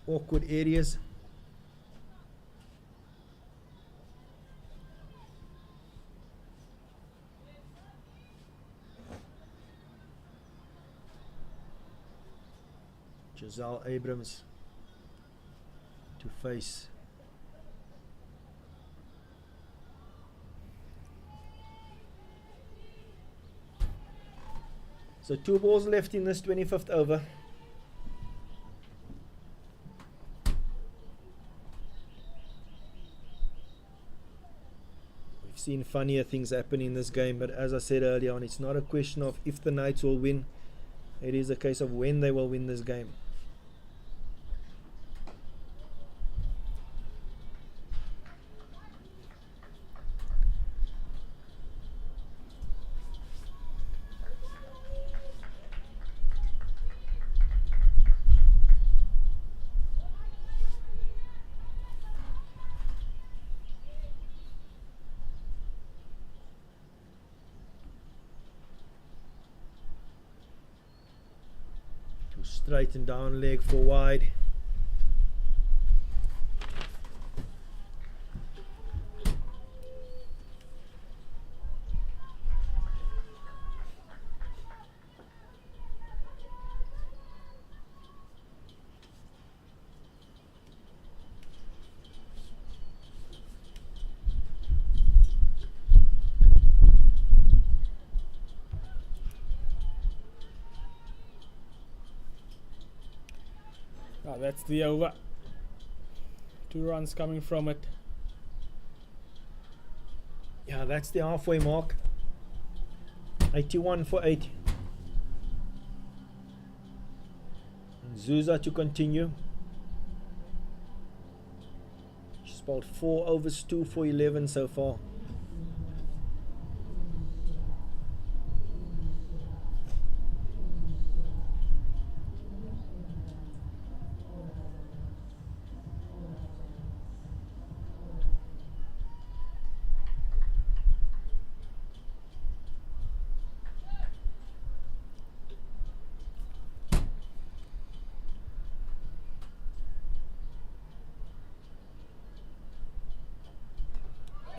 awkward areas. Giselle Abrams to face So 2 balls left in this 25th over. We've seen funnier things happen in this game, but as I said earlier on, it's not a question of if the Knights will win. It is a case of when they will win this game. Straight and down leg for wide. That's the over. 2 runs coming from it. Yeah, that's the halfway mark. 81 for 8. Zuza to continue. She's bowled 4 overs, 2 for 11 so far.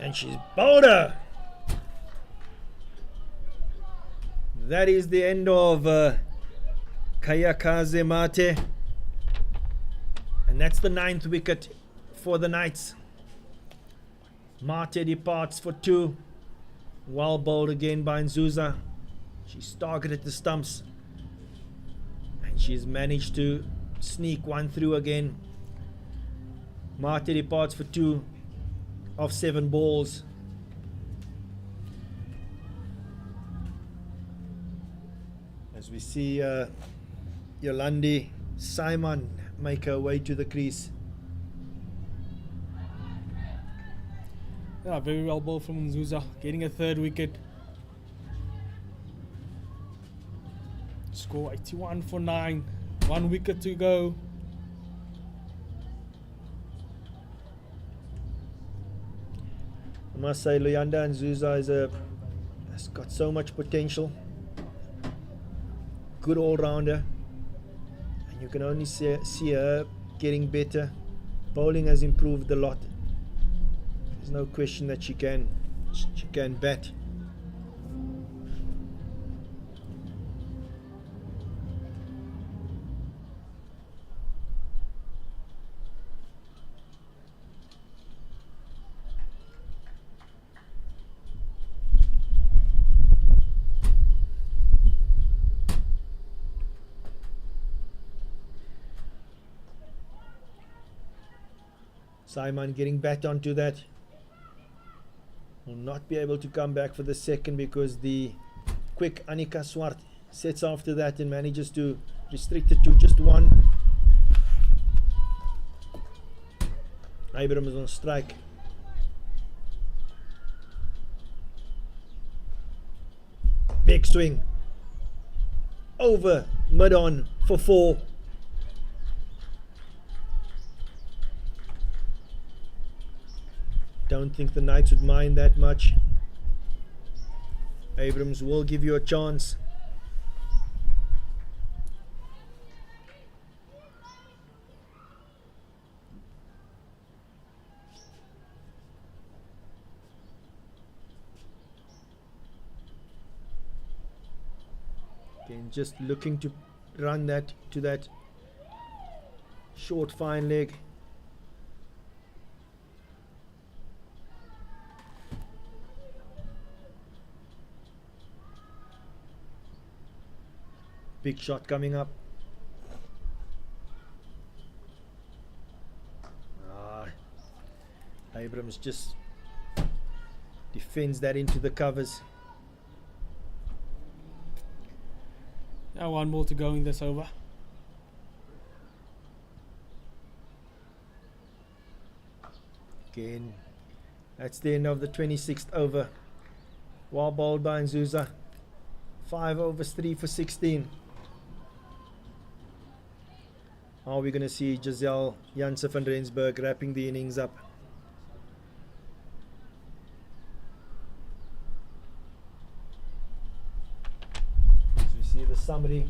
And she's bowled her. That is the end of Kayakaze Mate. And that's the 9th wicket for the Knights. Mate departs for 2. Well bowled again by Nzuza. She's targeted the stumps. And she's managed to sneak one through again. Mate departs for 2 of 7 balls. As we see Yolandi Simon make her way to the crease. Yeah, very well bowled from Nzuza, getting a 3rd wicket. Score 81 for 9. 1 wicket to go. I must say, Luyanda Nzuza has got so much potential. Good all-rounder. And you can only see her getting better. Bowling has improved a lot. There's no question that she can bat. Simon getting back onto that. Will not be able to come back for the second because the quick Annika Swart sets after that and manages to restrict it to just 1. Abrams on strike. Big swing. Over mid-on for 4. Don't think the Knights would mind that much. Abrams will give you a chance. Again, just looking to run that to that short fine leg. Big shot coming up. Abrams just defends that into the covers. Now 1 ball to go in this over. Again, that's the end of the 26th over. Well bowled by Nzuza. 5 overs, 3 for 16. Are we going to see Giselle Janse van Rensburg wrapping the innings up? As we see the summary,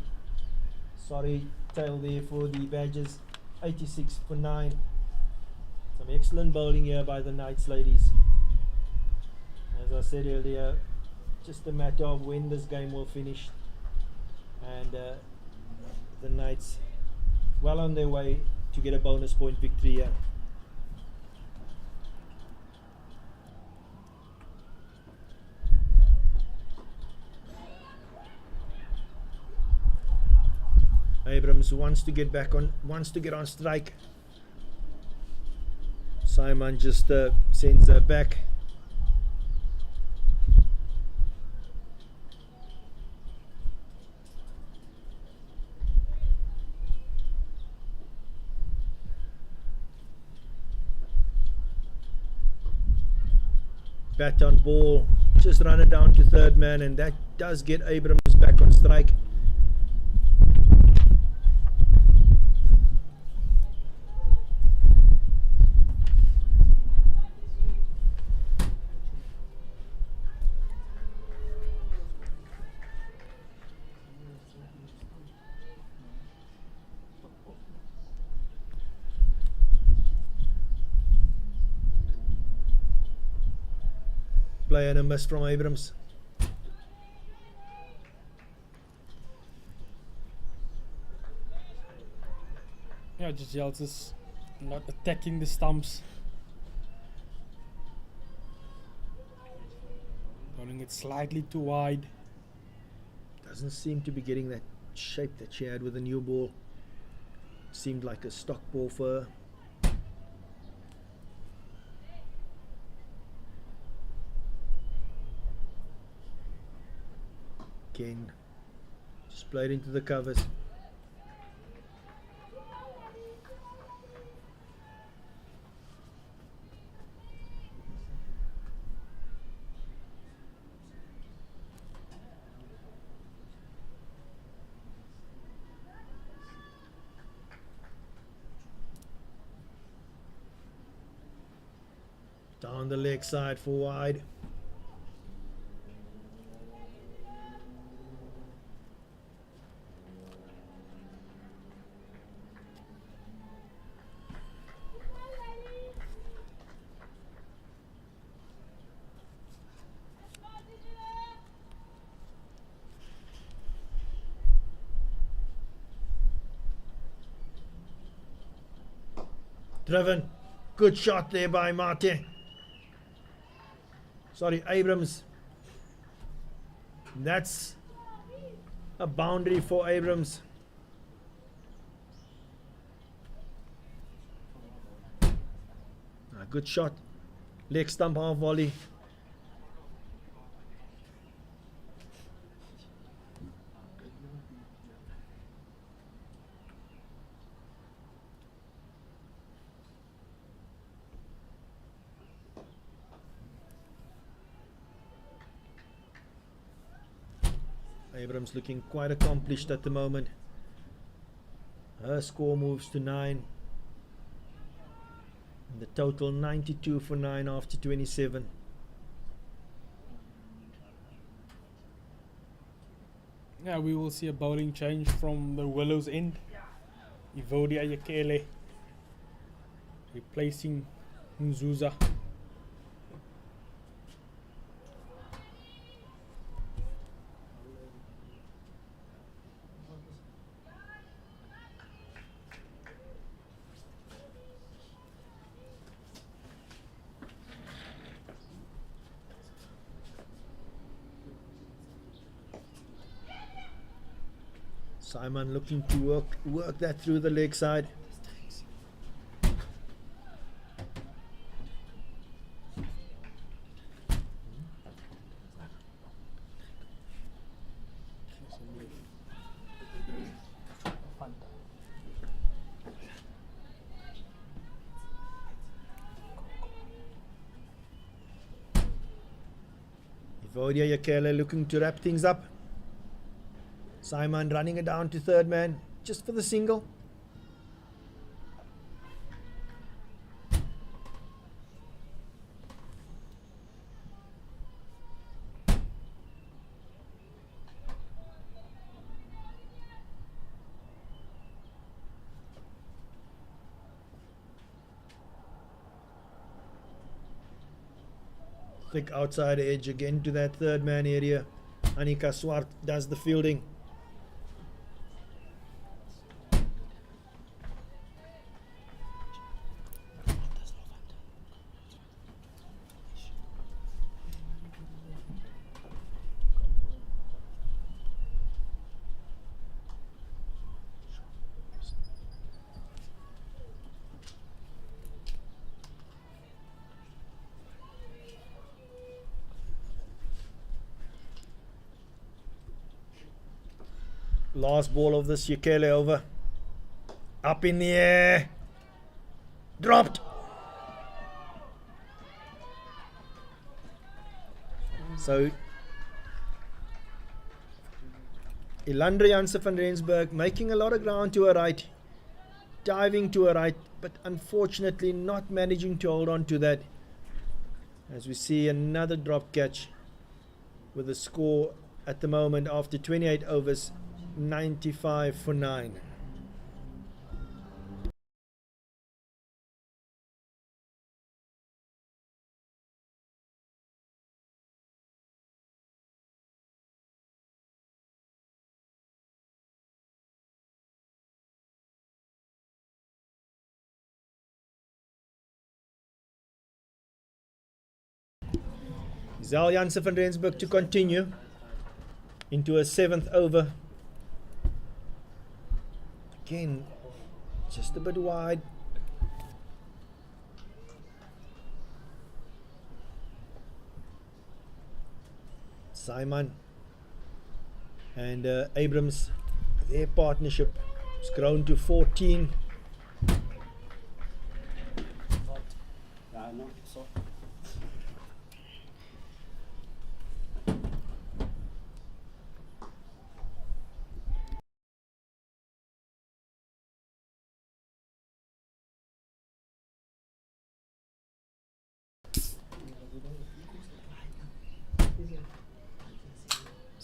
Sorry, tail there for the Badgers. 86 for 9. Some excellent bowling here by the Knights, ladies. As I said earlier, just a matter of when this game will finish. And the Knights well on their way to get a bonus point victory here. Abrams wants to get on strike. Simon just sends her back. Bat on ball, just run it down to third man, and that does get Abrams back on strike. Play and a miss from Abrams. Yeah, just Yelts is not attacking the stumps. Bowling it slightly too wide. Doesn't seem to be getting that shape that she had with the new ball. Seemed like a stock ball for her. King just played into the covers. Down the leg side for wide. Driven. Good shot there by Mate. Sorry, Abrams. That's a boundary for Abrams. Good shot. Leg stump half volley. Abrams looking quite accomplished at the moment. Her score moves to 9. And the total 92 for 9 after 27. Yeah, we will see a bowling change from the Willows end. Evodia Yakele replacing Nzuza. Simon looking to work that through the leg side. Evodia Yakele looking to wrap things up. Simon running it down to third man just for the single. Thick outside edge again to that third man area. Annika Swart does the fielding. Last ball of this Yekele over. Up in the air. Dropped. So Ilandre Janse van Rensburg making a lot of ground to her right. Diving to her right, but unfortunately not managing to hold on to that. As we see another drop catch with a score at the moment after 28 overs. 95 for 9. Zal Janse van Rensburg to continue into a 7th over. Again, just a bit wide. Simon and Abrams, their partnership has grown to 14.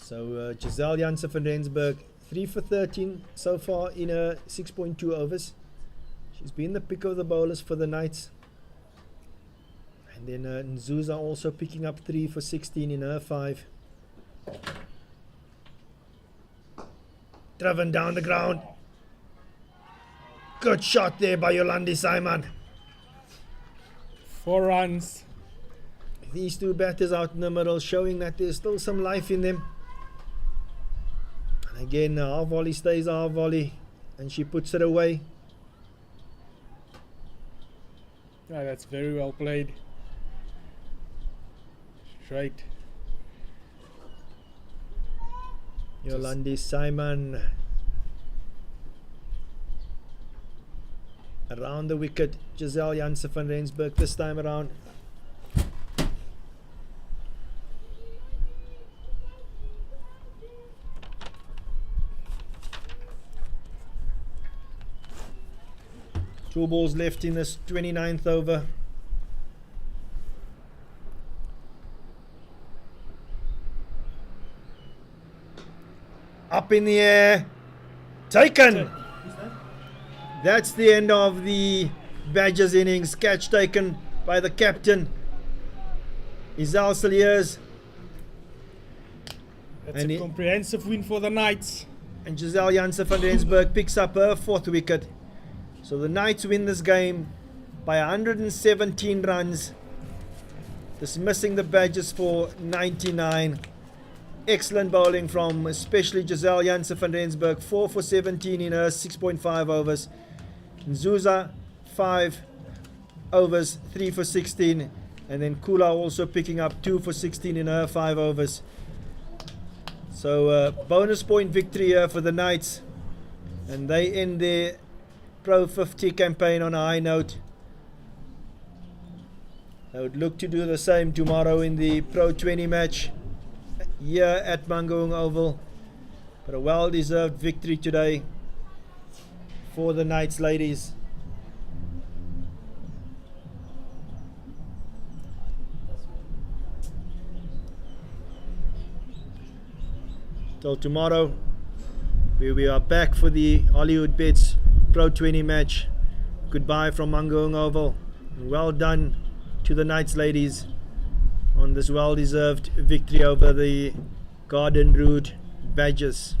So Giselle Janse van Rensburg 3 for 13 so far in her 6.2 overs. She's been the pick of the bowlers for the Knights. And then Nzuza also picking up 3 for 16 in her 5. Driven down the ground. Good shot there by Yolandi Simon. 4 runs. These two batters out in the middle showing that there's still some life in them. And again, our volley stays our volley and she puts it away. Yeah, that's very well played. Straight. Yolandi Simon around the wicket. Giselle Janse van Rensburg this time around. Two balls left in this 29th over. Up in the air. Taken. That's the end of the Badgers innings. Catch taken by the captain, Izal Saliers. That's And a it- comprehensive win for the Knights. And Giselle Janse van Rensburg picks up her 4th wicket. So the Knights win this game by 117 runs, dismissing the Badgers for 99. Excellent bowling from especially Giselle Janse van Rensburg, 4 for 17 in her 6.5 overs. Nzuza, 5 overs, 3 for 16. And then Kula also picking up 2 for 16 in her 5 overs. So bonus point victory here for the Knights. And they end their Pro50 campaign on a high note. They would look to do the same tomorrow in the Pro20 match here at Mangaung Oval. But a well-deserved victory today for the Knights ladies. Till tomorrow, where we are back for the Hollywoodbets Pro20 match. Goodbye from Mangaung Oval. And well done to the Knights ladies on this well-deserved victory over the Garden Route Badgers.